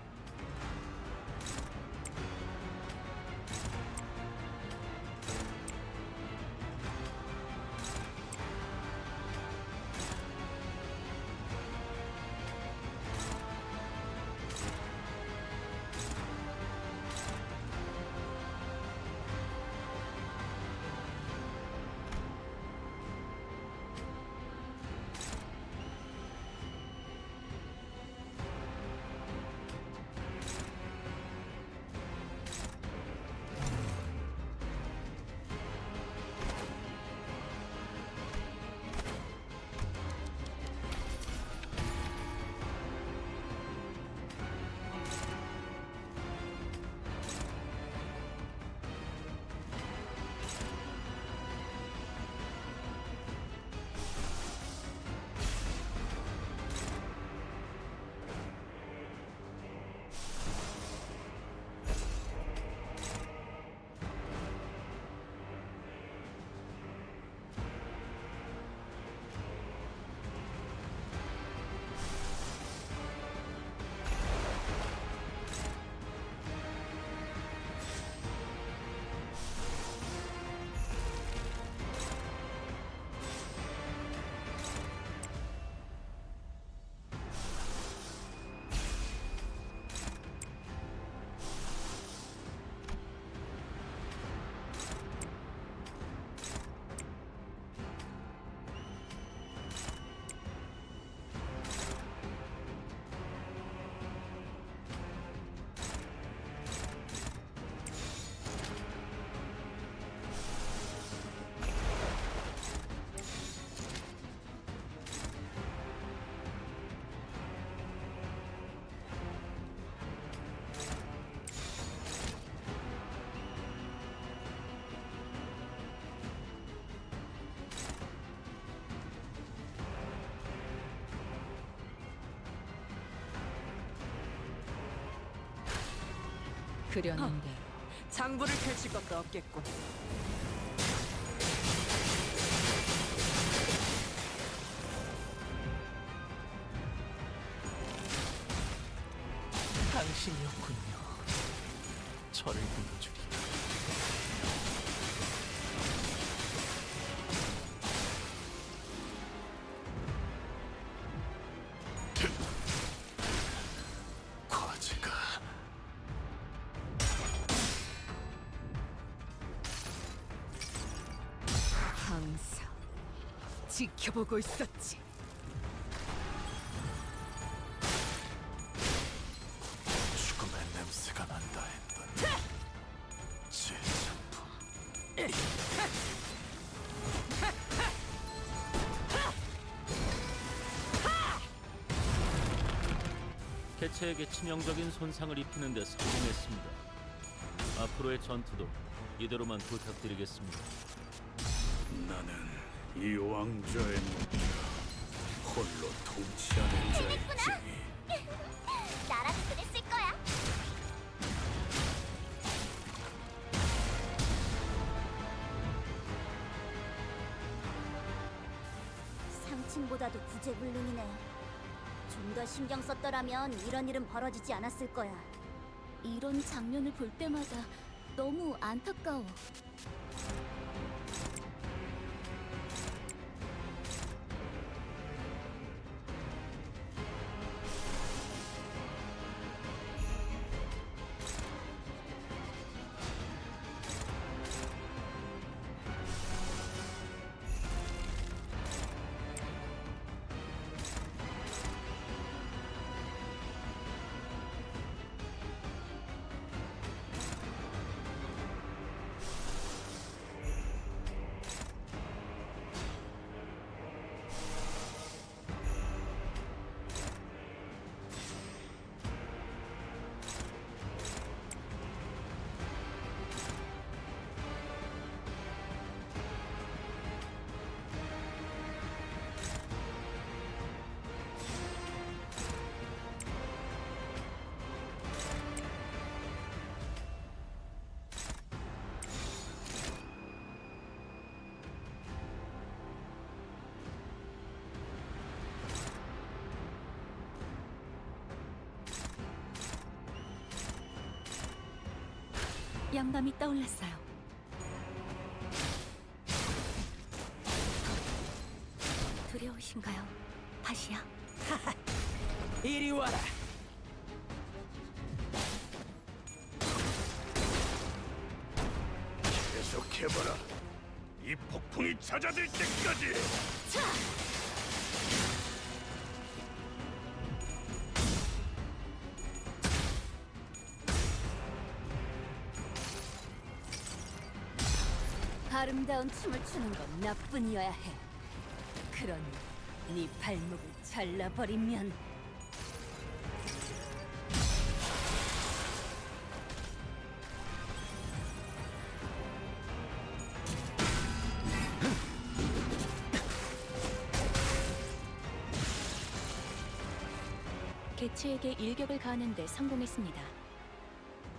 그렸는데 장부를 펼칠 것도 없겠군.
당신이었군요. 저를 불러주리.
과제가
항상 지켜보고 있었지.
죽음의 냄새가 난다 했던 제 작품.
개체에게 치명적인 손상을 입히는 데 성공했습니다. 앞으로의 전투도 이대로만 부탁드리겠습니다.
나는 이 왕좌의 목자, 홀로 통치하는 자의 지위.
나라도 그랬을 거야. 상층보다도 구제불능이네. 좀 더 신경 썼더라면 이런 일은 벌어지지 않았을 거야. 이런 장면을 볼 때마다 너무 안타까워.
영감이 떠올랐어요. 두려우신가요, 다시야?
이리 와라.
계속해봐라. 이 폭풍이 잦아들 때까지.
아름다운 춤을 추는 건 나뿐이어야 해. 그러니 네 발목을 잘라버리면
개체에게 일격을 가하는데 성공했습니다.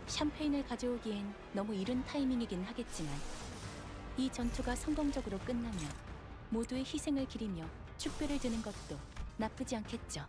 샴페인을 가져오기엔 너무 이른 타이밍이긴 하겠지만 이 전투가 성공적으로 끝나면 모두의 희생을 기리며 축배를 드는 것도 나쁘지 않겠죠.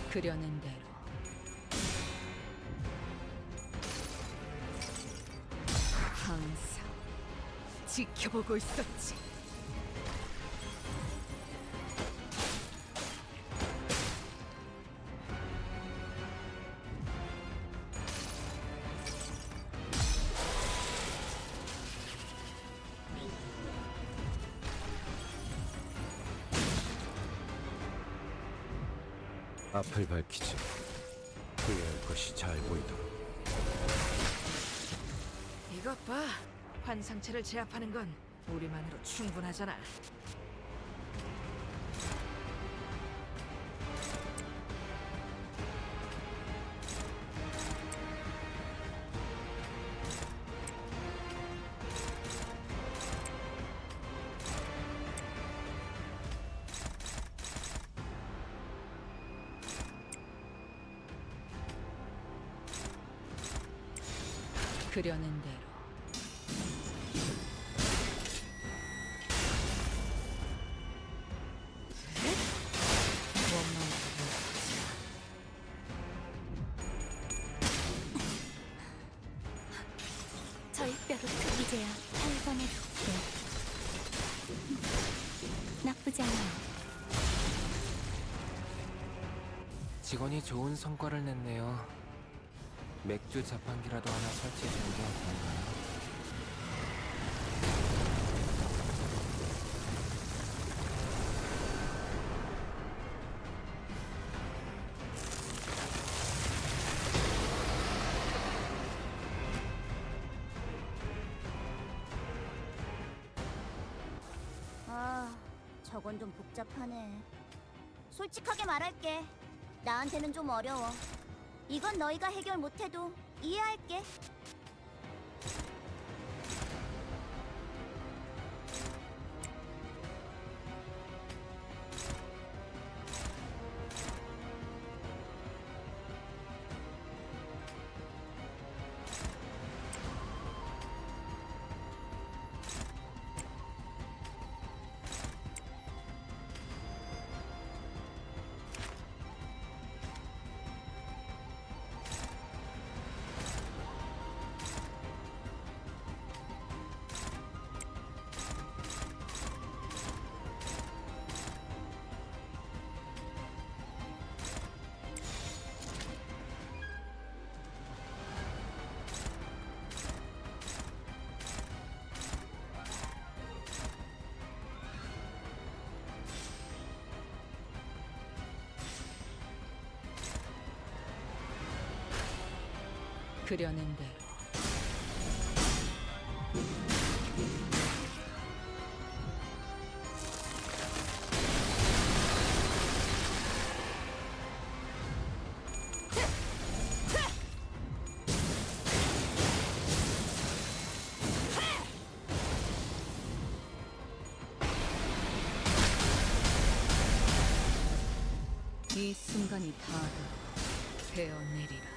그려낸 대로 항상 지켜보고 있었지.
앞을 밝히지. 후회할 것이 잘 보이도록.
이것 봐. 환상체를 제압하는 건 우리만으로 충분하잖아.
그려낸 대로
저희 뼈로 이제야 탈번의 도 나쁘지 않아요.
직원이 좋은 성과를 냈네요. 맥주 자판기라도 하나 설치해주는 게 어떤가요?
아, 저건 좀 복잡하네. 솔직하게 말할게. 나한테는 좀 어려워. 이건 너희가 해결 못해도 이해할게.
그려낸 대로. 이 순간이 다도 베어내리라.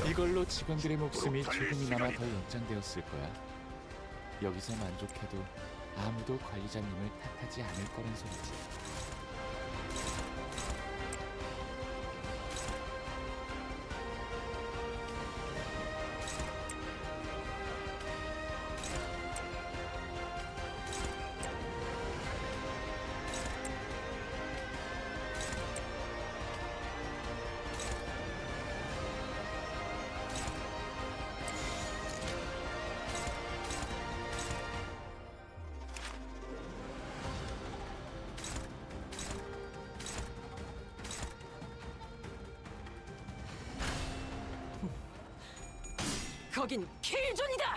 이걸로 직원들의 목숨이 조금이나마 더 연장되었을 거야. 여기서 만족해도 아무도 관리자님을 탓하지 않을 거란 소리지.
거긴 킬존이다.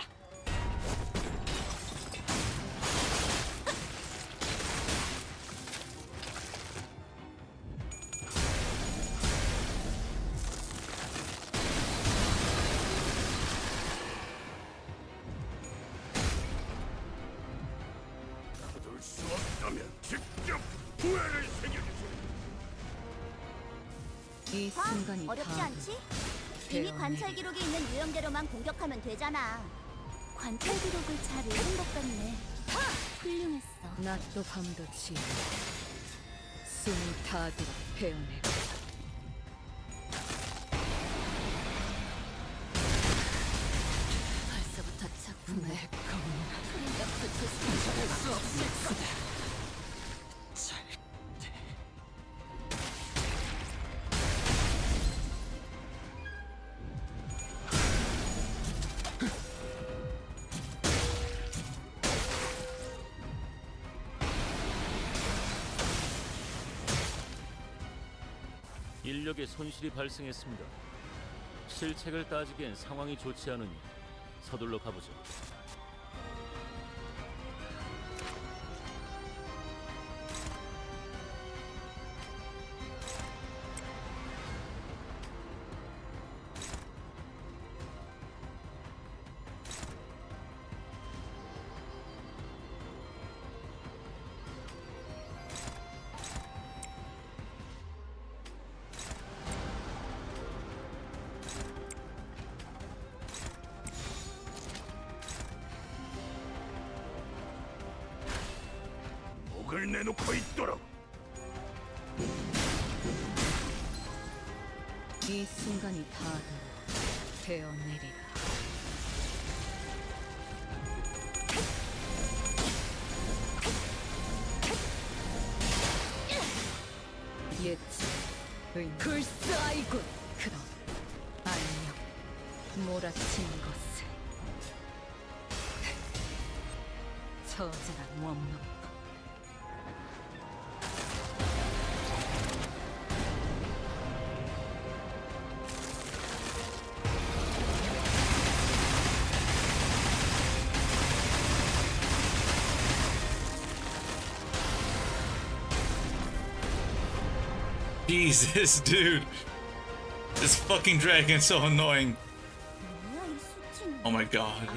거둘 수 없다면 직접 후회를 새겨주세요.
이 순간이
어렵지
다도
않지? 이미 관찰 기록이 있는 유형대로만 공격하면 되잖아. 관찰 기록을 잘 읽은 것 같네. 훌륭했어.
낮도 밤도 지어 숨이 다도 베어내리라. 벌써부터 작품에 옆에 찾을 수 없을 거다.
인력에 손실이 발생했습니다. 실책을 따지기엔 상황이 좋지 않으니 서둘러 가보죠. 목을 내놓고 있도록.
이 순간이 다도 베어내리라. 예측, 글쎄아이군. 그럼 안녕. 몰아친 것을 저자란 원망.
Jesus, dude. This fucking dragon's so annoying.
뭐야 이 수치는?
Oh my god.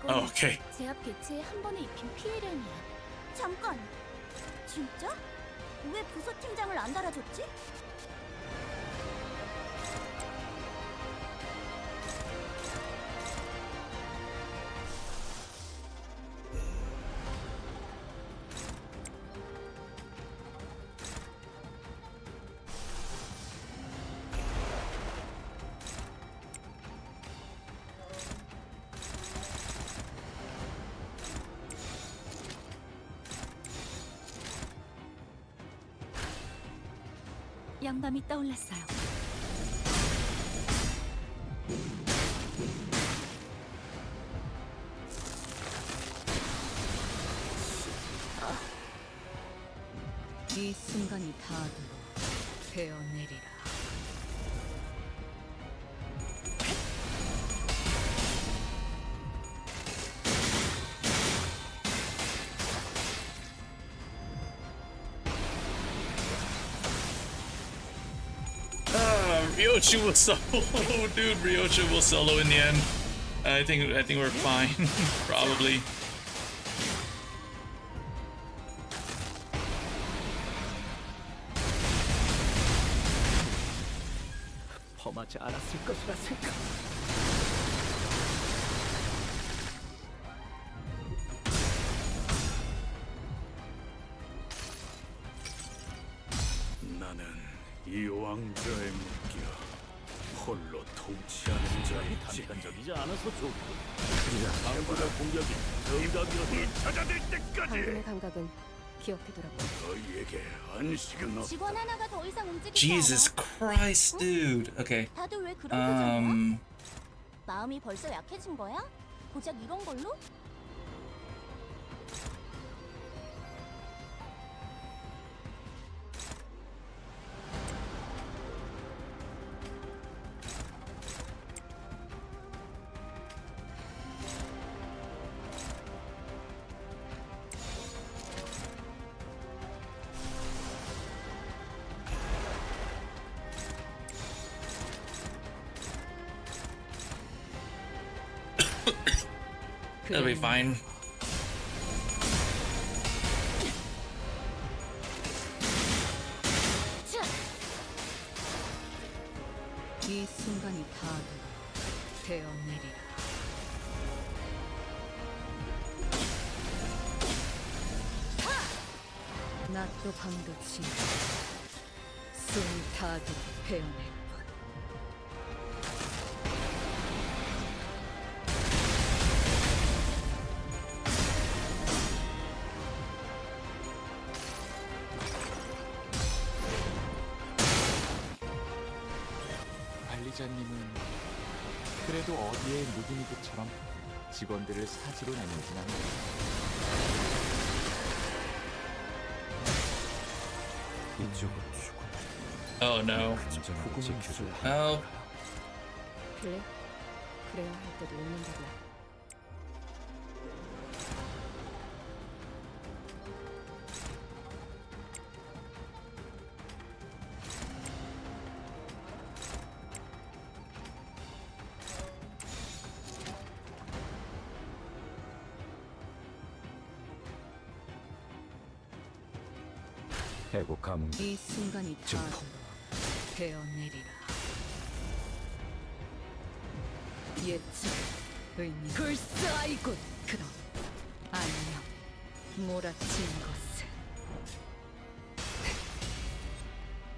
Okay.
제압 개체에 한 번에 입힌 피해량이야. 잠깐. 진짜? 왜 부서팀장을 안 달아줬지?
양밤이 떠올랐어요.
이 순간이 닿아도 베어내리라.
Ryochu will solo. Dude, Ryochu will solo in the end. I think we're fine. Probably.
범하지 않았을 것이라 생각.
나는 이 왕좌의 물기야. 홀로 통치하는 자이지. 단단적이지 않아서 좋고. 방구의 공격이 정답이로 찾아들 때까지.
방금의 감각은 기억해두라고.
너희에게 안식은 없다.
직원 하나가 더 이상 움직이지
Jesus
않아.
Christ, dude. Okay.
다들 왜 그런 표정이야? 마음이 벌써 약해진 거야? 고작 이런 걸로?
That'll be fine.
이 순간이 닿아도 베어내리라. 낮도 밤도 지나 숨이 닿아도 베어낼 뿐.
관리자님은 그래도 어디에 누구누구처럼 직원들을 사지로 내는진 않아요.
이쪽은 죽음.
Oh no.
안전하게 지켜줄
Help.
그래? 그래야 할 때도 있는다고.
해고 감은
이 순간이 닿아도 베어내리라. 예측, 의미, 글쓰아이군. 그럼 안녕, 몰아친 것을.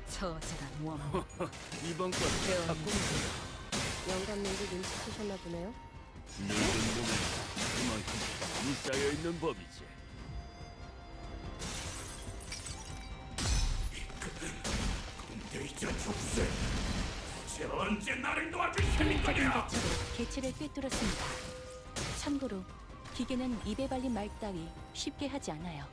처절한 원망.
이번 건
베어내리라.
영감님도 눈치채셨나 보네요.
늙은 몸에 그만큼 힘이 쌓여 있는 법이지. 공대이자 족쇄. 제 언제 나를 도와주실
효율적인
거냐?
대처로 개체를 꿰뚫었습니다. 참고로 기계는 입에 발린 말 따위 쉽게 하지 않아요.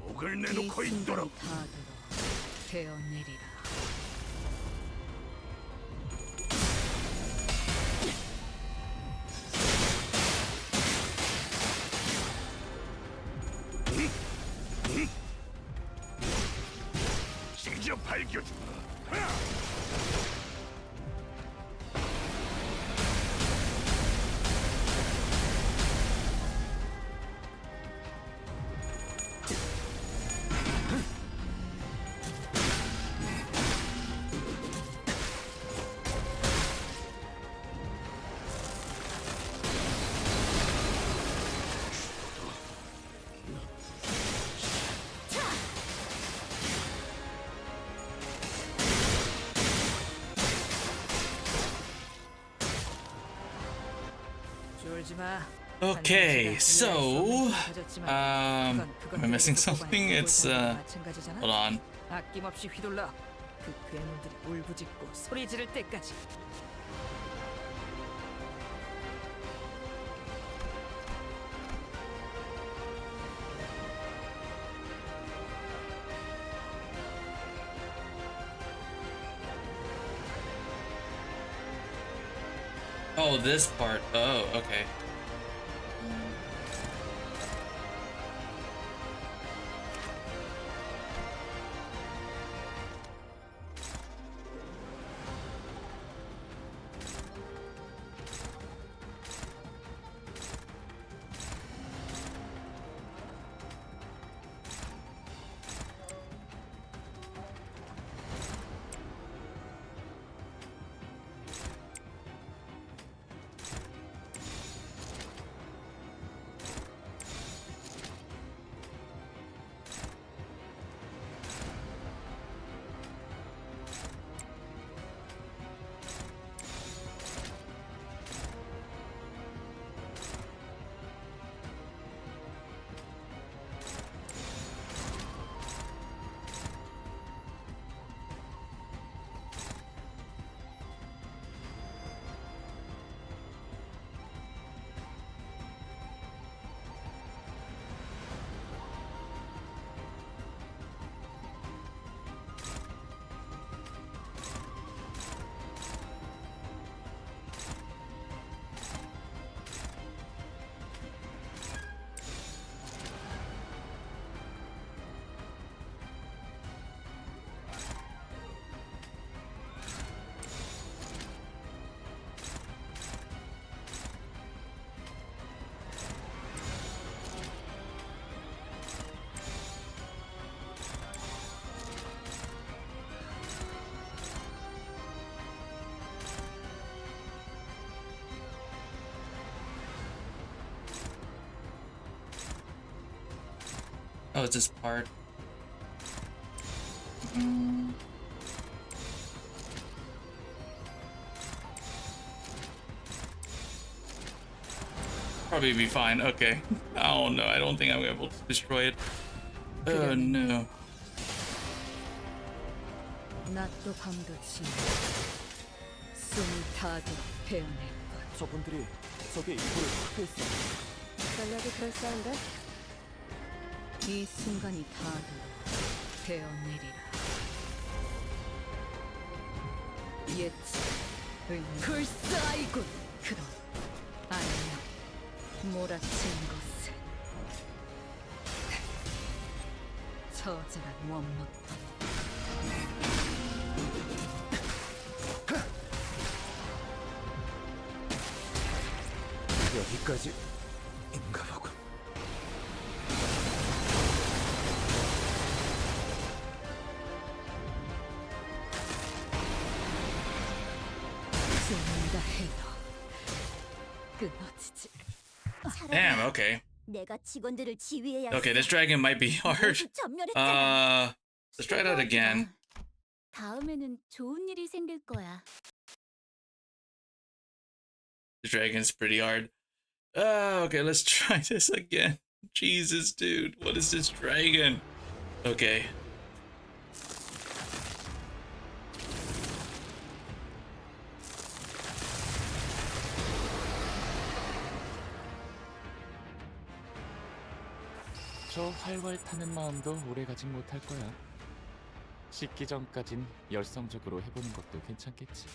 목을
이
내놓고 있도록.
순간이 닿아도 베어내리라.
직접 밝혀주마.
묻지 마.
Okay, so am I missing something? It's hold on.
아낌없이 휘둘러. 그 괴물들이 울부짖고 소리 지를 때까지.
Oh, this part. Oh, okay. Oh, it's this part. Probably be fine. Okay. Oh no, I don't think I'm able to destroy it. Oh no.
낮도 밤도 지나 숨이 닿도록 베어낼 것.
저분들이 적의 입구를 확보했어.
전략이 그럴싸한데?
이 순간이 닿도록 베어내리라. 예측, 불사이군. 그럼 안녕, 몰아친 것을 처절한 원망.
여기까지인가 보군.
쏜다 해도 끊어지지.
Damn, okay.
내가 직원들을 지휘해야
Okay, this dragon might be hard.
전멸했잖아.
Let's try that again.
다음에는 좋은 일이 생길 거야.
The dragon's pretty hard. Okay, let's try this again. Jesus, dude, what is this dragon? Okay.
저 활활 타는 마음도 오래 가진 못할 거야. 식기 전까진 열성적으로 해보는 것도 괜찮겠지.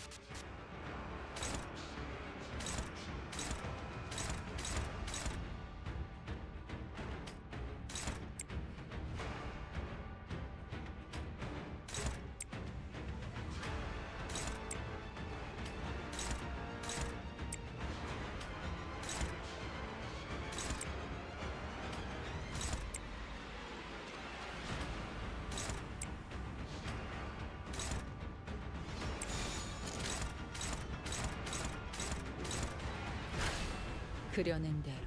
그려낸 대로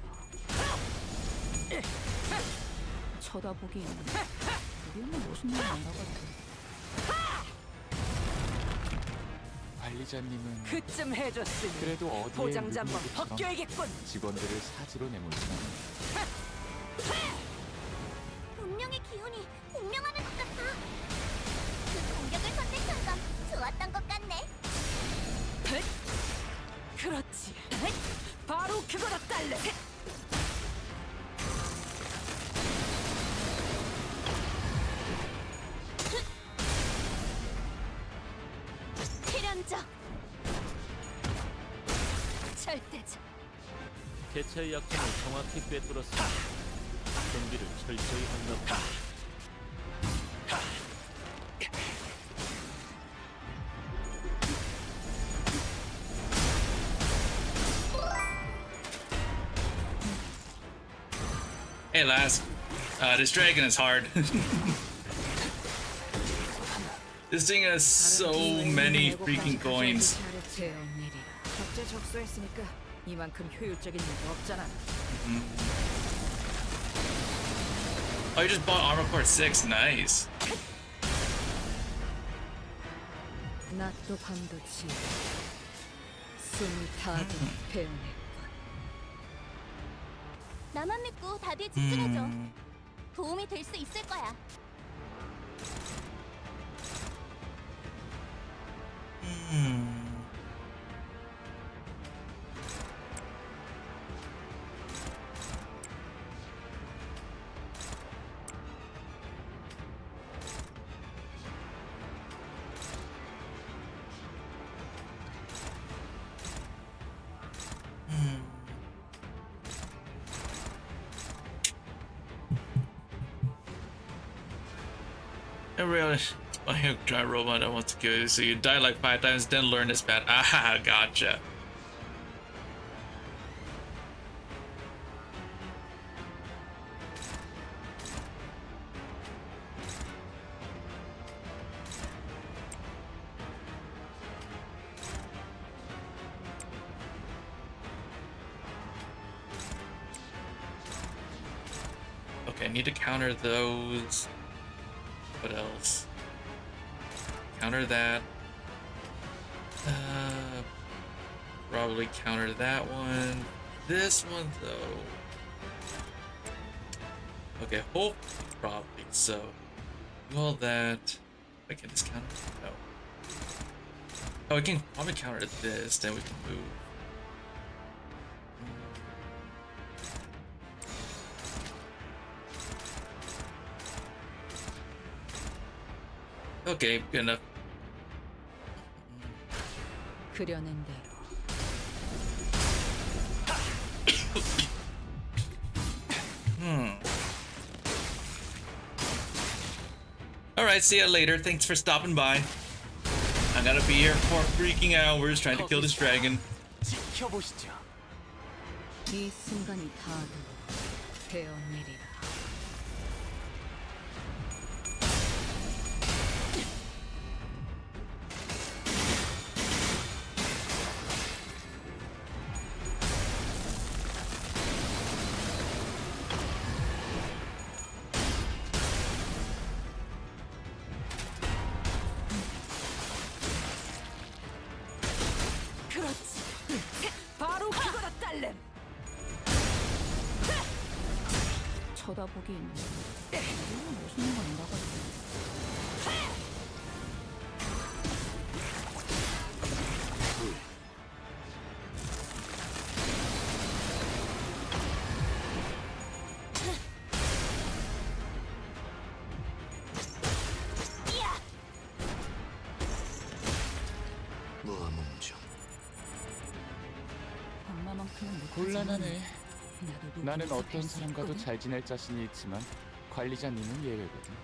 쳐다보기 있는데 우리는 무슨 일 안 하거든.
관리자님은
그쯤 해줬으니
그래도 어디에
포장자 한번
누군가처럼
벗겨야겠군.
직원들을 사지로 내몰진 않아.
분명히 기운이 공명하는 것 같아. 그 공격을 선택한 건 좋았던 것 같네.
그렇지. 바로 그거다 딸래.
필연적.
절대적.
개체의 약점을 정확히 꿰뚫었습니다. 준비를 철저히 한다.
Hey lass, this dragon is hard. This thing has so many freaking coins.
적재 적소했으니까 이만큼 효율적인 일도 없잖아.
Oh, you just bought armor core 6. Nice.
낮도 밤도 지 숨이 다하도록 배우네.
나만 믿고 다들 집중해줘. 도움이 될 수 있을 거야.
I realize I have a dry robot that wants to kill you, so you die like 5 times, then learn this bad. Ah, gotcha. Okay, I need to counter those. What else? Counter that. Probably counter that one. This one though. Okay, hope probably so. Do all that. I can just counter. No. Oh, we can probably counter this. Then we can move. Okay, good enough.
그려낸 대로.
Alright, see ya later. Thanks for stopping by. I'm gonna be here for freaking hours trying to kill this dragon.
지켜보시죠.
이 순간이 다하도록 배어내리라. 쳐다보긴 멋있는 건 나가지고.
곤란하네. 나는 어떤 사람과도 잘 지낼 자신이 있지만 관리자님은 예외거든.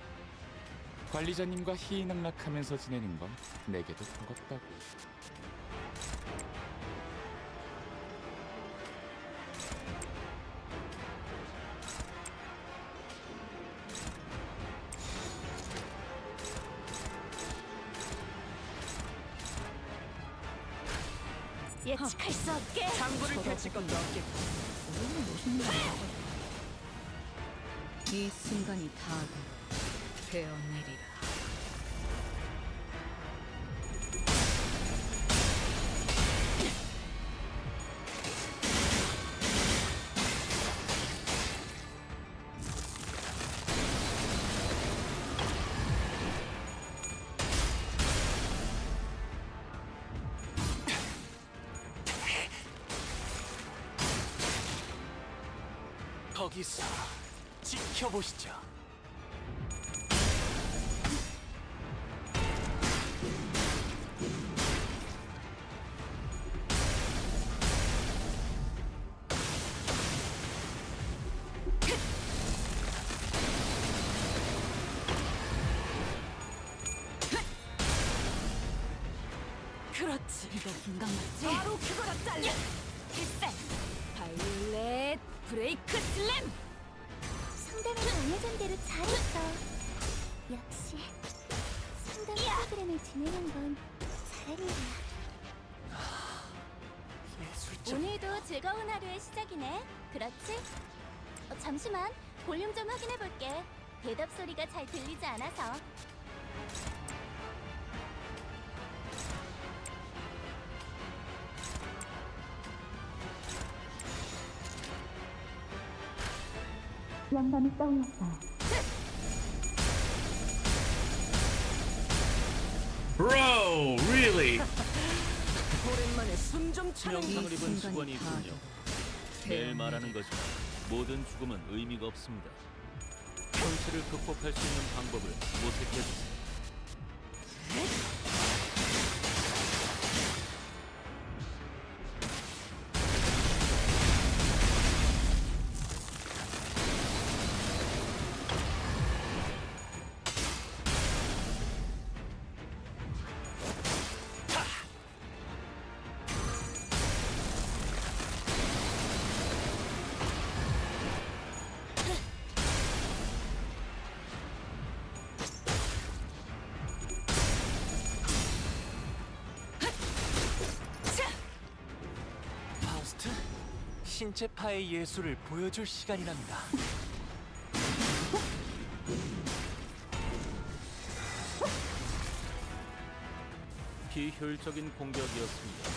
관리자님과 희희낙락하면서 지내는 건 내게도 버겁다고.
예측할 수 없게.
장부를 펼칠 것도 없겠고.
멋있는 건 나가지고. 이 순간이 다하도록 배어내리라.
여기서 지켜보시죠.
그렇지. 이거 긴강 맞지?
바로 그거라 딸려.
필살. 바이올렛 브레이크 슬램.
상대는 정해진 대로 잘했어. 역시 상담 프로그램을 진행한 건 잘한 거야. 오늘도 즐거운 하루의 시작이네. 그렇지? 잠시만, 볼륨 좀 확인해 볼게. 대답 소리가 잘 들리지 않아서. 영감이 떠올랐어.
Bro, really?
오랜만에 숨 좀
치명상을 입은 직원이 있군요.
파괴로
매일
태어난
말하는 것이지만 모든 죽음은 의미가 없습니다. 현실을 극복할 수 있는 방법을 모색해 주세요.
파우스트, 신체파의 예술을 보여줄 시간이랍니다.
비효율적인 공격이었습니다.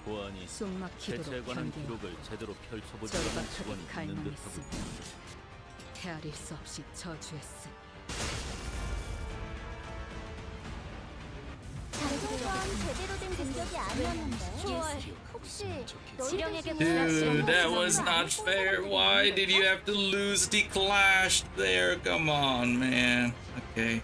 보안이
숨 막히도록
개체에 관한
단계와
기록을 제대로 펼쳐보지
절박하게
않은 직원이 있는 듯하군요.
갈망했으니 헤아릴 수 없이 저주했으니
방금 건 제대로 된 공격이 아니었는데.
좋아요.
혹시
지령에게
Dude, that was not fair. Why did you have to lose the clash there? Come on, man. Okay.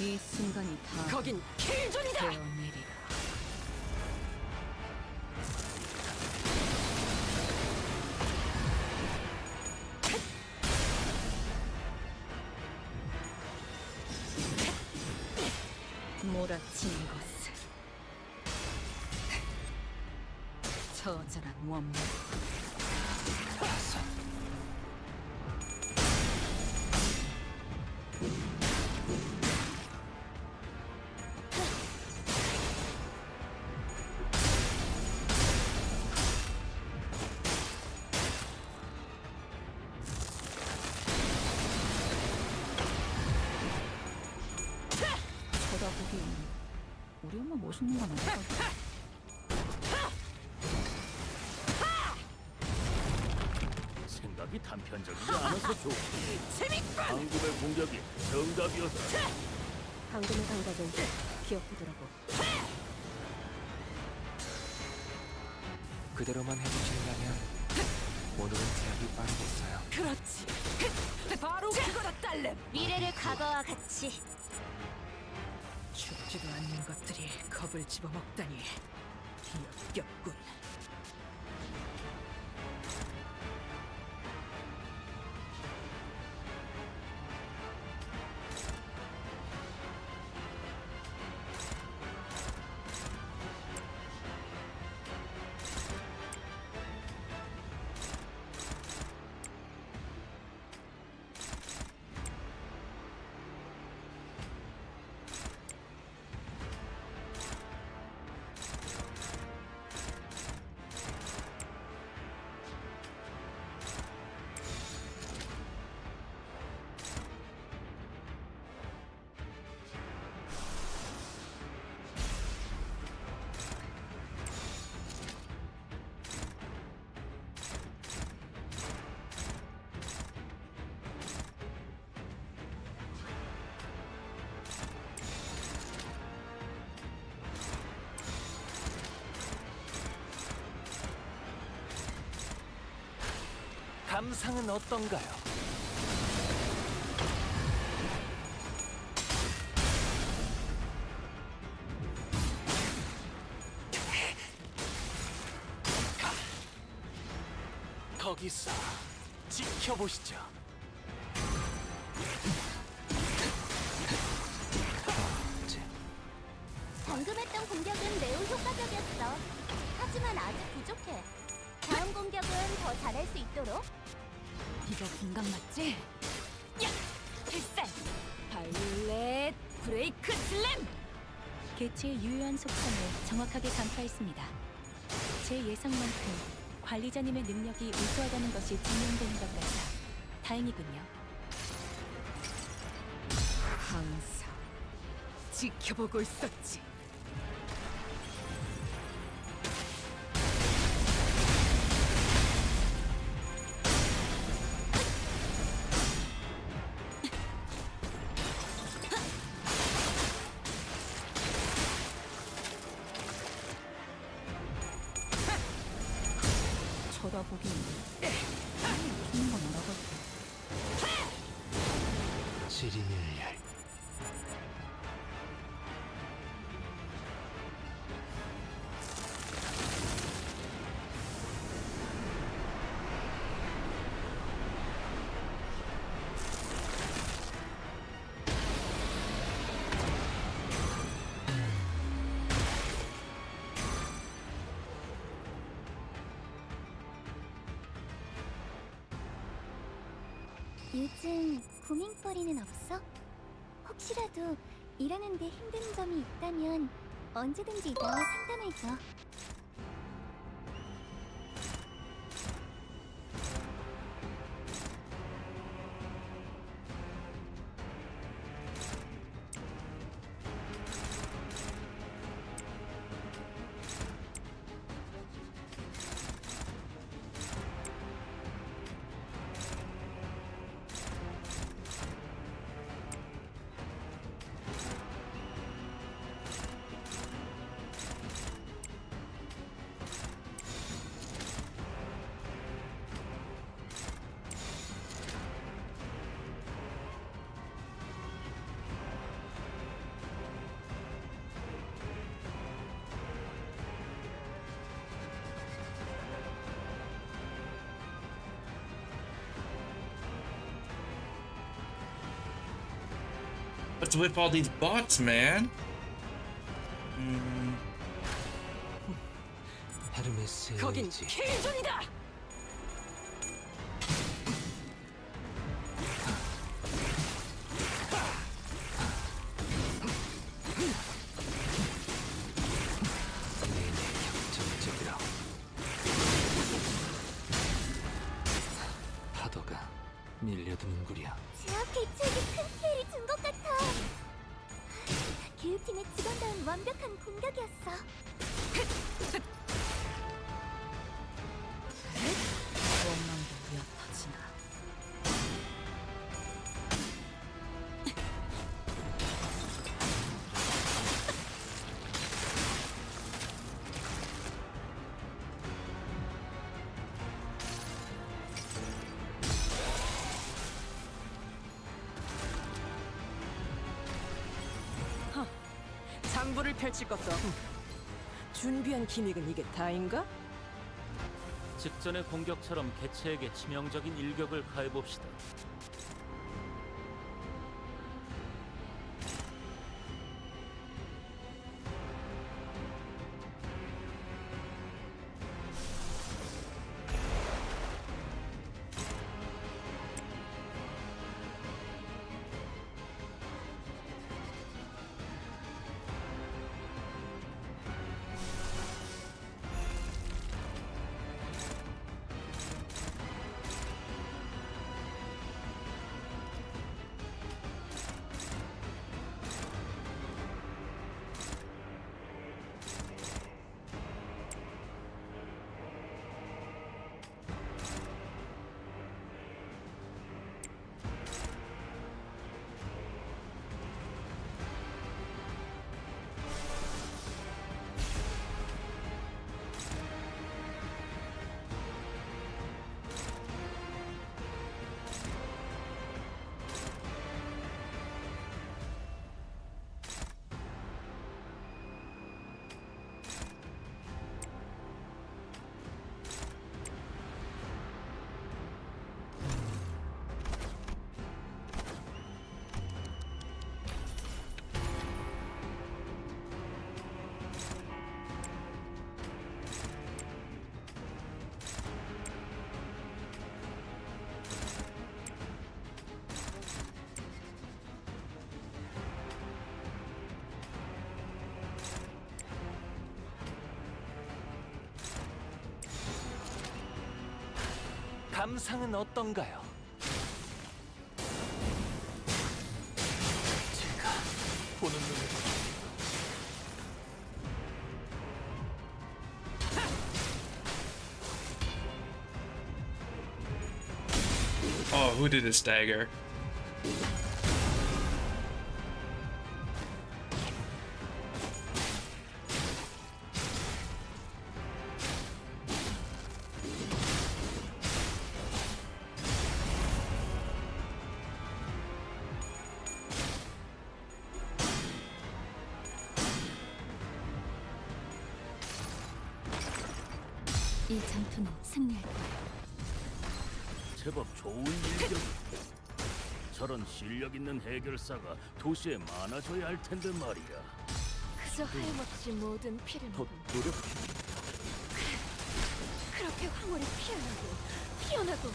이 순간이 다
거긴 킬존이다.
되어내리라. 몰아치는 것을 처절한 원망. 쳐다보기엔 우리 엄마 멋있는 건 아니야.
생각이 단편적이지 않아서 좋고 방금의 공격이 정답이었다.
방금의 감각은 기억하더라고.
그대로만 해주신다면 오늘은 제압이 빠르겠어요.
그렇지. 바로 그거라 딸렘.
미래를 과거와 같이.
죽지도 않는 것들이 겁을 집어먹다니 역겹군.
감상은 어떤가요? 거기서 지켜보시죠.
방금 했던 공격은 매우 효과적이었어. 하지만 아직 부족해. 다음 공격은 더 잘할 수 있도록.
이거 공각 맞지? 야! 필살! 바이올렛 브레이크 슬램! 개체의 유효한 속성을 정확하게 간파했습니다. 제 예상만큼 관리자님의 능력이 우수하다는 것이 증명되는 것 같아 다행이군요.
항상 지켜보고 있었지.
쳐다보긴 멋있는 건 알아가지고.
지리멸렬.
요즘 고민거리는 없어? 혹시라도 일하는데 힘든 점이 있다면 언제든지 나와 상담해줘.
What's with all these bots, man?
헤르메스의
거긴
의지.
킬존이다.
격정적이라. 파도가 밀려드는구려.
제압 개체에게 큰 피해를 준 것 같아. 교육팀의 직원다운 완벽한 공격이었어.
뻔한게 얕아지나.
장부를 펼칠 것도 없고. 준비한 기믹은 이게 다인가?
직전의 공격처럼 개체에게 치명적인 일격을 가해봅시다.
감상은 어떤가요? 제가 보는 눈으로
Oh, who did this dagger?
이 전투는 승리할 거야.
제법 좋은 일격이. 저런 실력 있는 해결사가 도시에 많아져야 할 텐데 말이야.
그저 하염없이 모든 피를
더
먹고
노력.
그렇게 황홀히 피어나고 피어나고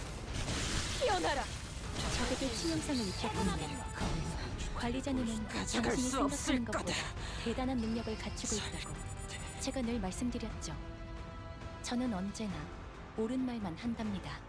피어나라.
적에게 치명상을 입혔군요. 관리자님은 당신이 생각하는 것보다 대단한 능력을 갖추고 있다고 제가 늘 말씀드렸죠. 저는 언제나 옳은 말만 한답니다.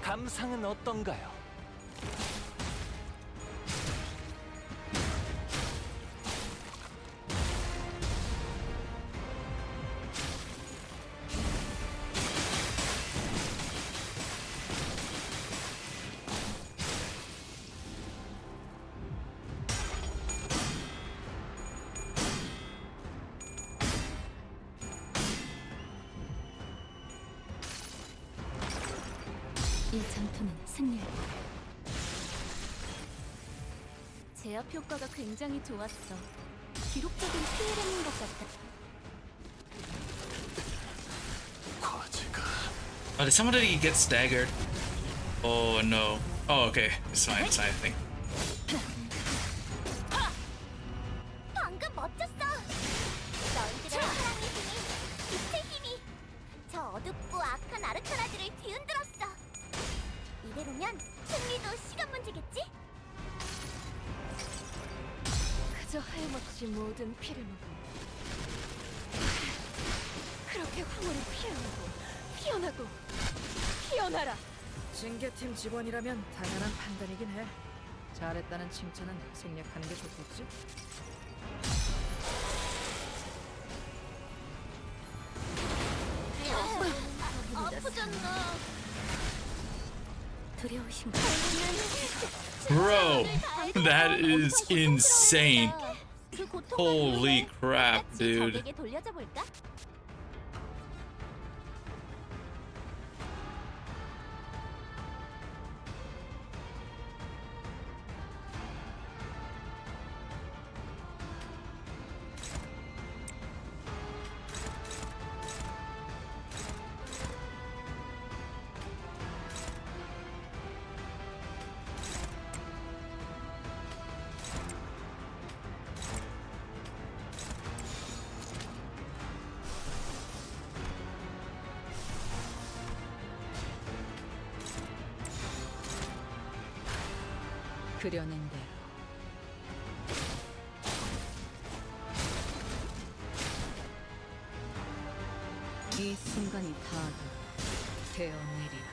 감상은 어떤가요?
이 전투는 승리할 거야.
제압 효과가 굉장히 좋았어. 기록적인 피해량인 것 같아.
Oh, did somebody get staggered? Oh no. Oh, okay. It's fine. It's fine, I think.
방금 멋졌어. 너희들의 사랑의 힘이, 빛의 힘이 저 어둡고 악한 아르카나들을 뒤흔들었어. 이대로면 승리도 시간 문제겠지?
그저 하염없이 모든 피를 먹고 그렇게 황홀히 피어나고 피어나고 피어나라.
징계팀 직원이라면 당연한 판단이긴 해. 잘했다는 칭찬은 생략하는 게 좋겠지?
아프잖아.
두려우신 거.
Bro, that is insane.
그 고통만
Holy
이기고
crap,
같이
dude.
적에게 돌려줘 볼까?
그려낸 대로 이 순간이 다도 되어내리라.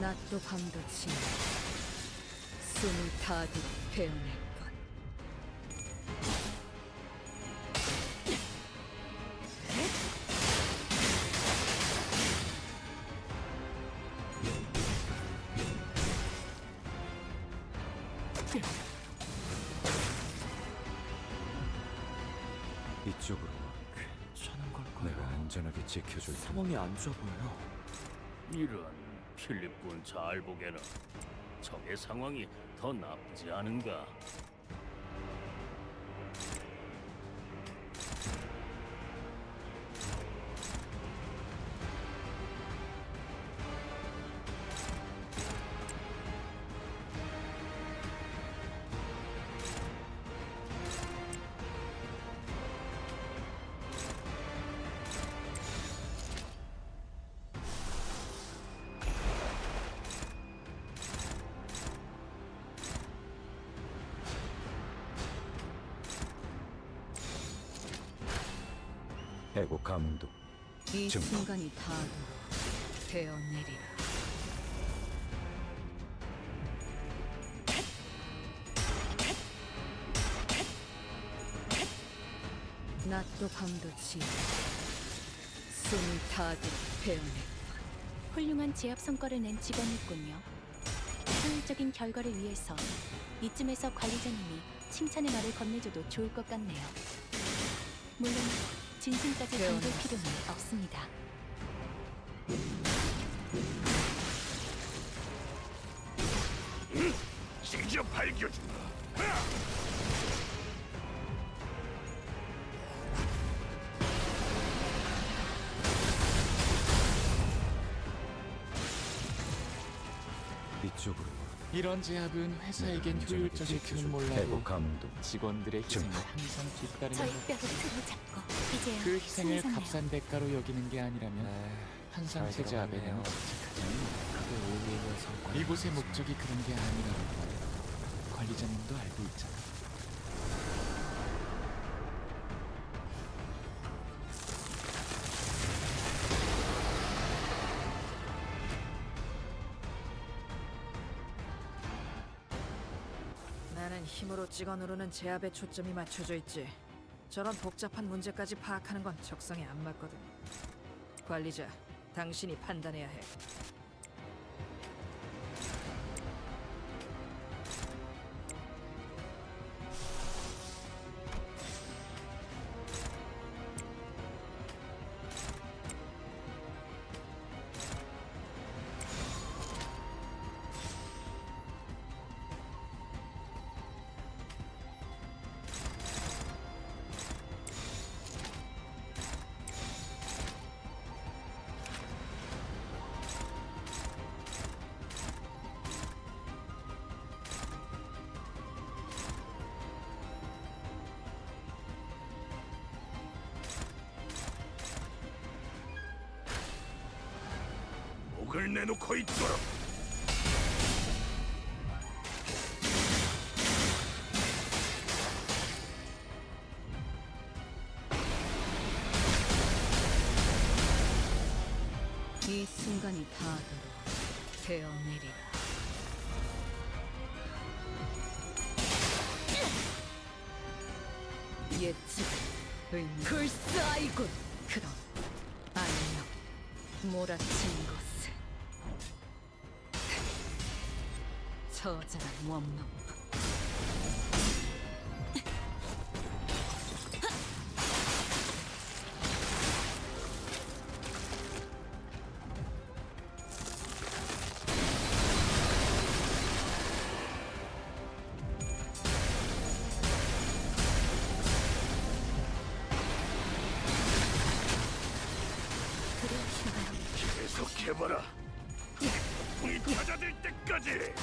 낮도 밤도 지나 숨을 다하듯 베어낼 것.
이쪽으로 괜찮은 걸까요? 내가 안전하게 지켜줄 상황이 안 좋아 보여요.
이런 필립군 잘 보게나. 적의 상황이 더 나쁘지 않은가?
해고 감독
이
증거.
순간이 다하도록 베어내리라. 낮도 밤도 지나 숨을 다하듯 베어낼 것.
훌륭한 제압 성과를 낸 직원이군요. 효율적인 결과를 위해서 이쯤에서 관리자님이 칭찬의 말을 건네줘도 좋을 것 같네요. 물론 진심까지 담길 필요는 없습니다.
직접 밝혀주마.
이쪽으로
이런 제압은 회사에겐
안전하게
효율적일지는
지켜줄
몰라도
해고 감독
직원들의 희생을
증거.
항상 뒤따르는
저희
것.
뼈를 들어잡고 이제야
그 희생을
승리하네요.
값싼 대가로 여기는 게 아니라면 한상체 제압에는
크게 의미 있는 성과.
이곳의 목적이 그런 게 아니라는 걸 관리자님도 알고 있잖아.
나는 힘으로 찍어 누르는 제압에 초점이 맞춰져 있지. 저런 복잡한 문제까지 파악하는 건 적성에 안 맞거든. 관리자, 당신이 판단해야 해.
목을 내놓고 있도록.
이 순간이 다하도록 베어내리라. 예측, 글싸이군. 그럼 안녕, 몰아친 것을. 처절한 원망.
계속해봐라. 우리 찾아들 때까지.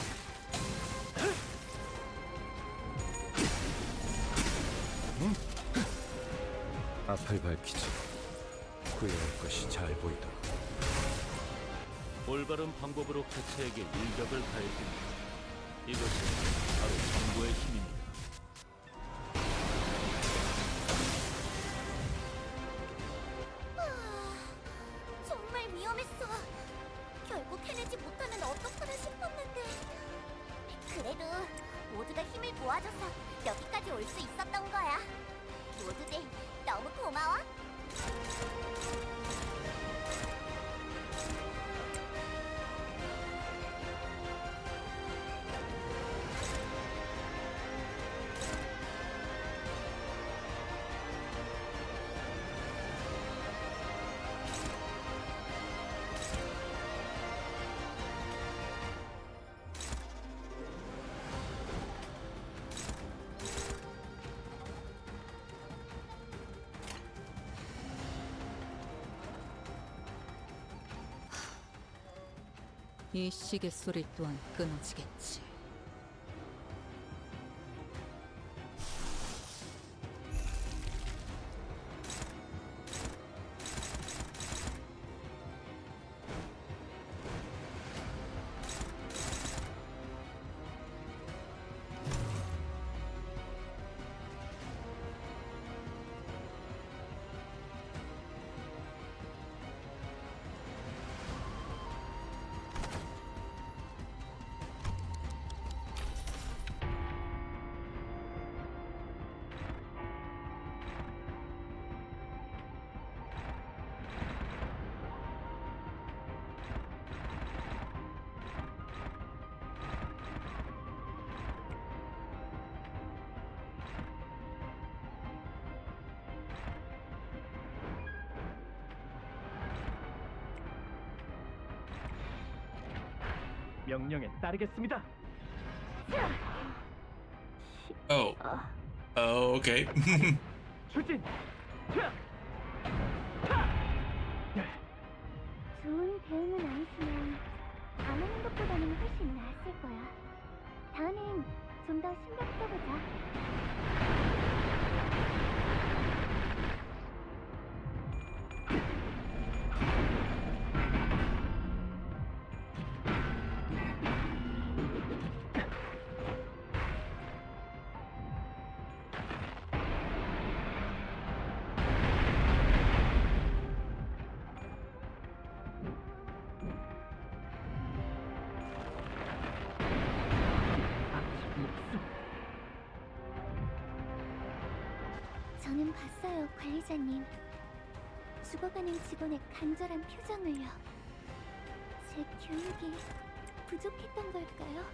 앞을 밝히지. 후회할 것이 잘 보이도록.
올바른 방법으로 개체에게 일격을 가해줍니다. 이것이 바로 정보의 힘입니다.
정말 위험했어. 결국 해내지 못하면 어떡하나 싶었는데 그래도 모두가 힘을 모아줘서 여기까지 올 수 있었던 거야. 모두들 너무 고마워.
이 시계 소리 또한 끊어지겠지.
명령에 따르겠습니다.
Oh. Oh, okay.
추진.
좋은 대응은 아니지만 안 하는 것보다는 훨씬 나았을 거야. 다음엔 좀 더 신경 써보자. 저는 봤어요, 관리자님. 죽어가는 직원의 간절한 표정을요. 제 교육이 부족했던 걸까요?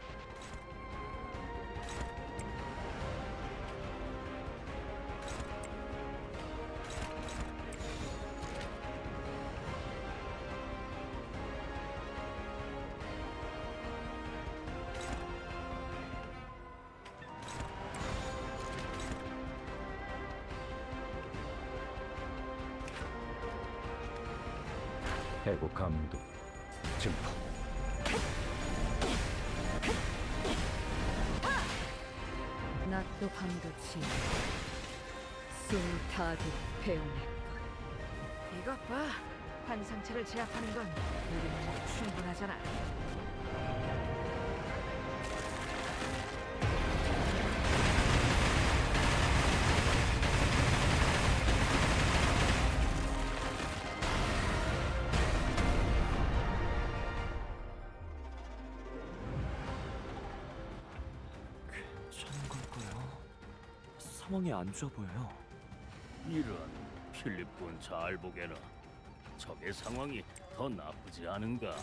해고 감독 증폭.
낮도 밤도 지 숨을 다하듯 배우냈건.
이것 봐. 환상체를 제압하는 건 우리만 충분하잖아.
괜찮은 걸까요? 상황이 안 좋아 보여요.
이런 필립군 잘 보게나. 적의 상황이 더 나쁘지 않은가?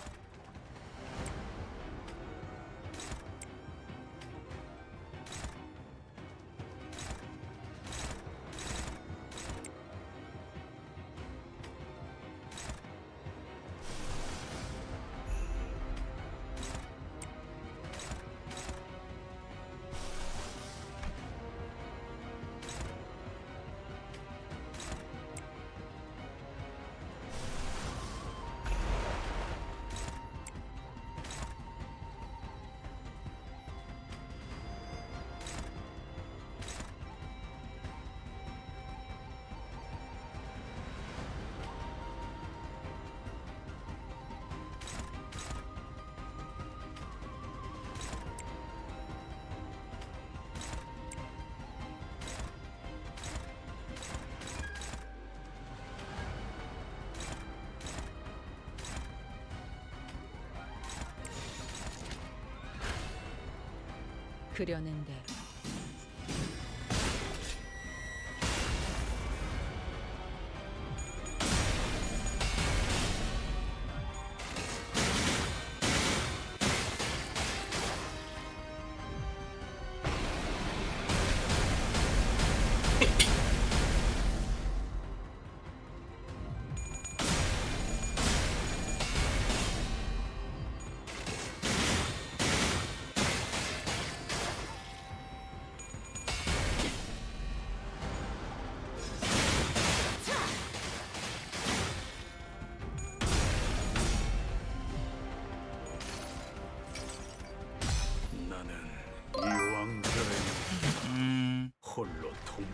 그려낸 대로.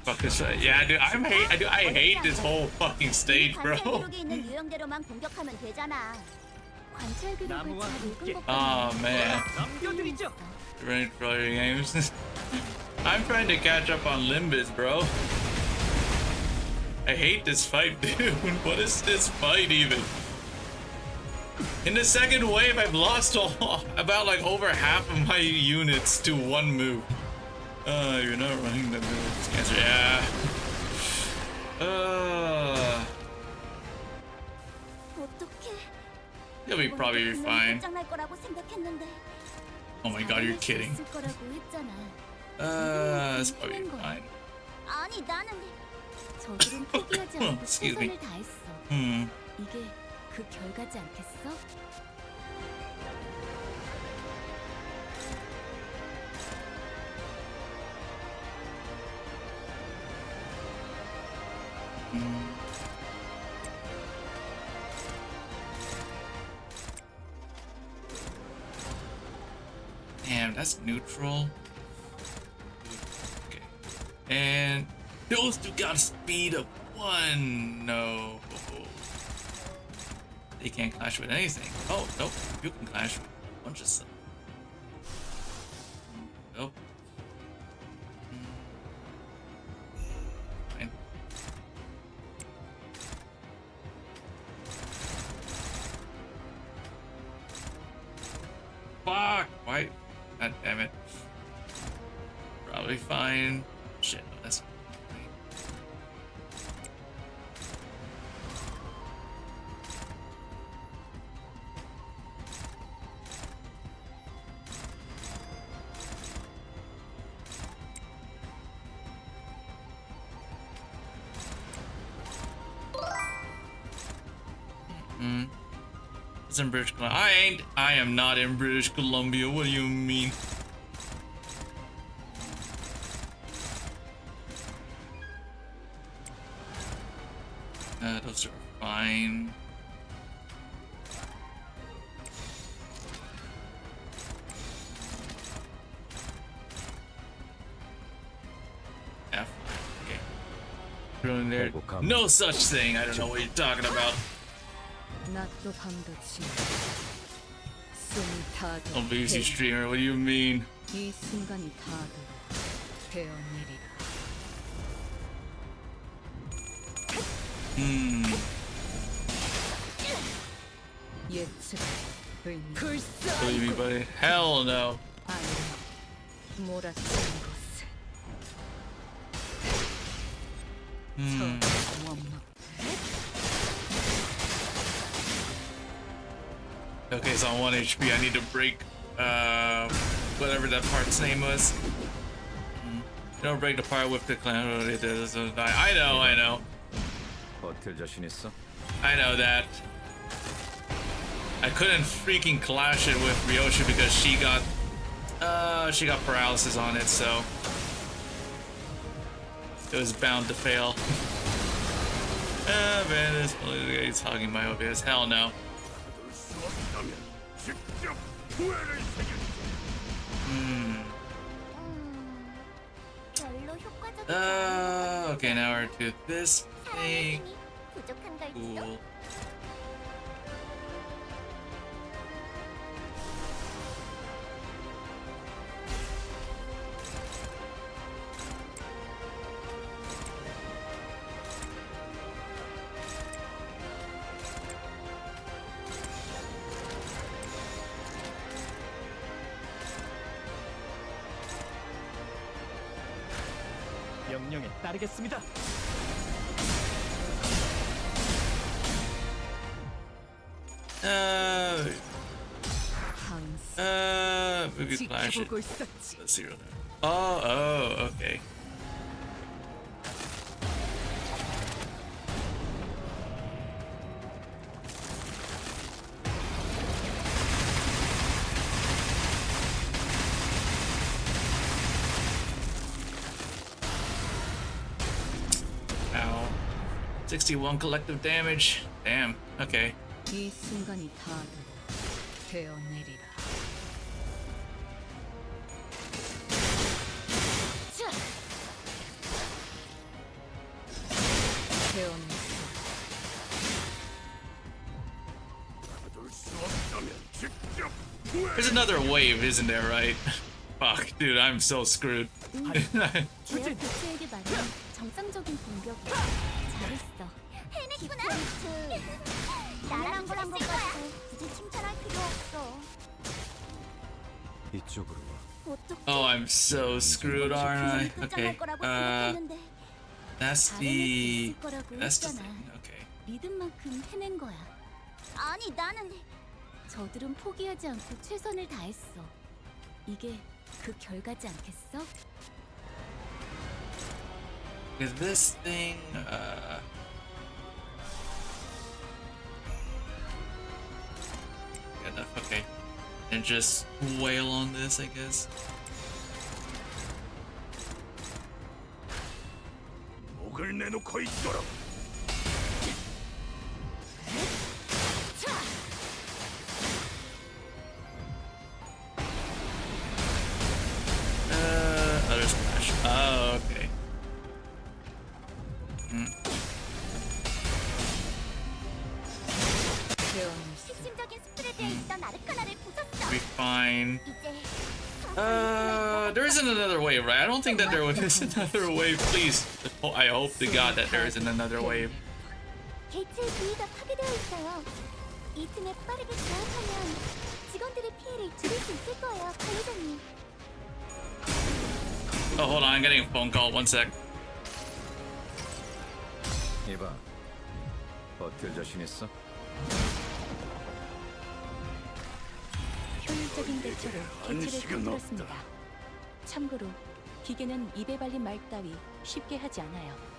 Fuck this. Yeah, dude, I hate this whole fucking stage, bro.
기록에 있는 유형대로만 공격하면 되잖아.
관찰 기록을 잘 읽은 것
Oh man. Running for your games. I'm trying to catch up on Limbus, bro. I hate this fight, dude. What is this fight even? In the second wave, I've lost about like over half of my units to one move. You're not running the moves. Cancer, yeah. You'll be probably fine. Oh my god, you're kidding. It's probably fine.
아니 나는
저들은 포기하지 않고
Excuse me.
최선을 다했어. 이게 그 결과지 않겠어?
Damn, that's neutral. Okay. And those two got a speed of 1. No. They can't clash with anything. Oh, nope. You can clash with a bunch of stuff. Nope. Fine. Fuck! Why? God damn it. Probably fine. Shit, no, that's fine. It's in British Columbia. I am not in British Columbia. What do you mean? Those are fine. F. Okay. Thrown there. No such thing. I don't know what you're talking about.
낮도 밤도 지나 숨이 타도
Oh, busy streamer. What do you mean?
이 순간이 타도 되어내리라. 예측 의미
Believe me, buddy. Hell no.
아니 몰아치는 곳에 원망.
Okay, so on 1 HP, I need to break whatever that part's name was. Don't break the part with the clan. I know.
버틸 자신 있어?
I know that. I couldn't freaking clash it with Ryoshi because she got paralysis on it, so it was bound to fail. Man, this he's hogging my OBS. Hell no. Okay, now we're to this thing. Cool.
명령에 따르겠습니다.
Movie flash it. Let's see real now. Oh, okay. Ow. 61 collective damage. Damn. Okay.
이 순간이 다 되어내리라.
There's another wave, isn't there, right? Fuck, dude, I'm so screwed.
내가 교체에게 말한 정상적인 공격이야. 잘했어.
해냈구나. 나랑 거란 것 같고 굳이 칭찬할 필요 없어.
이쪽으로 와.
Oh, I'm so screwed, aren't I? Okay. That's the thing. Okay.
믿음만큼 해낸 거야.
아니 나는
저들은 포기하지 않고 최선을 다했어. 이게 그 결과지 않겠어?
Is this thing enough, okay. And just wail on this, I guess.
목을 내놓고 있도록.
Other splash. Oh, okay.
핵심적인 스프레드에 있던 아르카나를 부쉈어.
Be fine. There isn't another wave, right? I don't think that there is another wave. Please, I hope to God that there isn't another wave.
게이트의 부위가 파괴되어 있어요. 이 틈에 빠르게 제압하면 직원들의 피해를 줄일 수 있을 거예요, 관리자님.
Oh, hold on, I'm getting a phone call. One sec.
이봐, 버틸 자신 있어?
효율적인 대처로 개체를 건드렸습니다. 참고로 기계는 입에 발린 말 따위 쉽게 하지 않아요.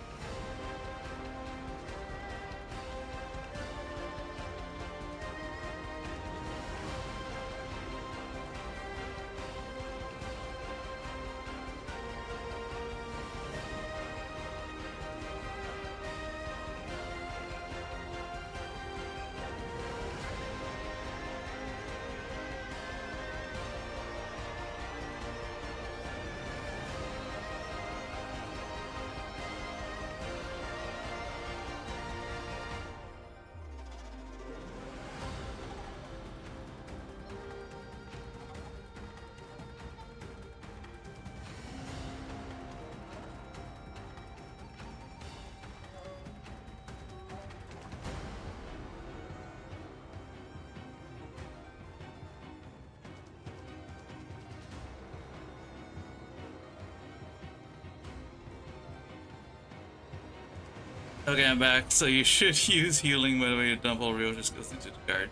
Okay, I'm back. So you should use healing when you dump all real just goes into the card.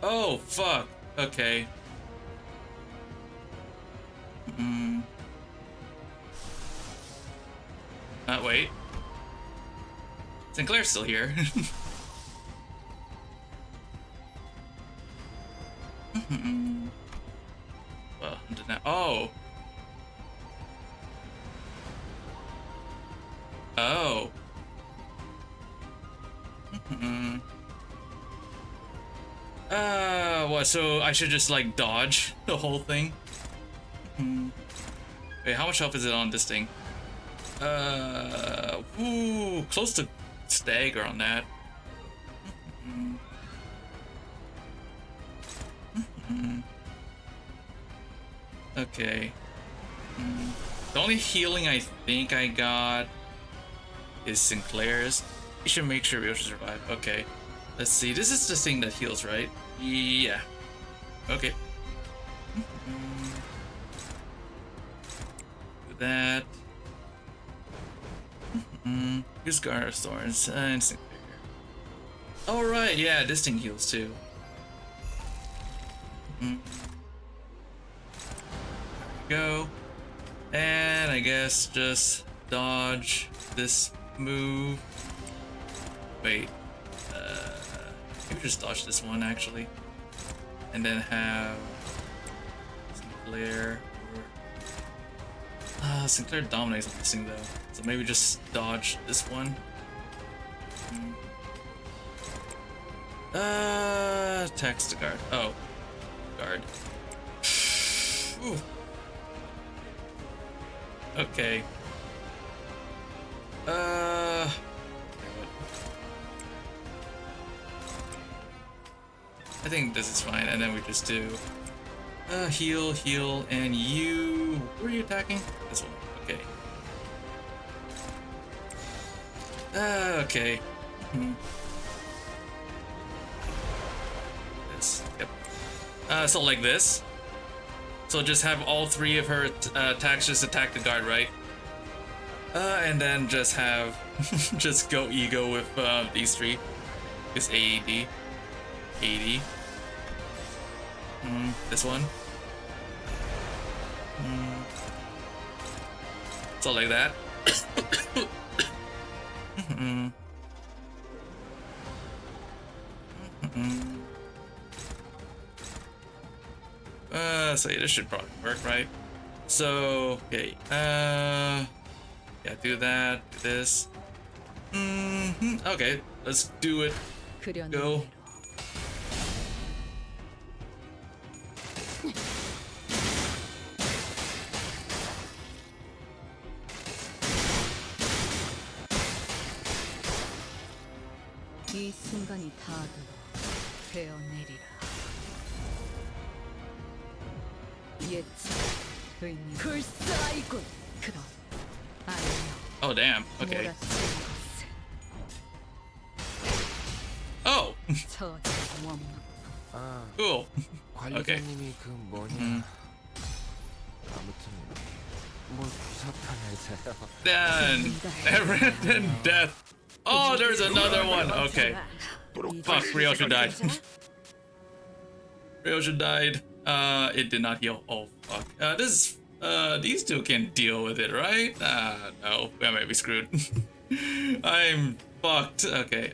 Oh, fuck. Okay. Wait. Sinclair's still here. Well, oh. Oh. What? So I should just like dodge the whole thing? Wait, how much health is it on this thing? Ooh, close to stagger on that. Okay. The only healing I think I got is Sinclair's. You should make sure we should survive. Okay. Let's see. This is the thing that heals, right? Yeah. Okay. Do that. Use Guard Thorns. Instinct Figure. Oh, right, yeah, this thing heals too. There we go. And I guess just dodge this move. Wait. Maybe just dodge this one actually. And then have Sinclair or Sinclair dominates on this thing though. So maybe just dodge this one. Text to guard. Oh. Guard. Ooh. Okay. I think this is fine, and then we just do heal, heal, and you. Who are you attacking? This one. Okay. Okay. This. Yep. So like this. So just have all three of her attacks just attack the guard, right? And then just have just go ego with these three. This AED. 80. This one. So like that. So yeah, this should probably work, right? So, okay. Yeah, do that, do this. Okay, let's do it. Go.
이 순간이 다가도 되어내리라. 예측, 의미, 불사이군. 그럼 아니요.
Oh damn. Okay. Oh. Cool.
관리자님이 그 뭐냐. 아무튼 뭐
Then and death. Oh, there's another one. Okay. Fuck, Ryosha died. Ryosha died. It did not heal. Oh fuck. These two can deal with it, right? No, I might be screwed. I'm fucked. Okay.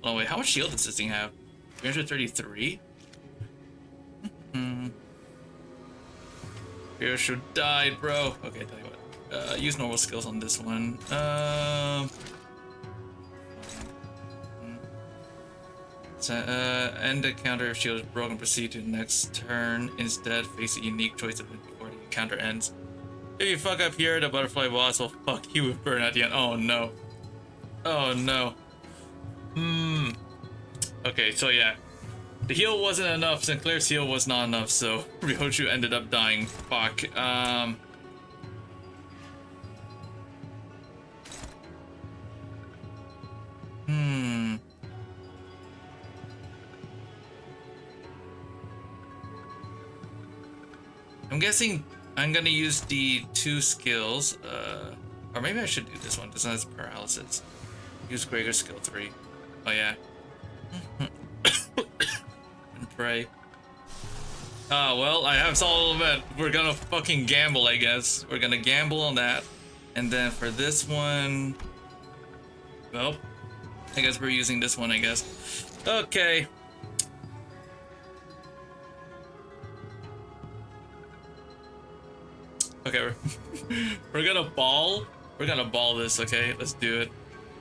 Oh wait, how much shield does this thing have? 333. Ryosha died, bro. Okay, tell you what. Use normal skills on this one. End the counter if shield is broken. Proceed to the next turn. Instead, face a unique choice of it before the encounter ends. If you fuck up here, the butterfly boss will fuck you with burn at the end. Oh no. Oh no. Okay, so yeah. The heal wasn't enough. Sinclair's heal was not enough, so Ryoshu ended up dying. Fuck. I'm guessing I'm gonna use the two skills, or maybe I should do this one. This one has paralysis. Use Gregor's skill 3. Oh yeah. And pray. Well, I have solid event. We're gonna fucking gamble, I guess. We're gonna gamble on that. And then for this one, well, I guess we're using this one, I guess. Okay. Okay, we're gonna ball. We're gonna ball this, okay? Let's do it.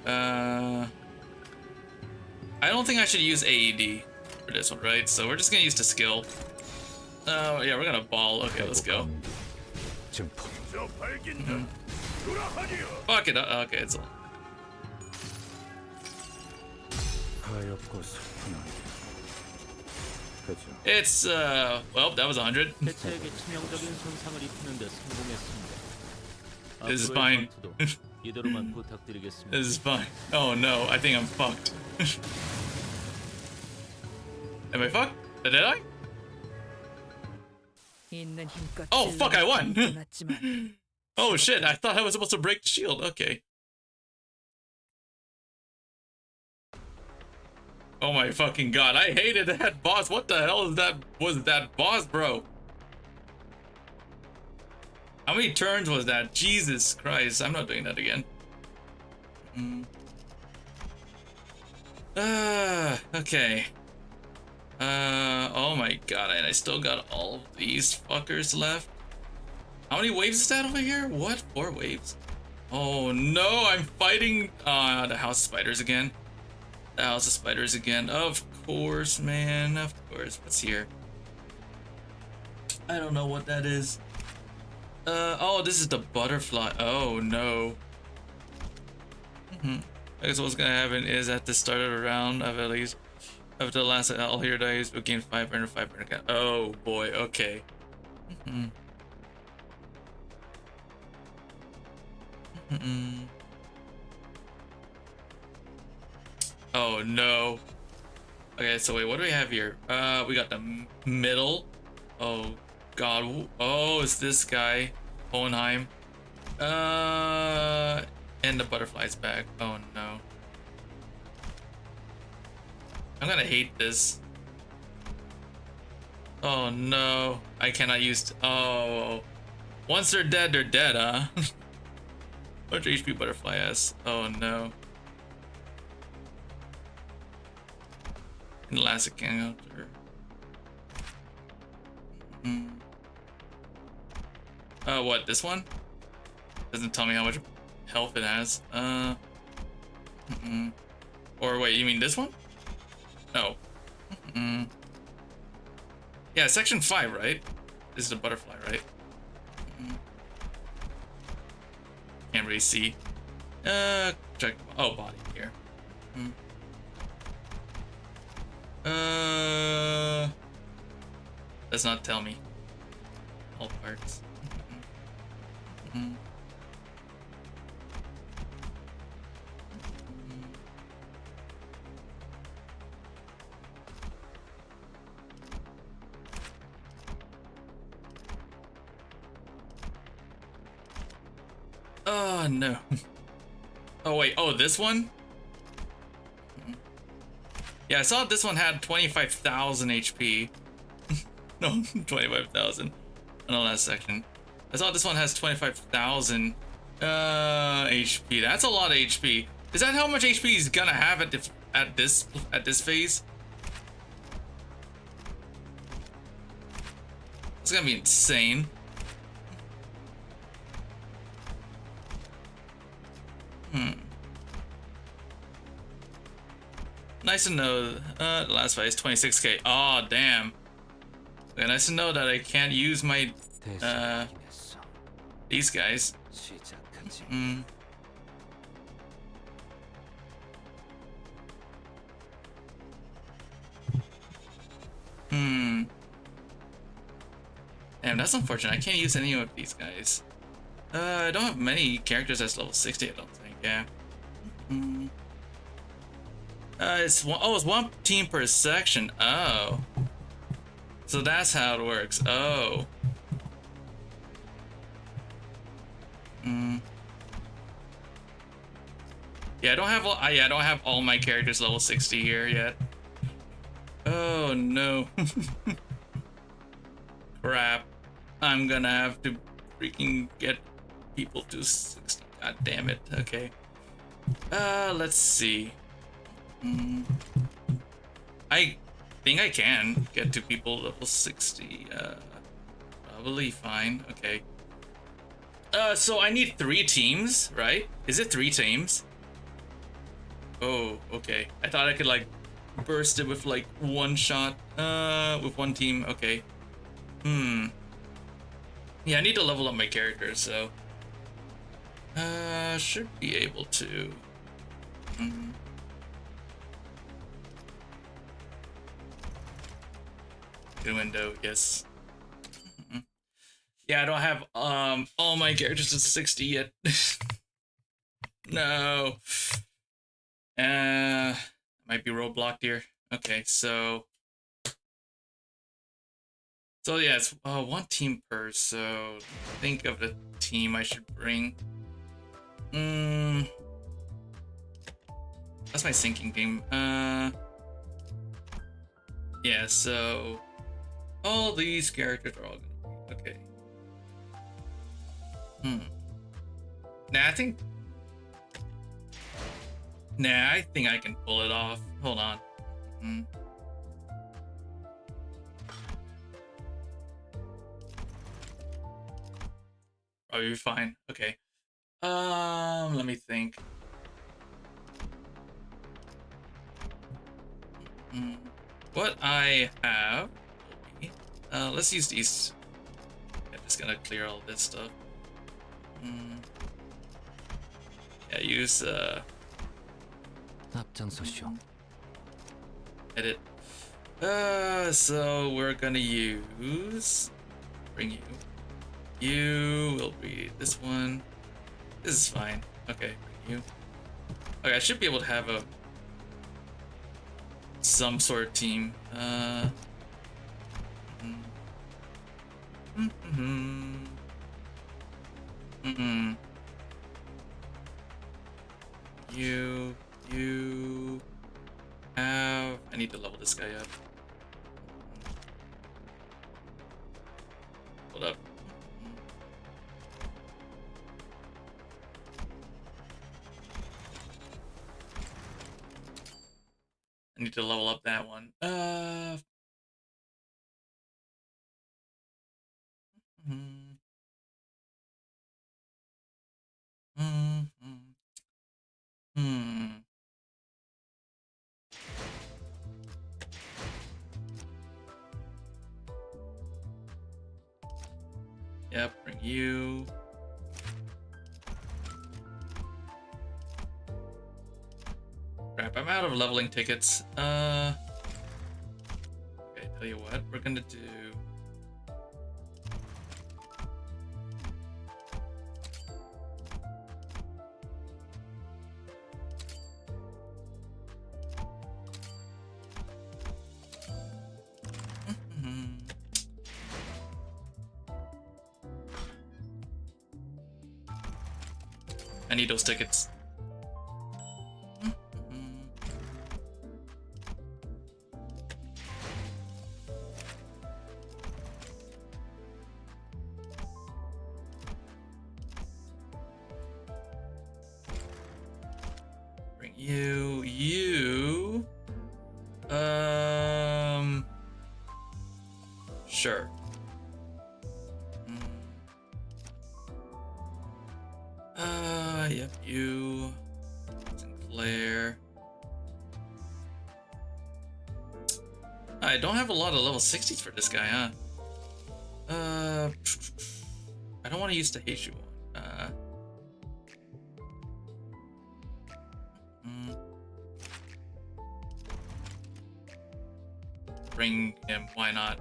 I don't think I should use AED for this one, right? So we're just gonna use the skill. Yeah, we're gonna ball. Okay, let's go. Fuck it. Okay, it's all. It's well, that was 100. This is fine. This is fine. Oh no, I think I'm fucked. Am I fucked? Did I? Oh fuck, I won! Oh shit, I thought I was supposed to break the shield. Okay. Oh my fucking god, I hated that boss. What the hell is that? Was that boss, bro? How many turns was that? Jesus Christ, I'm not doing that again. Okay. Oh my god, and I still got all of these fuckers left. How many waves is that over here? What? 4 waves? Oh no, I'm fighting the house of spiders again. The house of spiders again. Of course, man. Of course. What's here? I don't know what that is. Oh, this is the butterfly. Oh no. I guess what's gonna happen is at the start of the round of at least of the last all here dies, we gain 500. Oh boy, okay. Oh no. Okay, so wait, what do we have here? We got the middle. Oh god. Oh, it's this guy. Hohenheim. And the butterfly's back. Oh no. I'm gonna hate this. Oh no. I cannot use. Oh. Once they're dead, huh? How much HP butterfly has? Oh no. Elastic counter. What, this one? Doesn't tell me how much health it has. Or wait, you mean this one? No. Yeah, section 5, right? This is the butterfly, right? Can't really see. Check. Oh, body here. Does not tell me. All parts. Oh no. Oh wait, oh this one? Yeah, I saw this one had 25,000 HP. No, 25,000 in the last section. I saw this one has 25,000 HP. That's a lot of HP. Is that how much HP he's gonna have at this phase? It's gonna be insane. Nice to know. The last fight is 26k. Oh damn. Okay, nice to know that I can't use my these guys. Damn, that's unfortunate. I can't use any of these guys. I don't have many characters that's level 60, I don't think. Yeah. It's one team per section. Oh. So that's how it works. Oh. Yeah, I don't have all my characters level 60 here yet. Oh no. Crap. I'm gonna have to freaking get people to 60. God damn it. Okay. Let's see. I think I can get to people level 60. Probably fine. Okay. So I need 3 teams, right? Is it 3 teams? Oh, okay. I thought I could like burst it with like one shot. With one team. Okay. Yeah, I need to level up my character, so should be able to. Good window, yes. Yeah, I don't have all my characters at 60 yet. No. Might be roadblocked here. Okay, so So yeah, it's one team per. So think of the team I should bring. That's my sinking team. Yeah. So all these characters are all gonna be okay. Nah, I think I can pull it off. Hold on. Oh, you're fine. Okay. Let me think. What I have will be, let's use these. I'm just gonna clear all this stuff. Yeah, use
앞장서시오.
edit. So we're gonna use bring you. You will be this one. This is fine. Okay, bring you. Okay, I should be able to have some sort of team. You have. I need to level this guy up. Hold up. I need to level up that one. Yep, bring you. Crap, I'm out of leveling tickets. Okay, tell you what, we're gonna do. I need those tickets. Bring you. Sure. Yep, you. Sinclair. I don't have a lot of level 60s for this guy, huh? I don't want to use the Heishu one. Bring him, why not?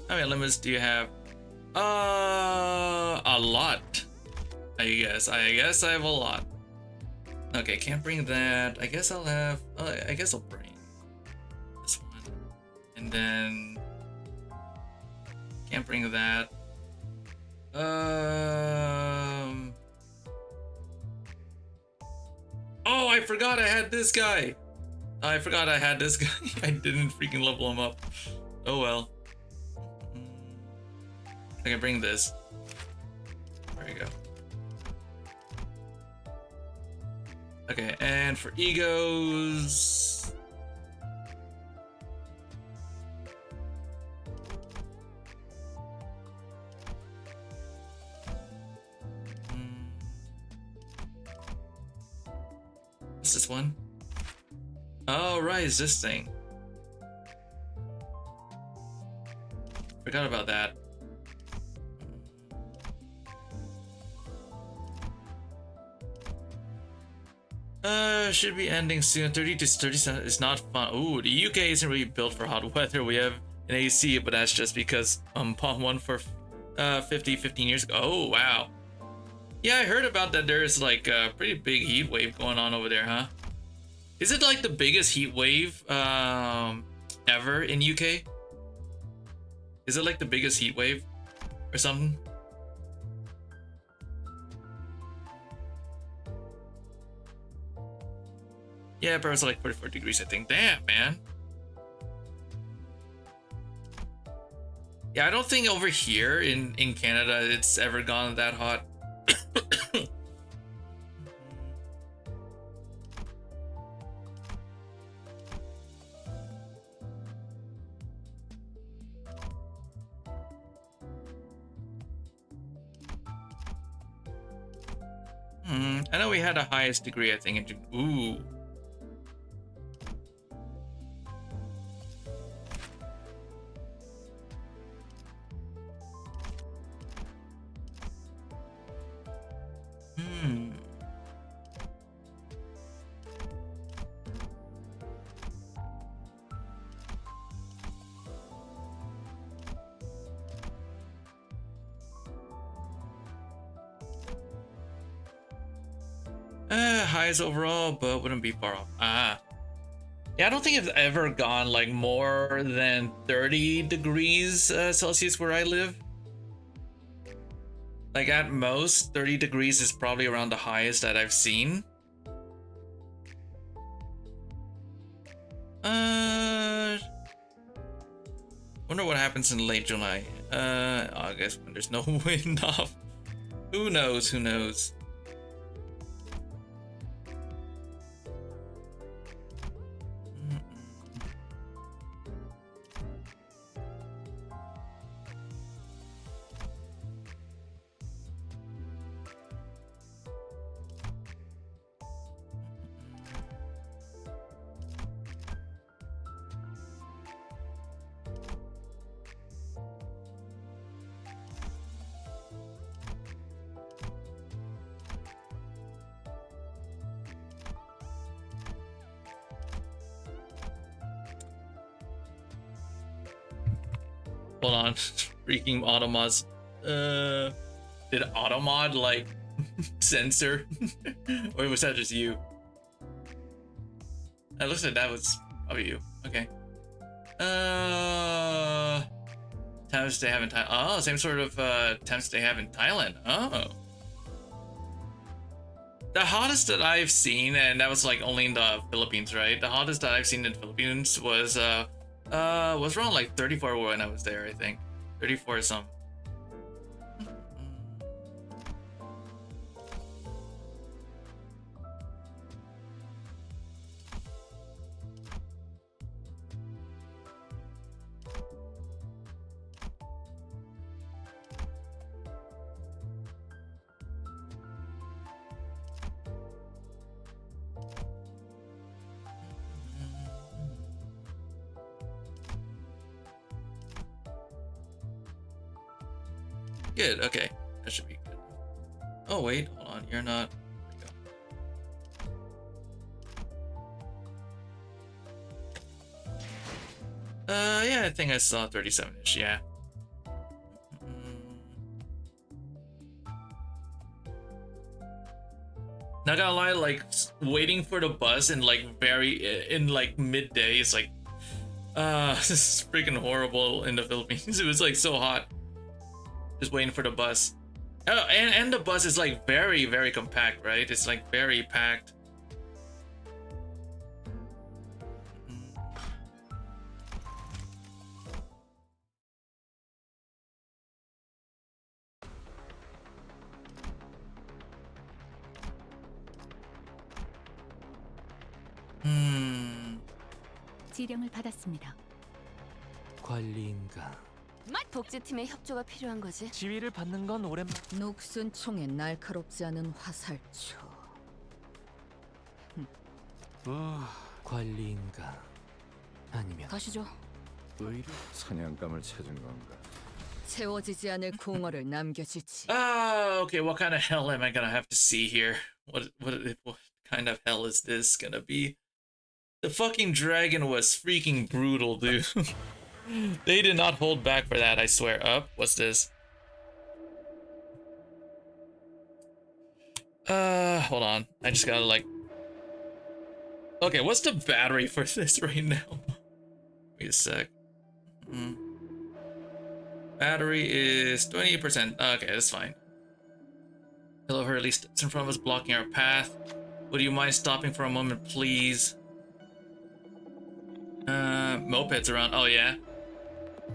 How many limits do you have? A lot. I guess I have a lot. Okay, can't bring that. I guess I'll have. I guess I'll bring this one, and then can't bring that. Oh, I forgot I had this guy. I didn't freaking level him up. Oh well. I can bring this. There you go. Okay, and for egos. What's this one? Oh, right, it's this thing. Forgot about that. Should be ending soon. 30 to 37 is not fun. Ooh, the UK isn't really built for hot weather. We have an AC, but that's just because bought one for 15 years ago. Oh, wow. Yeah, I heard about that. There's like a pretty big heat wave going on over there, huh? Is it like the biggest heat wave ever in UK? Is it like the biggest heat wave or something? Yeah, but it's like 44 degrees, I think. Damn, man. Yeah, I don't think over here in Canada it's ever gone that hot. I know we had a highest degree, I think, in June. Ooh. Highs overall, but wouldn't be far off. Yeah, I don't think it's ever gone like more than 30 degrees Celsius where I live. Like at most, 30 degrees is probably around the highest that I've seen. Wonder what happens in late July. August when there's no wind off. Who knows? Who knows? Hold on. Freaking Automods. Did Automod like censor? Or was that just you? It looks like that was probably you. Okay. Temps they have in Thailand. Oh, same sort of temps they have in Thailand. Oh. The hottest that I've seen, and that was like only in the Philippines, right? The hottest that I've seen in the Philippines was around like 34 when I was there, I think. 34 or something. Good, okay. That should be good. Oh wait, hold on, you're not. Yeah, I think I saw 37-ish, yeah. Not gonna lie, like waiting for the bus and like in like midday, it's like this is freaking horrible in the Philippines. It was like so hot. Just waiting for the bus. Oh, and the bus is like very, very compact, right? It's like very packed.
지령을 받았습니다.
관리인가?
복제팀의 협조가 필요한 거지.
지휘를 받는 건 오랜만.
녹슨 총에 날카롭지 않은 화살초.
관리인가? 아니면
가시죠.
의료 사냥감을 찾은 건가?
채워지지 않을 공허를 남겨주지.
Okay, what kind of hell am I gonna have to see here? What kind of hell is this gonna be? The fucking dragon was freaking brutal, dude. They did not hold back for that, I swear. Up, what's this? Hold on. I just gotta like. Okay, what's the battery for this right now? Wait a sec. Battery is 20%. Okay, that's fine. Hello, Hurley steps in front of us, blocking our path. Would you mind stopping for a moment, please? Mopeds around. Oh yeah.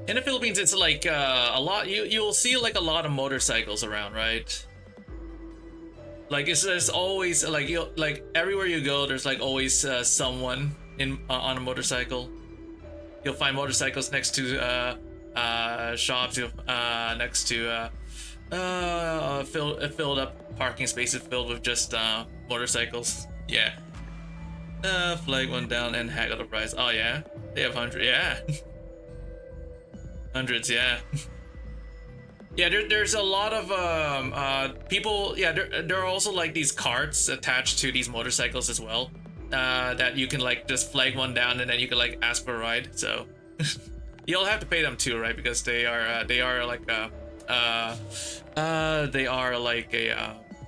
In the Philippines, it's like a lot. You'll see like a lot of motorcycles around, right? Like there's always like everywhere you go, there's like always someone in on a motorcycle. You'll find motorcycles next to shops. Next to filled up parking spaces filled with just motorcycles. Yeah. Flag one down and haggle the price. Oh yeah, they have 100. Yeah. Hundreds. Yeah. Yeah, there's a lot of people. Yeah, there are also like these carts attached to these motorcycles as well, that you can like just flag one down and then you can like ask for a ride. So you'll have to pay them too, right? Because they are like a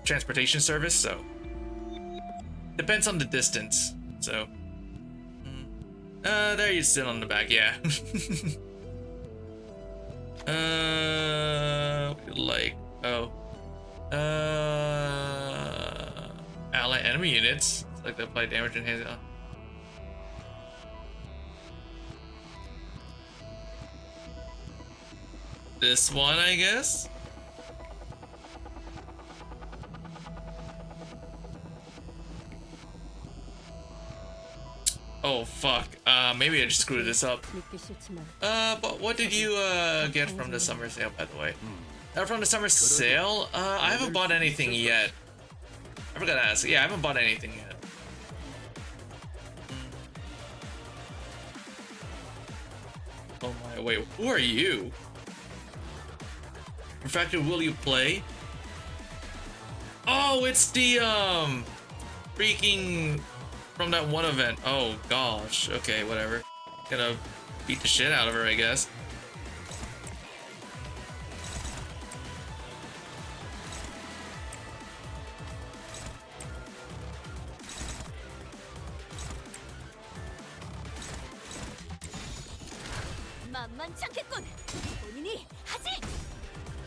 transportation service. So depends on the distance. So there you sit on the back. Yeah. Like, ally enemy units. It's like they apply damage and hands on. This one, I guess. Oh fuck. Maybe I just screwed this up. But what did you get from the summer sale, by the way? From the summer sale? I haven't bought anything yet. I forgot to ask. Yeah, I haven't bought anything yet. Oh my, wait, who are you? In fact, will you play? Oh, it's the freaking from that one event. Oh gosh. Okay, whatever. Gonna beat the shit out of her, I guess.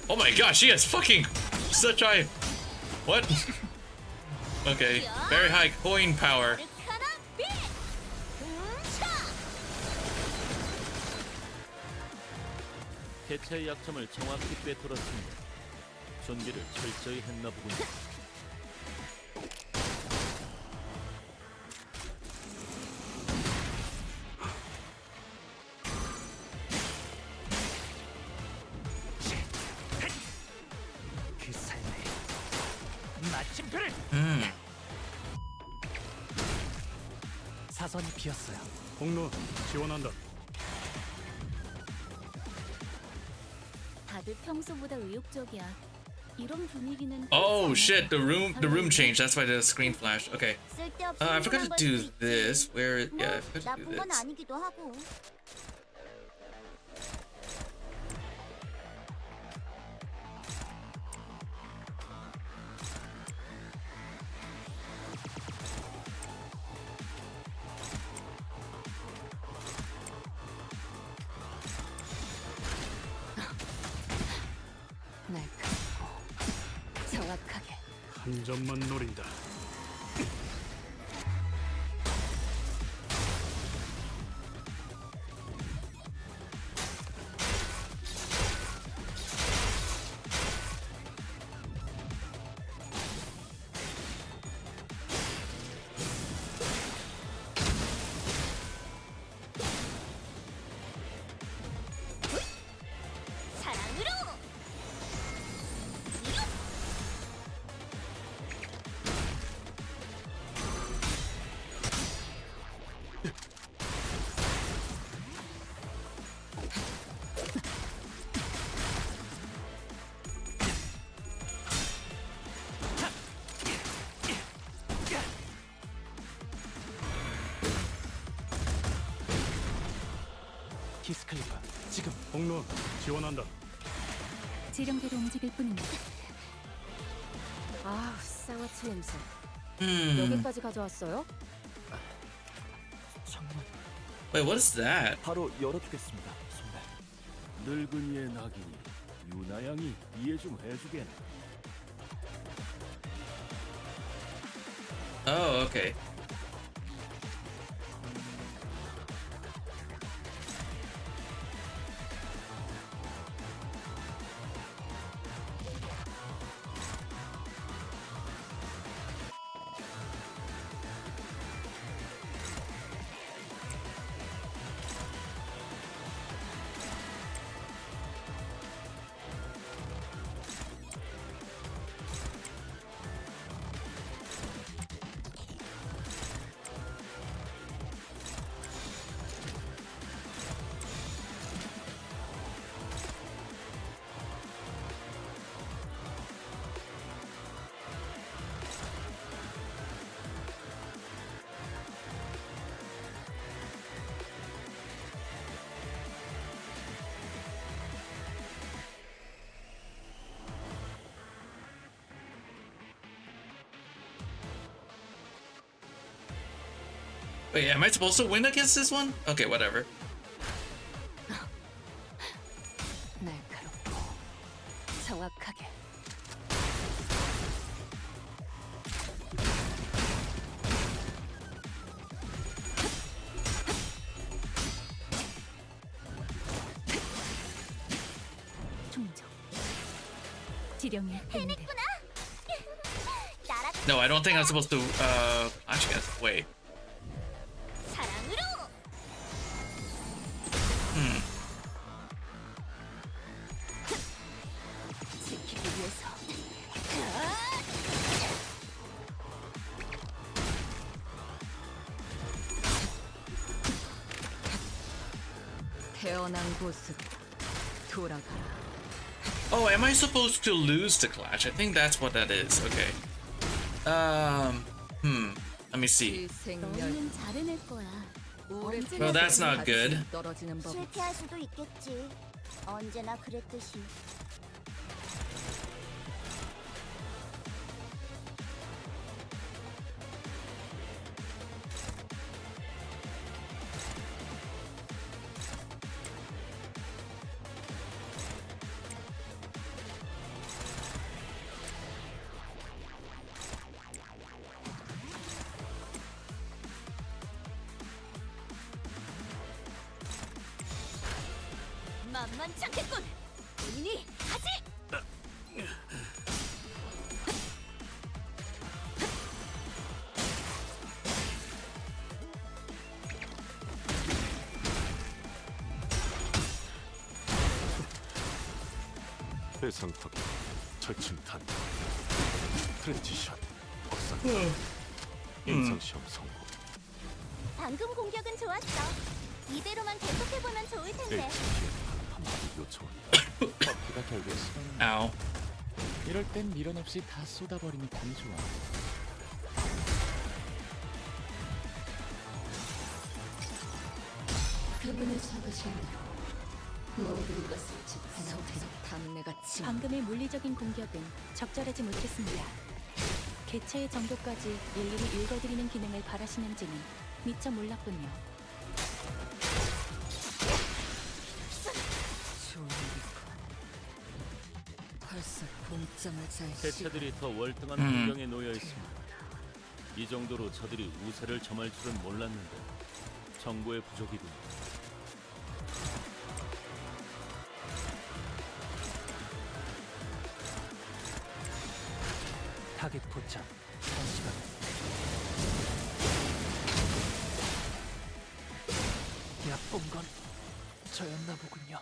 Oh my gosh, she has fucking such high. What? Okay, very high coin power.
개체의 약점을 정확히 꿰뚫었습니다. 준비를 철저히 했나 보군요.
그 삶에 마침표를. 사선이 비었어요.
공로 지원한다.
다들 평소보다 의욕적이야. 이런 분위기는
Oh shit, the room changed. That's why the screen flashed. Okay. I forgot to do this. Where? Yeah, I forgot to do
나쁜 건
this.
아니기도 하고.
날 크고 정확하게.
한 점만 노린다.
키스클리퍼 지금.
공로 지원한다.
지령대로 움직일 뿐입니다.
아, 쌍화치 냄새. 여기까지 가져왔어요?
정말.
Wait, what is that?
바로 열어두겠습니다, 선배.
늙은이의 낙이니 유나 양이 이해 좀 해주겠네.
Oh, okay. Wait, am I supposed to win against this one? Okay, whatever.
날카롭고 정확하게.
충정. 지령이 있는데.
No, I don't think I'm supposed to, actually, wait.
사랑으로.
지키기 위해서.
태어난 곳으로 돌아가라.
Oh, am I supposed to lose the clash? I think that's what that is. Okay. Let me see.
너희는 잘해낼 거야.
Well, that's not good.
떨어지는 법.
실패할 수도 있겠지. 언제나 그랬듯이.
만만치 않겠군. 본인이 하지.
해상 파괴, 철침 탄, 트랜지션, 박상, 임상 시험 성공.
방금 공격은 좋았어. 이대로만 계속해보면 좋을 텐데.
한마디 요청.
버프가 결국에 쓰러는.
Ow.
이럴 땐 미련 없이 다 쏟아버리면 단 좋아.
그분을 잡으신 모든 것을 집행하고
담내가 침.
방금의 물리적인 공격은 적절하지 못했습니다. 개체의 정도까지 일일이 읽어드리는 기능을 바라시는지는 미처 몰랐군요.
벌써 공점을 잘
개체들이 더 월등한 환경에 놓여 있습니다. 이 정도로 저들이 우세를 점할 줄은 몰랐는데 정보의 부족이군요.
타겟 포착. 1시간. 얕본 건 저였나 보군요.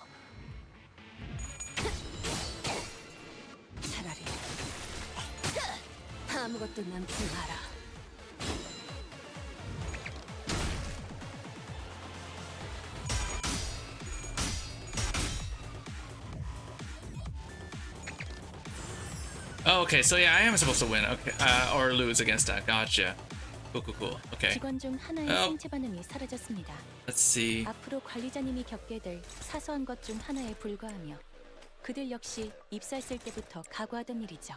차라리 아무것도 남지 마라.
Oh, okay, so yeah, I am supposed to win. Okay, or lose against that. Gotcha. Cool. Okay.
직원 중 하나의 생체 반응이 사라졌습니다.
Let's see.
앞으로 관리자님이 겪게 될 사소한 것 중 하나에 불과하며 그들 역시 입사했을 때부터 각오하던 일이죠.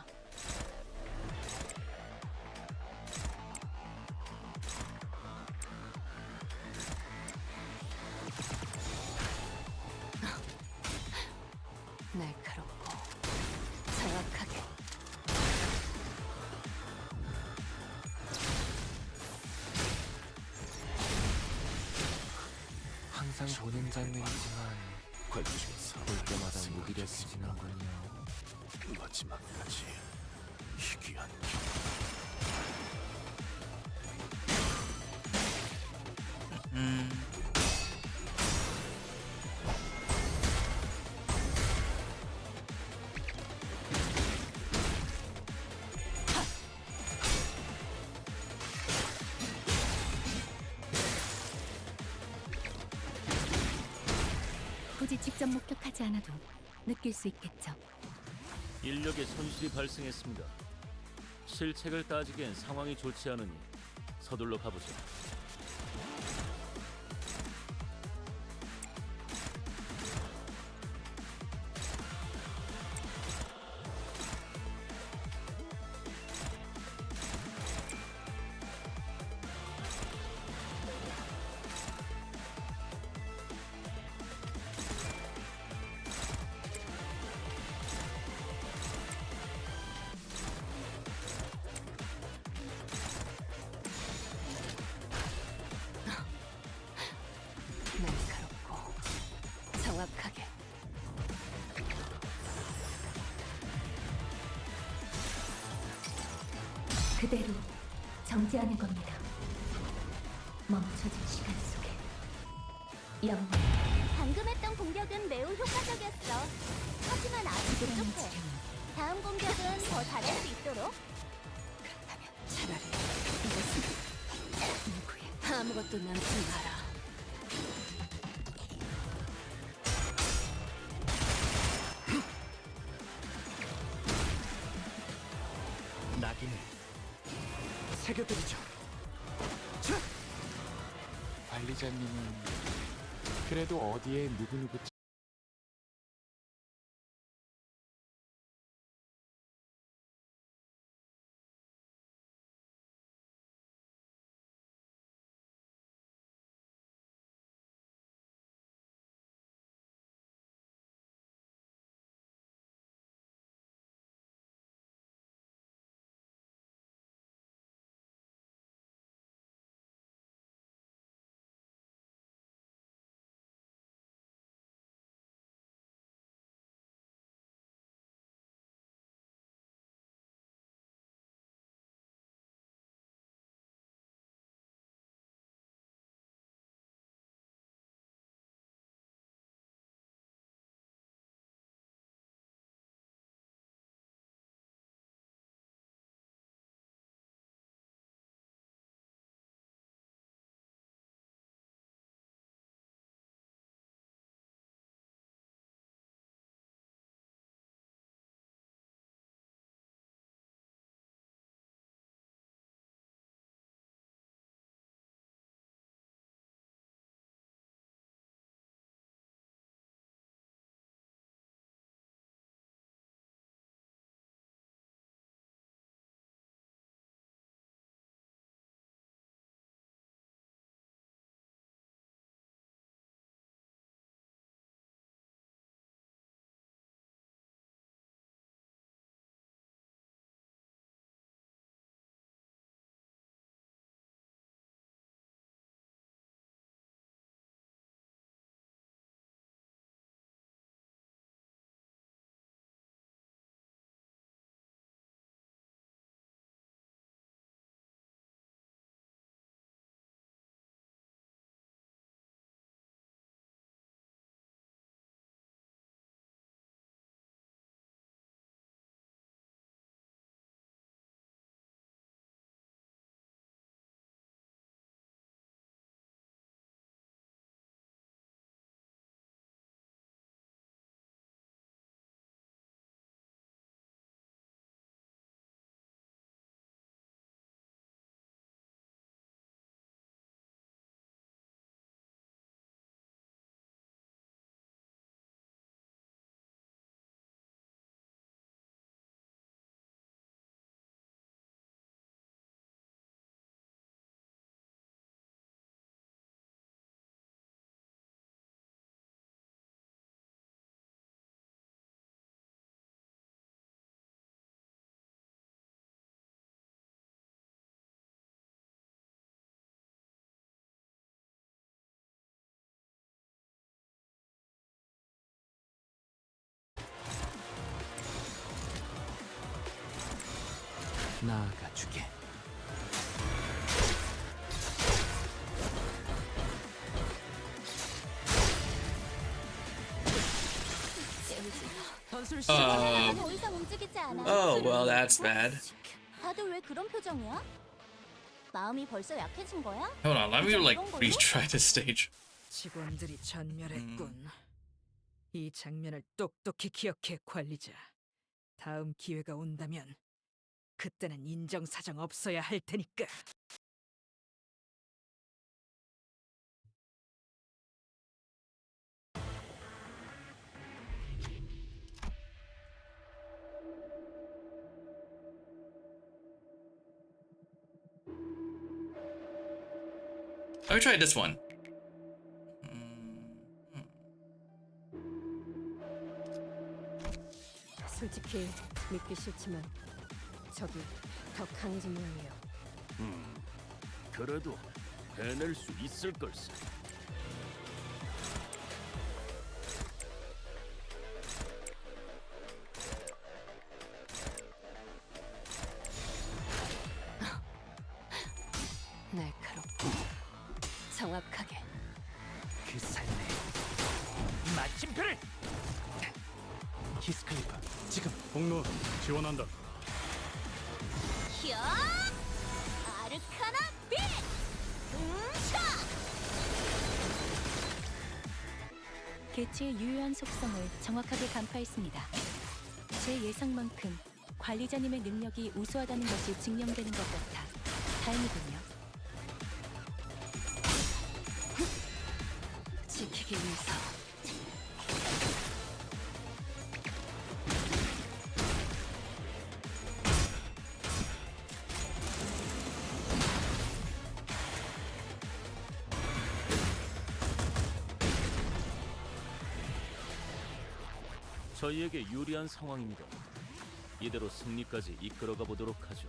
항상 보는 장면이지만
관리자가
볼 때마다 무기력해지는군요.
마지막까지 희귀한
굳이 직접 목격하지 않아도 느낄 수 있겠죠.
인력의 손실이 발생했습니다. 실책을 따지기엔 상황이 좋지 않으니 서둘러 가보죠.
날카롭고 정확하게.
그대로 정지하는 겁니다. 멈춰진 시간 속에 영원.
방금 했던 공격은 매우 효과적이었어. 하지만 아직 부족해. 다음 공격은 더 잘할 수 있도록.
그렇다면 차라리 이것은 누구의 아무것도 남지 마라.
낙인을 새겨드리죠.
관리자님은 그래도 어디에 누구누구
나아가주게.
전술
더 이상 움직이지 않아.
Oh, well, that's bad.
다들 왜 그런 표정이야? 마음이 벌써 약해진 거야?
Hold on, let me like retry this stage.
직원들이 전멸했군. 이 장면을 똑똑히 기억해, 관리자. 다음 기회가 온다면 그때는 인정사정 없어야 할 테니까.
Let me try this one.
솔직히 믿기 싫지만 적이 더 강해진 모양이에요.
그래도 해낼 수 있을 걸세.
날카롭고 정확하게.
그 삶의 마침표를. 히스클리프 지금.
폭로 지원한다.
히어! 아르카나 빛! 차!
개체의 유효한 속성을 정확하게 간파했습니다. 제 예상만큼 관리자님의 능력이 우수하다는 것이 증명되는 것 같아 다행이군요. 지키기 위해서.
저희에게 유리한 상황입니다. 이대로 승리까지 이끌어가 보도록 하죠.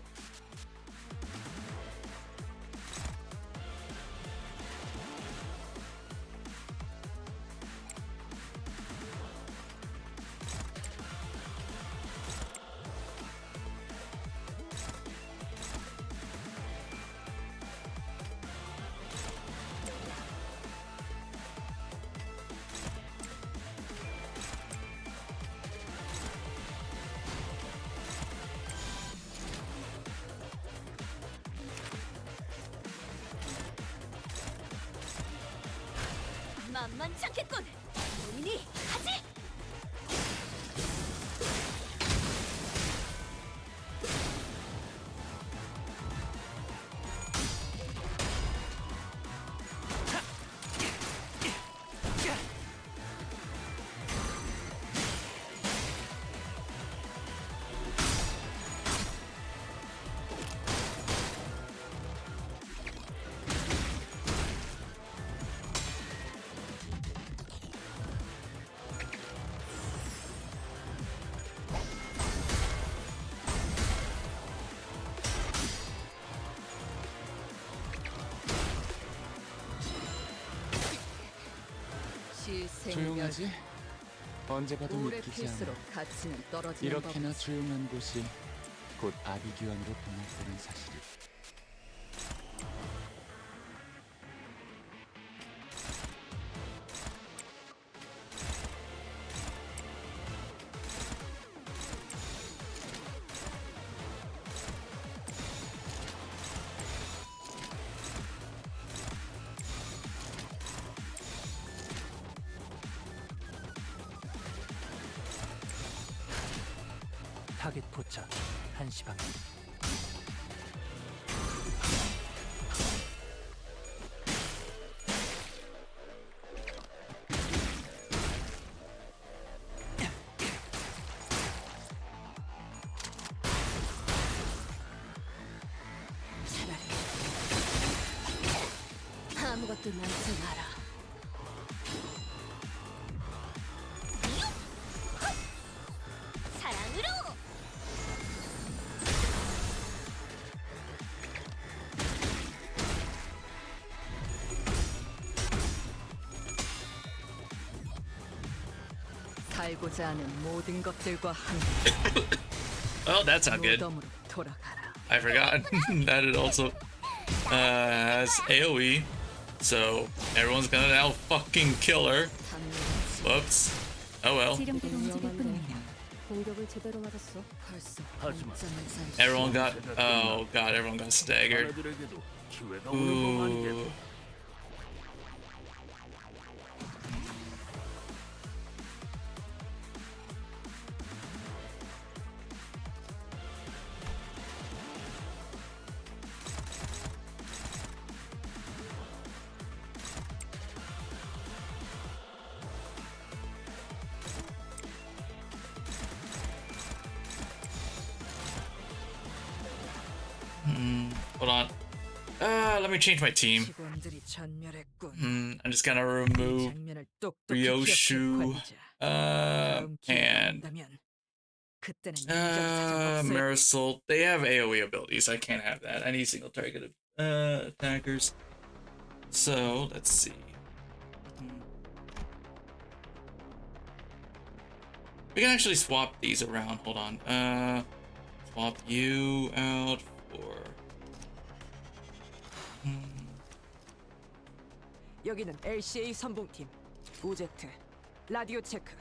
만만치 않겠군. 본인이 하지.
조용하지? 언제 봐도
오래
믿기지
필수록
않아.
가치는 떨어지는
이렇게나
법이지.
조용한 곳이 곧 아비규환으로 변할 거란 사실이.
타겟 포착 1시 방향.
아무것도 남지 마라.
사랑으로.
살고자 하는 모든 것들과 함께
Well, that's not good.
무덤으로 돌아가라.
I forgot that it also has AoE. So everyone's gonna now fucking kill her. Whoops. Oh well.
지름대로 움직일 뿐입니다.
공격을 제대로 맞았어.
하지만
Everyone got. Oh god, everyone got staggered.
아내들에게도 기회가 오는 법 아니겠어.
Ooh. Hold on. Let me change my team.
직원들이 전멸했군.
I'm just gonna remove
장면을 똑똑히
Ryoshu,
기억해, 관리자. 다음 기회가
and
온다면 그때는 인정사정 없을
Marisol. They have AoE abilities. I can't have that. I need single target attackers. So let's see. We can actually swap these around. Hold on. Swap you out for.
여기는 LCA 선봉팀. 오제트. 라디오 체크.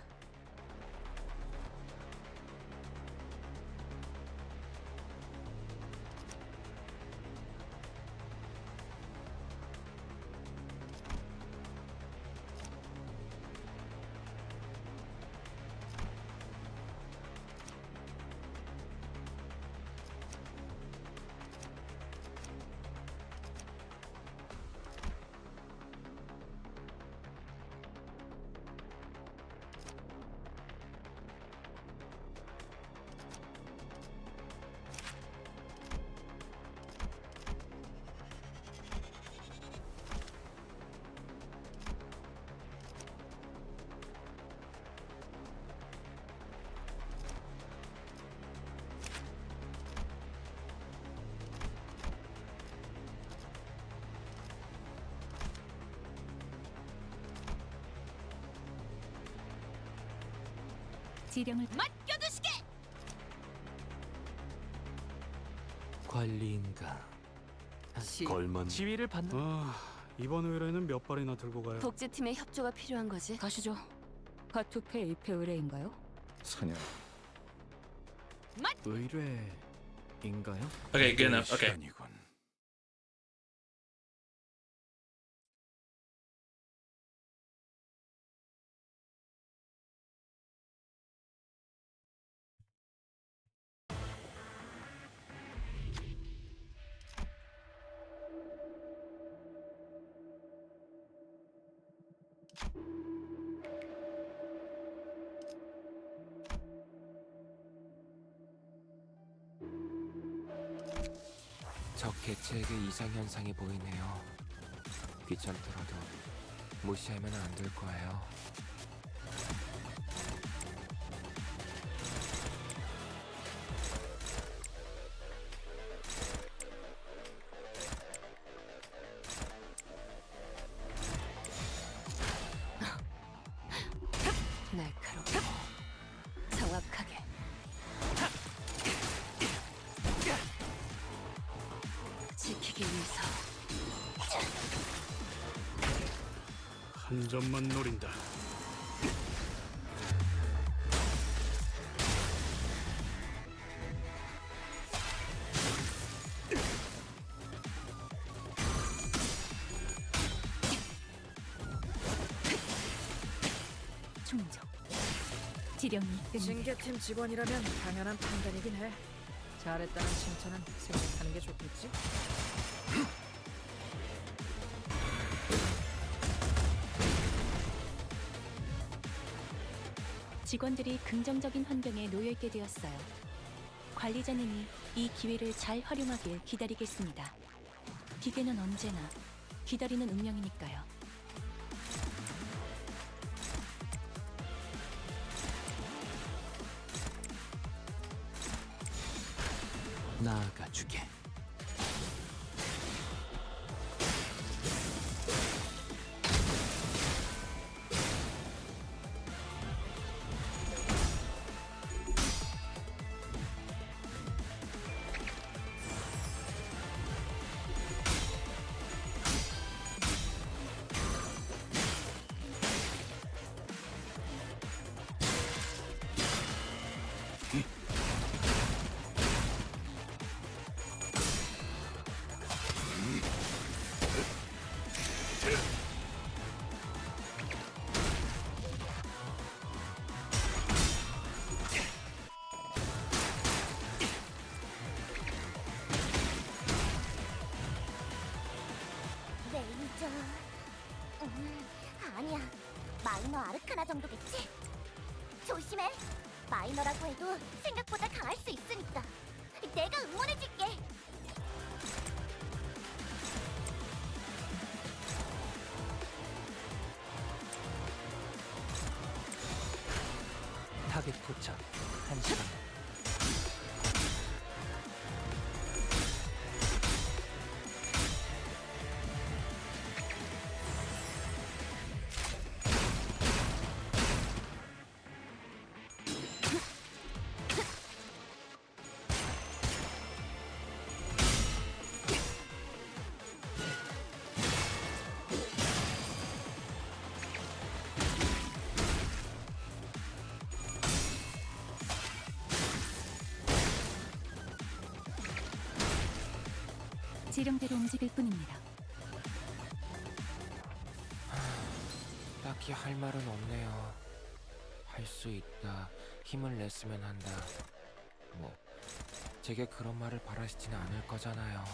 지령을
맡겨두시게.
관리인가?
걸만
지위를 받는
이번 의뢰는 몇 발이나 들고 가요?
독재팀의 협조가 필요한 거지.
가시죠. 화투패 1패 의뢰인가요?
사냥.
의뢰인가요?
Okay, good enough. Okay.
시간이군.
적 개체에게 이상 현상이 보이네요. 귀찮더라도 무시하면 안 될 거예요.
날카롭고 정확하게. 지키기 위해서.
한 점만 노린다.
충정. 지령이 끝내.
징계팀 직원이라면 당연한 판단이긴 해. 잘했다는 칭찬은 생각하는 게 좋겠지?
직원들이 긍정적인 환경에 놓여 있게 되었어요. 관리자님이 이 기회를 잘 활용하길 기다리겠습니다. 기계는 언제나 기다리는 운명이니까요.
나아가주게.
아니야. 마이너 아르카나 정도겠지? 조심해. 마이너라고 해도 생각보다 강할 수 있으니까. 내가 응원해줄게.
타겟 포착 1시간.
지름대로 움직일 뿐입니다.
딱히 할 말은 없네요. 할 수 있다. 힘을 냈으면 한다. 뭐 제게 그런 말을 바라시지는 않을 거잖아요.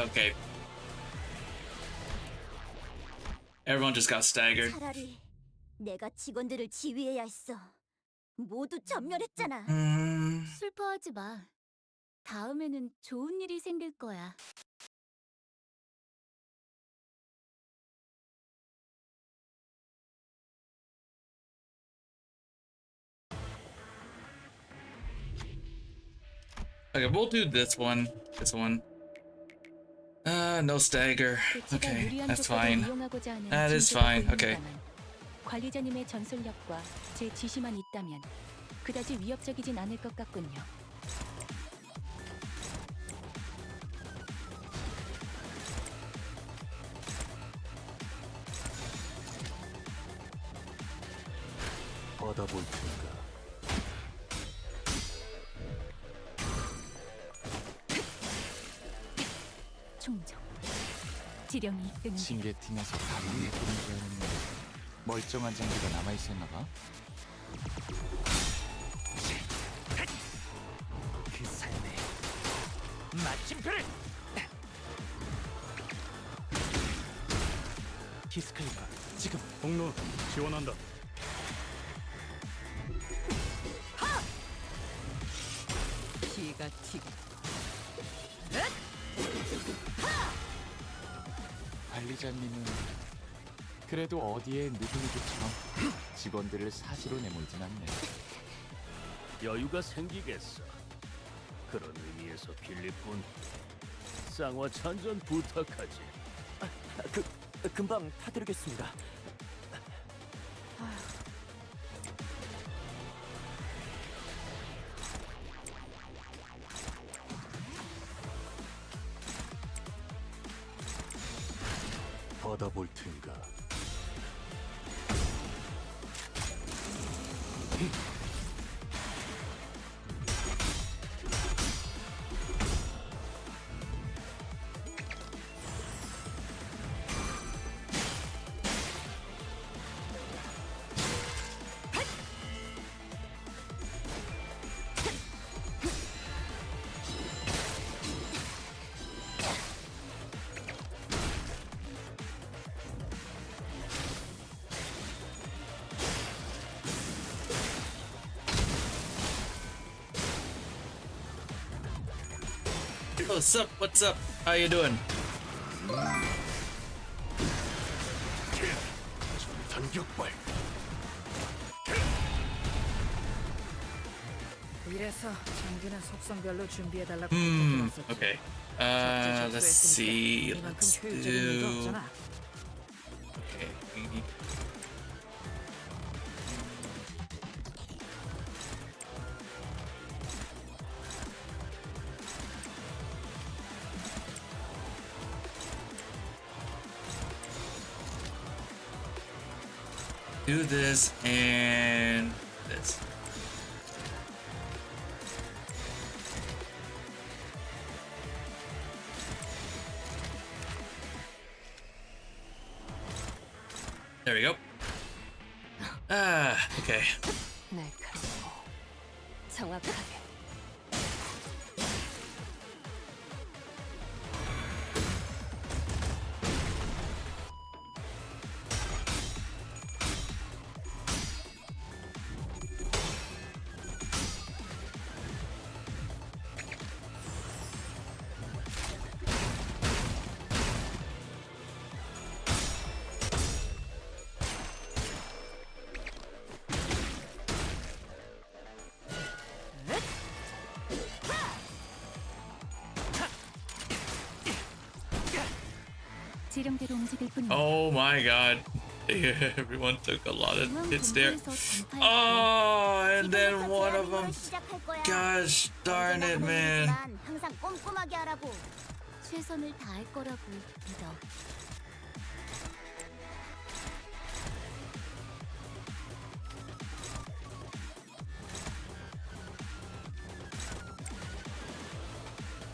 Okay. Everyone just got staggered.
차라리 내가 직원들을 지휘해야 했어. 모두 전멸했잖아.
슬퍼하지 마. 다음에는 좋은 일이 생길 거야.
Okay, we'll do this one. This one. No stagger. Okay, that's fine. That is fine. Okay.
관리자님의 전술력과 제 지시만 있다면 그다지 위협적이진 않을 것 같군요.
받아볼 테니까.
충정. 지령이 이끄는
징계팀에서 다른 예쁘는 배우는 멀쩡한 장비가 남아있었나 봐.
그 삶에 마침표를! 키스클리퍼 지금
공로 지원한다.
기가 튀고.
관리자님은 그래도 어디에 느그느그처럼 직원들을 사지로 내몰진 않네.
여유가 생기겠어. 그런 의미에서 필리뿐 쌍화 찬전 부탁하지.
금방 타드리겠습니다.
받아볼 테니까.
What's up? What's up? How you doing?
단격발.
이래서 장비는 속성별로 준비해달라고 부탁드렸었지.
Okay. Let's see.
이만큼
Let's
효율적인 일도
do.
없잖아.
Okay. Do this and this. There we go. Okay.
날카롭고 정확하게.
지령대로 움직일 뿐입니다.
Oh my god. Everyone took a lot of hits there. Oh, and then one of them. Gosh darn it, man.
항상 꼼꼼하게 하라고. 최선을 다할 거라고 믿어.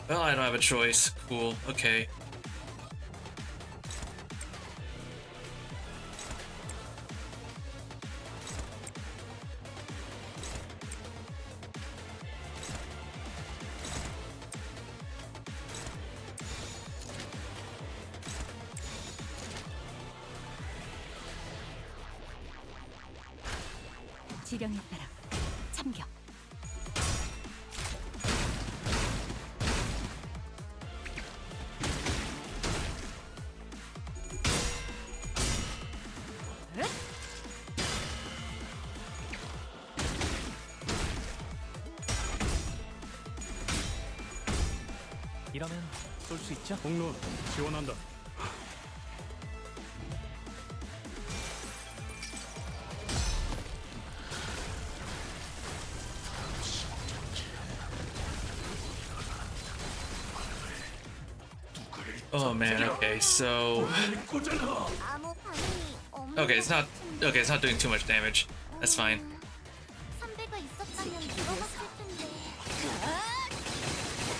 Well, I don't have a choice. Cool. Okay.
지령에 따라 참격.
이러면 쏠 수 있죠?
공론 지원한다.
Oh man. Okay. So.
아무 반응이 없는
Okay. It's not. Okay. It's not doing too much damage. That's fine.
선배가 있었다면 들어갔을 텐데.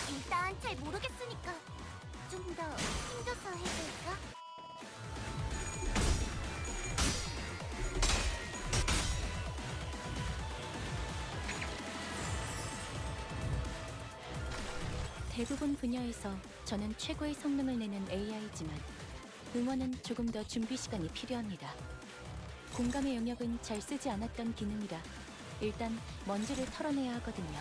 일단 잘 모르겠으니까 좀 더 힘줘서 해볼까?
대부분 분야에서 저는 최고의 성능을 내는 AI지만 응원은 조금 더 준비 시간이 필요합니다. 공감의 영역은 잘 쓰지 않았던 기능이라 일단 먼지를 털어내야 하거든요.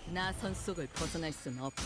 나선 속을 벗어날 순 없다.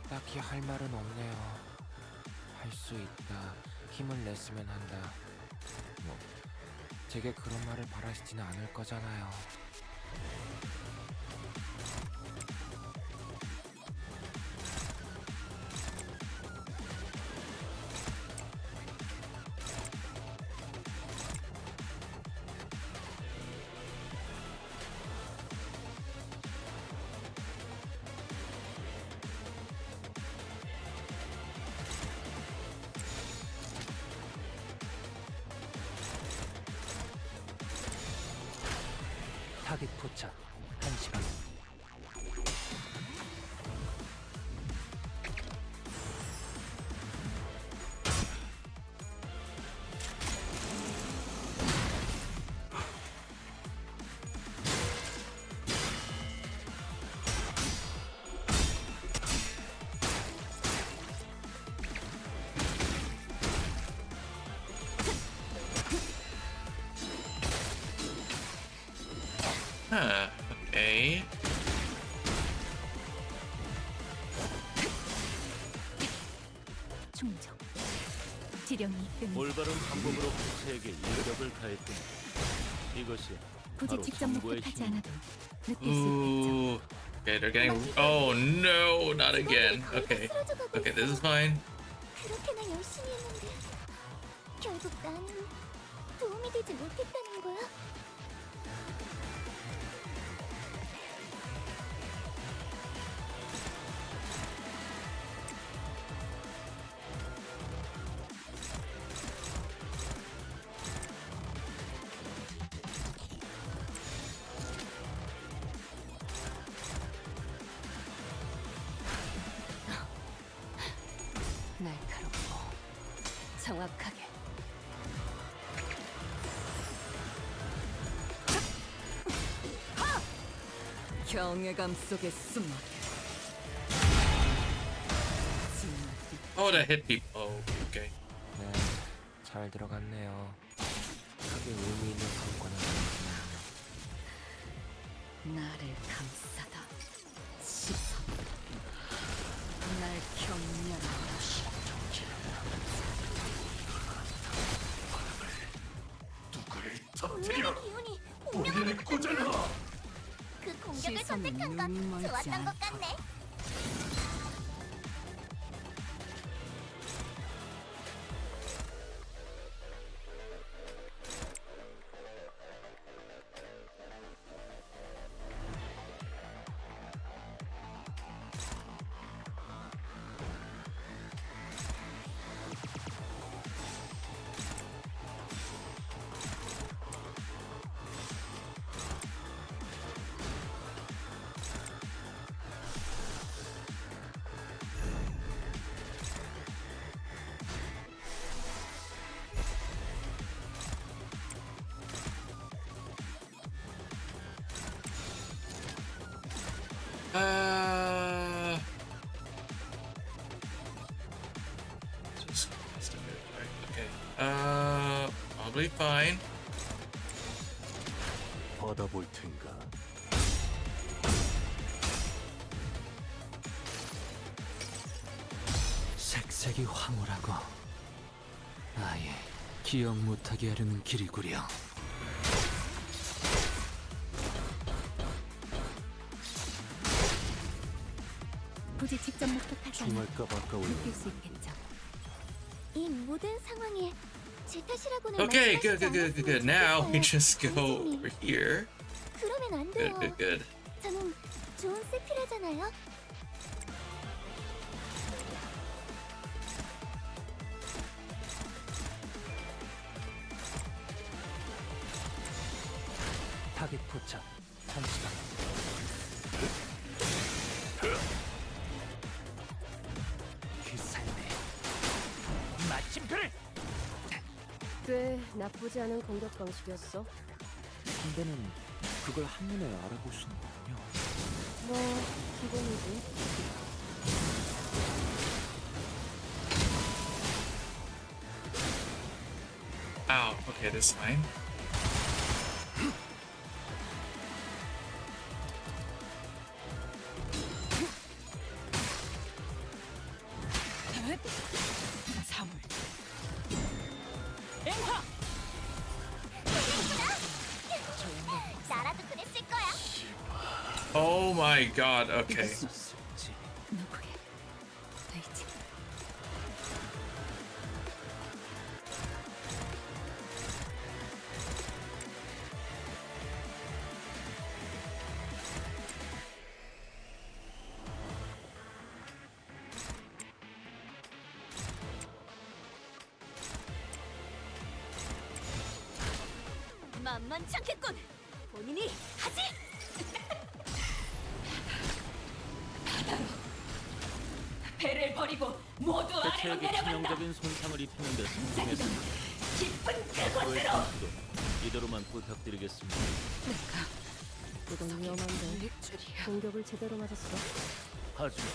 딱히 할 말은 없네요. 할 수 있다. 힘을 냈으면 한다. 뭐 제게 그런 말을 바라시지는 않을 거잖아요. 타깃 포착 1시간.
Huh, okay.
충족. 지령이 끝.
올바른 방법으로 개체에게 인격을 가했더니 이것이
굳이
바로
직접
정보의
목격하지
힘.
않아도 느낄 수 있겠죠.
Ooh. Okay, they're getting. Oh no, not again. Okay. Okay, this is fine.
그렇게나 열심히 했는데 결국 나는 도움이 되지 못했다는 거야?
날카롭고 정확하게. 경외감 속에 숨어.
Oh, that hit people. Oh, okay.
네, 잘 들어갔네요. 크게 의미 있는 성과는 아니지만
나를 감싸다 씻어. 날 경멸하고
운명의 기운이 운명을 꽂아라. 그 공격을 선택한 건 좋았던 것 같네.
Just a bit, right? Okay. Probably fine.
받아볼 텐가.
색색이 황홀하고 아예 기억 못하게 하려는 길이구려.
굳이 직접 목격하지 않아도
총알값 아까워요.
느낄 수 있겠죠.
이 모든 상황에 제 탓이라고는
Okay,
말씀하시지
good.
않았으면
Now we
좋겠어요,
just go
관리자님.
over here.
그러면 안 돼요.
Good.
저는 좋은 세필하잖아요.
타깃 포착 1시간. 그 삶에 마침표를.
꽤 나쁘지 않은 공격 방식이었어.
상대는 그걸 한눈에 알아보시는군요.
뭐 기본이지.
Ow. Okay, this is fine.
사물.
나라도 그랬을 거야.
Oh my god. Okay.
누구의 의지.
만만찮겠군. 본인이 하지!
배를 버리고 모두 아래로
대체에게
내려간다.
치명적인 손상을 입히는 데 성공했습니다.
깊은
앞으로의
그곳으로.
전투도 이대로만 부탁드리겠습니다.
이건 위험한데 공격을 제대로 맞았어.
하지만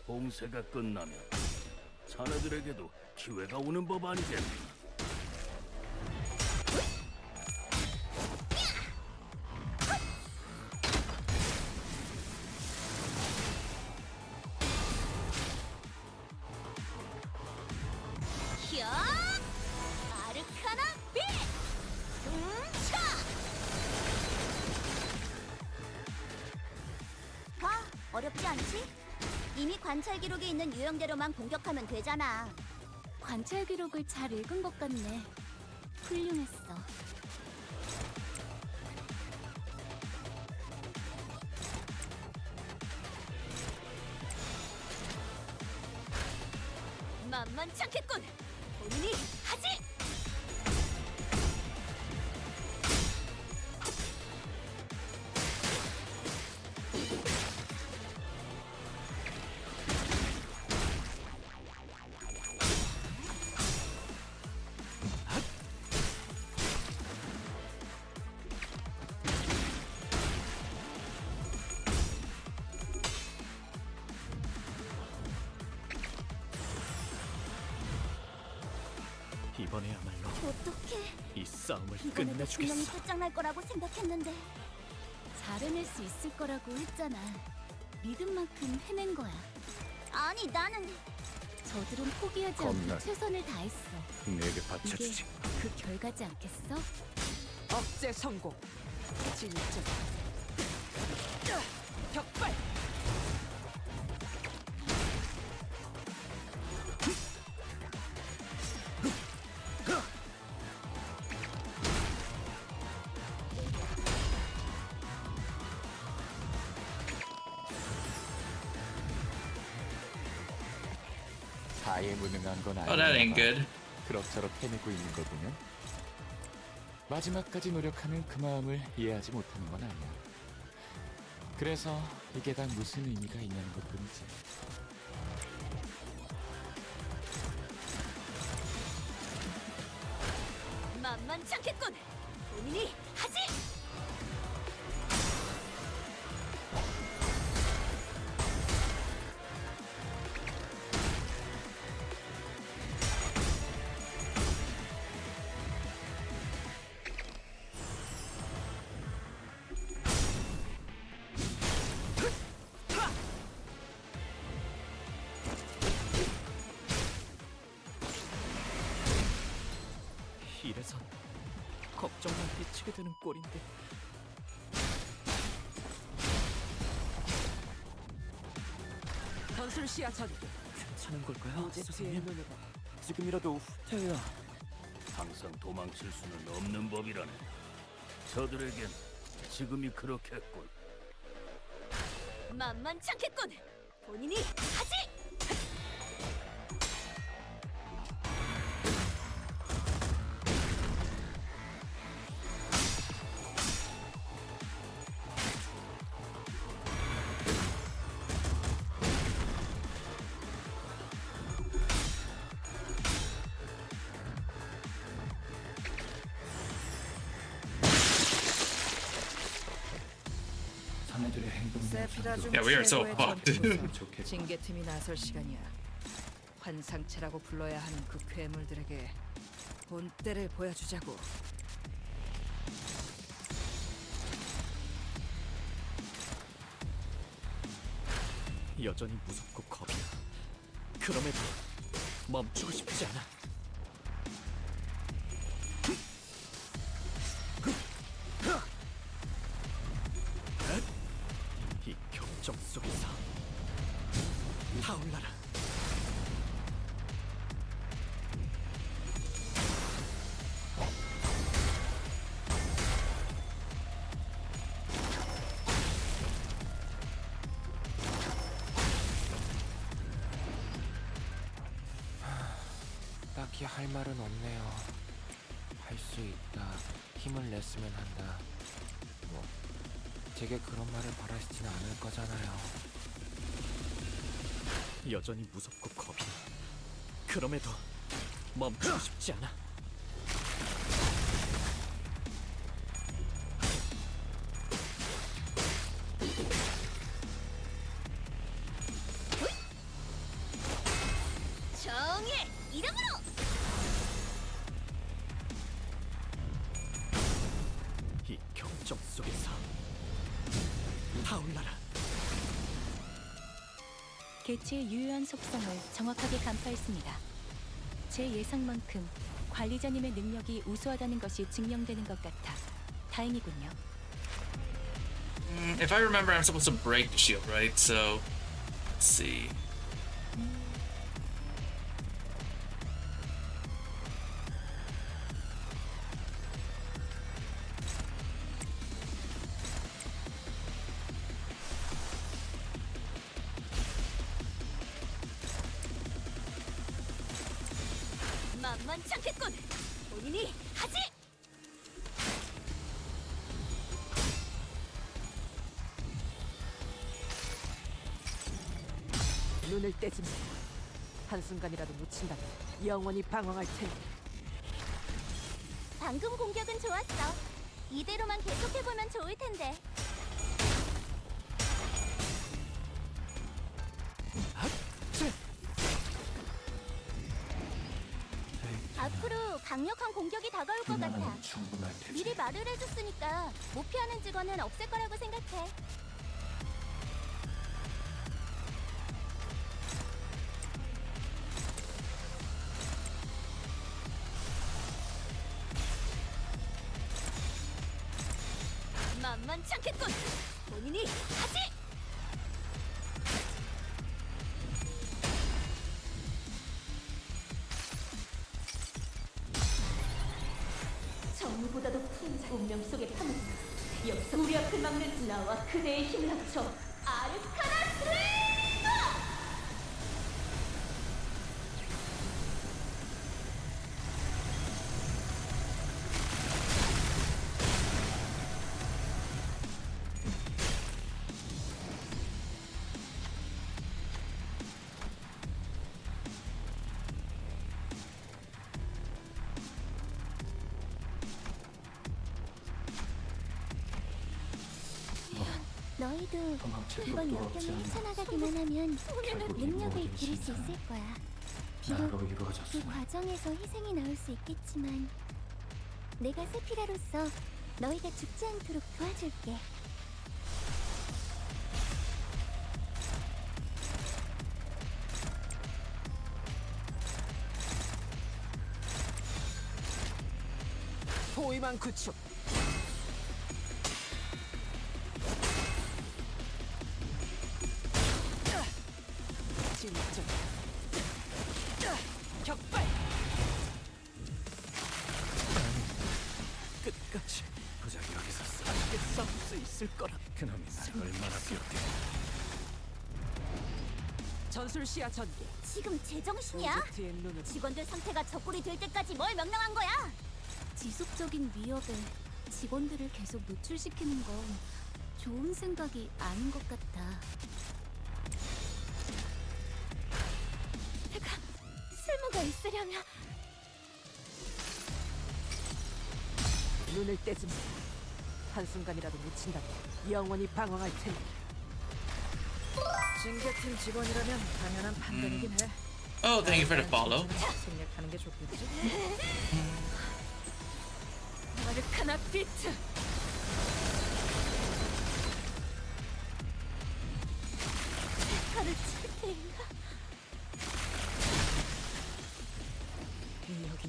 봉쇄가 끝나면 자네들에게도 기회가 오는 법 아니겠나?
히어! 아르카나 빛! 차! 봐, 어렵지 않지? 이미 관찰 기록에 있는 유형대로만 공격하면 되잖아.
관찰 기록을 잘 읽은 것 같네. 훌륭했어.
만만찮겠군. 본인이 하지.
이번에야말로
어떡해.
이 싸움을
이번에도 분명히
끝내주겠어.
끝장날 거라고 생각했는데.
잘 해낼 수 있을 거라고 했잖아. 믿은 만큼 해낸 거야.
아니 나는
저들은 포기하지 않고
겁나.
최선을 다했어.
내게
이게
바쳐주지.
그 결과지 않겠어?
억제 성공. 진짜. 격발.
다예무능한 건
Oh, that ain't
아니야.
good.
그럭저럭 해내고 있는 걸 보면 마지막까지 노력하는 그 마음을 이해하지 못하는 건 아니야. 그래서 이게 다 무슨 의미가 있냐는 것뿐이지.
만만찮겠군. 본인이 하지.
이래선 걱정만 끼치게 되는 꼴인데.
전술 시야 전.
괜찮은 걸까요?
오제트의 눈으로.
지금이라도 후퇴해야. 항상 도망칠 수는 없는 법이라네. 저들에겐 지금이 그렇겠군.
만만찮겠군. 본인이 하지.
자네들의 행동
세피라 중
Yeah, we are so
최고의
fucked.
전투에서 징계팀이 나설 시간이야. 환상체라고 불러야 하는 그 괴물들에게 본때를 보여주자고.
여전히 무섭고 겁이야. 그럼에도 멈추고 싶지 않아. 이 격정 속에서 타올라라.
딱히 할 말은 없네요. 할 수 있다. 힘을 냈으면 한다. 뭐 제게 그런 말을 바라시지는 않을 거잖아요.
여전히 무섭고 겁이 나. 그럼에도 멈추고 싶지 않아.
정의 이름으로!
이 경정 속에서 타올라라.
개체의 유효한 속성을 정확하게 간파했습니다. 제 예상만큼 관리자님의 능력이 우수하다는 것이 증명되는 것 같아 다행이군요.
If I remember, I'm supposed to break the shield, right? So, let's see.
만만치 않겠군. 본인이 하지.
눈을 떼지 마. 한순간이라도 놓친다면 영원히 방황할 테니.
방금 공격은 좋았어. 이대로만 계속해보면 좋을 텐데. 앞으로 강력한 공격이 다가올 것 같아. 미리 말을 해줬으니까 못 피하는 직원은 없을 거라고 생각해. 만만치 않겠군. 본인이 하지.
정의보다도 큰 운명 속에 파묻혀 여기서 우리 앞을 막는 나와 그대의 힘을 합쳐 아르카나 슬레이더!
너희도 이번 역경을 헤쳐나가기만 하면 능력을 기를 수 있을 거야. 비록 그 과정에서 희생이 나올 수 있겠지만 내가 세피라로서 너희가 죽지 않도록 도와줄게.
포위만 구축. 진짜. 격발.
끝까지
고작 여기서
함께 싸울 수 있을 거라.
그놈이 날 얼마나 비웃게.
전술 시야 전개.
지금 제정신이야?
프로젝트의 눈으로.
직원들 상태가 저골이 될 때까지 뭘 명령한 거야?
지속적인 위협에 직원들을 계속 노출시키는 건 좋은 생각이 아닌 것 같다.
내가 쓸모가 있으려면
눈을 떼지 마. 한순간이라도 놓친다면 영원히 방황할 테니. 징계팀 직원이라면 당연한 판단이긴 해.
Oh, thank you for the follow.
생략하는 게 좋겠지.
아르카나 비트. 칼을 칠 때인가?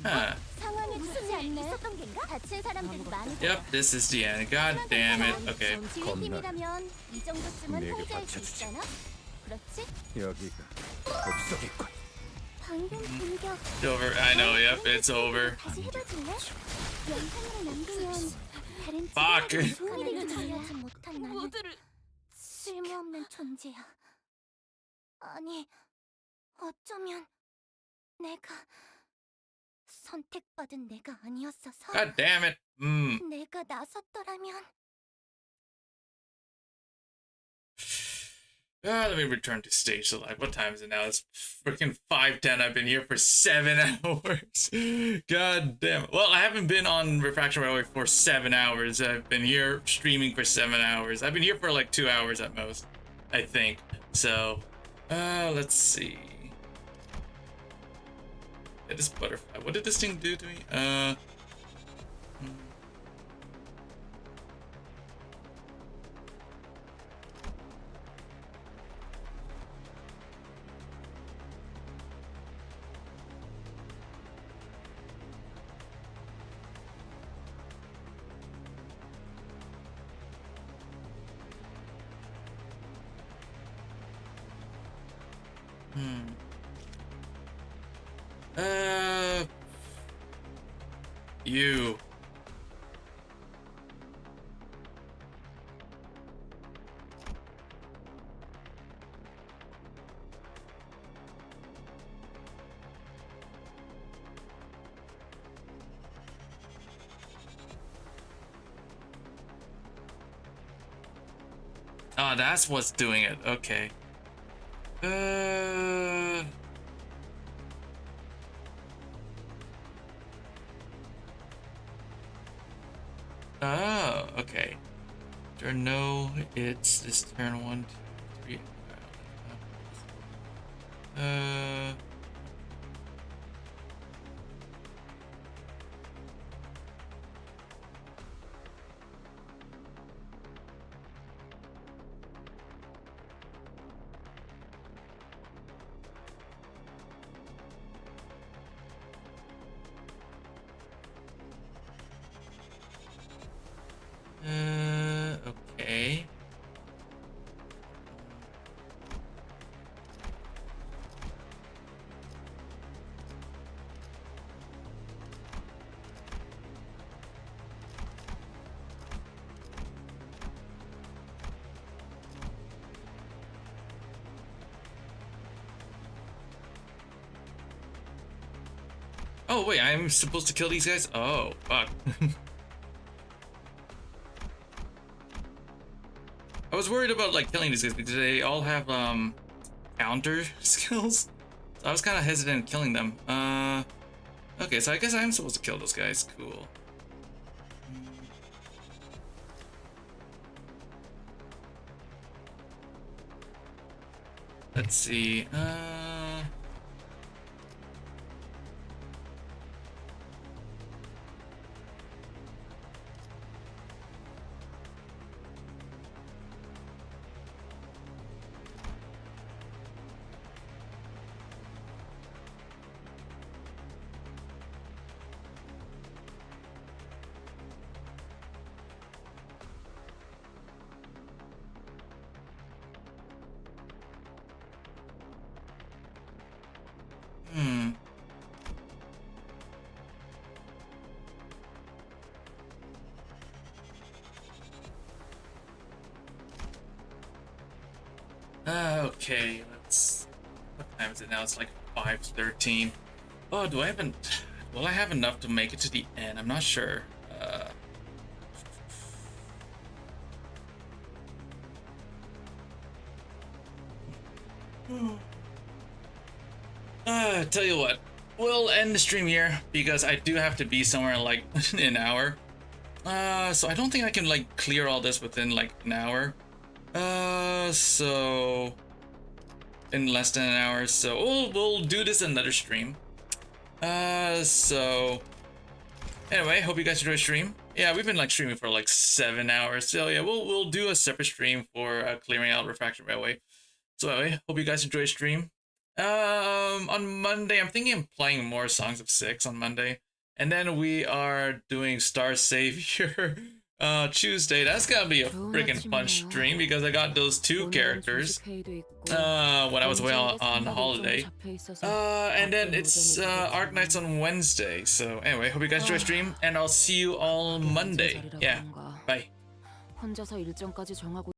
Huh.
상황이 무슨 않네. 있었던 겐가? 다친 사람들이 많이.
Yep, this is the end. God damn it. Okay.
지휘팀이라면 이 정도쯤은
내게
통제할 수
받쳐주지.
있잖아. 그렇지?
여기가 복속이군.
방금 공격.
It's over. I know. Yep, it's over.
다시 해봐줄래? 영상으로 남기면 다른
Fuck.
소리를 처리하지 못한 나는 쓸모없는 존재야. 아니, 어쩌면 내가 선택받은 내가 아니었어서
God damn it.
내가 나섰더라면
Let me return to stage select. What time is it now? It's freaking 5:10. I've been here for 7 hours. God damn. Well, I haven't been on Refraction Railway for 7 hours. I've been here streaming for 7 hours. I've been here for like 2 hours at most, I think. So, let's see. Yeah, this butterfly. What did this thing do to me? You. Oh, that's what's doing it. Okay. Oh, okay. There no, it's this turn 1, 2, 3. Okay. Oh wait, I'm supposed to kill these guys? Oh, fuck. I was worried about like killing these guys because they all have counter skills. So I was kind of hesitant in killing them. Okay, so I guess I'm supposed to kill those guys. Cool. Let's see. Okay, let's. What time is it now? It's like 5:13. Oh, do I haven't? Will I have enough to make it to the end? I'm not sure. Tell you what, we'll end the stream here because I do have to be somewhere in like an hour. So I don't think I can like clear all this within like an hour. So in less than an hour. So we'll do this another stream. So anyway, hope you guys enjoy the stream. Yeah, we've been like streaming for like 7 hours. So yeah, we'll do a separate stream for clearing out Refraction Railway. So anyway, hope you guys enjoy the stream. On Monday, I'm thinking of playing more Songs of Six on Monday. And then we are doing Star Savior Tuesday. That's gonna be a freaking fun stream because I got those two characters when I was away on holiday. And then it's Arc Nights on Wednesday. So anyway, hope you guys enjoy the stream and I'll see you all Monday. Yeah, bye.